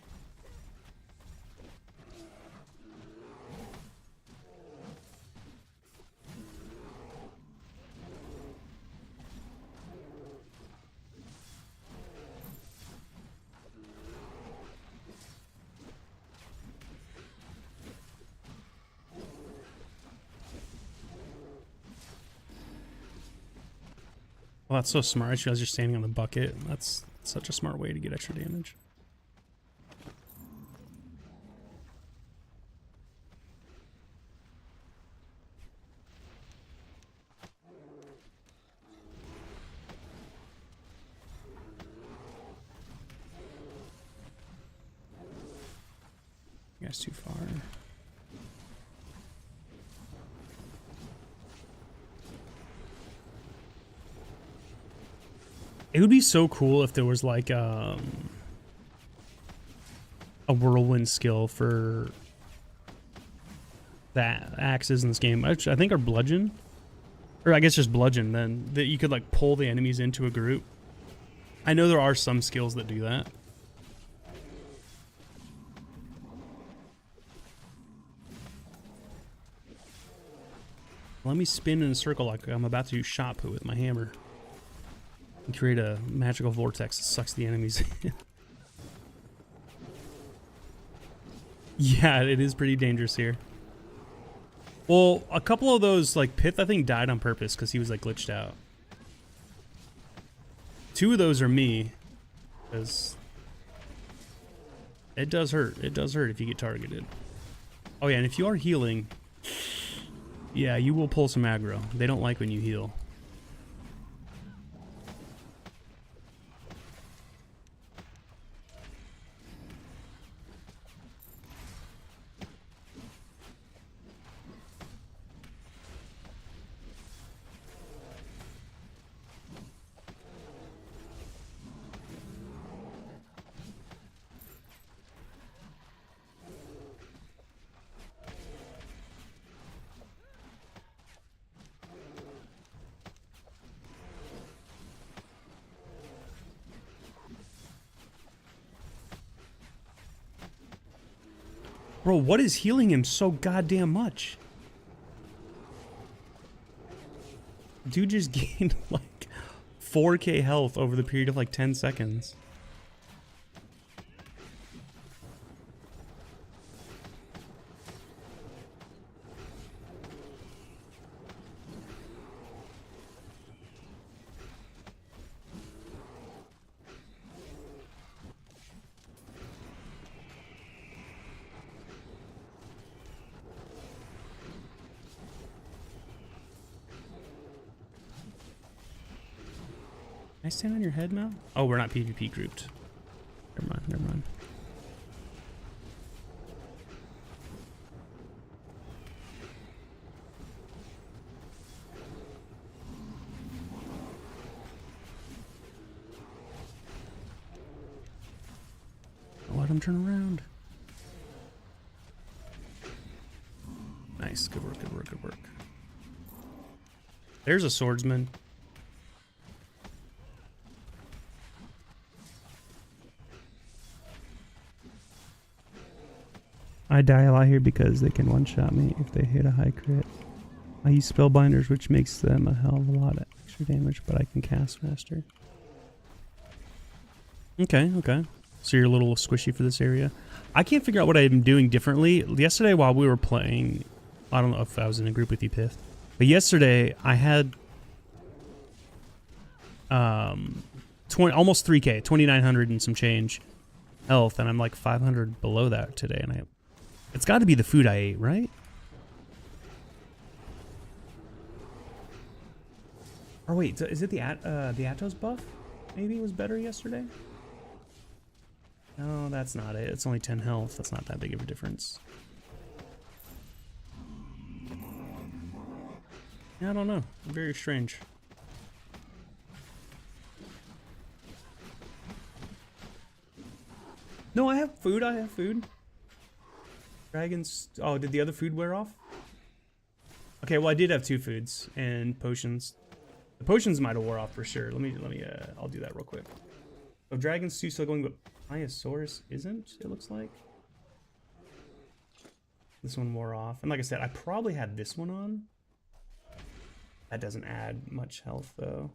Well, that's so smart. I just realized you're standing on the bucket. That's such a smart way to get extra damage. You guys too far. It would be so cool if there was like a whirlwind skill for the axes in this game. Which I think are bludgeon. Or I guess just bludgeon then. That you could like pull the enemies into a group. I know there are some skills that do that. Let me spin in a circle like I'm about to do shot put with my hammer. And create a magical vortex that sucks the enemies in. Yeah, it is pretty dangerous here. Well, a couple of those, like, Pith, I think, died on purpose because he was, like, glitched out. 2 of those are me. Because it does hurt. It does hurt if you get targeted. Oh, yeah, and if you are healing, yeah, you will pull some aggro. They don't like when you heal. Bro, what is healing him so goddamn much? Dude just gained like 4k health over the period of like 10 seconds. Can I stand on your head now? Oh, we're not PvP grouped. Never mind, never mind. Let him turn around. Nice, good work, good work, good work. There's a swordsman. I die a lot here because they can one-shot me if they hit a high crit. I use spellbinders, which makes them a hell of a lot of extra damage, but I can cast faster. Okay, okay. So you're a little squishy for this area. I can't figure out what I'm doing differently. Yesterday while we were playing, I don't know if I was in a group with you, Pith, but yesterday I had almost 3k, 2,900 and some change health, and I'm like 500 below that today, and it's got to be the food I ate, right? Or wait, is it the Atos buff? Maybe it was better yesterday? No, that's not it. It's only 10 health. That's not that big of a difference. Yeah, I don't know. Very strange. No, I have food. I have food. Dragons. Oh, did the other food wear off? Okay, well I did have 2 foods and potions. The potions might have wore off for sure. Let me. I'll do that real quick. So Dragon's Stew still going, but Iosaurus isn't. It looks like this one wore off, and like I said, I probably had this one on. That doesn't add much health though.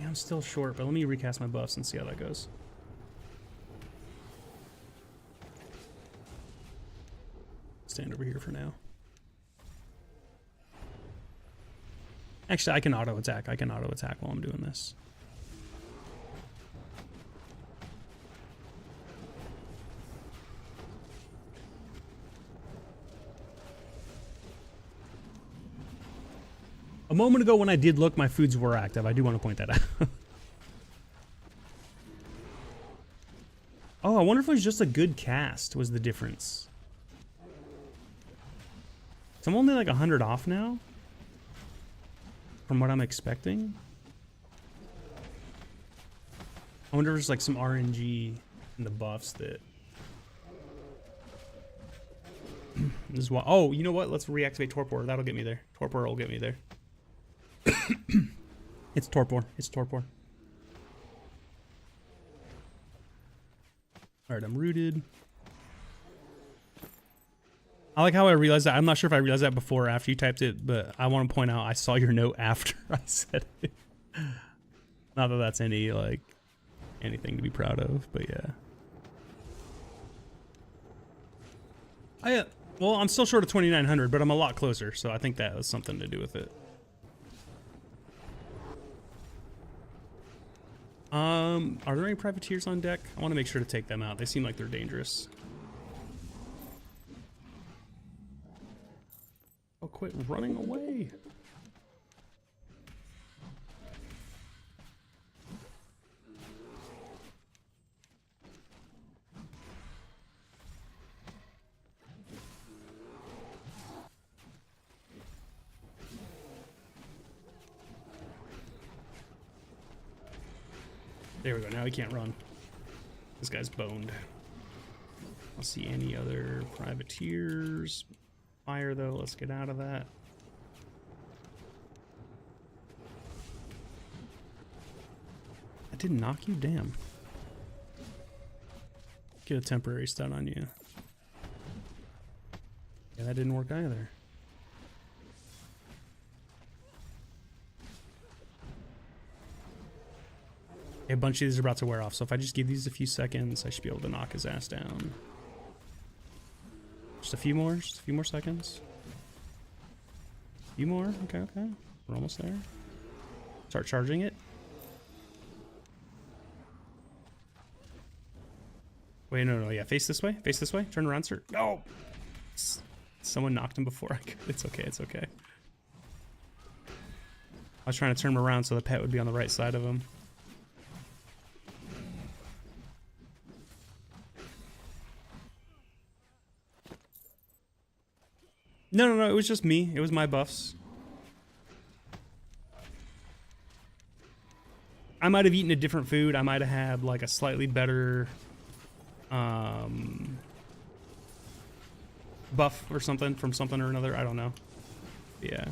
I'm still short, but let me recast my buffs and see how that goes. Stand over here for now. Actually, I can auto attack. I can auto attack while I'm doing this. A moment ago when I did look, my foods were active. I do want to point that out. Oh, I wonder if it was just a good cast was the difference. So I'm only like 100 off now from what I'm expecting. I wonder if there's like some RNG in the buffs that... This is why... Oh, you know what? Let's reactivate Torpor. That'll get me there. Torpor will get me there. It's Torpor. It's Torpor. Alright, I'm rooted. I like how I realized that. I'm not sure if I realized that before or after you typed it, but I want to point out I saw your note after I said it. Not that that's any, like, anything to be proud of, but yeah. Well, I'm still short of 2,900, but I'm a lot closer, so I think that has something to do with it. Are there any privateers on deck? I want to make sure to take them out. They seem like they're dangerous. Oh, quit running away. There we go. Now he can't run. This guy's boned. I don't see any other privateers. Fire, though. Let's get out of that. That didn't knock you? Damn. Get a temporary stun on you. Yeah, that didn't work either. A bunch of these are about to wear off, so if I just give these a few seconds, I should be able to knock his ass down. Just a few more seconds. A few more, okay. We're almost there. Start charging it. Wait, no, yeah, face this way, turn around, sir. No! Someone knocked him before I could. It's okay. I was trying to turn him around so the pet would be on the right side of him. No, it was just me. It was my buffs. I might have eaten a different food. I might have had like a slightly better buff or something from something or another. I don't know. Yeah.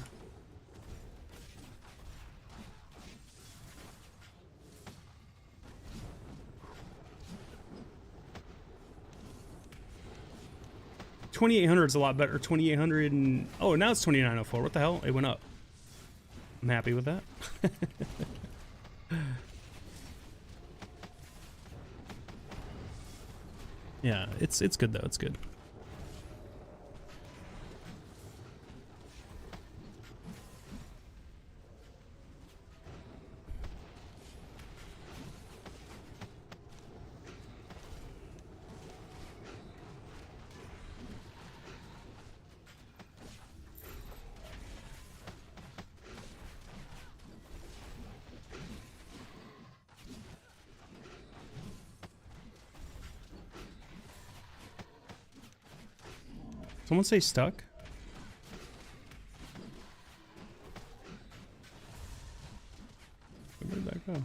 $2,800 is a lot better. 2,800 and oh, now it's 2,904. What the hell? It went up. I'm happy with that. Yeah, it's good though. It's good. Someone say stuck? Where did that go? I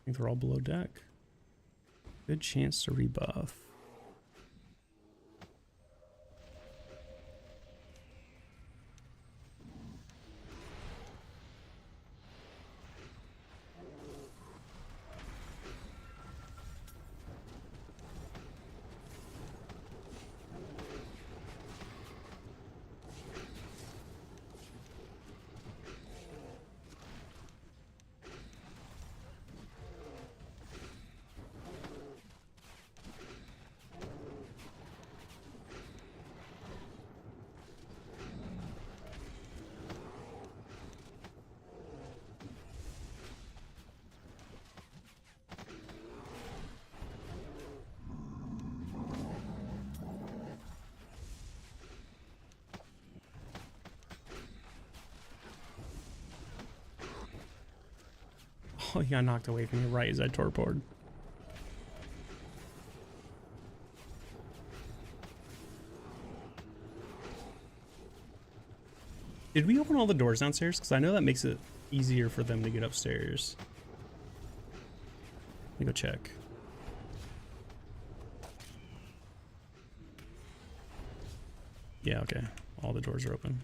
think they're all below deck. Good chance to rebuff. Oh, he got knocked away from me right as I torpoed. Did we open all the doors downstairs? Because I know that makes it easier for them to get upstairs. Let me go check. Yeah, okay. All the doors are open.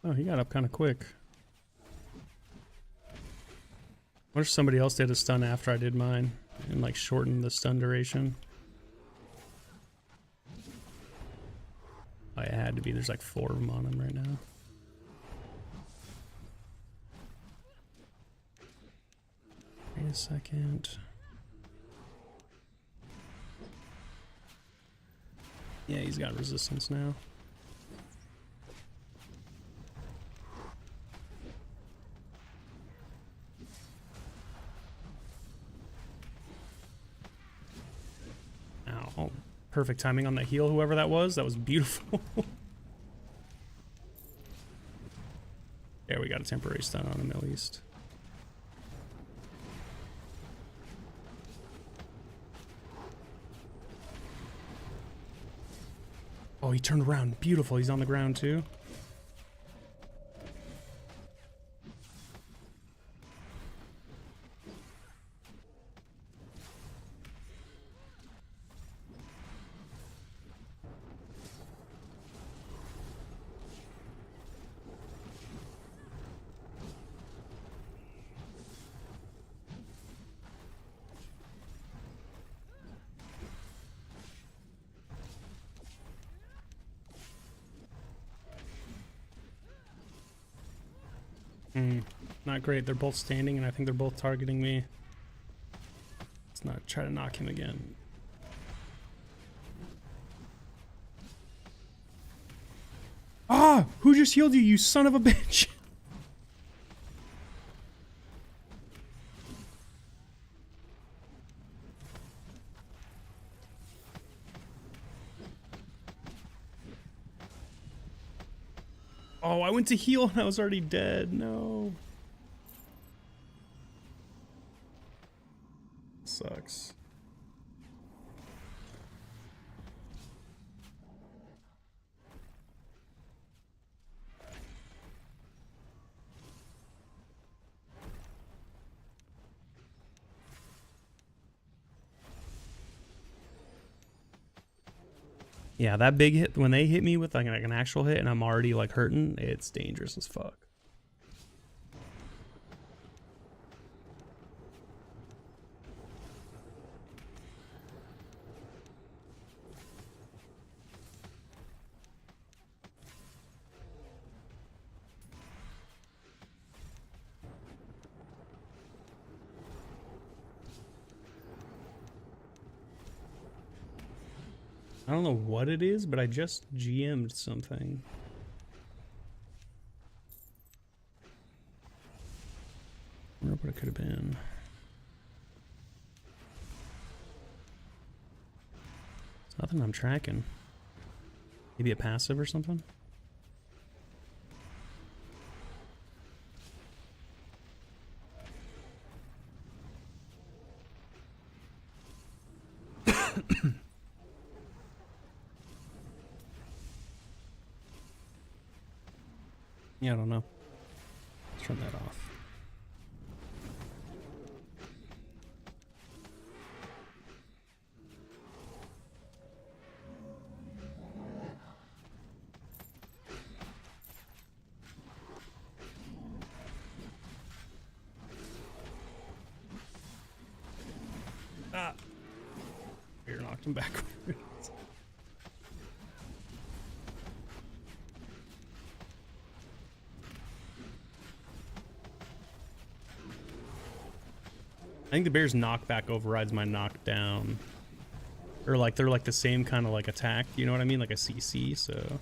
Oh, he got up kind of quick. What if somebody else did a stun after I did mine and like shortened the stun duration? Oh, it had to be. There's like 4 of them on him right now. Wait a second. Yeah, he's got resistance now. Oh, perfect timing on that heal, whoever that was. That was beautiful. There, we got a temporary stun on him at least. Oh, he turned around. Beautiful. He's on the ground too. Not great. They're both standing, and I think they're both targeting me. Let's not try to knock him again. Ah! Who just healed you, you son of a bitch? Oh, I went to heal and I was already dead. No. Sucks. Yeah, that big hit, when they hit me with like an actual hit and I'm already like hurting, it's dangerous as fuck. I don't know what it is, but I just GM'd something. I wonder what it could have been. It's nothing I'm tracking. Maybe a passive or something? Yeah, I don't know. Let's turn that off. Ah! Fear knocked him backwards. I think the bear's knockback overrides my knockdown. Or like they're like the same kind of like attack, you know what I mean? Like a CC, so.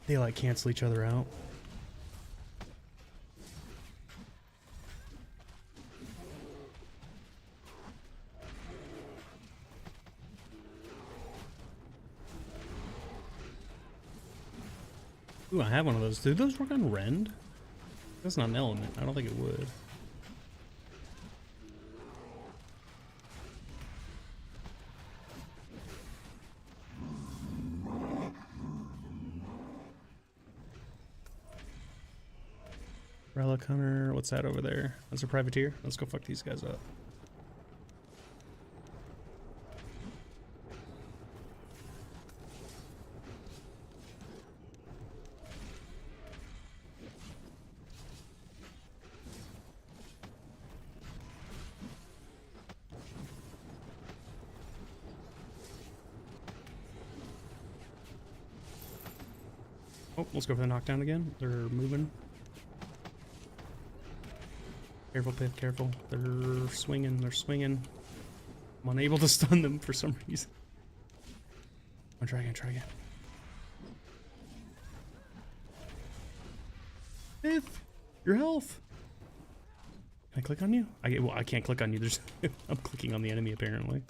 They like cancel each other out. Ooh, I have one of those. Do those work on Rend? That's not an element. I don't think it would. Relic Hunter. What's that over there? That's a privateer. Let's go fuck these guys up. Oh, let's go for the knockdown again. They're moving. Careful, Pith, careful. They're swinging, they're swinging. I'm unable to stun them for some reason. I'm try again, try again. Pith, your health. Can I click on you? Well, I can't click on you. There's I'm clicking on the enemy apparently.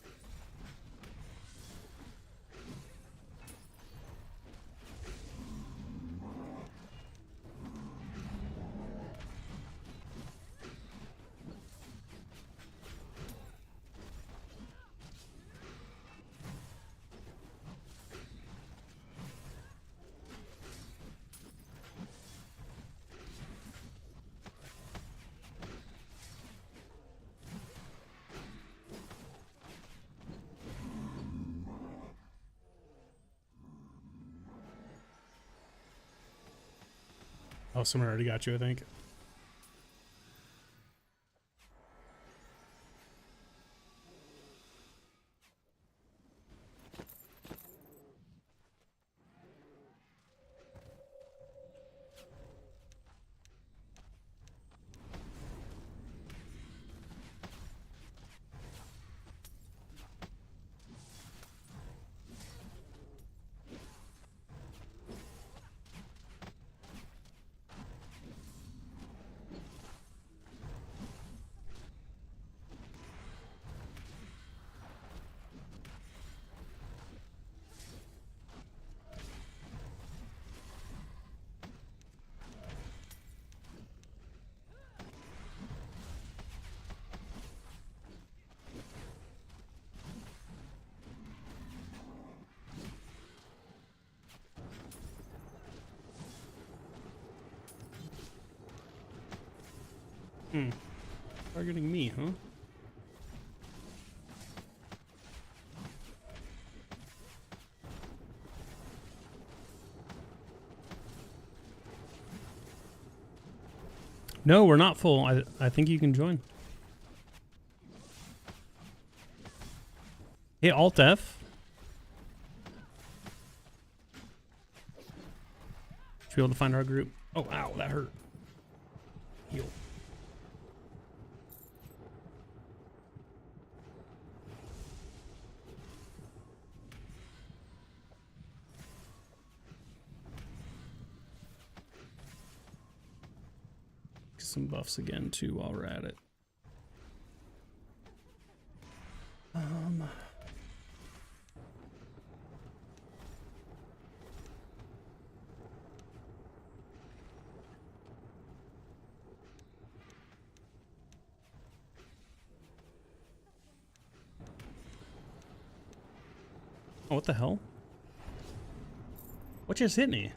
Oh, someone already got you, I think. Targeting me, huh? No, we're not full. I think you can join. Hey, Alt F. Should be able to find our group. Oh, ow, that hurt. Heal. Some buffs again too while we're at it. Oh, what the hell? What just hit me?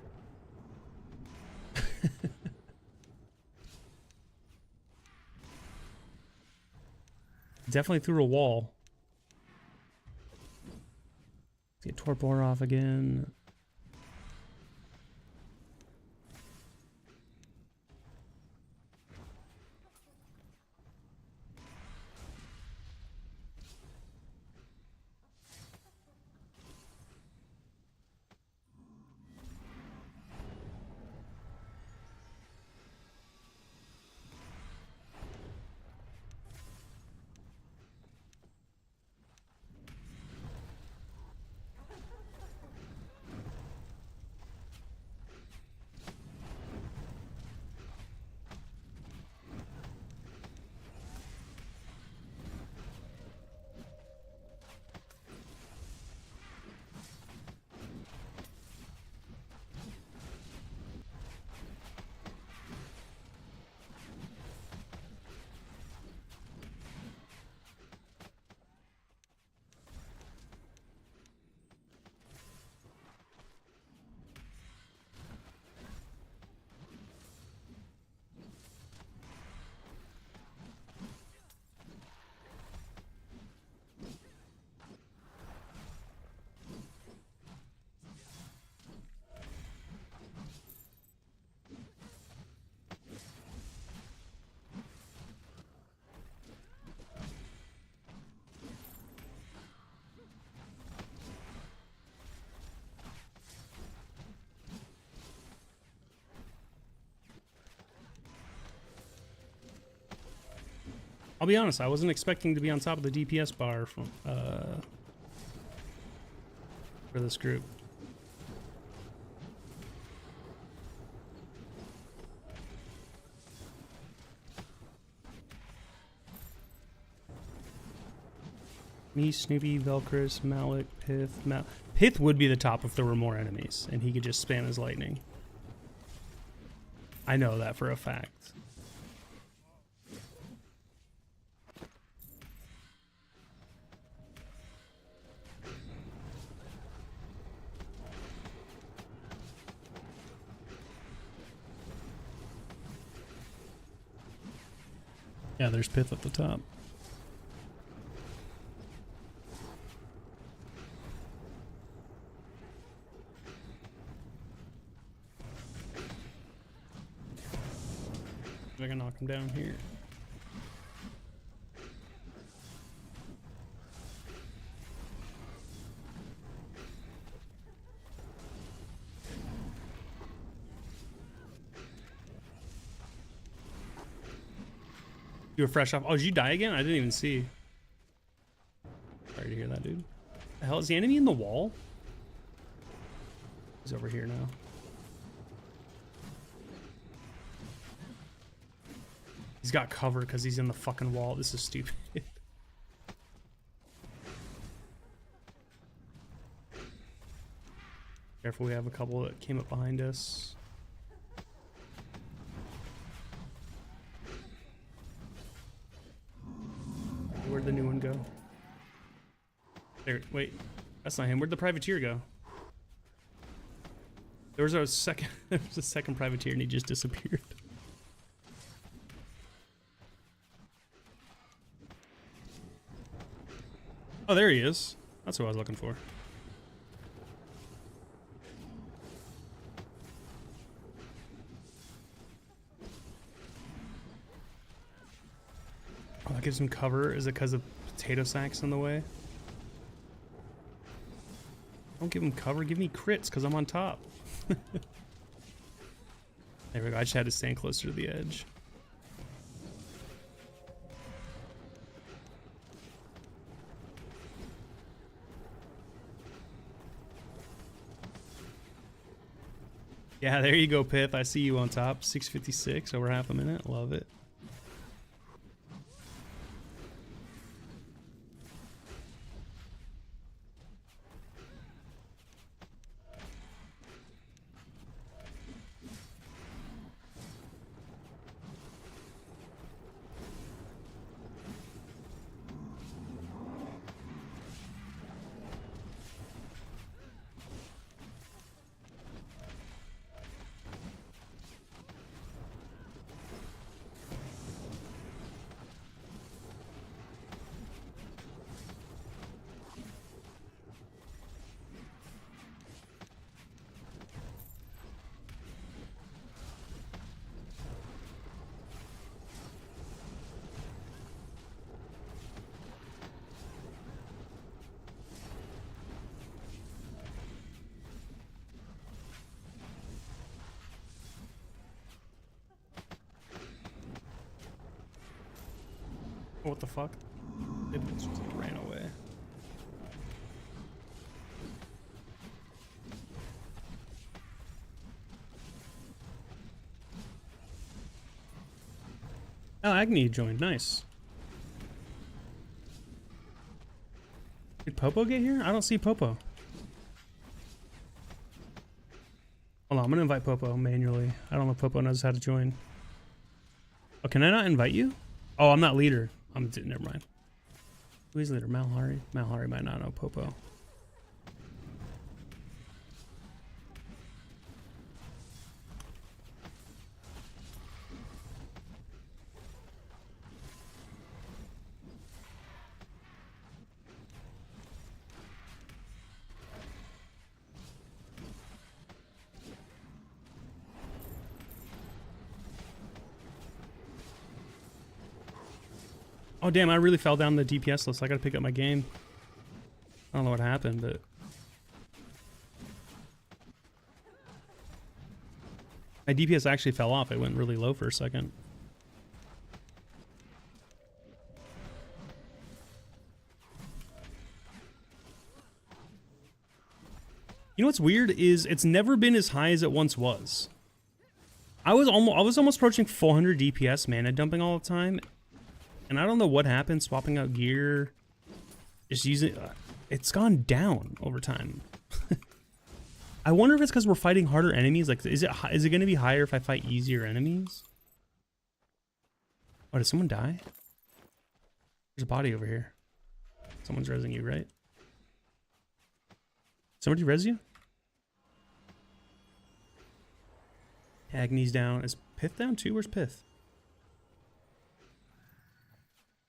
Definitely through a wall. Let's get Torpor off again. I'll be honest, I wasn't expecting to be on top of the DPS bar from, for this group. Me, Snoopy, Velcris, Malik, Pith. Pith would be the top if there were more enemies, and he could just spam his lightning. I know that for a fact. Yeah, there's Pith at the top. I can knock him down here. You were fresh off. Oh, did you die again? I didn't even see. Sorry to hear that, dude. The hell is the enemy in the wall? He's over here now. He's got cover because he's in the fucking wall. This is stupid. Careful, we have a couple that came up behind us. Where'd the new one go? There, wait. That's not him. Where'd the privateer go? There was a second privateer and he just disappeared. Oh, there he is. That's who I was looking for. Oh, that gives him cover. Is it because of potato sacks in the way? Don't give him cover. Give me crits because I'm on top. There we go. I just had to stand closer to the edge. Yeah, there you go, Pith. I see you on top. 656 over half a minute. Love it. What the fuck? It just like ran away. Oh, Agni joined. Nice. Did Popo get here? I don't see Popo. Hold on, I'm gonna invite Popo manually. I don't know if Popo knows how to join. Oh, can I not invite you? Oh, I'm not leader. Never mind. Who is leader? Malhari? Malhari might not know Popo. Oh damn, I really fell down the DPS list. I gotta pick up my game. I don't know what happened, but... my DPS actually fell off. It went really low for a second. You know what's weird is it's never been as high as it once was. I was almost approaching 400 DPS mana dumping all the time, and I don't know what happened. Swapping out gear, just using it's gone down over time. I wonder if it's because we're fighting harder enemies. Like, is it going to be higher if I fight easier enemies? Oh, did someone die? There's a body over here. Someone's rezzing you, right? Somebody res you? Agni's down. Is Pith down too? Where's Pith?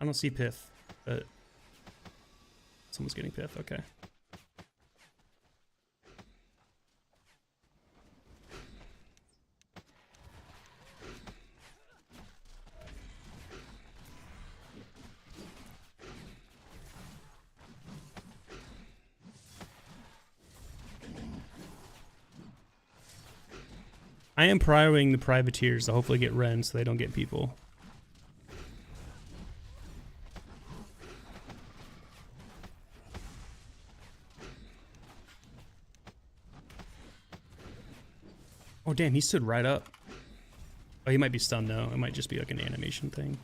I don't see Pith, but someone's getting Pith. Okay. I am prioring the privateers to hopefully get Ren so they don't get people. Oh damn, he stood right up. Oh, he might be stunned though. It might just be like an animation thing.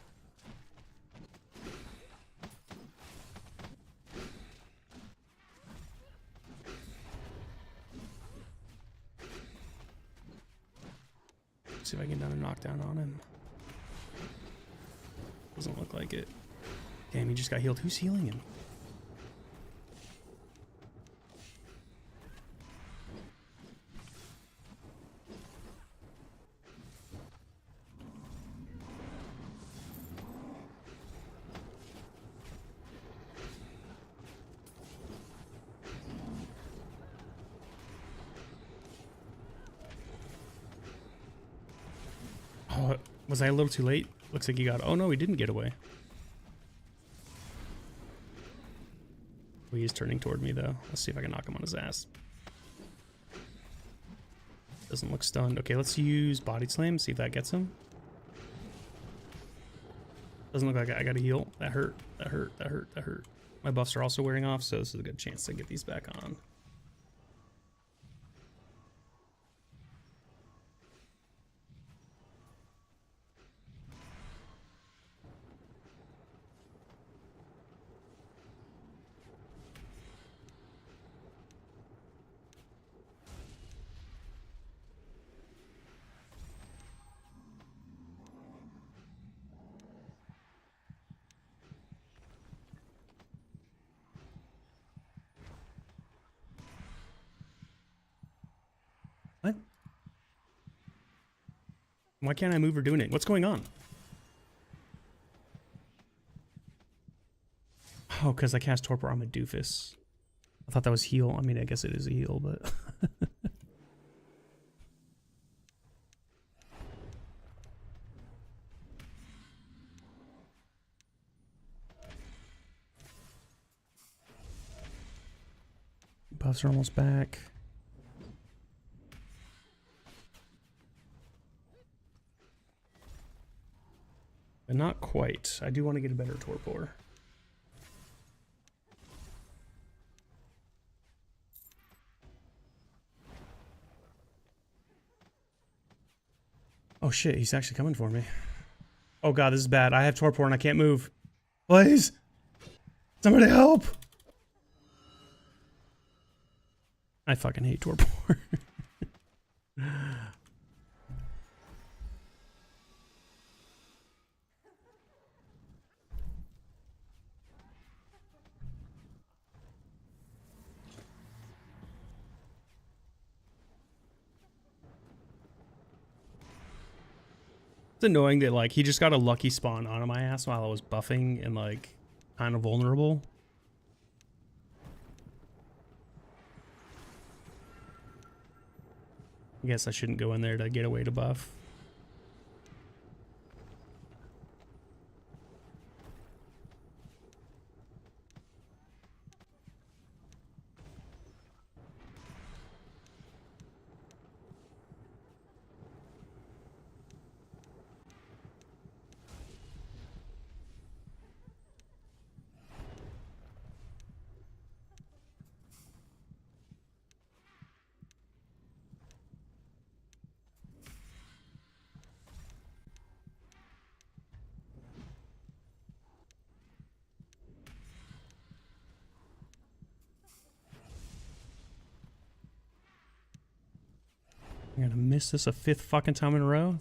See if I can get a knockdown on him. Doesn't look like it. Damn, he just got healed. Who's healing him? Oh, was I a little too late? Looks like he got... Oh no, he didn't get away. Oh, he is turning toward me though. Let's see if I can knock him on his ass. Doesn't look stunned. Okay, let's use Body Slam, see if that gets him. Doesn't look like I got a heal. That hurt. That hurt. That hurt. That hurt. My buffs are also wearing off, so this is a good chance to get these back on. What? Why can't I move or do anything? What's going on? Oh, because I cast Torpor. I'm a doofus. I thought that was heal. I mean, I guess it is a heal, but... Buffs are almost back. But not quite. I do want to get a better Torpor. Oh shit, he's actually coming for me. Oh god, this is bad. I have Torpor and I can't move. Please! Somebody help! I fucking hate Torpor. It's annoying that like he just got a lucky spawn on my ass while I was buffing and like kind of vulnerable. I guess I shouldn't go in there to get away to buff. I'm gonna miss this a 5th fucking time in a row.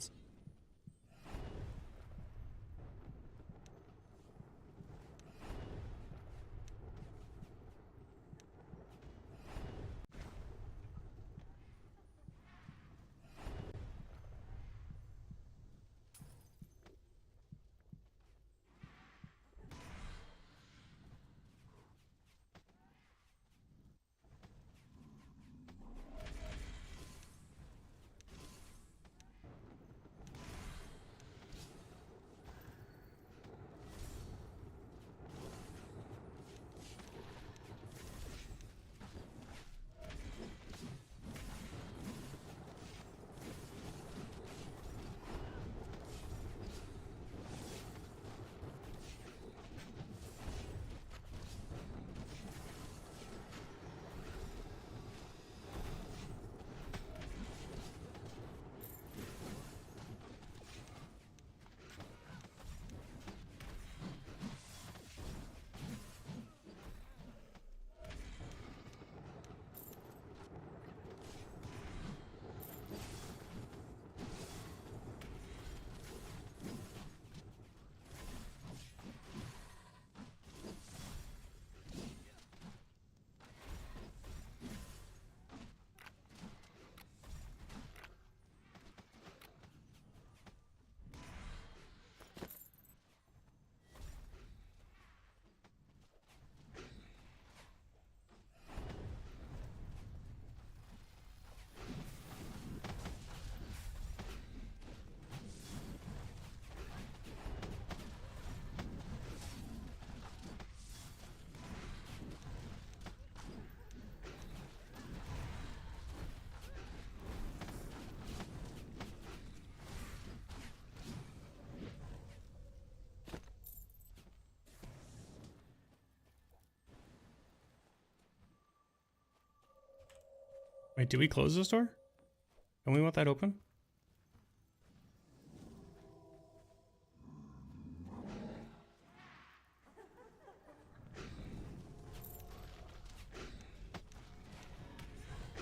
Wait, did we close this door? Don't we want that open?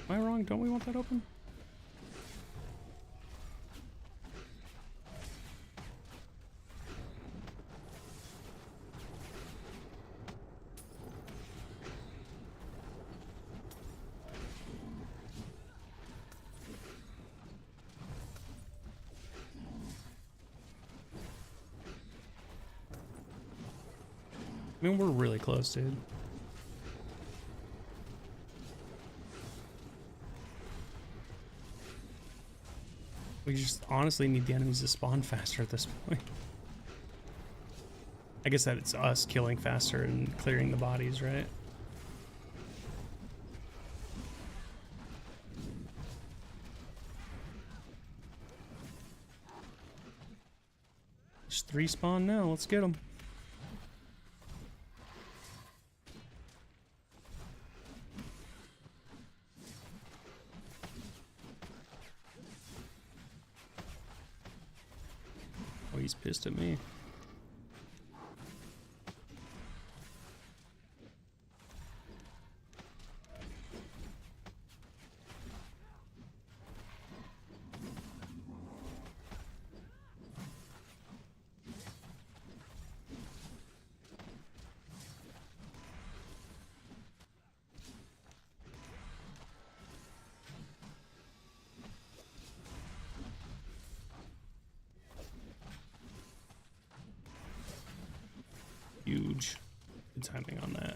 Am I wrong? Don't we want that open? I mean, we're really close, dude. We just honestly need the enemies to spawn faster at this point. I guess that it's us killing faster and clearing the bodies, right? Just 3 spawn now, let's get them. Oh, he's pissed at me. Huge. Good timing on that.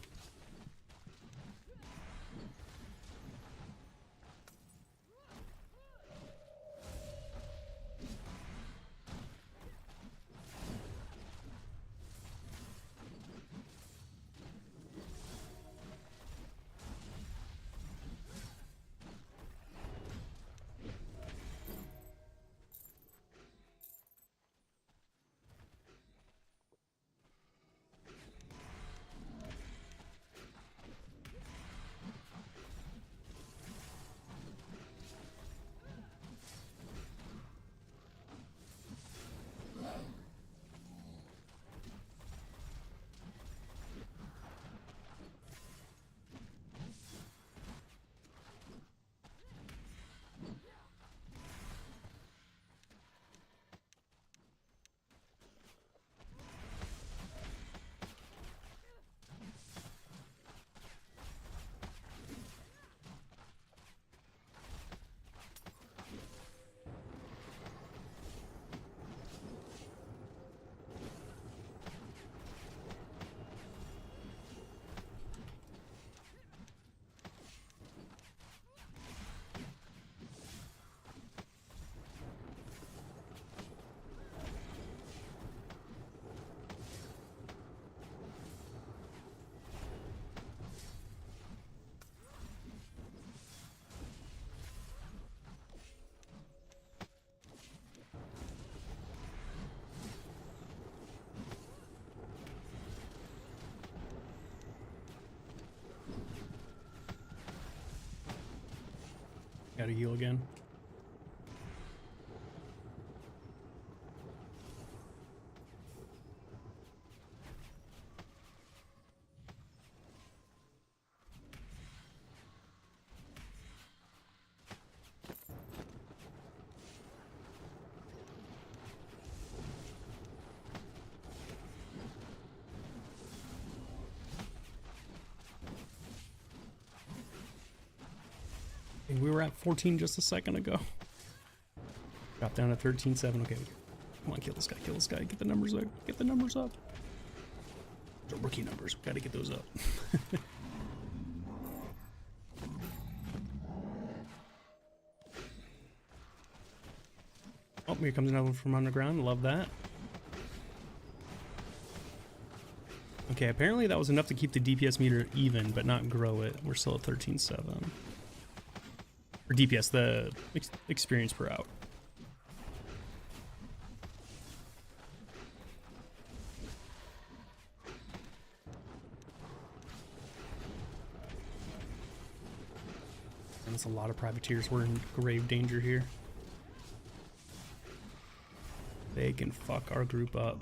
Gotta heal again. We were at 14 just a second ago. Drop down to 13-7. Okay, come on, kill this guy, kill this guy. Get the numbers up, get the numbers up. Those are rookie numbers, we gotta get those up. Oh, here comes another one from underground, love that. Okay, apparently that was enough to keep the DPS meter even, but not grow it. We're still at 13-7. Or DPS, the experience per hour. And that's a lot of privateers. We're in grave danger here. They can fuck our group up.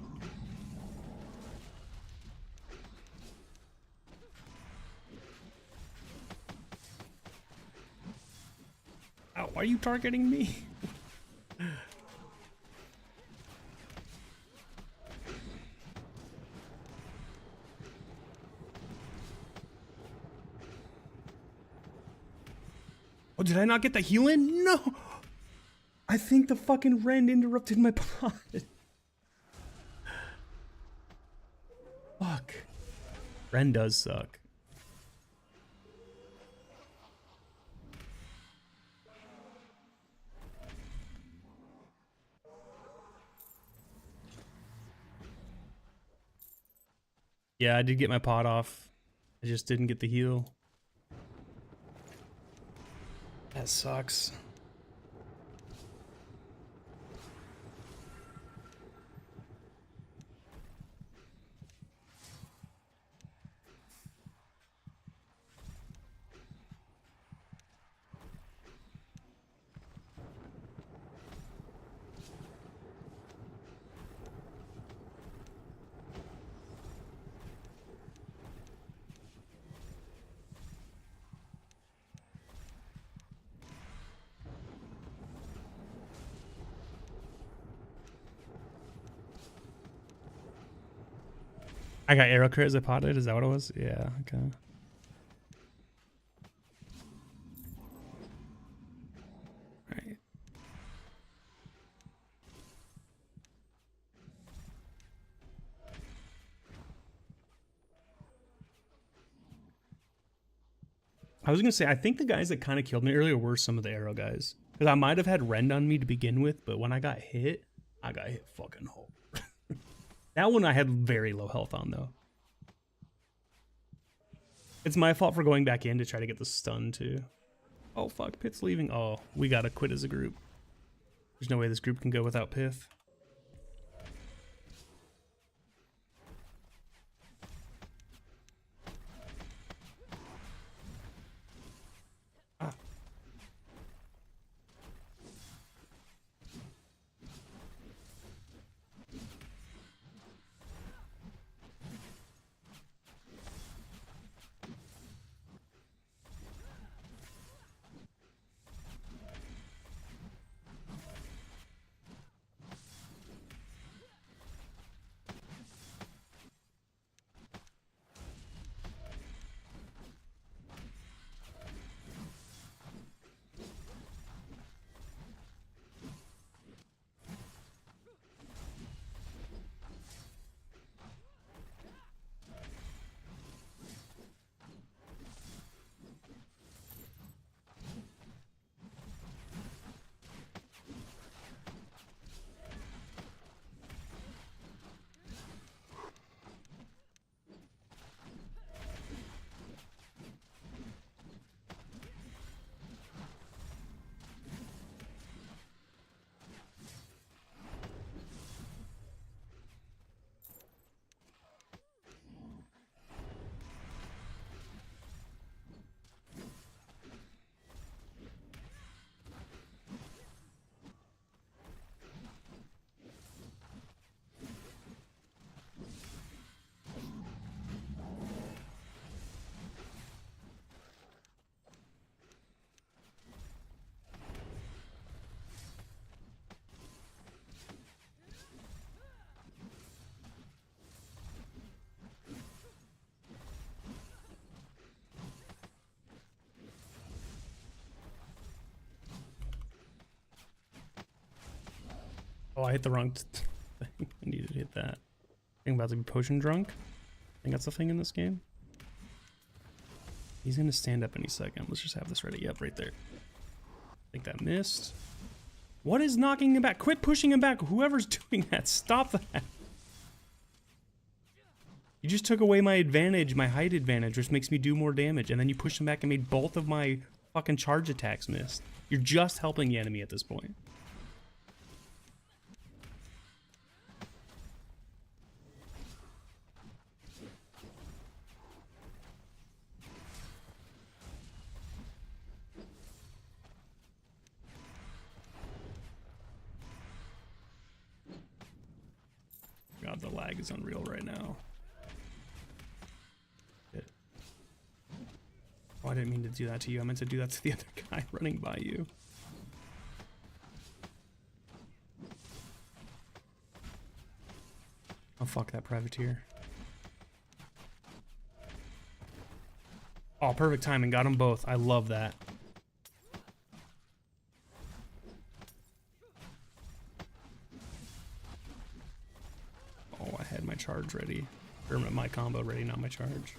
Ow, why are you targeting me? Oh, did I not get the heal in? No! I think the fucking Rend interrupted my pod. Fuck. Rend does suck. Yeah, I did get my pot off. I just didn't get the heal. That sucks. I got arrow crit as I potted, is that what it was? Yeah, okay. Alright. I was gonna say, I think the guys that kind of killed me earlier were some of the arrow guys. Because I might have had Rend on me to begin with, but when I got hit fucking hard. That one I had very low health on, though. It's my fault for going back in to try to get the stun, too. Oh, fuck, Pith's leaving. Oh, we gotta quit as a group. There's no way this group can go without Pith. Ah. Oh, I hit the wrong thing. I needed to hit that. I'm about to be potion drunk. I think that's the thing in this game. He's gonna stand up any second. Let's just have this ready. Yep, right there. I think that missed. What is knocking him back? Quit pushing him back. Whoever's doing that, stop that. You just took away my advantage, my height advantage, which makes me do more damage. And then you pushed him back and made both of my fucking charge attacks miss. You're just helping the enemy at this point. God, the lag is unreal right now. Shit. Oh, I didn't mean to do that to you. I meant to do that to the other guy running by you. Oh, fuck that privateer. Oh, perfect timing. Got them both. I love that. Oh, I had my charge ready. Or my combo ready, not my charge.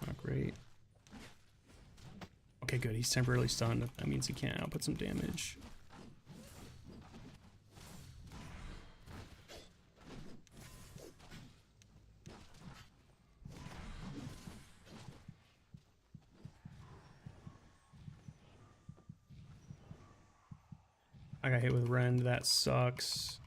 Not great. Okay, good. He's temporarily stunned. That means he can't output some damage. I got hit with Rend. That sucks.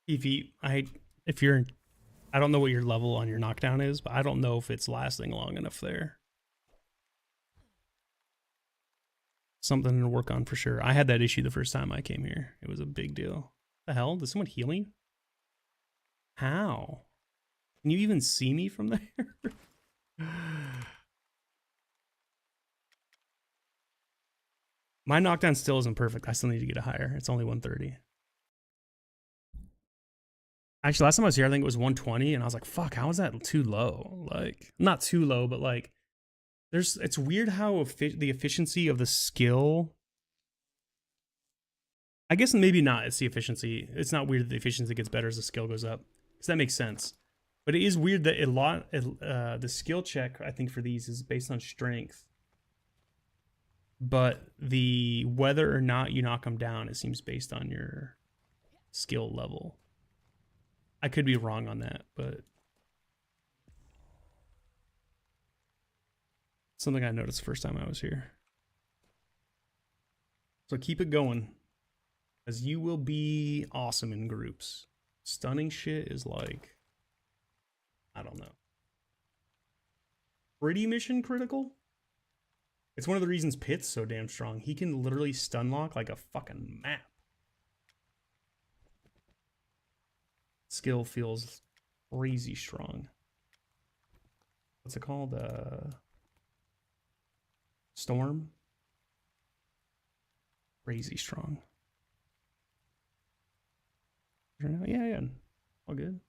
If you're, I don't know what your level on your knockdown is, but I don't know if it's lasting long enough there. Something to work on for sure. I had that issue the first time I came here. It was a big deal. The hell? Did someone heal me? How? Can you even see me from there? My knockdown still isn't perfect. I still need to get it higher. It's only 130. Actually, last time I was here, I think it was 120, and I was like, fuck, how is that too low? Like, not too low, but like, it's weird how the efficiency of the skill. I guess maybe not. It's the efficiency. It's not weird that the efficiency gets better as the skill goes up, because that makes sense. But it is weird that the skill check, I think, for these is based on strength. But the whether or not you knock them down, it seems based on your skill level. I could be wrong on that, but something I noticed the first time I was here. So keep it going, as you will be awesome in groups. Stunning shit is like, I don't know, pretty mission critical. It's one of the reasons Pitt's so damn strong. He can literally stun lock like a fucking map. Skill feels crazy strong. What's it called? Storm? Crazy strong. Yeah. All good.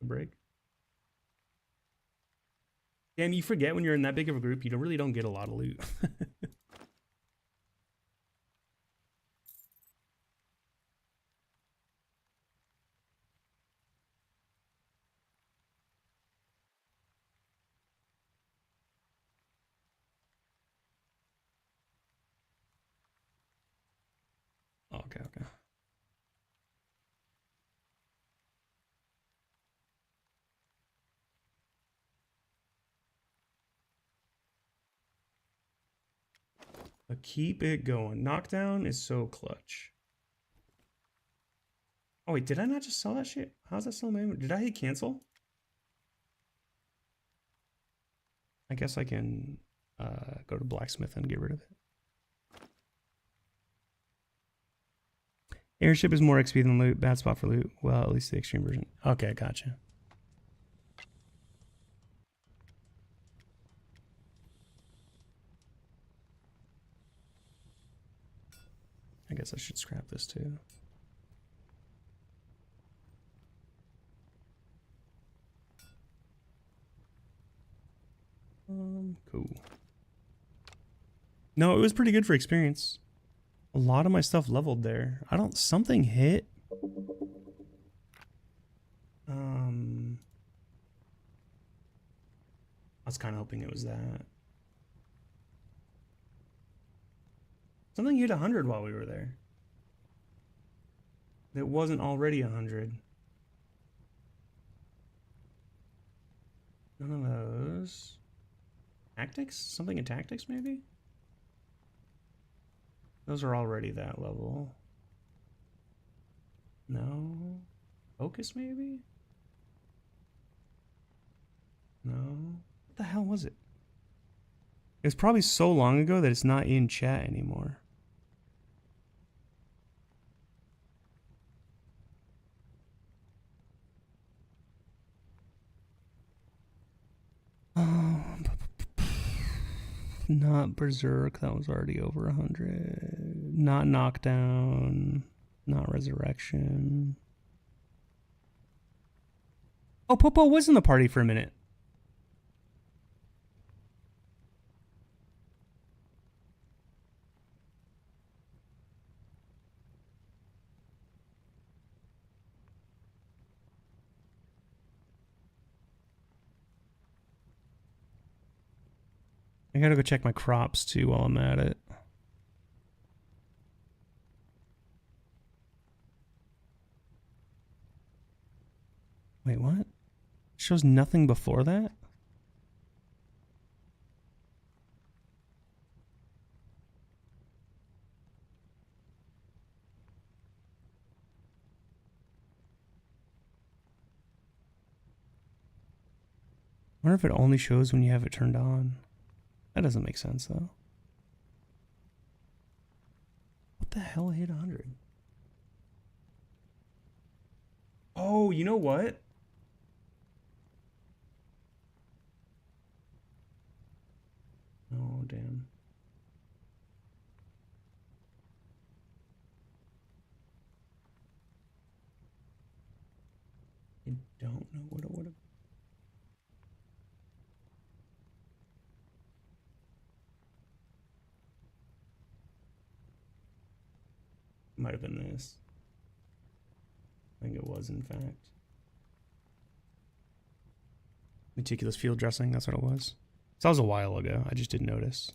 A break. Damn, you forget when you're in that big of a group, you really don't get a lot of loot. Okay. But keep it going. Knockdown is so clutch. Oh wait, did I not just sell that shit? How's that still in my inventory? Did I hit cancel? I guess I can go to blacksmith and get rid of it. Airship is more XP than loot. Bad spot for loot. Well, at least the extreme version. Okay, gotcha. I guess I should scrap this too. Cool. No, it was pretty good for experience. A lot of my stuff leveled there. I don't... Something hit. I was kind of hoping it was that. Something hit 100 while we were there. That wasn't already 100. None of those. Tactics? Something in tactics, maybe? Those are already that level. No? Focus, maybe? No? What the hell was it? It was probably so long ago that it's not in chat anymore. Not Berserk, that was already over 100. Not Knockdown. Not Resurrection. Oh, Popo was in the party for a minute. I gotta go check my crops too while I'm at it. Wait, what? It shows nothing before that? I wonder if it only shows when you have it turned on. That doesn't make sense, though. What the hell hit 100? Oh, you know what? Oh, damn. I don't know what it would have. Might have been this. I think it was, in fact. Meticulous field dressing, that's what it was. So that was a while ago. I just didn't notice.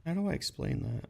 How do I explain that?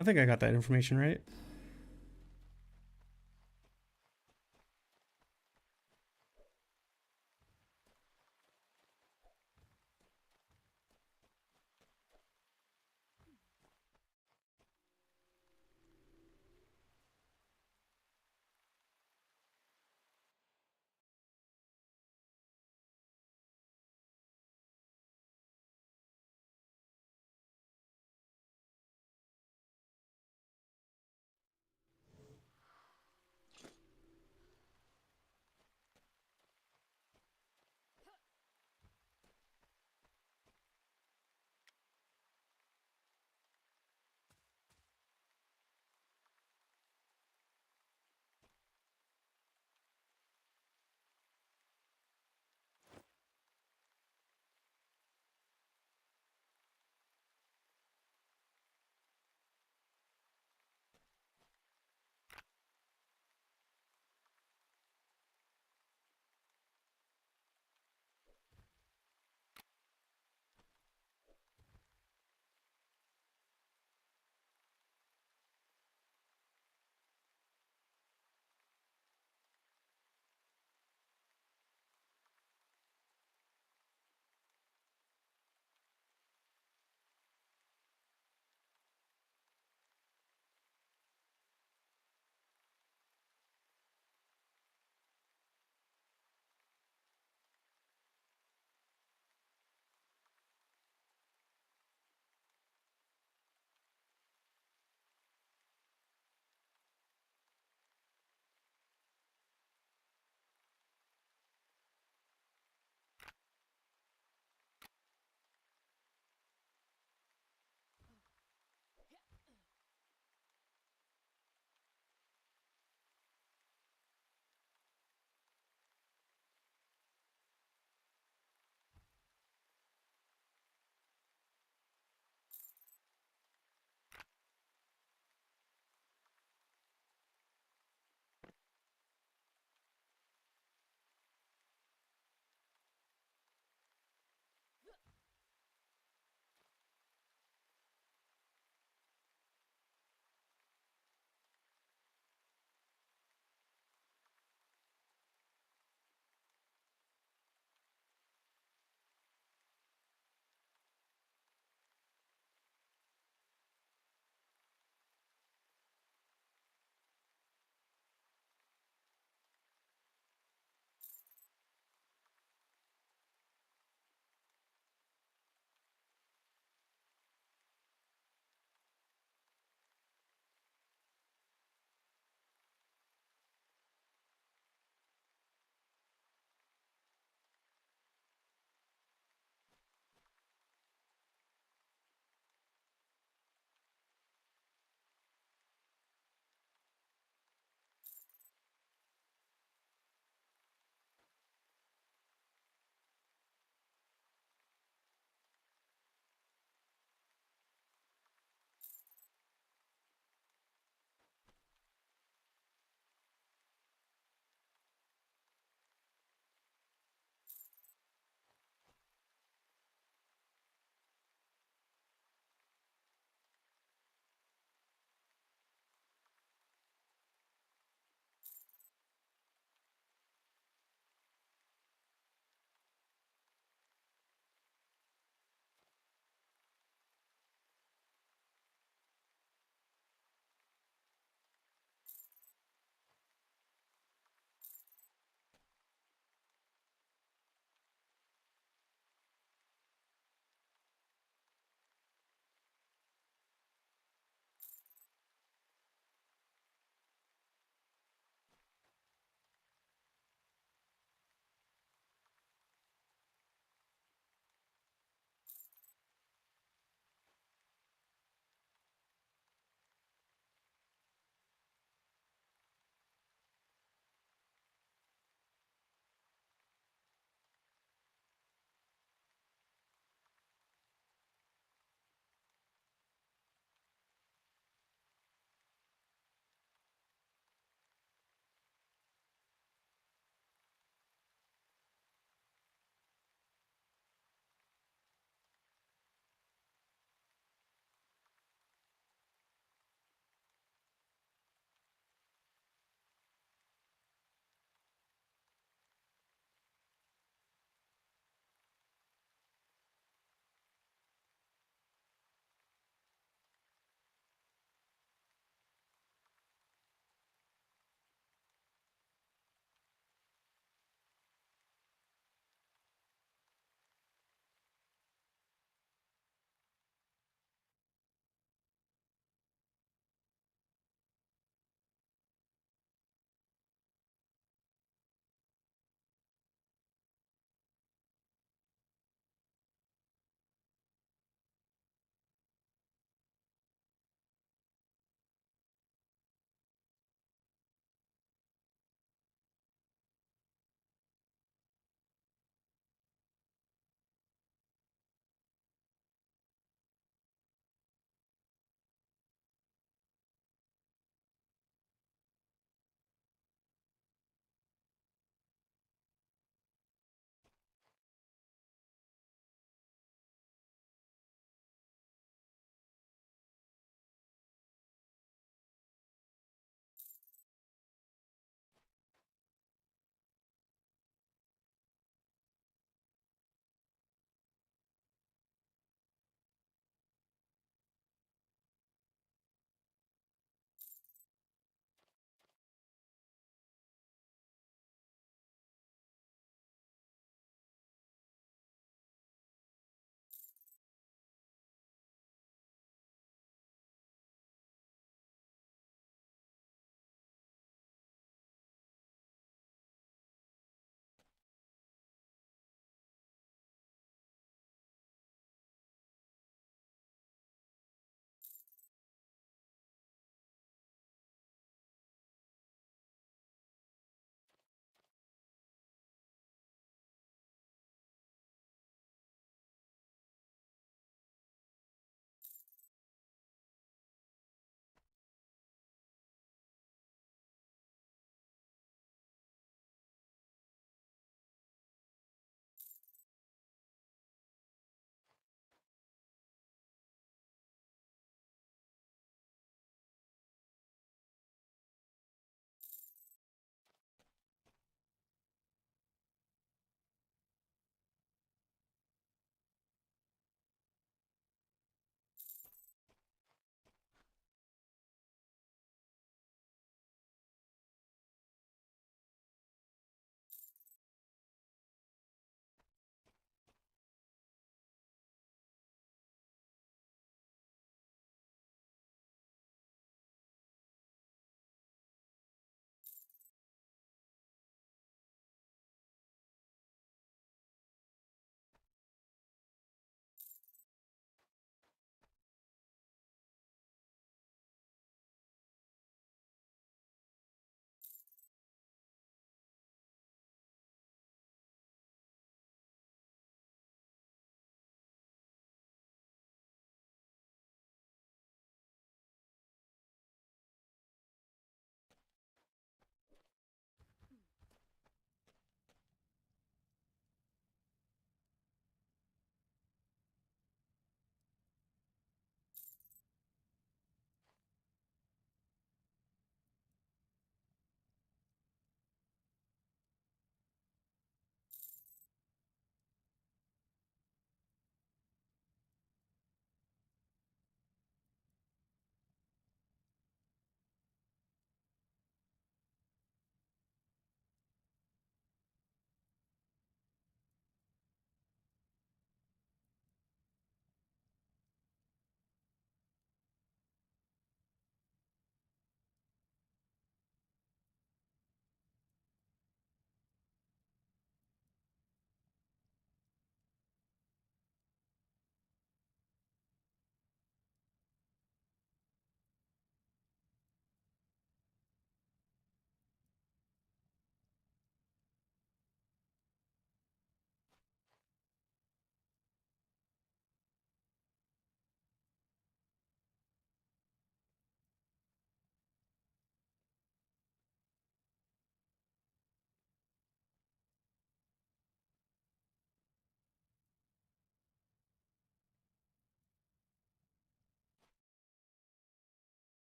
I think I got that information right.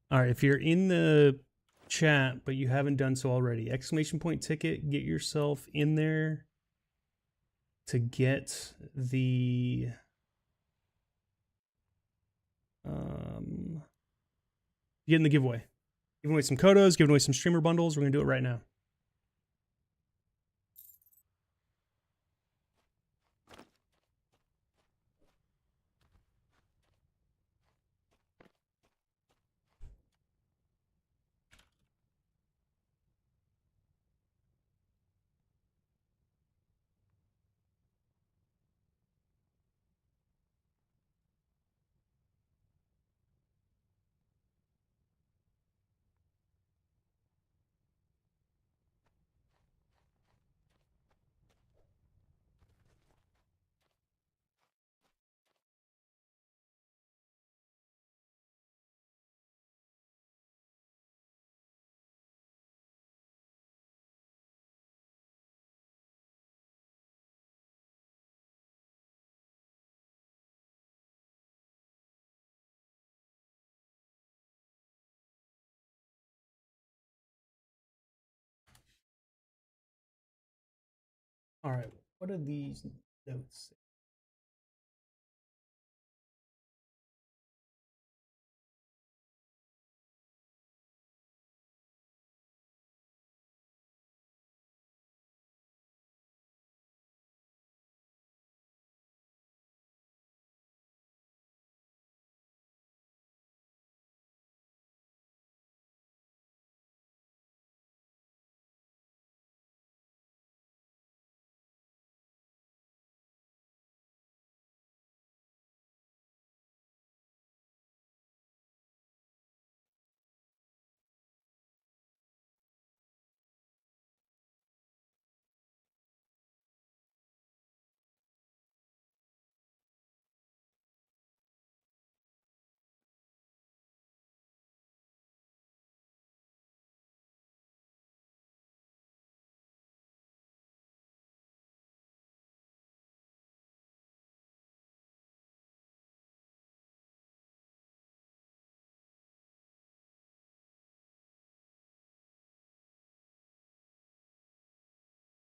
All right, if you're in the chat but you haven't done so already, exclamation point ticket, get yourself in there to get the get in the giveaway. Giving away some Kodos, giving away some streamer bundles. We're gonna do it right now. All right, what are these notes?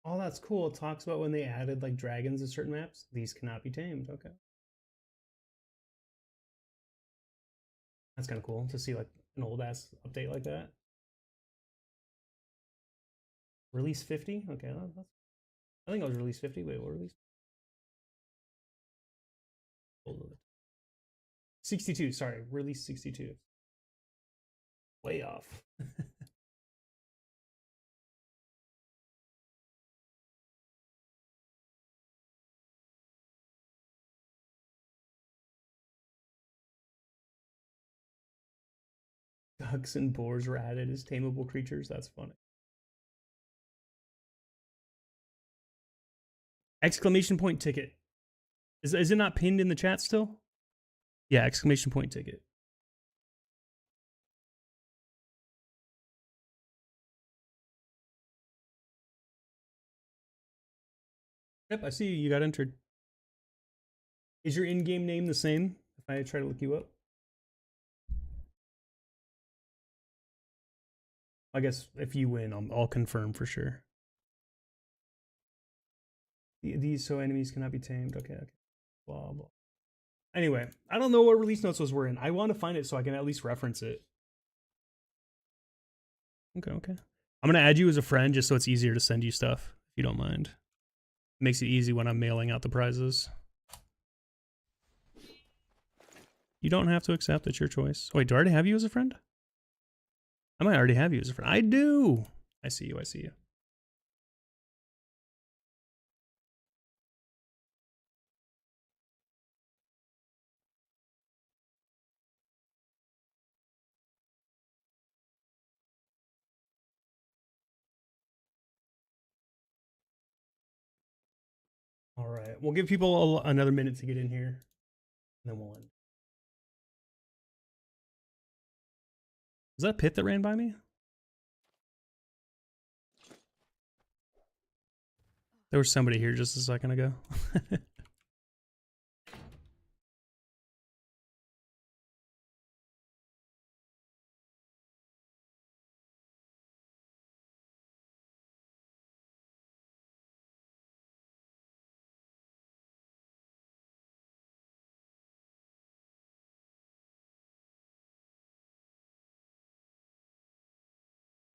Oh, that's cool. It talks about when they added like dragons to certain maps. These cannot be tamed. Okay. That's kind of cool to see like an old ass update like that. Release 50? Okay, that's, I think it was release 50. Wait, what release? 62, sorry, release 62. Way off. Ducks and boars were added as tameable creatures. That's funny. Exclamation point ticket. Is it not pinned in the chat still? Yeah, exclamation point ticket. Yep, I see you got entered. Is your in-game name the same if I try to look you up? I guess if you win, I'll confirm for sure. These so enemies cannot be tamed. Okay, okay. Blah, blah. Anyway, I don't know what release notes those were in. I want to find it so I can at least reference it. Okay, okay. I'm going to add you as a friend just so it's easier to send you stuff, if you don't mind. It makes it easy when I'm mailing out the prizes. You don't have to accept. It's your choice. Wait, do I already have you as a friend? I might already have you as a friend. I do. I see you. I see you. All right. We'll give people another minute to get in here, and then we'll end. Was that a pit that ran by me? There was somebody here just a second ago.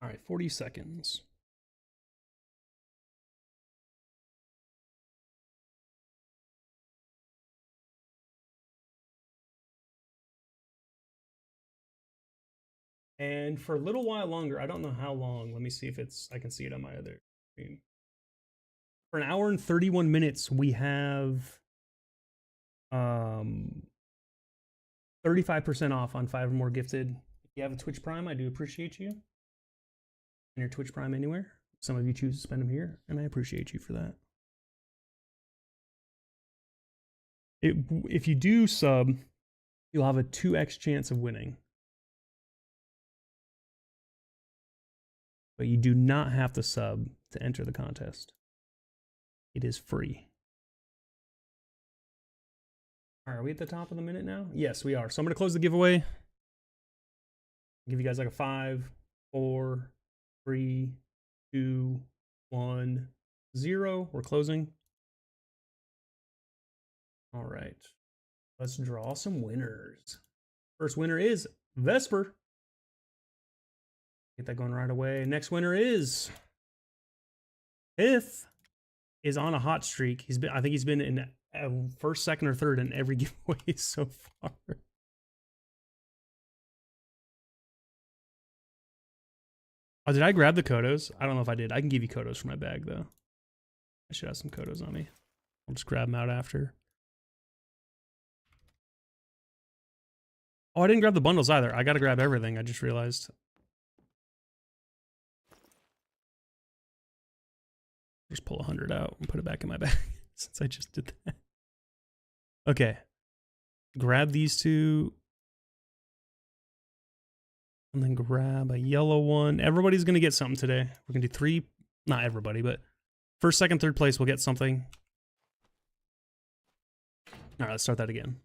All right, 40 seconds. And for a little while longer, I don't know how long. Let me see if I can see it on my other screen. For an hour and 31 minutes, we have 35% off on 5 or more gifted. If you have a Twitch Prime, I do appreciate you. And your Twitch Prime anywhere. Some of you choose to spend them here, and I appreciate you for that. If you do sub, you'll have a 2x chance of winning. But you do not have to sub to enter the contest. It is free. All right, are we at the top of the minute now? Yes, we are. So I'm going to close the giveaway. Give you guys like a 5, 4, 3, 2, 1. 0. We're closing. All right. Let's draw some winners. First winner is Vesper. Get that going right away. Next winner is Fifth. Is on a hot streak. I think he's been in first, second, or third in every giveaway so far. Oh, did I grab the Kodos? I don't know if I did. I can give you Kodos for my bag, though. I should have some Kodos on me. I'll just grab them out after. Oh, I didn't grab the bundles either. I got to grab everything. I just realized. Just pull 100 out and put it back in my bag since I just did that. Okay. Grab these two. And then grab a yellow one. Everybody's going to get something today. We're going to do 3. Not everybody, but first, second, third place will get something. All right, let's start that again.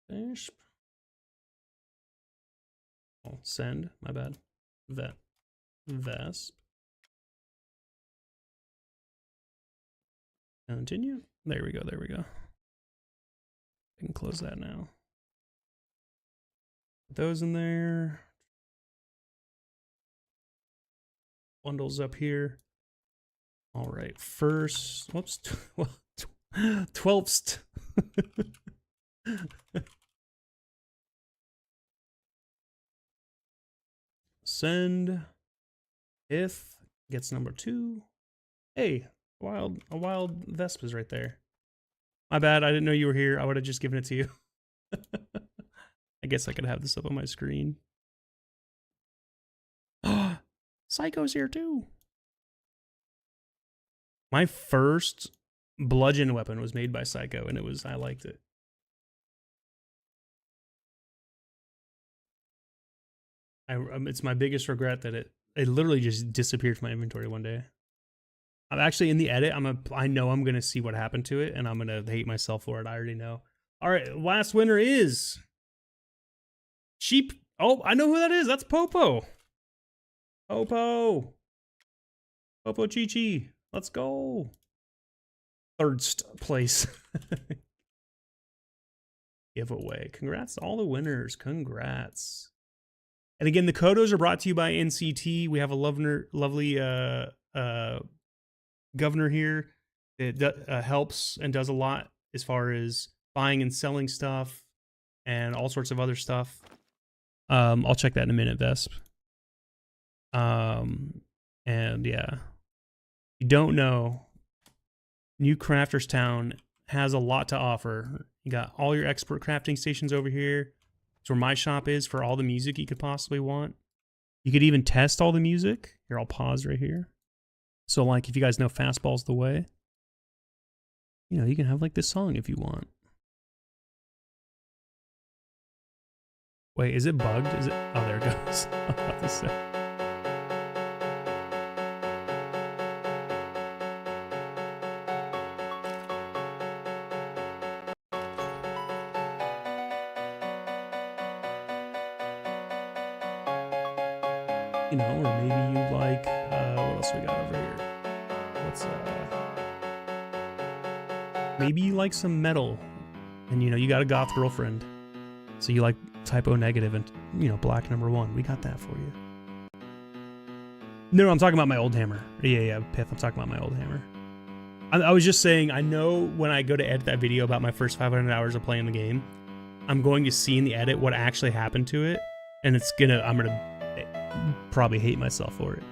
Finish. Oh, send. My bad. Vesp. Continue. There we go. There we go. I can close that now. Put those in there. Bundles up here. All right. First, whoops. 12th. Send. If gets number 2. Hey, a wild Vesp is right there. My bad, I didn't know you were here. I would have just given it to you. I guess I could have this up on my screen. Psycho's here too. My first bludgeon weapon was made by Psycho, and I liked it. It's my biggest regret that it literally just disappeared from my inventory one day. I'm actually in the edit. I know I'm gonna see what happened to it, and I'm gonna hate myself for it. I already know. All right, last winner is Sheep. Oh, I know who that is. That's Popo. Popo Chi Chi. Let's go. Third place. Giveaway. Congrats to all the winners. Congrats. And again, the Kodos are brought to you by NCT. We have a lovely governor here that helps and does a lot as far as buying and selling stuff and all sorts of other stuff. I'll check that in a minute, Vesp. And yeah, you don't know, New Crafters Town has a lot to offer. You got all your expert crafting stations over here. It's where my shop is for all the music you could possibly want. You could even test all the music. Here, I'll pause right here. So like, if you guys know Fastball's the Way, you know, you can have like this song if you want. Wait, is it bugged? Is it? Oh, there it goes. I was about to say. You know, or maybe you like, what else we got over here? Maybe you like some metal, and you know, you got a goth girlfriend, so you like Typo Negative and, you know, Black number 1. We got that for you. No, I'm talking about my old hammer. Yeah, Pith, I'm talking about my old hammer. I was just saying, I know when I go to edit that video about my first 500 hours of playing the game, I'm going to see in the edit what actually happened to it, and I'm gonna probably hate myself for it.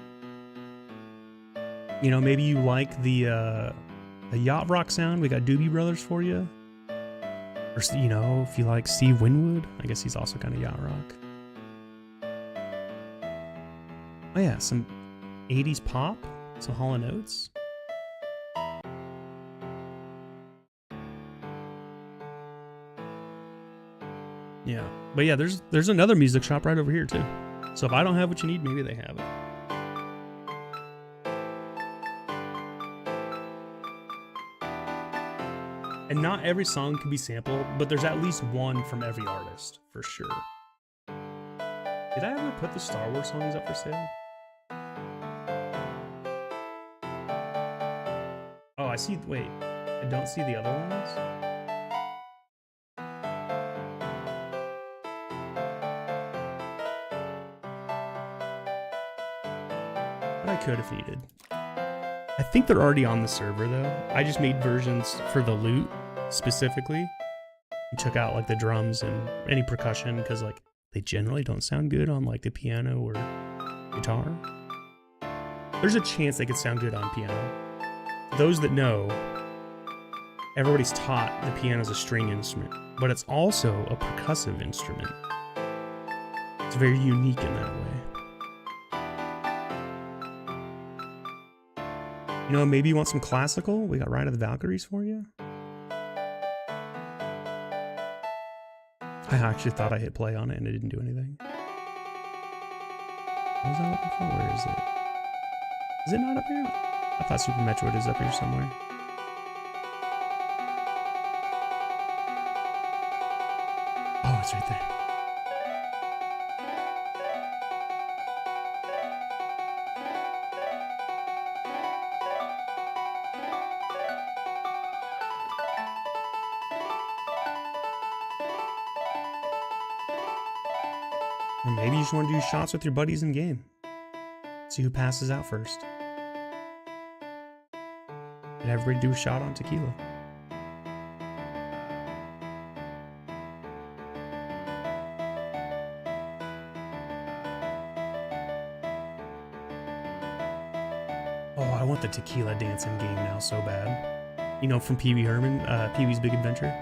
You know, maybe you like the yacht rock sound. We got Doobie Brothers for you. Or, you know, if you like Steve Winwood, I guess he's also kind of yacht rock. Oh yeah, some 80s pop, some Hall & Oates. Yeah, but yeah, there's another music shop right over here too. So if I don't have what you need, maybe they have it. And not every song can be sampled, but there's at least one from every artist, for sure. Did I ever put the Star Wars songs up for sale? I see. Wait, I don't see the other ones. But I could if needed. I think they're already on the server though. I just made versions for the loot specifically and took out like the drums and any percussion because like they generally don't sound good on like the piano or guitar. There's a chance they could sound good on piano. Those that know, everybody's taught the piano is a string instrument, but it's also a percussive instrument. It's very unique in that way. You know, maybe you want some classical? We got Ride of the Valkyries for you. I actually thought I hit play on it and it didn't do anything. What was I looking for? Where is it? Is it not up here? I thought Super Metroid is up here somewhere. Oh, it's right there. Or maybe you just want to do shots with your buddies in game. See who passes out first. And everybody do a shot on tequila. Oh, I want the tequila dancing game now so bad. You know, from Pee Wee Herman, Pee Wee's Big Adventure.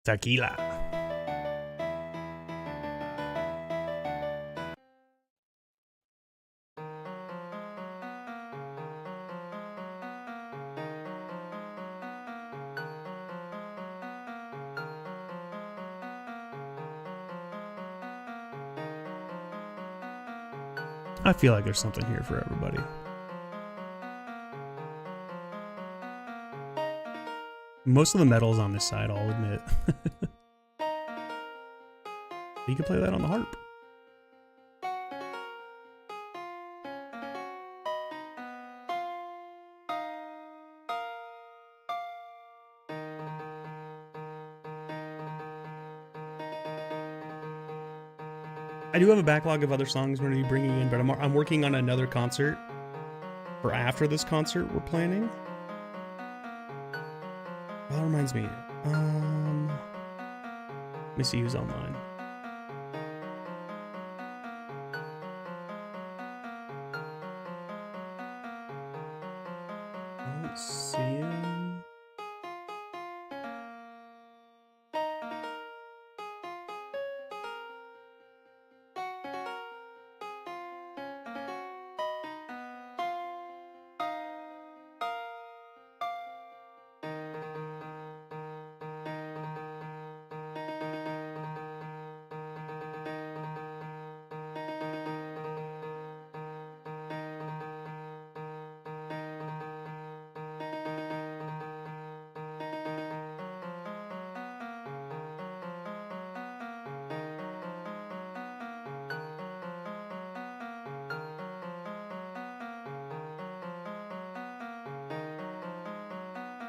Tequila. I feel like there's something here for everybody. Most of the metal is on this side, I'll admit. You can play that on the harp. I do have a backlog of other songs we're going to be bringing in, but I'm working on another concert for after this concert we're planning. Well, that reminds me. Let me see who's online. I don't see him.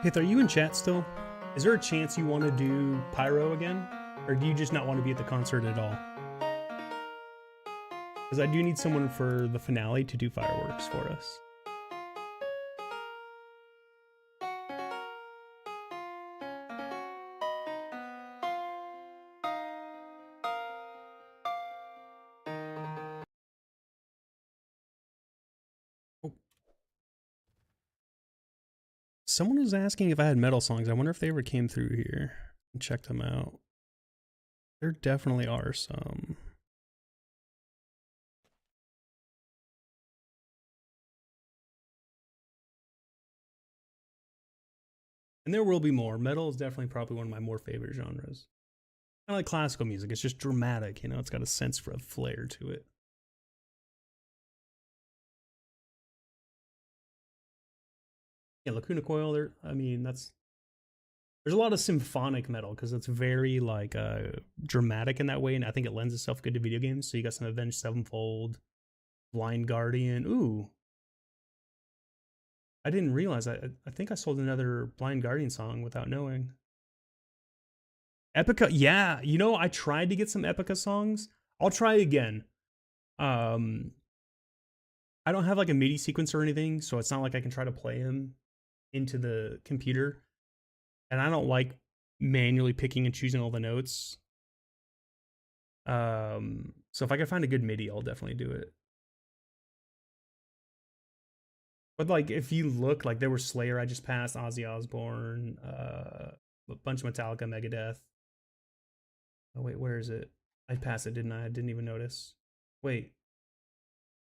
Hith, are you in chat still? Is there a chance you want to do Pyro again? Or do you just not want to be at the concert at all? Because I do need someone for the finale to do fireworks for us. Someone was asking if I had metal songs. I wonder if they ever came through here and checked them out. There definitely are some. And there will be more. Metal is definitely probably one of my more favorite genres. I like classical music. It's just dramatic, you know? It's got a sense for a flair to it. Yeah, Lacuna Coil. There, I mean, there's a lot of symphonic metal because it's very like dramatic in that way, and I think it lends itself good to video games. So you got some Avenged Sevenfold, Blind Guardian. Ooh, I didn't realize. I think I sold another Blind Guardian song without knowing. Epica, yeah. You know, I tried to get some Epica songs. I'll try again. Um, I don't have like a MIDI sequence or anything, so it's not like I can try to play him into the computer. And I don't like manually picking and choosing all the notes. So if I can find a good MIDI, I'll definitely do it. But like, if you look, like there were Slayer I just passed, Ozzy Osbourne, a bunch of Metallica, Megadeth. Oh wait, where is it? I passed it, didn't I? I didn't even notice. Wait,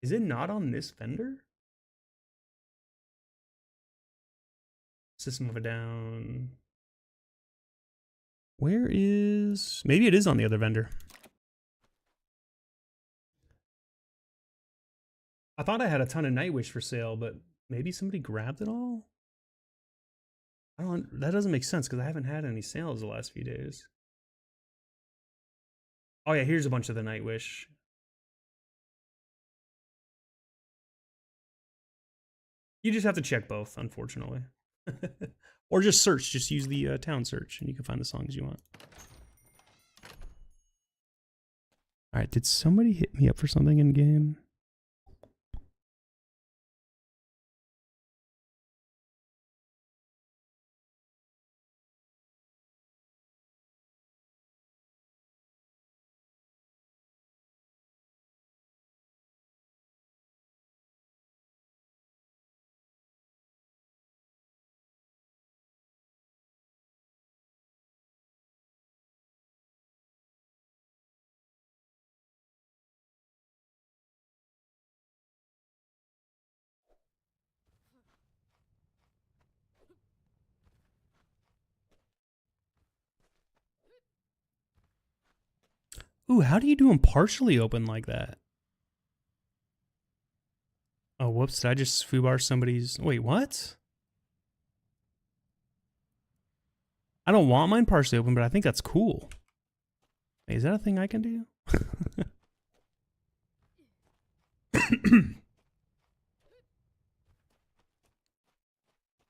is it not on this vendor? System of a Down. Where is? Maybe it is on the other vendor. I thought I had a ton of Nightwish for sale, but maybe somebody grabbed it all? I don't. That doesn't make sense because I haven't had any sales the last few days. Oh yeah, here's a bunch of the Nightwish. You just have to check both, unfortunately. Or just search. Just use the town search, and you can find the songs you want. All right, did somebody hit me up for something in game? Ooh, how do you do them partially open like that? Oh, whoops, did I just foobar somebody's... Wait, what? I don't want mine partially open, but I think that's cool. Wait, is that a thing I can do?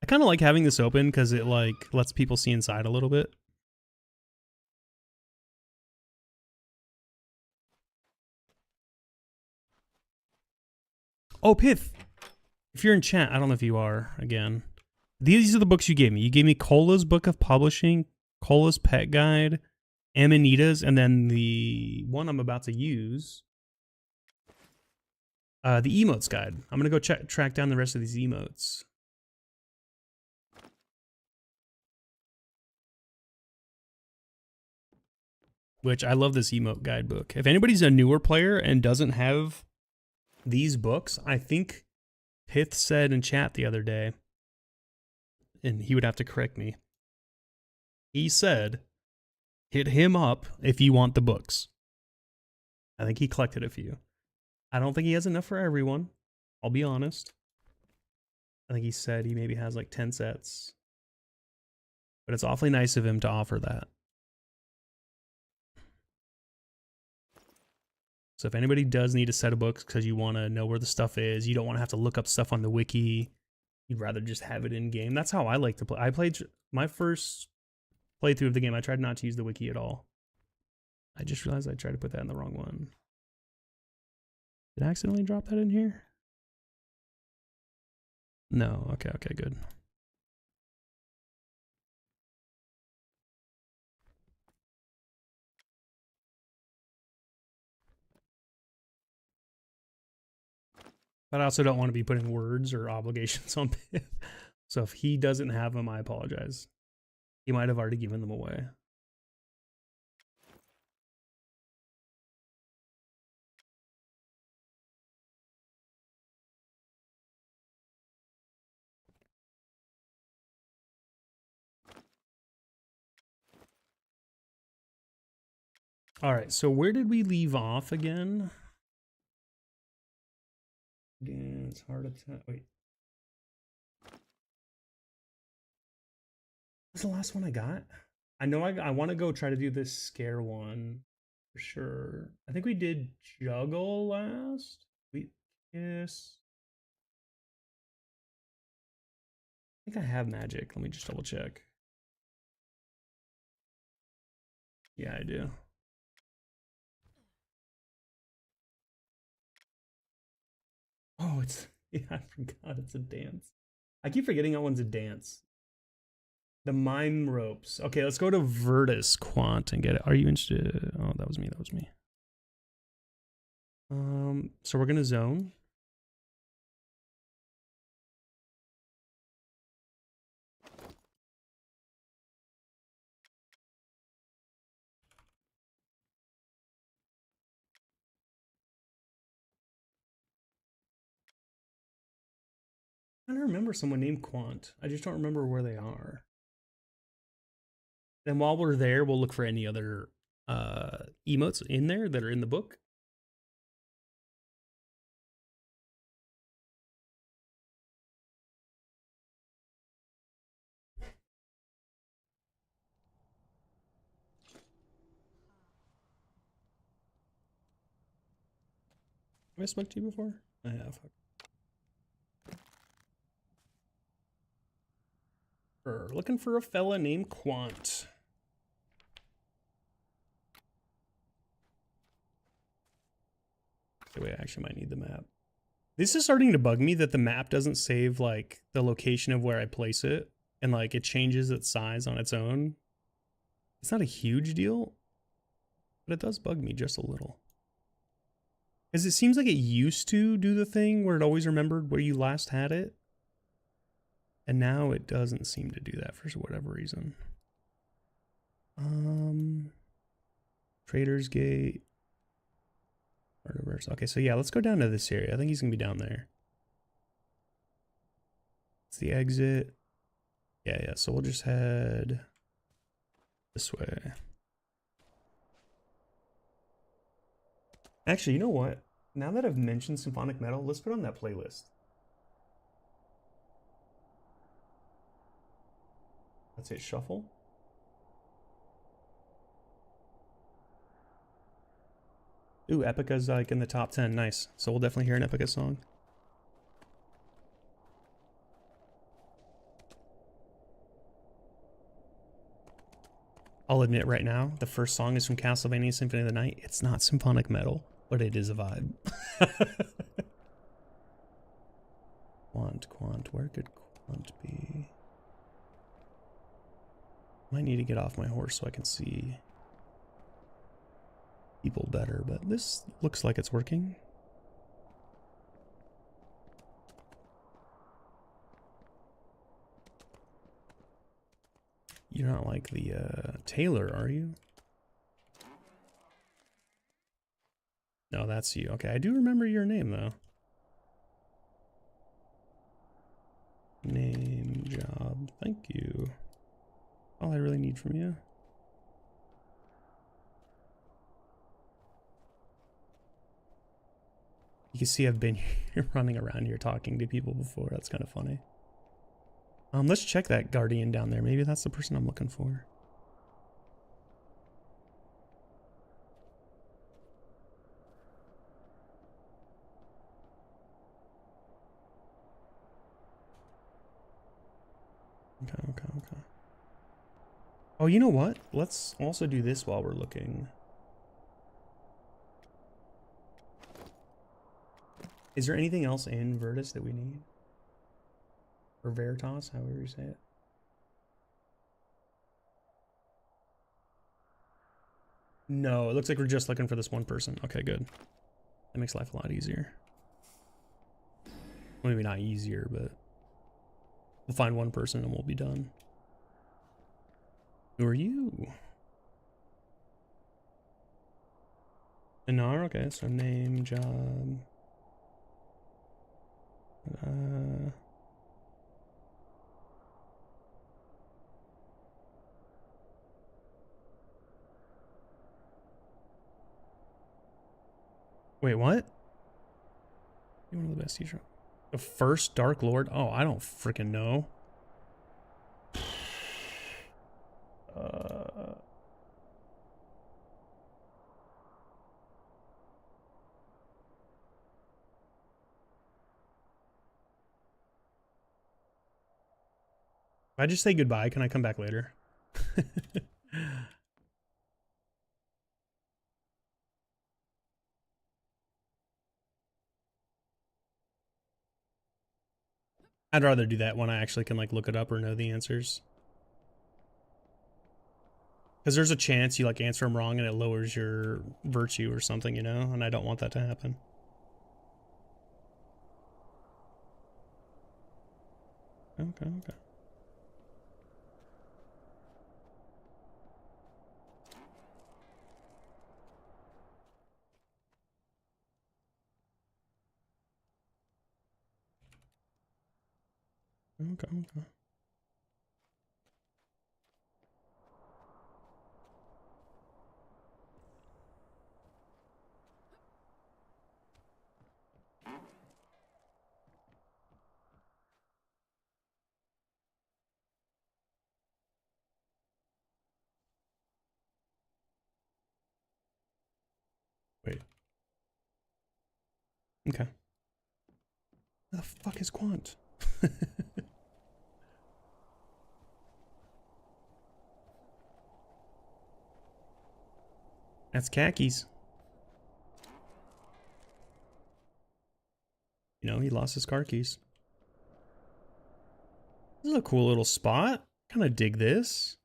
I kind of like having this open because it like lets people see inside a little bit. Oh, Pith, if you're in chat, I don't know if you are, again. These are the books you gave me. You gave me Cola's Book of Publishing, Cola's Pet Guide, Amanita's, and then the one I'm about to use, the Emotes Guide. I'm going to go track down the rest of these emotes. Which, I love this emote guidebook. If anybody's a newer player and doesn't have these books, I think Pith said in chat the other day, and he would have to correct me. He said, hit him up if you want the books. I think he collected a few. I don't think he has enough for everyone. I'll be honest. I think he said he maybe has like 10 sets. But it's awfully nice of him to offer that. So if anybody does need a set of books because you want to know where the stuff is, you don't want to have to look up stuff on the wiki, you'd rather just have it in game. That's how I like to play. I played my first playthrough of the game. I tried not to use the wiki at all. I just realized I tried to put that in the wrong one. Did I accidentally drop that in here? No. Okay, good. But I also don't want to be putting words or obligations on Piff. So if he doesn't have them, I apologize. He might have already given them away. All right, so where did we leave off again? Dance, heart attack. Wait. was the last one I got? I know I want to go try to do this scare one for sure. I think we did juggle last. We kiss. I think I have magic. Let me just double check. Yeah, I do. Oh, it's yeah, I forgot it's a dance. I keep forgetting that one's a dance. The mime ropes. Okay, let's go to Virtus Quant and get it. Are you interested? Oh, that was me. That was me. So we're gonna zone. I don't remember someone named Quant. I just don't remember where they are. Then while we're there, we'll look for any other emotes in there that are in the book. Have I spoke to you before? I have. We're looking for a fella named Quant. Wait, I actually might need the map. This is starting to bug me that the map doesn't save like the location of where I place it, and like it changes its size on its own. It's not a huge deal, but it does bug me just a little. Because it seems like it used to do the thing where it always remembered where you last had it. And now it doesn't seem to do that for whatever reason. Trader's Gate. Okay, so yeah, let's go down to this area. I think he's gonna be down there. It's the exit. Yeah, so we'll just head this way. Actually, you know what? Now that I've mentioned symphonic metal, let's put on that playlist. Let's hit shuffle. Ooh, Epica's like in the top 10. Nice. So we'll definitely hear an Epica song. I'll admit right now, the first song is from Castlevania Symphony of the Night. It's not symphonic metal, but it is a vibe. Quant, where could Quant be? Might need to get off my horse so I can see people better, but this looks like it's working. You're not like the Taylor, are you? No, that's you. Okay, I do remember your name though. Name, job, thank you. All I really need from you. You can see I've been here running around here talking to people before. That's kind of funny. Let's check that Guardian down there. Maybe that's the person I'm looking for. Okay. Oh, you know what? Let's also do this while we're looking. Is there anything else in Virtus that we need? Or Veritas, however you say it. No, it looks like we're just looking for this one person. Okay, good. That makes life a lot easier. Well, maybe not easier, but we'll find one person and we'll be done. Who are you? Anar, okay, so name, job. Wait, what? You're one of the best teachers. The first Dark Lord? Oh, I don't freaking know. I just say goodbye, can I come back later? I'd rather do that when I actually can like look it up or know the answers. Because there's a chance you like answer them wrong and it lowers your virtue or something, you know? And I don't want that to happen. Okay. Okay. Wait. Okay. Where the fuck is Quant? That's khakis. You know, he lost his car keys. This is a cool little spot. Kind of dig this.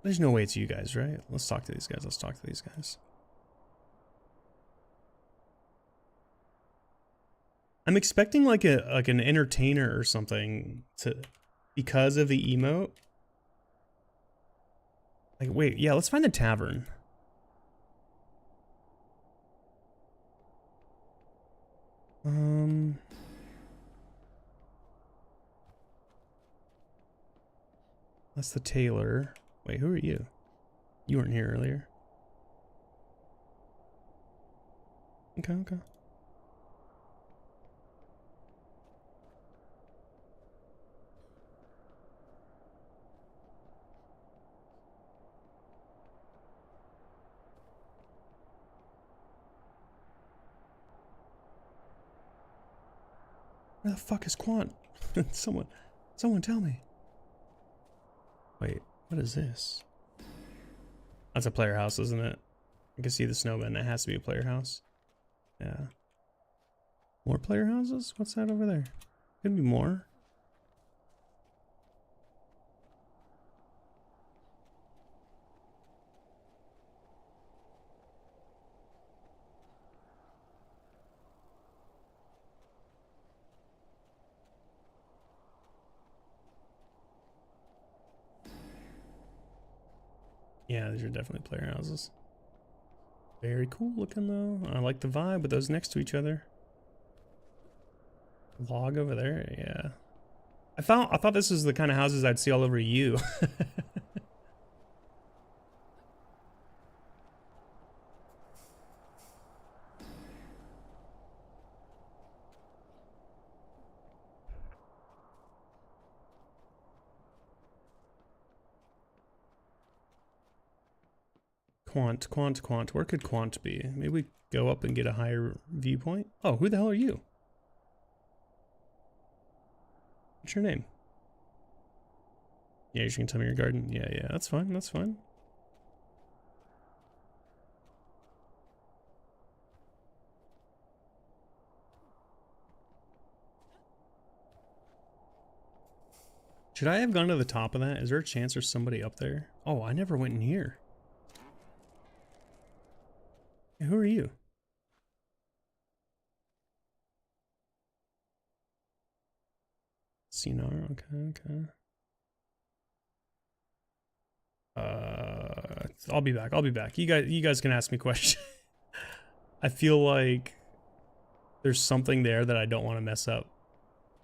There's no way it's you guys, right? Let's talk to these guys. I'm expecting like an entertainer or something to because of the emote. Like, wait, yeah, let's find the tavern. That's the tailor. Wait, who are you? You weren't here earlier. Okay. Where the fuck is Quant? Someone tell me. Wait, what is this? That's a player house, isn't it? I can see the snowman. It has to be a player house. Yeah. More player houses? What's that over there? Could be more. Yeah, these are definitely player houses. Very cool looking though. I like the vibe with those next to each other. Log over there, yeah. I thought this was the kind of houses I'd see all over you. Quant. Where could Quant be? Maybe we go up and get a higher viewpoint? Oh, who the hell are you? What's your name? Yeah, you're just gonna tell me your garden? Yeah, that's fine. Should I have gone to the top of that? Is there a chance there's somebody up there? Oh, I never went in here. Hey, who are you? Cinar, okay. I'll be back. You guys can ask me questions. I feel like there's something there that I don't want to mess up.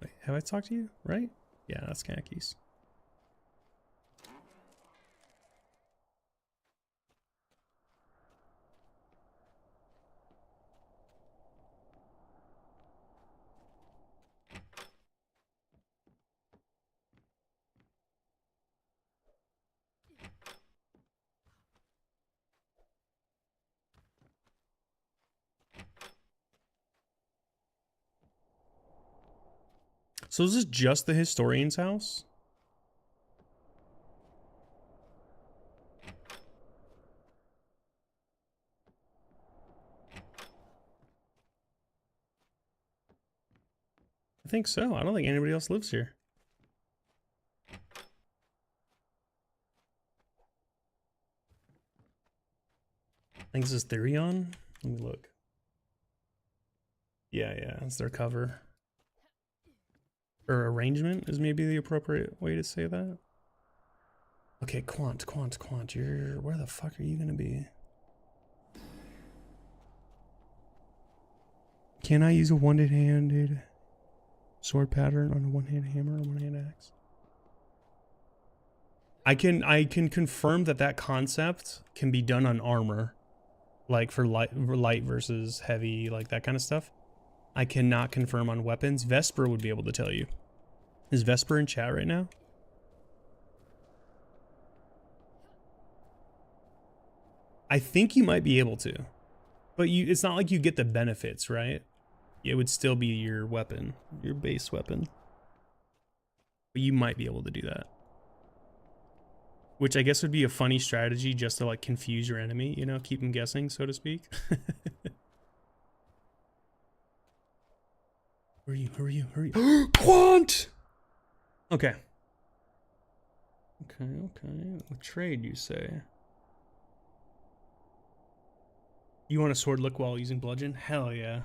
Wait, have I talked to you? Right? Yeah, that's khakis. So is this just the historian's house? I think so. I don't think anybody else lives here. I think this is Therion. Let me look. Yeah, it's their cover. Or arrangement is maybe the appropriate way to say that. Okay, Quant, you're... Where the fuck are you gonna be? Can I use a one-handed sword pattern on a one-handed hammer or one-handed axe? I can confirm that concept can be done on armor, like for light versus heavy, like that kind of stuff. I cannot confirm on weapons. Vesper would be able to tell you. Is Vesper in chat right now? I think you might be able to, but it's not like you get the benefits, right? It would still be your weapon, your base weapon. But you might be able to do that. Which I guess would be a funny strategy just to like confuse your enemy, you know, keep them guessing, so to speak. Hurry you. Quant! Okay. What trade you say? You want a sword look while using bludgeon? Hell yeah.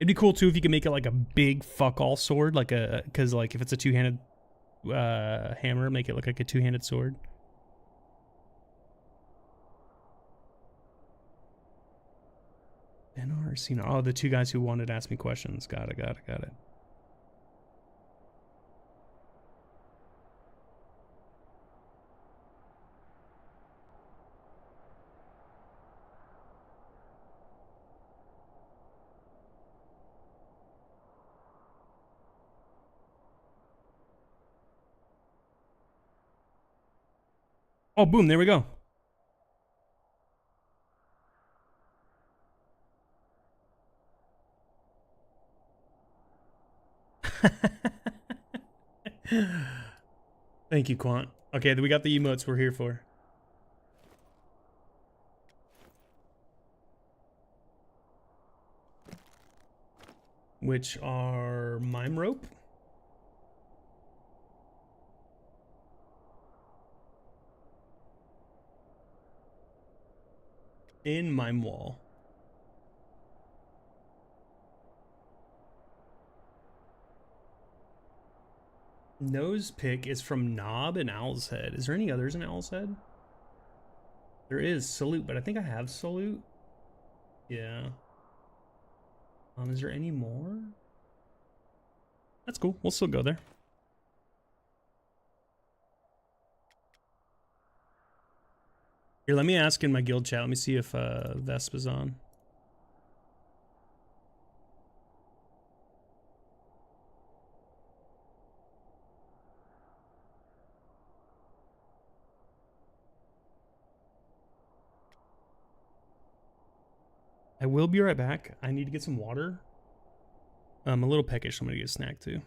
It'd be cool too if you could make it like a big fuck all sword, like cause like if it's a two-handed hammer, make it look like a two-handed sword. NR Cena. Oh, the two guys who wanted to ask me questions. Got it. Oh, boom, there we go. Thank you, Quant. Okay, we got the emotes we're here for. Which are Mime Rope. In Mime Wall. Nose Pick is from Knob and Owl's Head. Is there any others in Owl's Head? There is Salute, but I think I have Salute. Yeah. Is there any more? That's cool. We'll still go there. Here, let me ask in my guild chat. Let me see if Vespa's on. I will be right back. I need to get some water. I'm a little peckish, so I'm gonna get a snack too.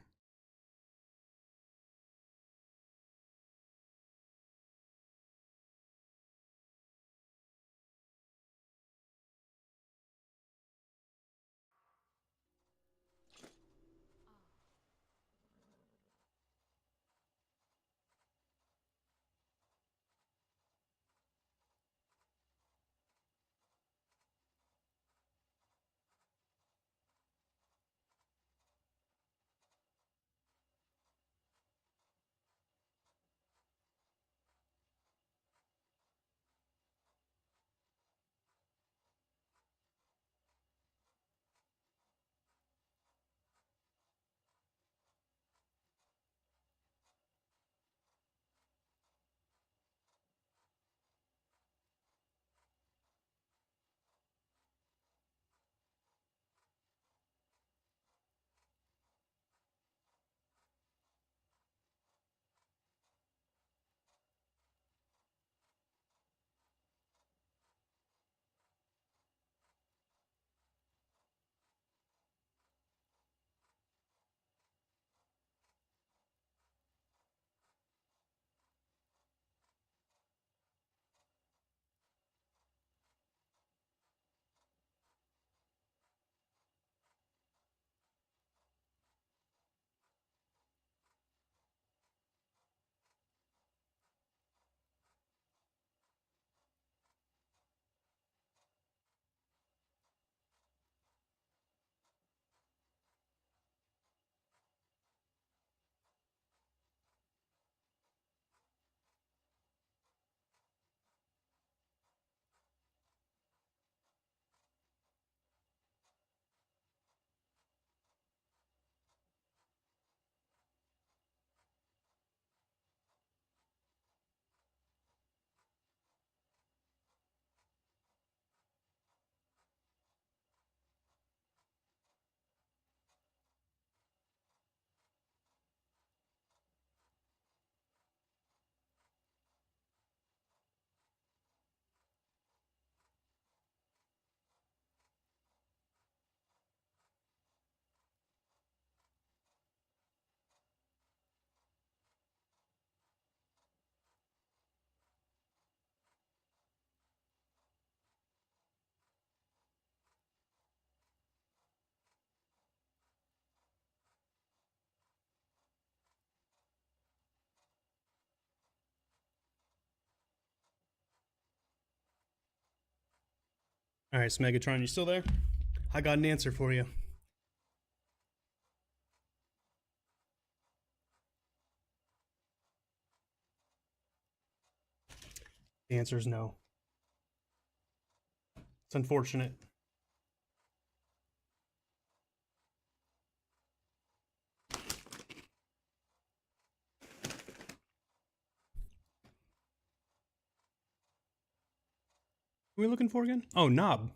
All right, Smegatron, you still there? I got an answer for you. The answer is no. It's unfortunate. What are we looking for again? Oh, Knob.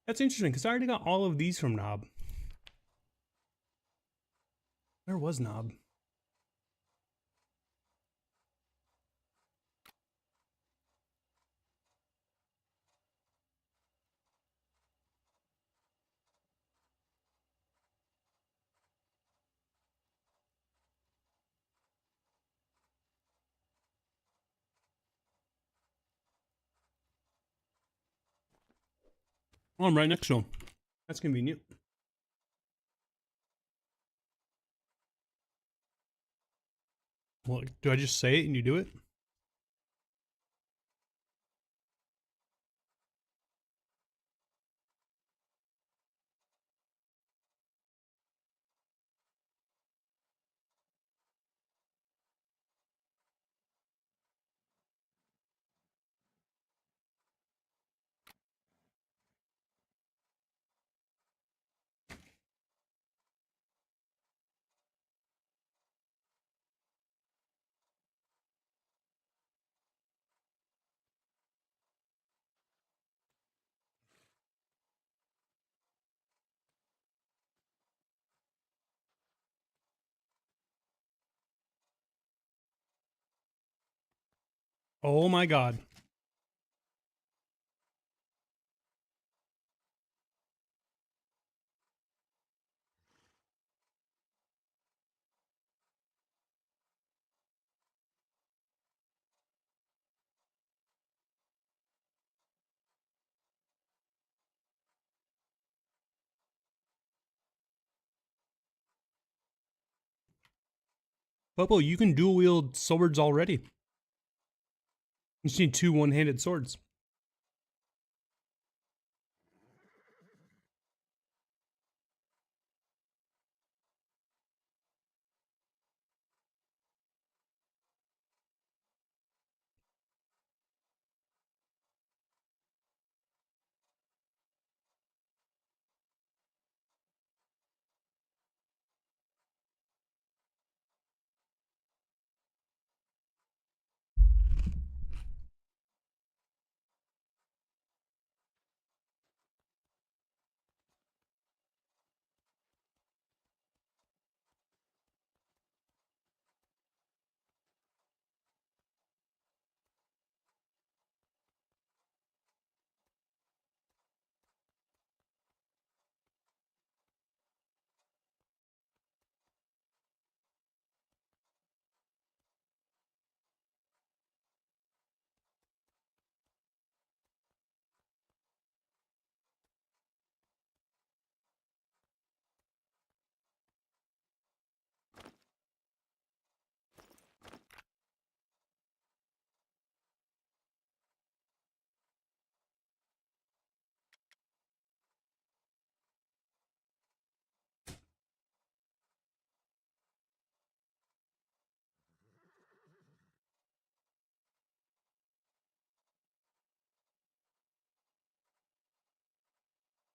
That's interesting because I already got all of these from Knob. Where was Knob? Oh, I'm right next to him. That's convenient. Well, do I just say it and you do it? Oh my god. Popo, you can dual wield swords already. You just need 2 one-handed swords.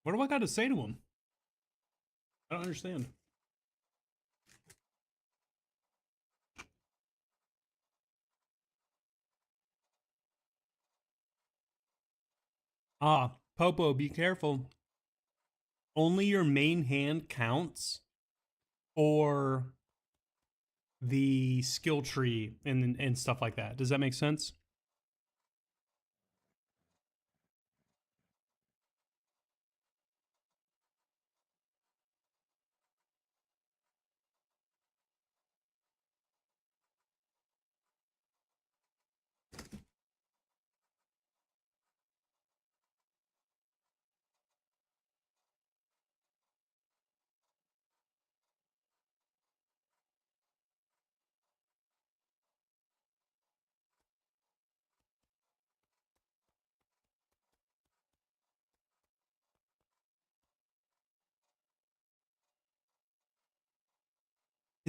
What do I got to say to him? I don't understand. Ah, Popo, be careful. Only your main hand counts for the skill tree and stuff like that. Does that make sense?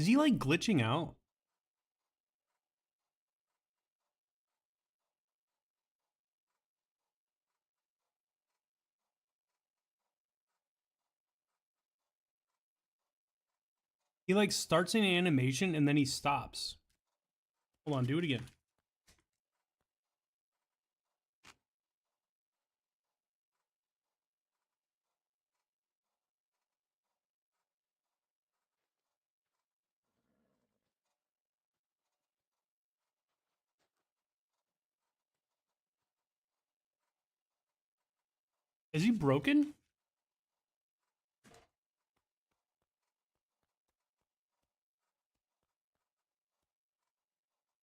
Is he like glitching out? He like starts an animation and then he stops. Hold on, do it again. Is he broken?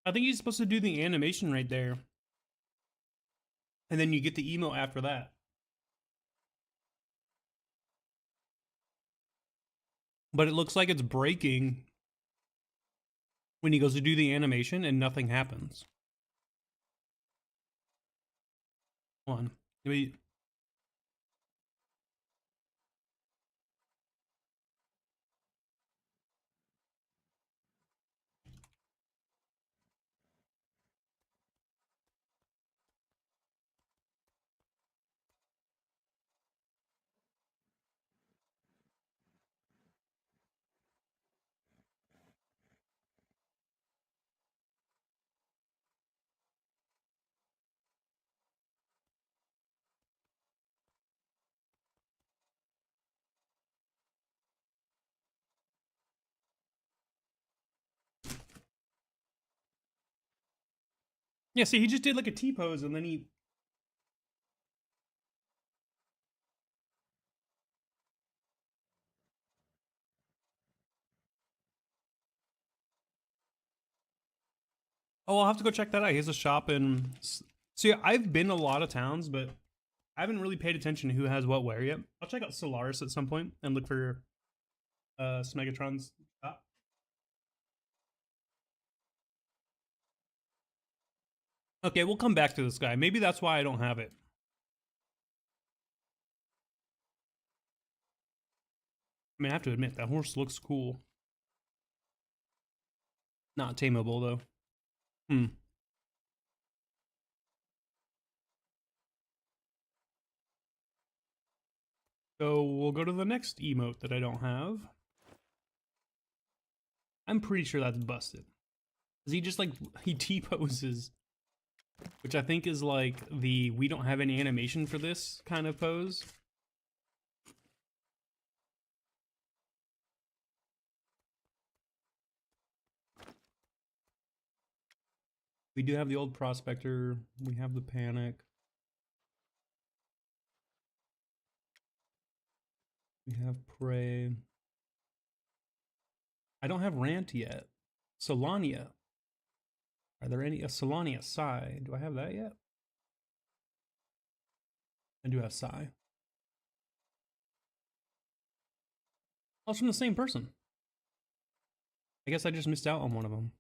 I think he's supposed to do the animation right there. And then you get the emo after that. But it looks like it's breaking when he goes to do the animation and nothing happens. Hold on. Wait. Yeah, see, he just did like a T pose and then he. Oh, I'll have to go check that out. He has a shop in. See, I've been to a lot of towns, but I haven't really paid attention to who has what where yet. I'll check out Solaris at some point and look for Smegatron's shop. Okay, we'll come back to this guy. Maybe that's why I don't have it. I mean, I have to admit, that horse looks cool. Not tameable, though. Hmm. So we'll go to the next emote that I don't have. I'm pretty sure that's busted. Is he just like, he T-poses, which I think is like the we don't have any animation for this kind of pose. We do have the old prospector. We have the panic. We have prey. I don't have rant yet. Solania. Are there any? A Solania Psy. Do I have that yet? I do have Psy. Oh, it's from the same person. I guess I just missed out on one of them.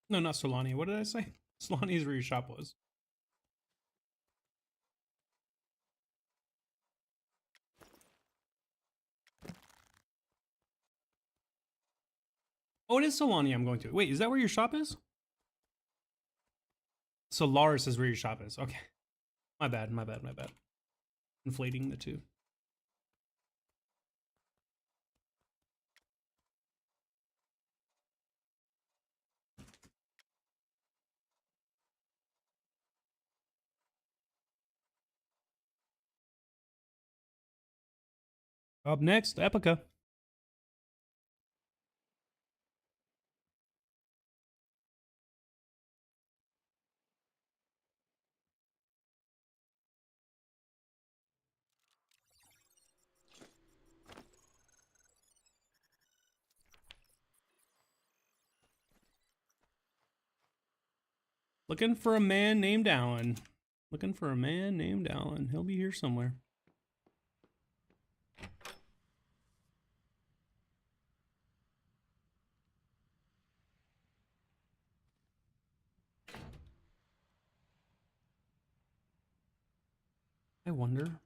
No, not Solania. What did I say? Solania is where your shop was. Oh, it is Solania I'm going to. Wait, is that where your shop is? Solaris is where your shop is. Okay. My bad, my bad, my bad. Inflating the two. Up next, Epica. Looking for a man named Alan. Looking for a man named Alan. He'll be here somewhere. I wonder.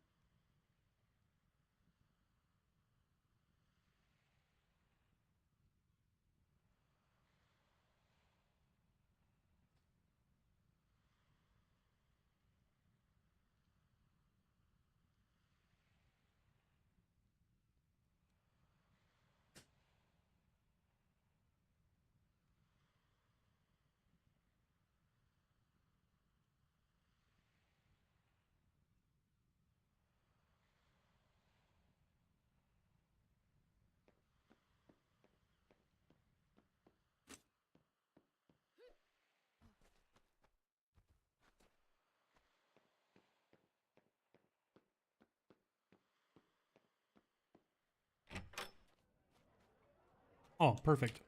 Oh, perfect.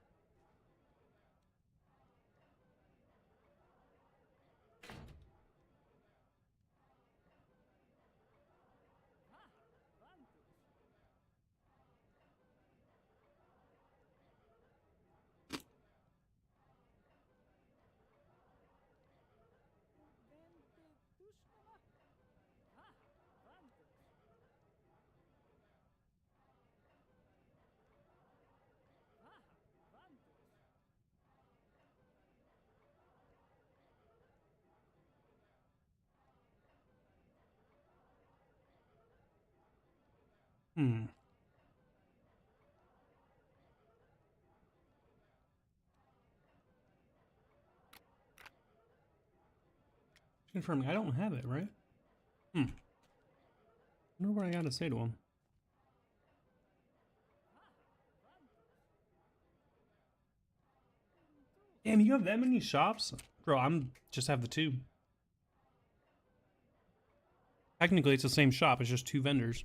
Hmm. Confirming, I don't have it, right? Hmm. I wonder what I gotta say to him. Damn, you have that many shops? Bro, I'm just have the two. Technically, it's the same shop. It's just two vendors.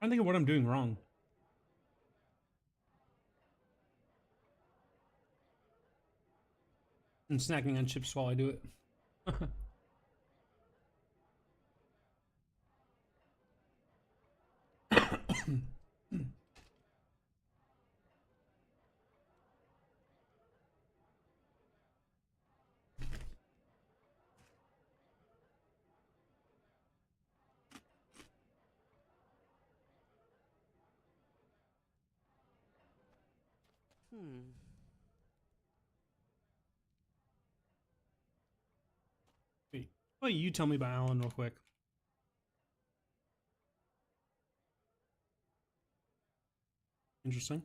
I'm thinking what I'm doing wrong. I'm snacking on chips while I do it. Wait, oh, you tell me about Alan real quick. Interesting.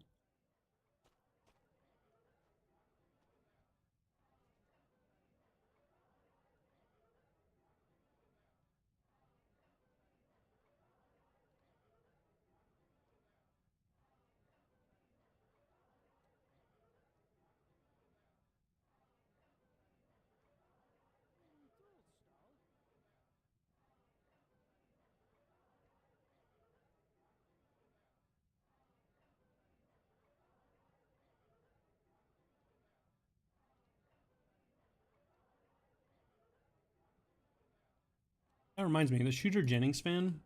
That reminds me, the Shooter Jennings fan.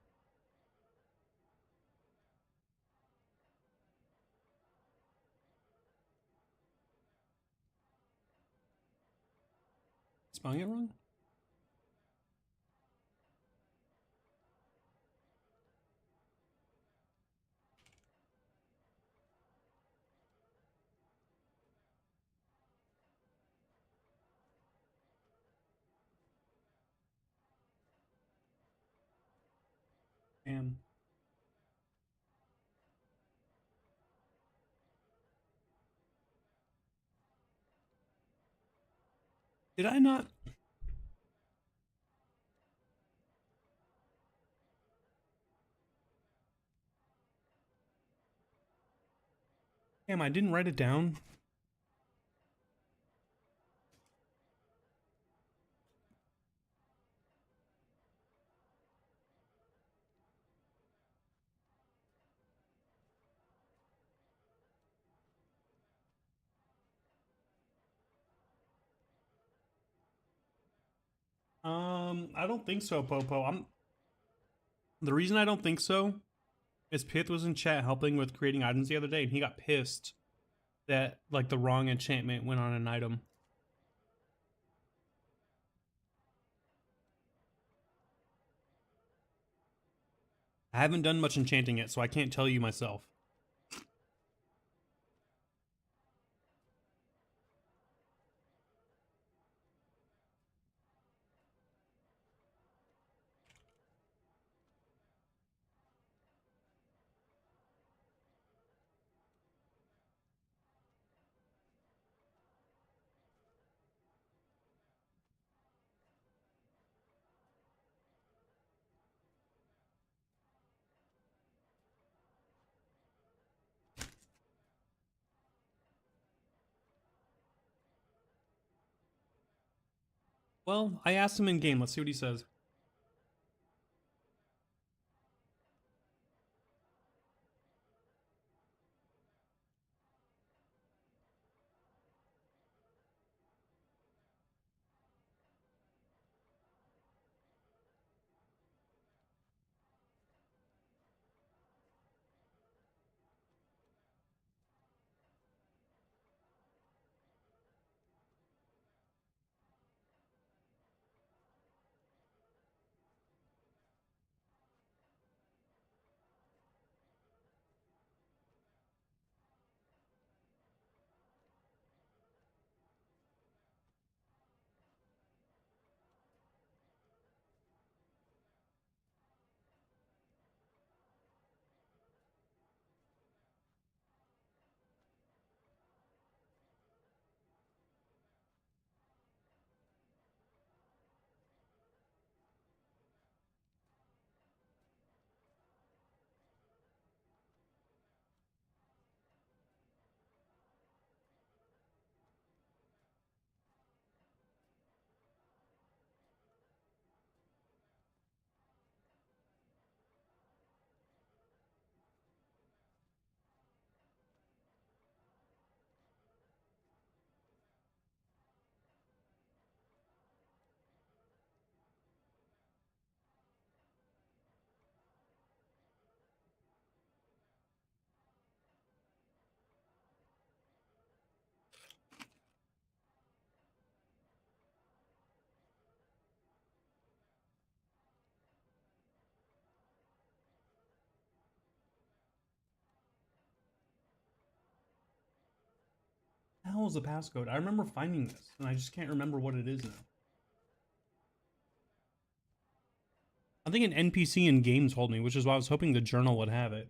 Spelling it wrong? Damn. Did I not? Damn, I didn't write it down. I don't think so, Popo. The reason I don't think so is Pith was in chat helping with creating items the other day, and he got pissed that like the wrong enchantment went on an item. I haven't done much enchanting yet, so I can't tell you myself. Well, I asked him in game. Let's see what he says. hell is the passcode? I remember finding this, and I just can't remember what it is now. I think an NPC in game told me, which is why I was hoping the journal would have it.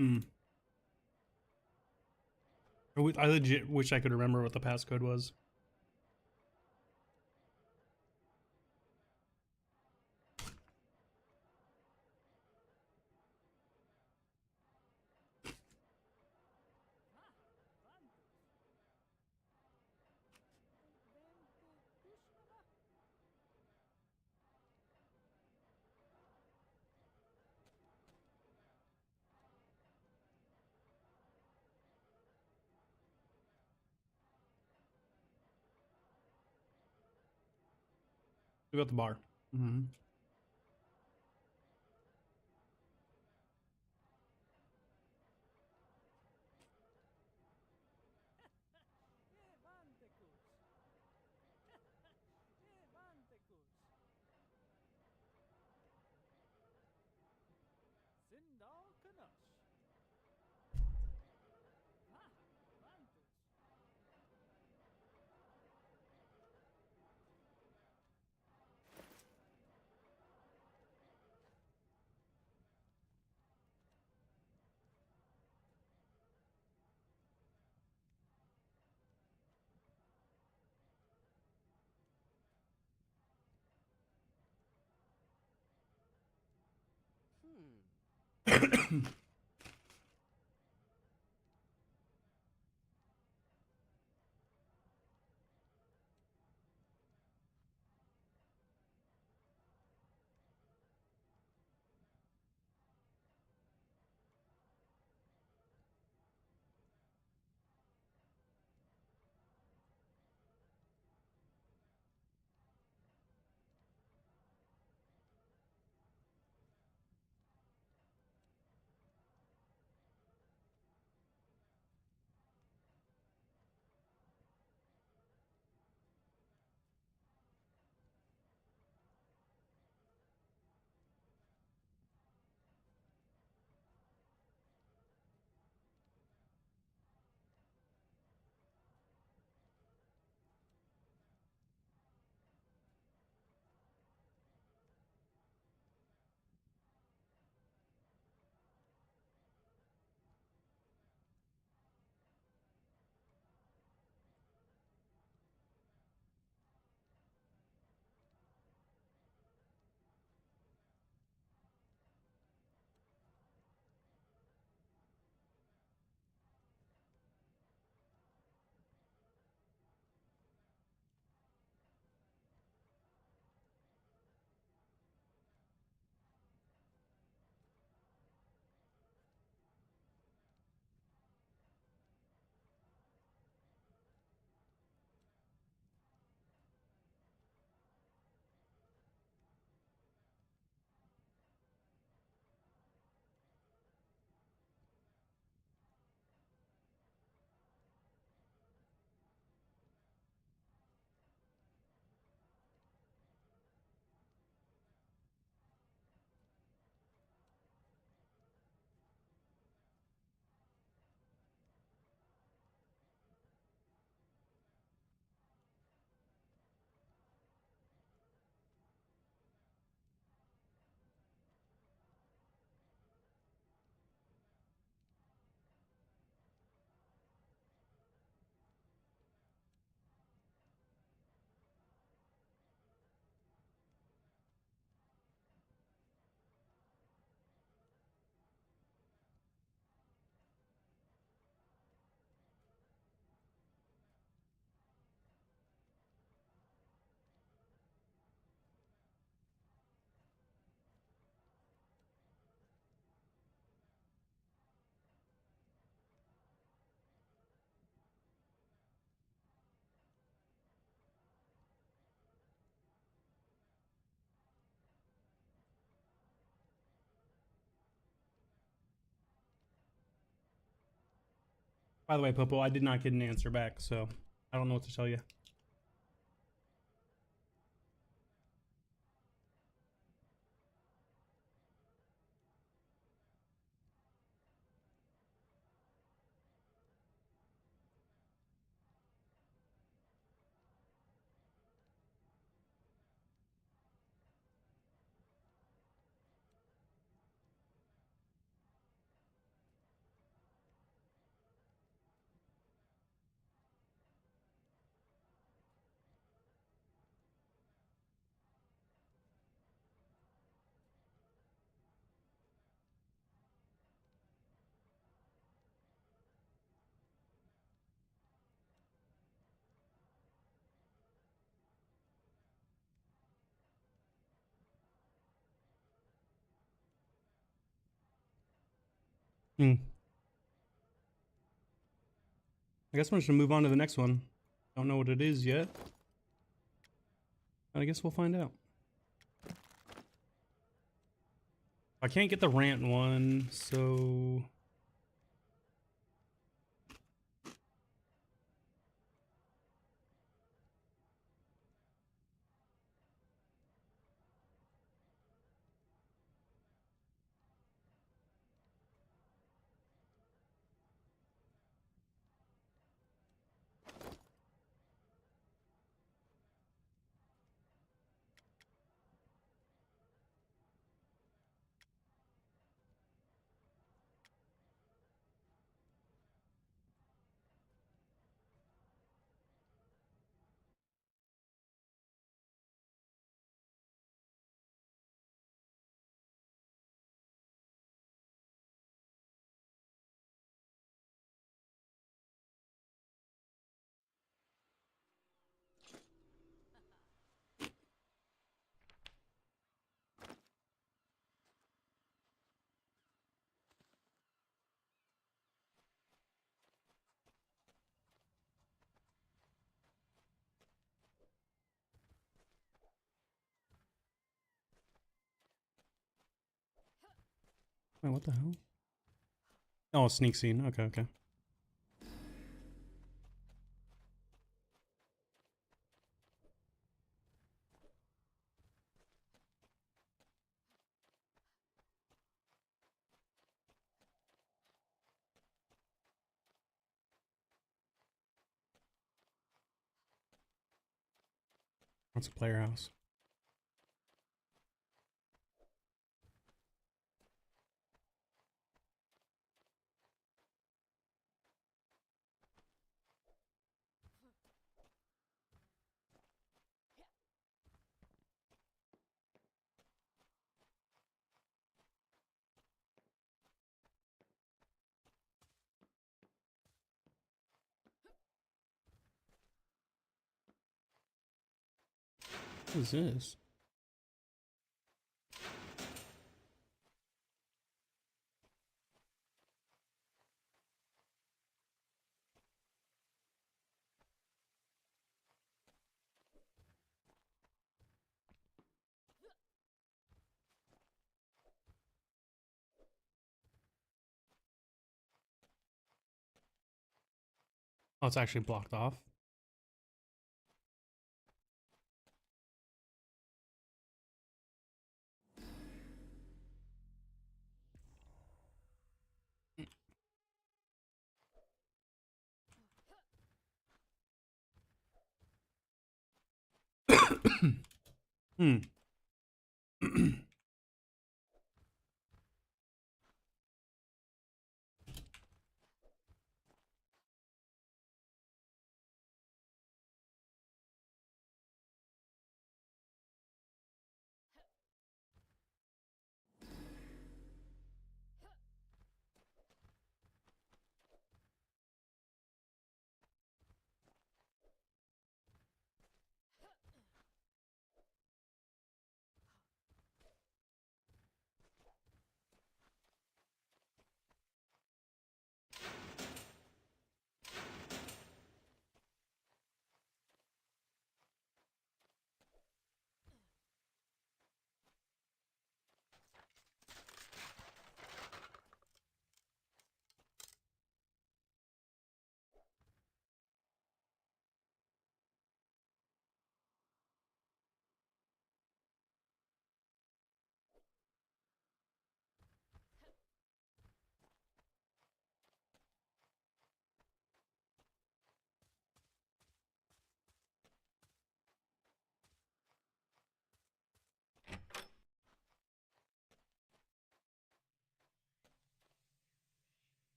Hmm. I legit wish I could remember what the passcode was. We got the bar. Mm-hmm. By the way, Popo, I did not get an answer back, so I don't know what to tell you. Hmm. I guess I'm just gonna move on to the next one. Don't know what it is yet. I guess we'll find out. I can't get the rant one, so Wait, what the hell? Oh, a sneak scene. Okay, okay. That's a player house. What is this? Oh, it's actually blocked off. Hmm.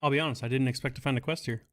I'll be honest, I didn't expect to find a quest here.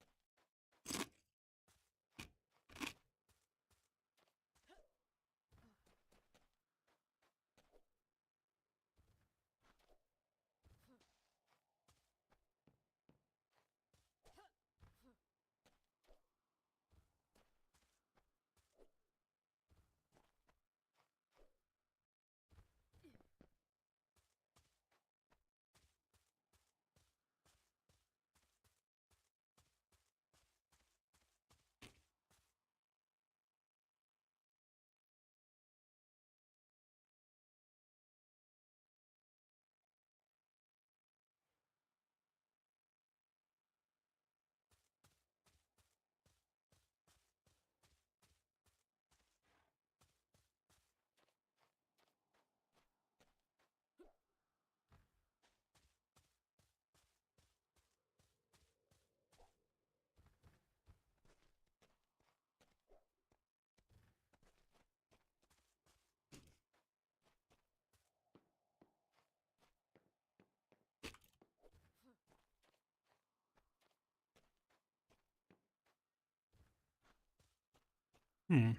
Hmm.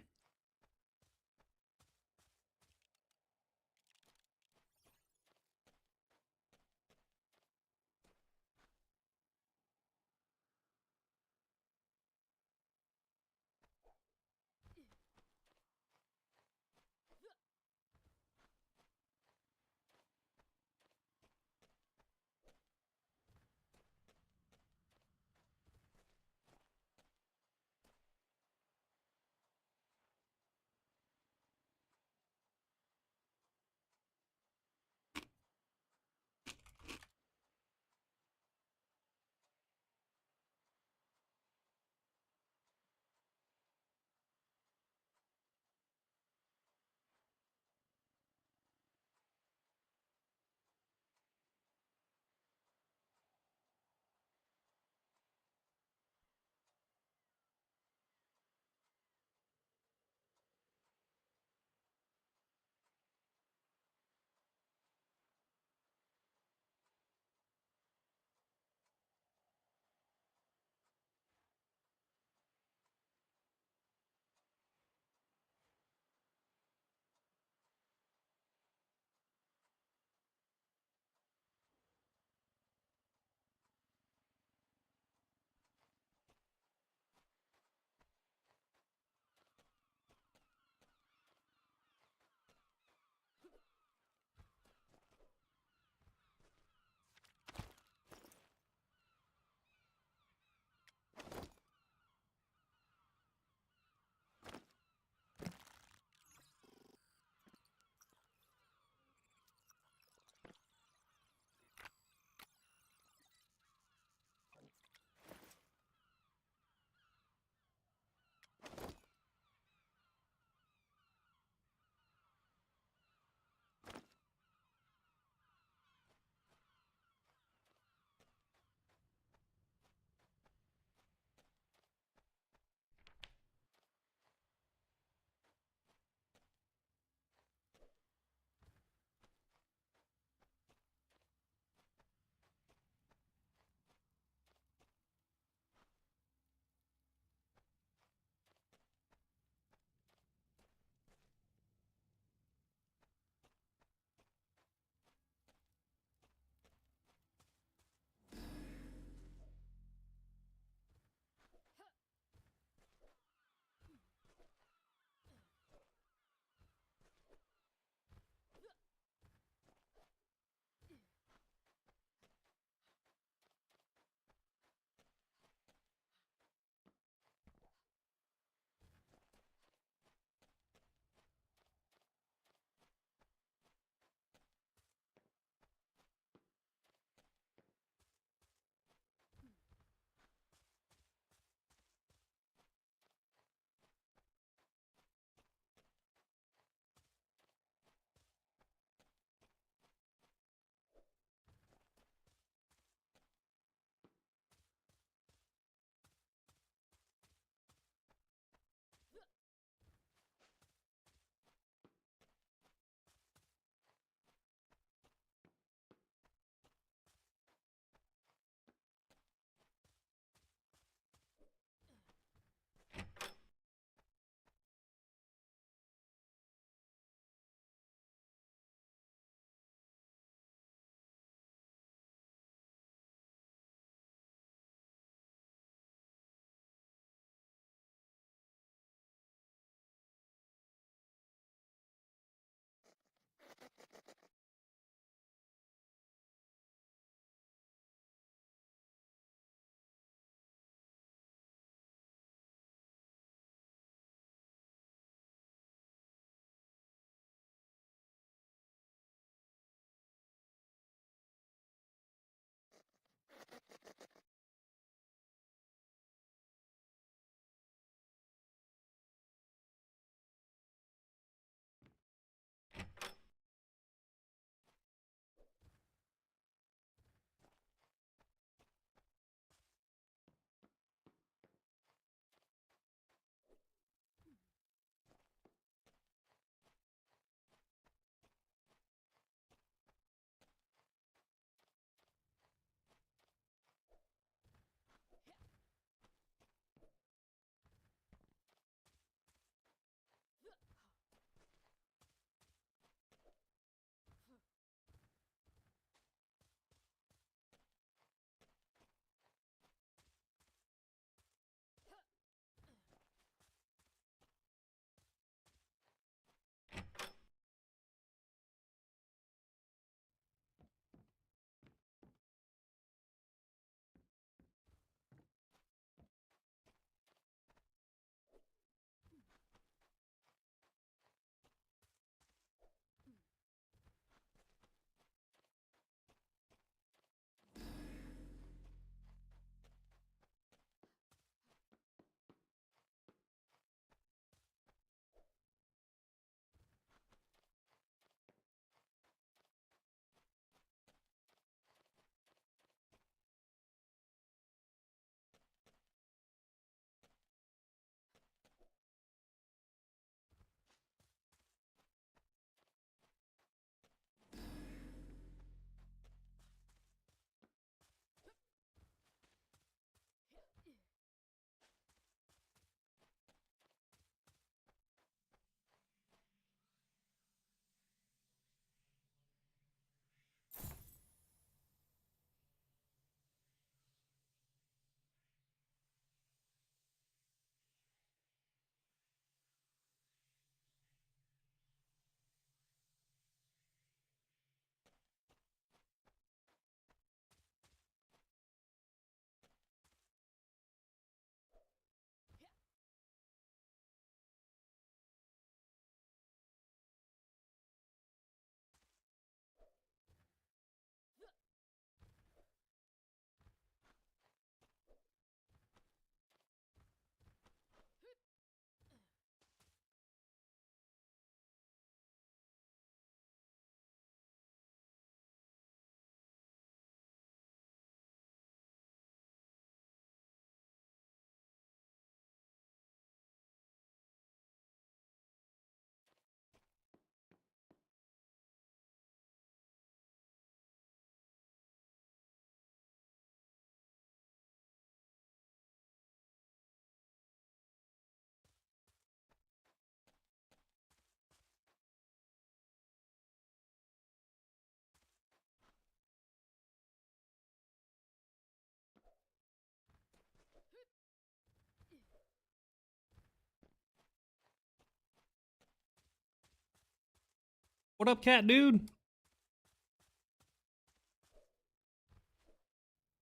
What up, cat dude?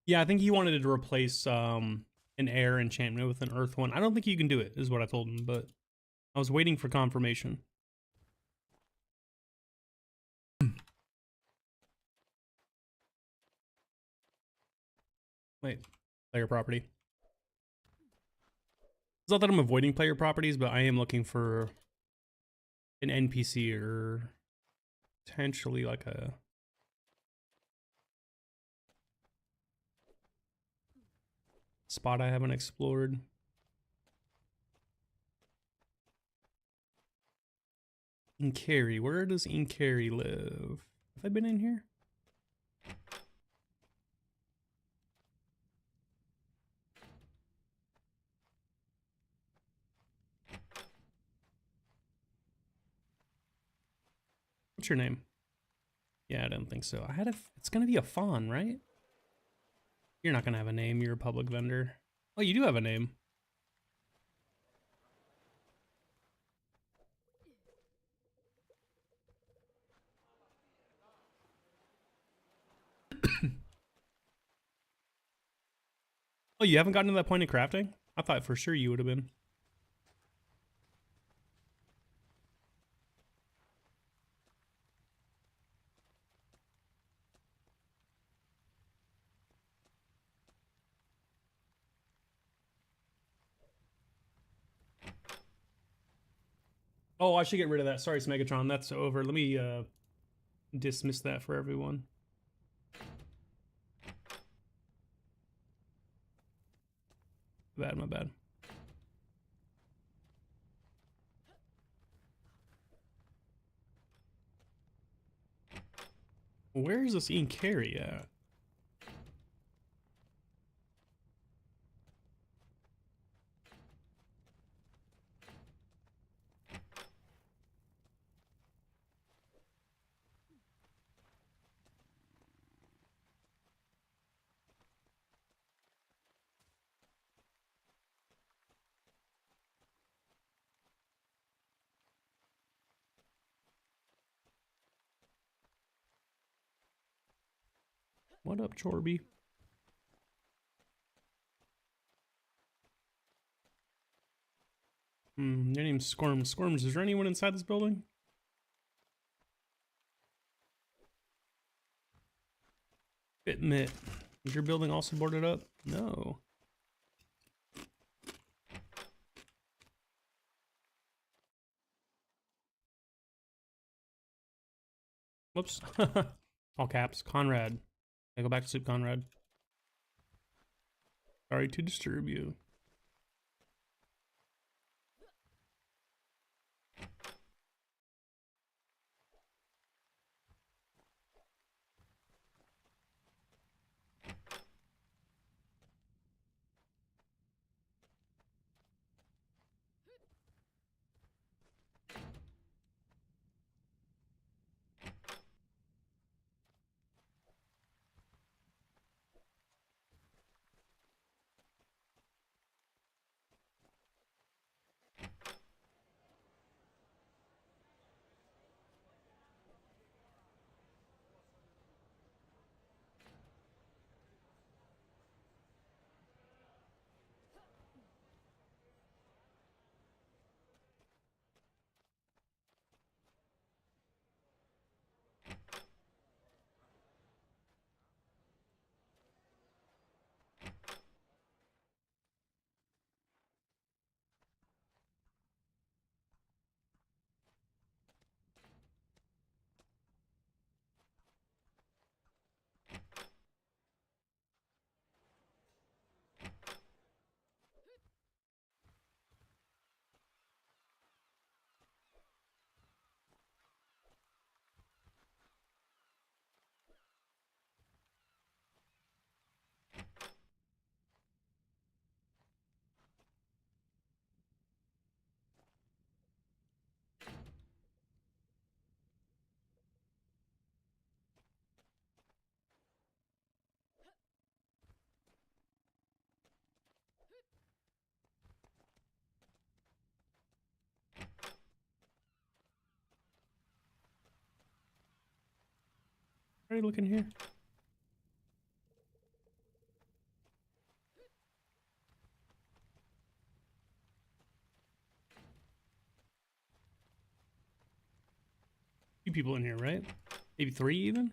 Yeah, I think he wanted to replace an air enchantment with an earth one. I don't think you can do it, is what I told him, but I was waiting for confirmation. Wait, player property. It's not that I'm avoiding player properties, but I am looking for an NPC or potentially like a spot I haven't explored. Inkari, where does Inkari live? Have I been in here? What's your name? Yeah, I don't think so. I had a. It's gonna be a fawn, right? You're not gonna have a name. You're a public vendor. Oh, you do have a name. Oh, you haven't gotten to that point of crafting? I thought for sure you would have been. Oh, I should get rid of that. Sorry, Smegatron. That's over. Let me dismiss that for everyone. Bad, my bad. Where is this Inkari at? What up, Chorby? Your name's Squirms. Squirms, is there anyone inside this building? Admit. Is your building also boarded up? No. Whoops. All caps. Conrad. I go back to sleep, Conrad. Sorry to disturb you. Are you looking here? Two people in here, right? Maybe three even?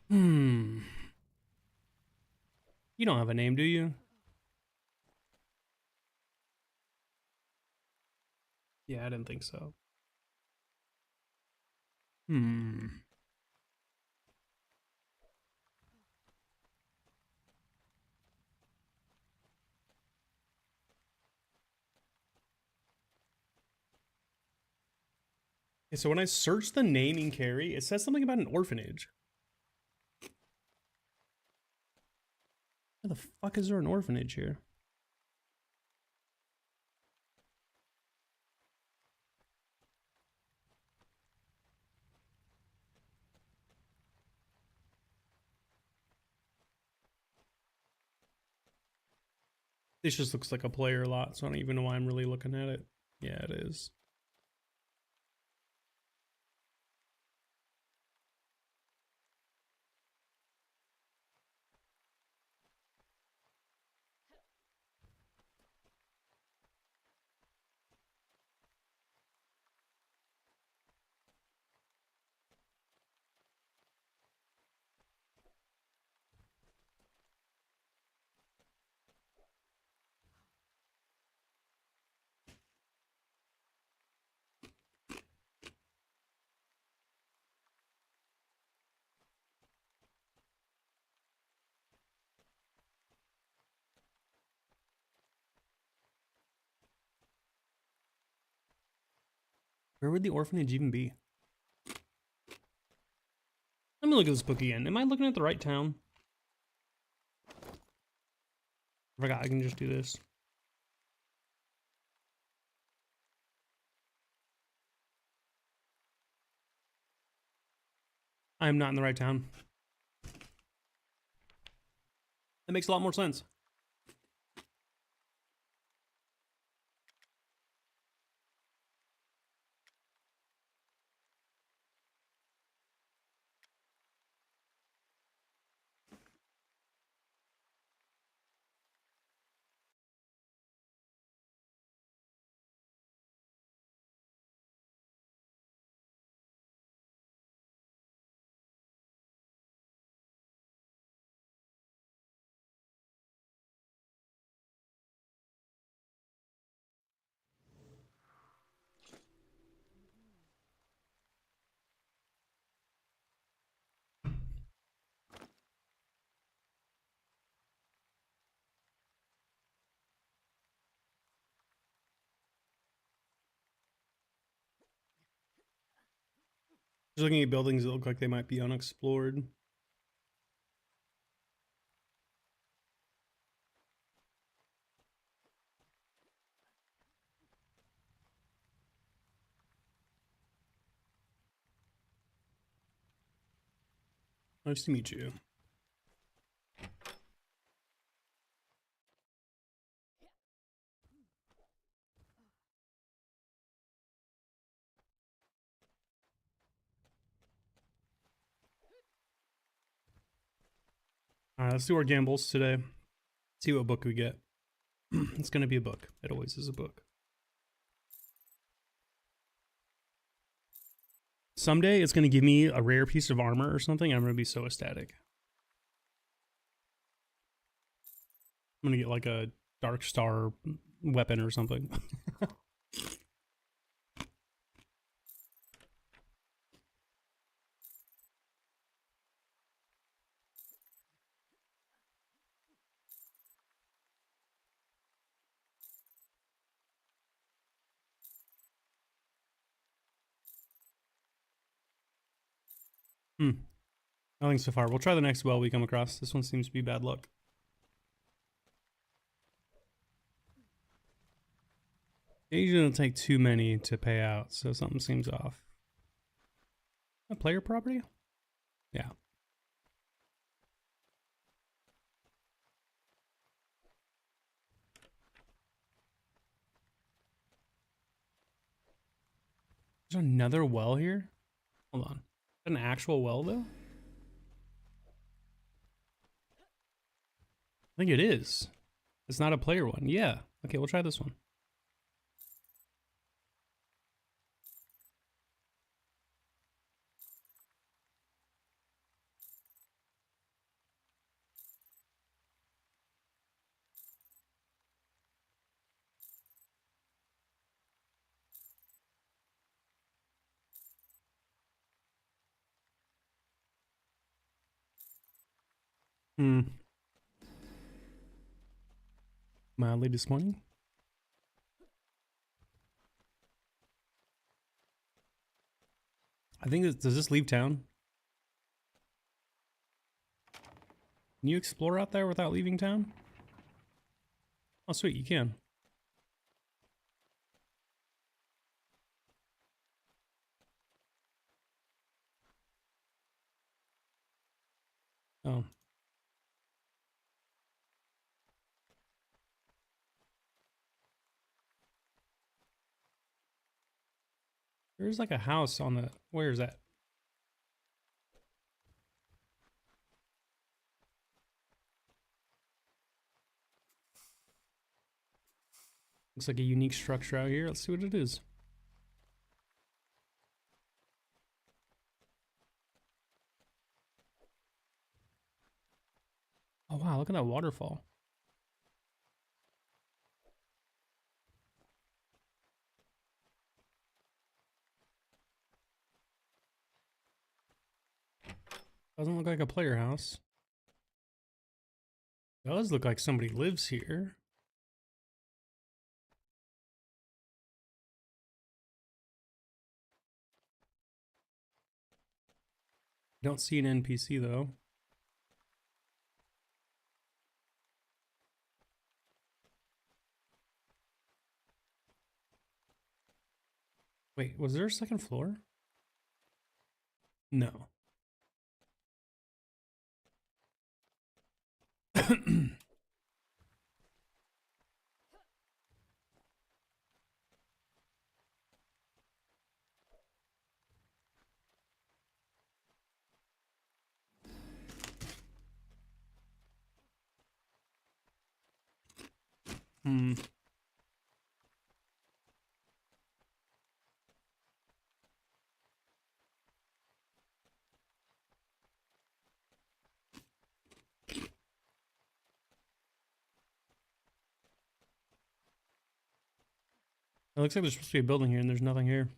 You don't have a name, do you? Yeah, I didn't think so. Okay, so when I search the naming carry, it says something about an orphanage. Where the fuck is there an orphanage here? This just looks like a player lot, so I don't even know why I'm really looking at it. Yeah, it is. Where would the orphanage even be? Let me look at this book again. Am I looking at the right town? I forgot I can just do this. I am not in the right town. That makes a lot more sense. Just looking at buildings that look like they might be unexplored. Nice to meet you. Alright, let's do our gambles today. See what book we get. It's gonna be a book. It always is a book. Someday it's gonna give me a rare piece of armor or something. I'm gonna be so ecstatic. I'm gonna get like a Dark Star weapon or something. Nothing so far. We'll try the next well we come across. This one seems to be bad luck. It usually don't take too many to pay out, so something seems off. A player property? Yeah. There's another well here? Hold on. Is that an actual well, though? I think it is. It's not a player one. Yeah. Okay, we'll try this one. Hmm. Mildly disappointing. I think does this leave town? Can you explore out there without leaving town? Oh, sweet, you can. Oh. There's like a house on the... Where is that? Looks like a unique structure out here. Let's see what it is. Oh wow, look at that waterfall. Doesn't look like a player house. Does look like somebody lives here. Don't see an NPC though. Wait, was there a second floor? No. Hmm. It looks like there's supposed to be a building here and there's nothing here.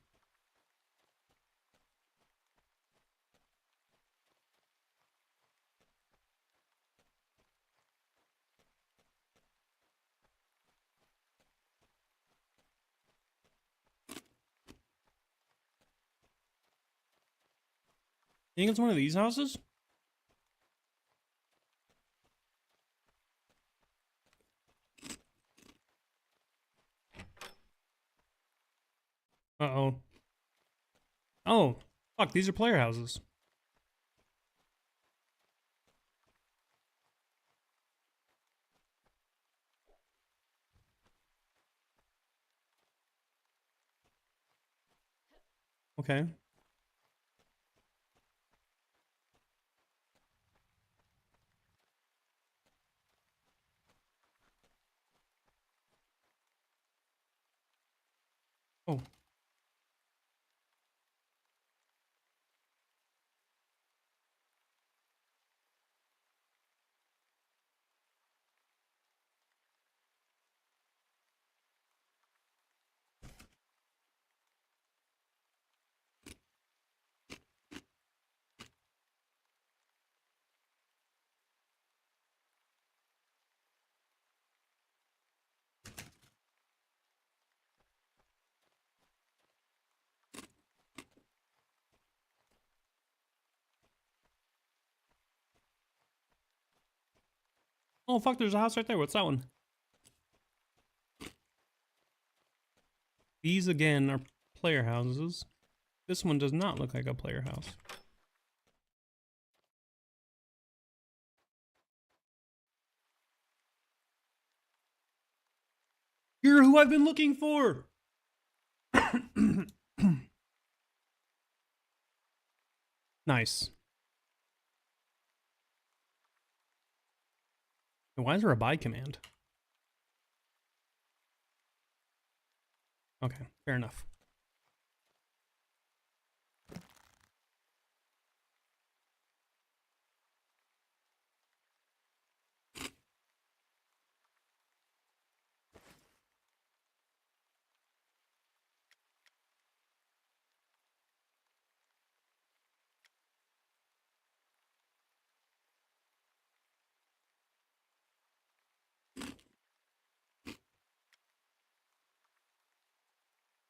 You think it's one of these houses? Uh-oh. Oh, fuck, these are player houses. Okay. Oh. Oh, fuck, there's a house right there. What's that one? These, again, are player houses. This one does not look like a player house. You're who I've been looking for! Nice. Why is there a buy command? Okay, fair enough.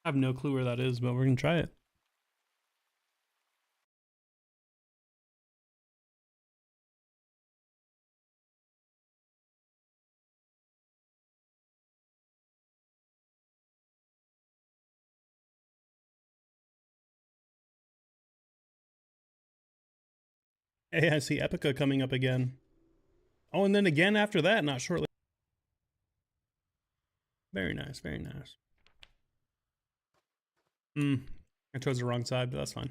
I have no clue where that is, but we're gonna try it. Hey, I see Epica coming up again. Oh, and then again after that, not shortly. Very nice, very nice. I chose the wrong side, but that's fine.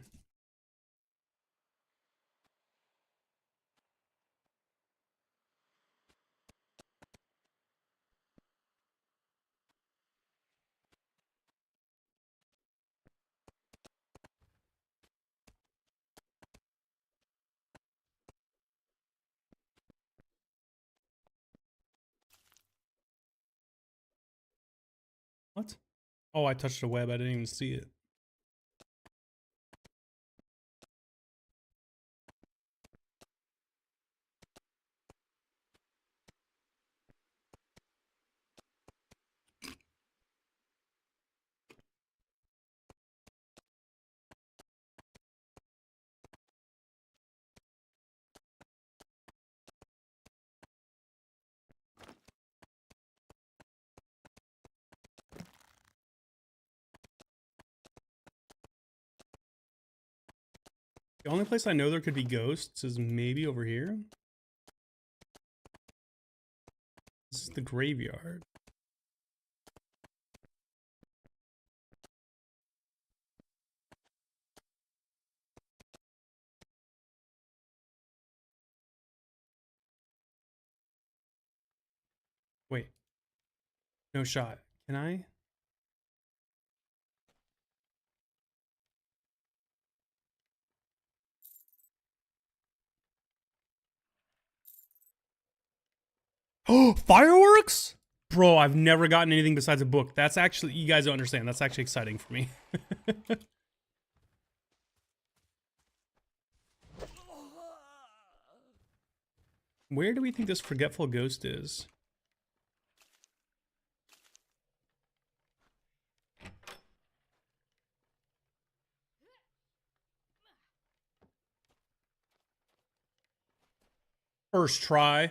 What? Oh, I touched a web. I didn't even see it. The only place I know there could be ghosts is maybe over here. This is the graveyard. Wait. No shot. Can I? Oh, fireworks? Bro, I've never gotten anything besides a book. That's actually, you guys don't understand. That's actually exciting for me. Where do we think this forgetful ghost is? First try.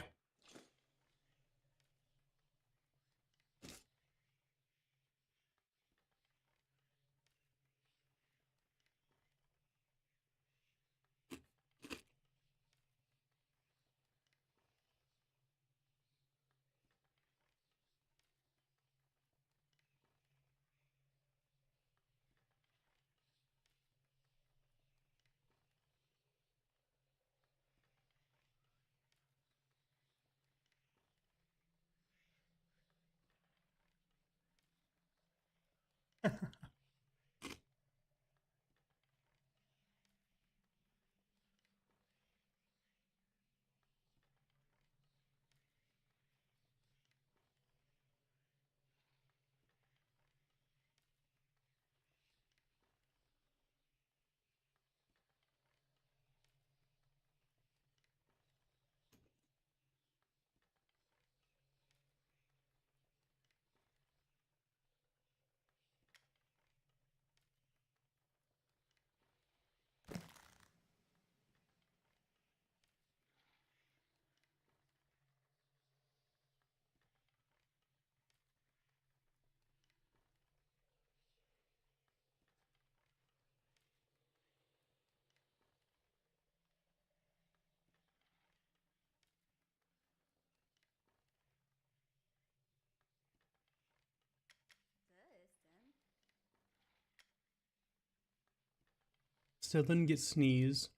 Still didn't get sneeze.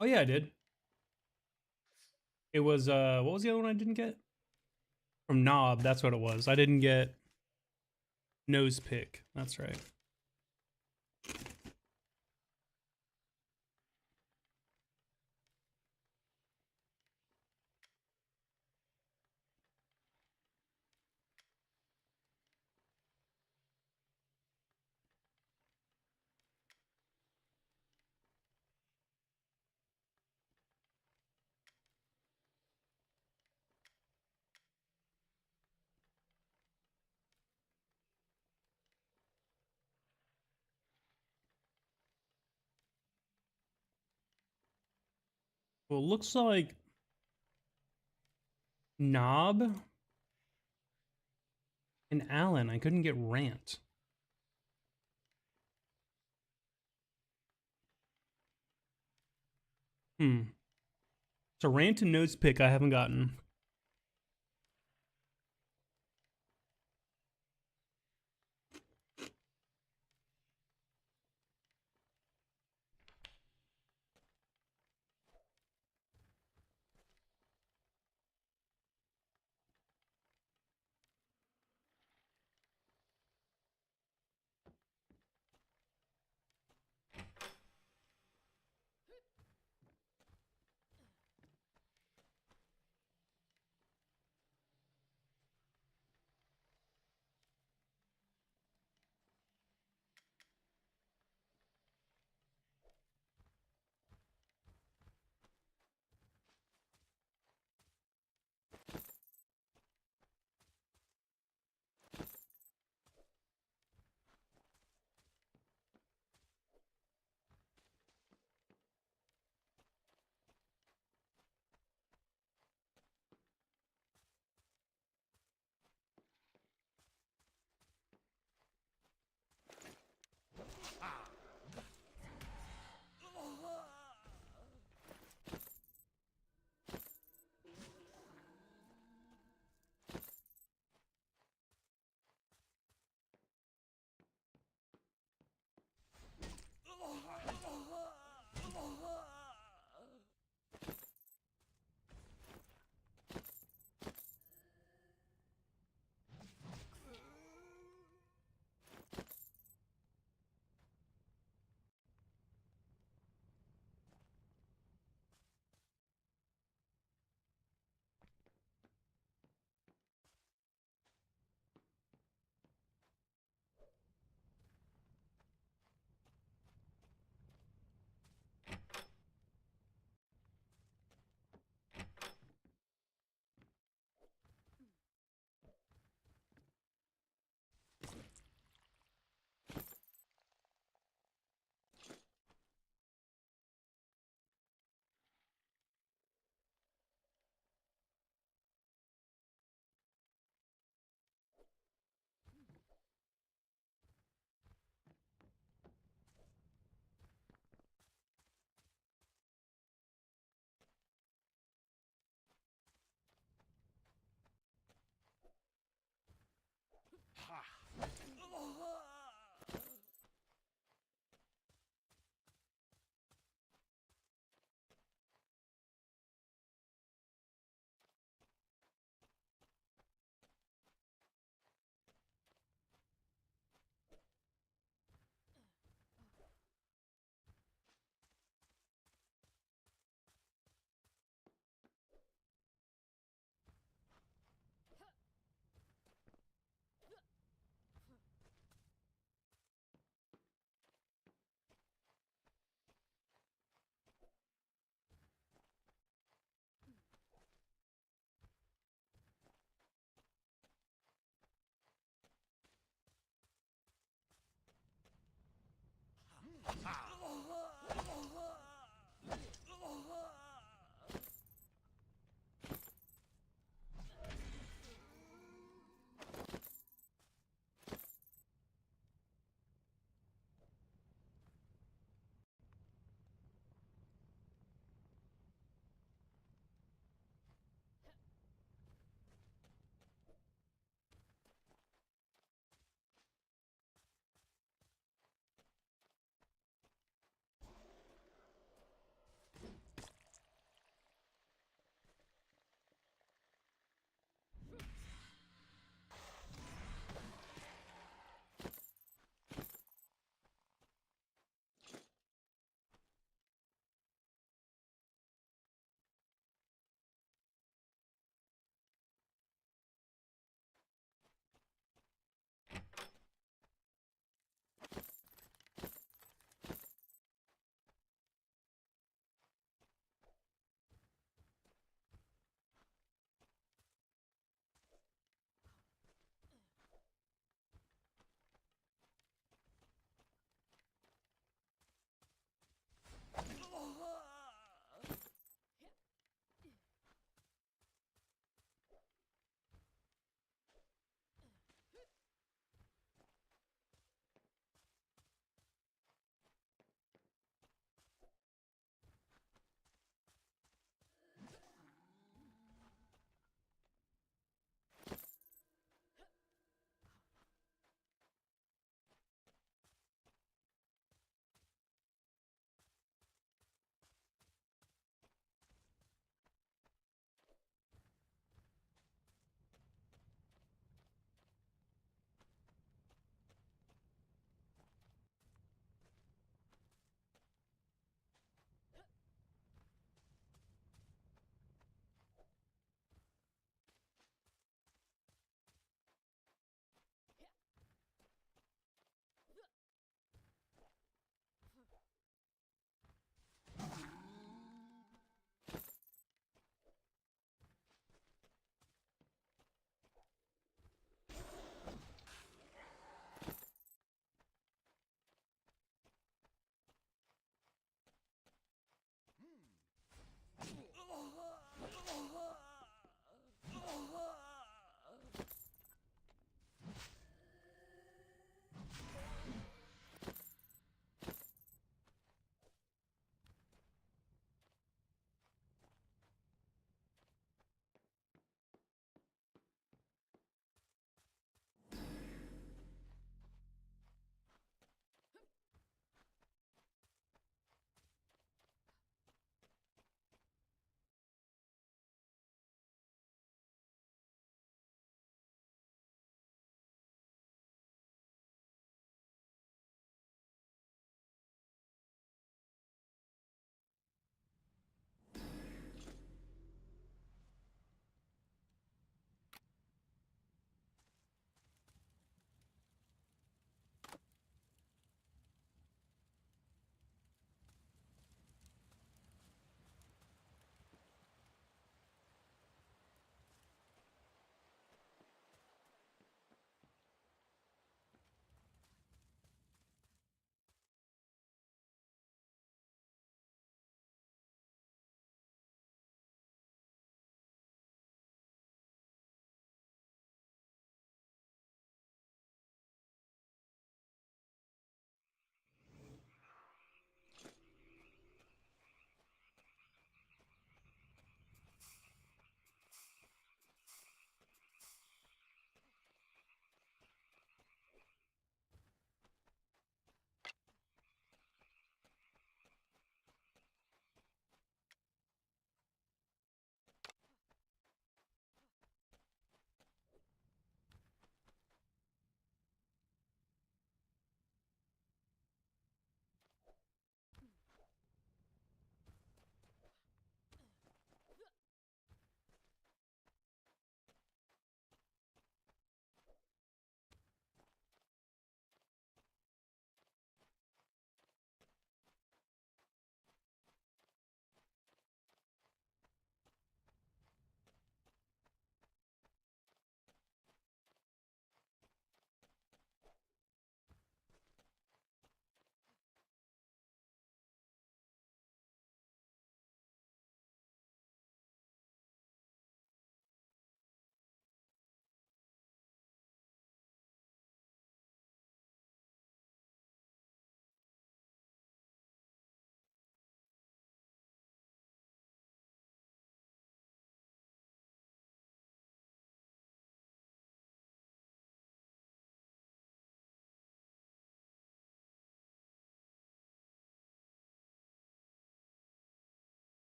Oh yeah, I did. It was what was the other one I didn't get? From Knob, that's what it was. I didn't get Nose Pick. That's right. Well, it looks like Knob and Allen. I couldn't get Rant. Hmm. So Rant and Nose Pick I haven't gotten.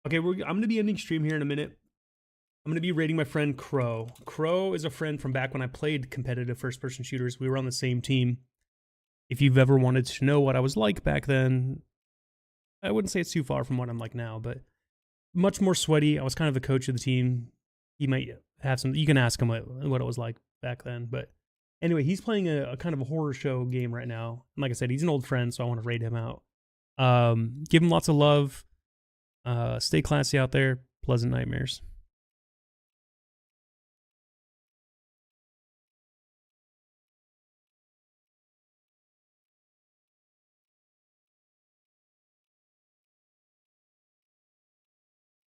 Okay, I'm going to be ending stream here in a minute. I'm going to be rating my friend Crow. Crow is a friend from back when I played competitive first-person shooters. We were on the same team. If you've ever wanted to know what I was like back then, I wouldn't say it's too far from what I'm like now, but much more sweaty. I was kind of the coach of the team. He might have some. You can ask him what it was like back then. But anyway, he's playing a kind of a horror show game right now. And like I said, he's an old friend, so I want to rate him out. Give him lots of love. Stay classy out there. Pleasant nightmares.